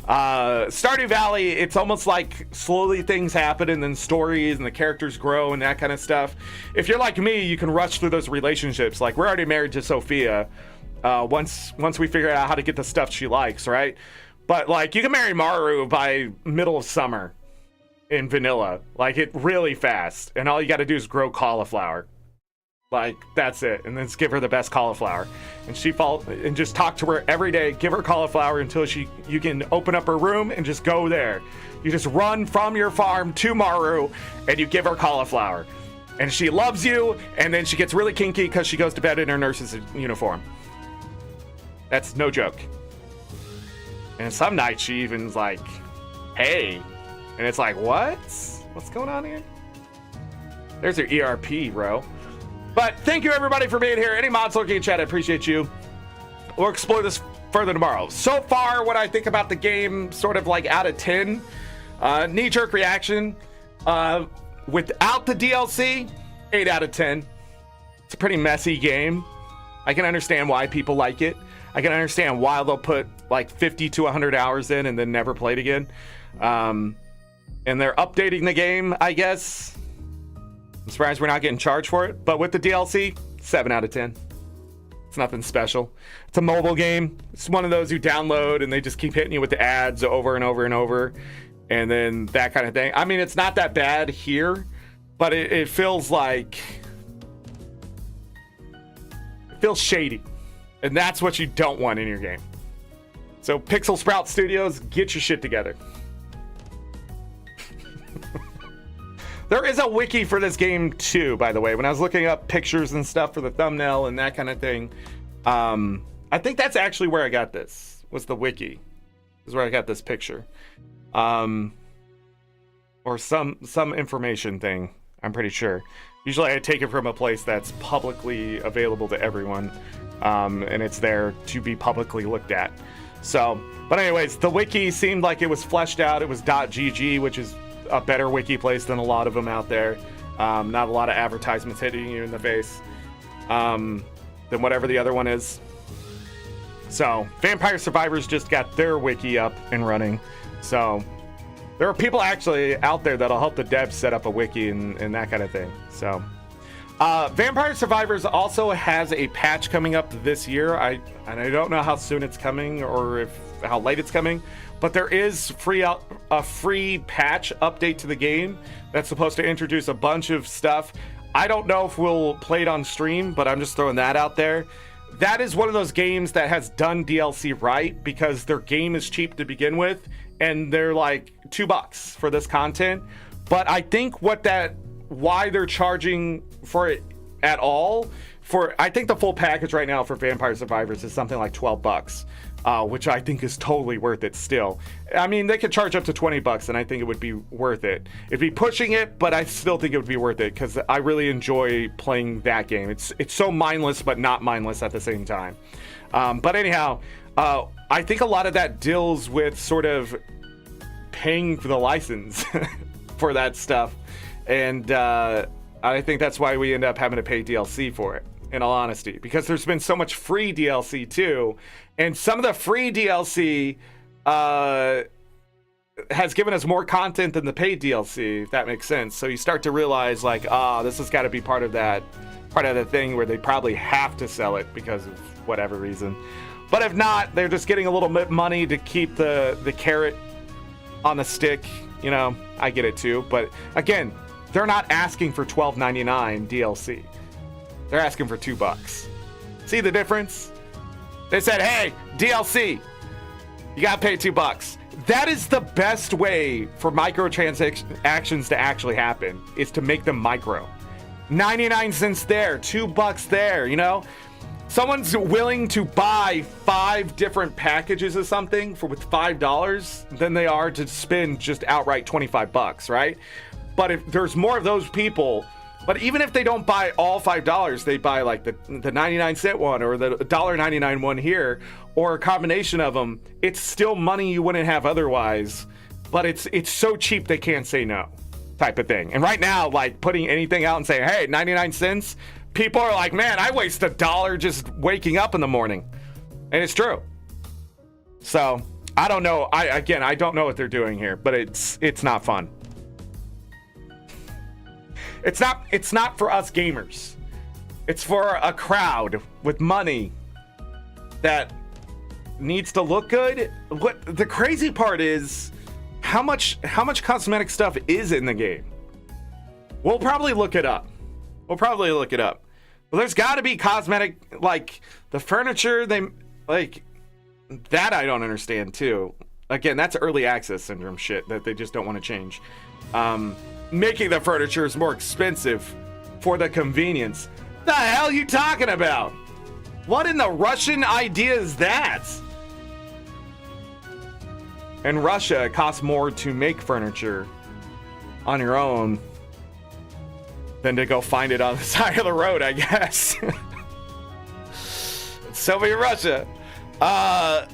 Stardew Valley, it's almost like slowly things happen and then stories and the characters grow and that kind of stuff. If you're like me, you can rush through those relationships. Like, we're already married to Sophia. Once we figure out how to get the stuff she likes, right? But like, you can marry Maru by middle of summer in vanilla, like it really fast, and all you got to do is grow cauliflower. Like, that's it. And then just give her the best cauliflower. And and just talk to her every day. Give her cauliflower until you can open up her room and just go there. You just run from your farm to Maru and you give her cauliflower. And she loves you, and then she gets really kinky because she goes to bed in her nurse's uniform. That's no joke. And some nights she even's like, hey. And it's like, what? What's going on here? There's your ERP, bro. But thank you, everybody, for being here. Any mods looking in chat, I appreciate you. we'll explore this further tomorrow. So far, what I think about the game, sort of like out of 10, knee-jerk reaction, without the DLC, 8 out of 10. It's a pretty messy game. I can understand why people like it. I can understand why they'll put like 50 to 100 hours in and then never play it again. And they're updating the game, I guess. I'm surprised we're not getting charged for it. But with the DLC, 7 out of 10. It's nothing special. It's a mobile game. It's one of those you download and they just keep hitting you with the ads over and over and over. And then that kind of thing. I mean, it's not that bad here, but it feels like... It feels shady. And that's what you don't want in your game. So Pixel Sprout Studios, get your shit together. There is a wiki for this game too, by the way. When I was looking up pictures and stuff for the thumbnail and that kind of thing, I think that's actually where I got this, was the wiki. This is where I got this picture. Or some information thing, I'm pretty sure. Usually I take it from a place that's publicly available to everyone, and it's there to be publicly looked at. So, but anyways, the wiki seemed like it was fleshed out. It was .gg, which is a better wiki place than a lot of them out there. Not a lot of advertisements hitting you in the face than whatever the other one is. So Vampire Survivors just got their wiki up and running. So there are people actually out there that'll help the devs set up a wiki and that kind of thing. So Vampire Survivors also has a patch coming up this year. I don't know how soon it's coming or how late it's coming, but there is a free patch update to the game that's supposed to introduce a bunch of stuff. I don't know if we'll play it on stream, but I'm just throwing that out there. That is one of those games that has done DLC right, because their game is cheap to begin with, and they're like $2 for this content. But I think why they're charging for it at all, I think the full package right now for Vampire Survivors is something like $12. Which I think is totally worth it still. I mean, they could charge up to $20 and I think it would be worth it. It'd be pushing it, but I still think it would be worth it because I really enjoy playing that game. It's so mindless, but not mindless at the same time. But anyhow, I think a lot of that deals with sort of paying for the license for that stuff. And I think that's why we end up having to pay DLC for it, in all honesty, because there's been so much free DLC too. And some of the free DLC has given us more content than the paid DLC, if that makes sense. So you start to realize, like, this has got to be part of the thing where they probably have to sell it because of whatever reason. But if not, they're just getting a little bit money to keep the carrot on the stick. You know, I get it too. But again, they're not asking for $12.99 DLC. They're asking for $2. See the difference? They said, hey, DLC, you gotta pay $2. That is the best way for microtransactions to actually happen, is to make them micro. 99 cents there, $2 there, you know? Someone's willing to buy 5 different packages of something with $5 than they are to spend just outright $25, right? But if there's more of those people, but even if they don't buy all $5, they buy like the 99-cent one or the $1.99 one here, or a combination of them, it's still money you wouldn't have otherwise, but it's so cheap they can't say no, type of thing. And right now, like, putting anything out and saying, hey, 99 cents, people are like, man, I waste $1 just waking up in the morning. And it's true. So I don't know. I don't know what they're doing here, but it's not fun. It's not for us gamers. It's for a crowd with money that needs to look good. What the crazy part is, how much cosmetic stuff is in the game. We'll probably look it up. But there's got to be cosmetic, like the furniture like that. I don't understand too. Again, that's early access syndrome shit that they just don't want to change. Making the furniture is more expensive for the convenience. The hell are you talking about? What in the Russian idea is that? In Russia, it costs more to make furniture on your own than to go find it on the side of the road, I guess. Soviet Russia. Yeah,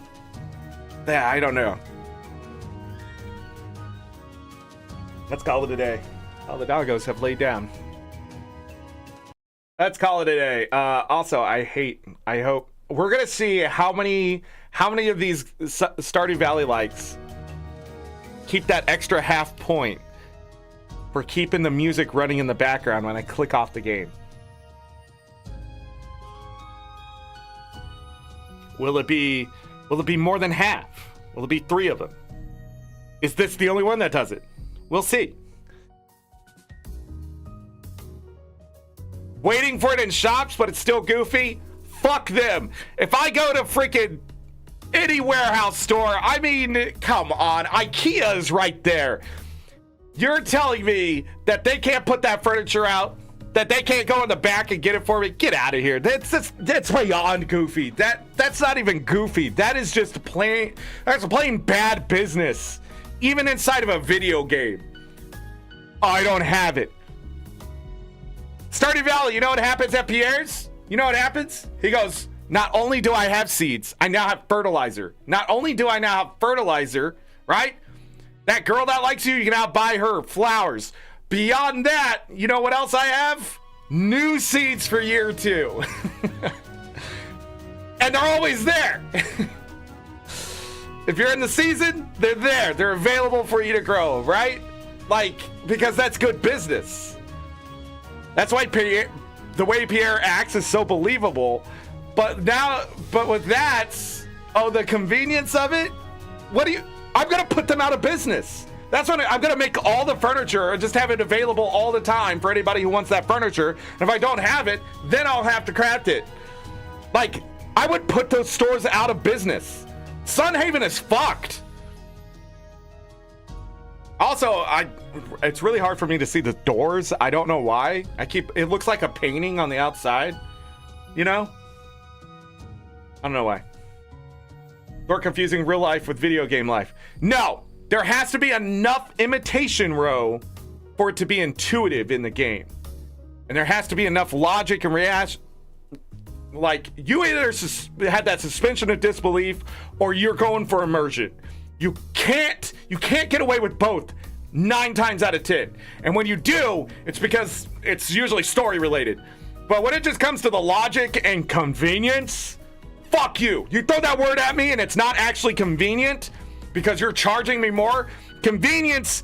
I don't know. Let's call it a day. All the doggos have laid down. Let's call it a day. Also, I hope we're gonna see how many of these Stardew Valley likes keep that extra half point for keeping the music running in the background when I click off the game. Will it be more than half? Will it be 3 of them? Is this the only one that does it? We'll see. Waiting for it in shops, but it's still goofy? Fuck them. If I go to freaking any warehouse store, I mean, come on, IKEA's right there. You're telling me that they can't put that furniture out? That they can't go in the back and get it for me? Get out of here. That's beyond goofy. That's not even goofy. That is just plain bad business. Even inside of a video game. Oh, I don't have it. Stardew Valley, you know what happens at Pierre's? You know what happens? He goes, not only do I have seeds, I now have fertilizer. Not only do I now have fertilizer, right? That girl that likes you, you can now buy her flowers. Beyond that, you know what else I have? New seeds for year 2. And they're always there. If you're in the season, they're there. They're available for you to grow, right? Like, because that's good business. That's why the way Pierre acts is so believable. But with that, the convenience of it, I'm going to put them out of business. That's when I'm going to make all the furniture and just have it available all the time for anybody who wants that furniture. And if I don't have it, then I'll have to craft it. Like, I would put those stores out of business. Sunhaven is fucked. Also, it's really hard for me to see the doors. I don't know why. It looks like a painting on the outside. You know? I don't know why. You're confusing real life with video game life. No! There has to be enough imitation row for it to be intuitive in the game. And there has to be enough logic and reaction. Like, you either had that suspension of disbelief or you're going for immersion. You can't get away with both 9 times out of 10. And when you do, it's because it's usually story related. But when it just comes to the logic and convenience, fuck you. You throw that word at me and it's not actually convenient because you're charging me more. Convenience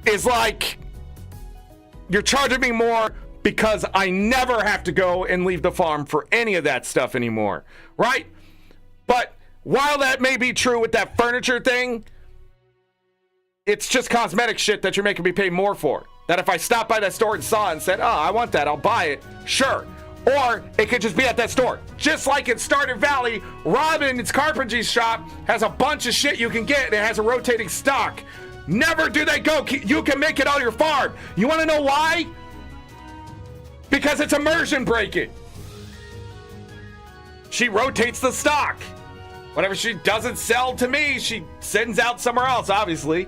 is like you're charging me more because I never have to go and leave the farm for any of that stuff anymore, right? But while that may be true with that furniture thing, it's just cosmetic shit that you're making me pay more for. That if I stopped by that store and saw it and said, oh, I want that, I'll buy it, sure. Or it could just be at that store. Just like in Stardew Valley, Robin's carpentry shop has a bunch of shit you can get and it has a rotating stock. Never do they go, you can make it on your farm. You want to know why? Because it's immersion breaking. She rotates the stock. Whatever she doesn't sell to me, she sends out somewhere else, obviously.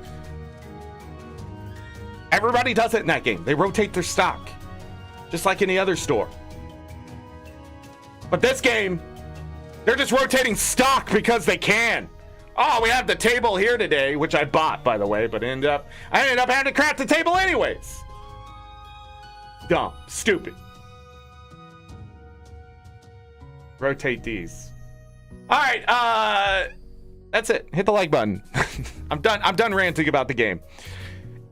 Everybody does it in that game. They rotate their stock. Just like any other store. But this game, they're just rotating stock because they can. Oh, we have the table here today, which I bought, by the way, but I ended up having to craft the table anyways. Dumb. Stupid. Rotate these. All right, that's it. Hit the like button. I'm done ranting about the game.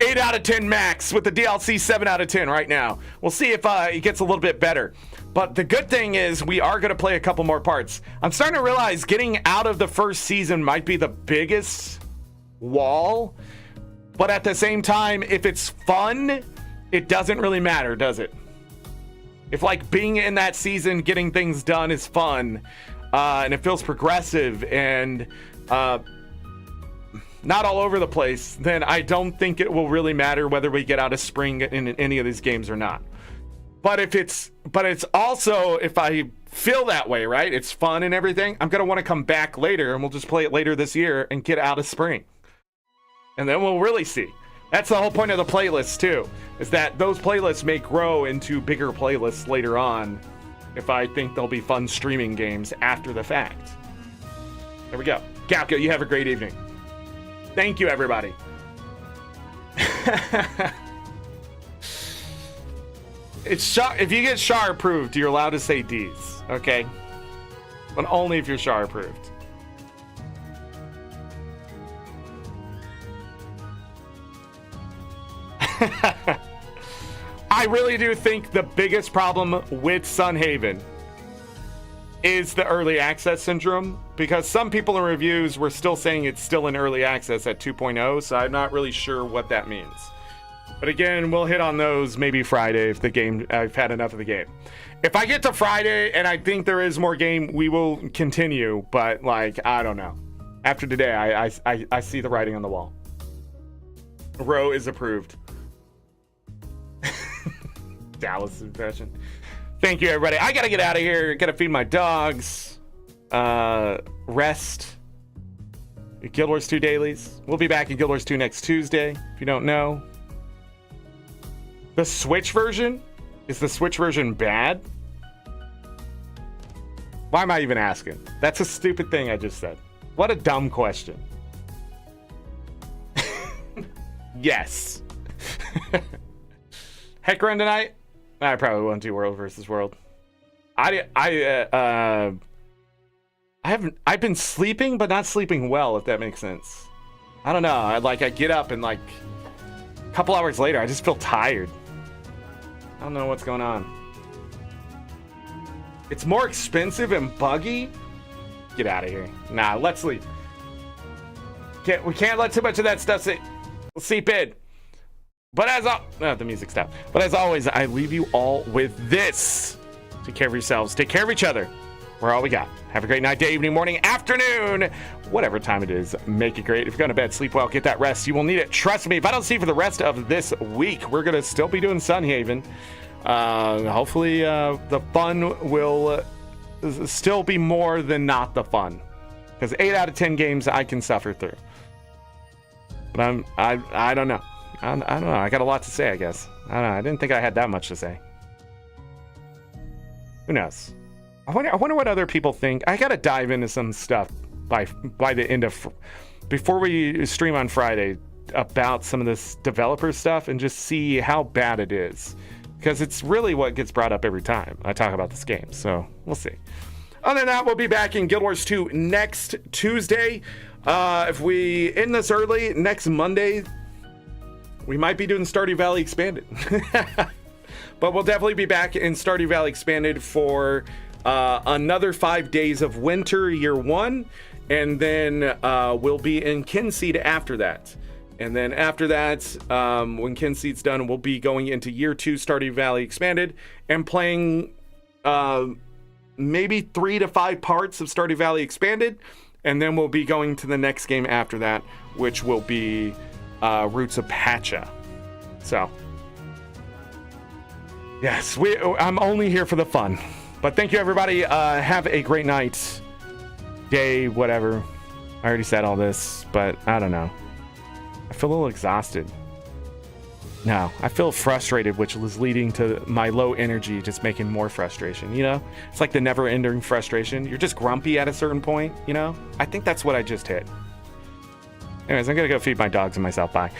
8 out of 10 max with the DLC. 7 out of 10 right now. We'll see if it gets a little bit better. But the good thing is we are going to play a couple more parts. I'm starting to realize getting out of the first season might be the biggest wall. But at the same time, if it's fun, it doesn't really matter, does it? If like being in that season, getting things done is fun, and it feels progressive and not all over the place, then I don't think it will really matter whether we get out of spring in any of these games or not. But it's also, if I feel that way, right? It's fun and everything. I'm going to want to come back later and we'll just play it later this year and get out of spring. And then we'll really see. That's the whole point of the playlist too, is that those playlists may grow into bigger playlists later on if I think there'll be fun streaming games after the fact. There we go. Galco, you have a great evening. Thank you, everybody. It's if you get Char approved, you're allowed to say D's, okay? But only if you're Char approved. I really do think the biggest problem with Sunhaven is the early access syndrome, because some people in reviews were still saying it's still in early access at 2.0, so I'm not really sure what that means. But again, we'll hit on those maybe Friday if the game, I've had enough of the game. If I get to Friday and I think there is more game, we will continue, but like, I don't know. After today, I see the writing on the wall. Row is approved. Dallas impression. Thank you, everybody. I gotta get out of here. Gotta feed my dogs. Rest. Guild Wars 2 dailies. We'll be back in Guild Wars 2 next Tuesday, if you don't know. The Switch version? Is the Switch version bad? Why am I even asking? That's a stupid thing I just said. What a dumb question. Yes. Heck run tonight? I probably won't do World versus World. I've been sleeping, but not sleeping well, if that makes sense. I don't know. I get up and like a couple hours later, I just feel tired. I don't know what's going on. It's more expensive and buggy. Get out of here. Nah, let's sleep. We can't let too much of that stuff seep in. But the music stopped. But as always, I leave you all with this. Take care of yourselves. Take care of each other. We're all we got. Have a great night, day, evening, morning, afternoon, whatever time it is. Make it great. If you're going to bed, sleep well, get that rest. You will need it. Trust me. If I don't see you for the rest of this week, we're going to still be doing Sunhaven. Hopefully, the fun will still be more than not the fun. Because 8 out of 10 games I can suffer through. But I don't know. I don't know. I got a lot to say, I guess. I don't know. I didn't think I had that much to say. Who knows? I wonder what other people think. I gotta dive into some stuff by the end of before we stream on Friday about some of this developer stuff and just see how bad it is, because it's really what gets brought up every time I talk about this game. So we'll see. Other than that, we'll be back in Guild Wars 2 next Tuesday. If we end this early, next Monday, we might be doing Stardew Valley Expanded. But we'll definitely be back in Stardew Valley Expanded for another 5 days of winter, year 1. And then we'll be in Kinseed after that. And then after that, when Kinseed's done, we'll be going into year 2 Stardew Valley Expanded and playing maybe 3 to 5 parts of Stardew Valley Expanded. And then we'll be going to the next game after that, which will be Roots of Pacha. So, yes, I'm only here for the fun. But thank you, everybody. Have a great night, day, whatever. I already said all this, but I don't know. I feel a little exhausted. No, I feel frustrated, which is leading to my low energy just making more frustration, you know? It's like the never-ending frustration. You're just grumpy at a certain point, you know? I think that's what I just hit. Anyways, I'm gonna go feed my dogs and myself. Bye.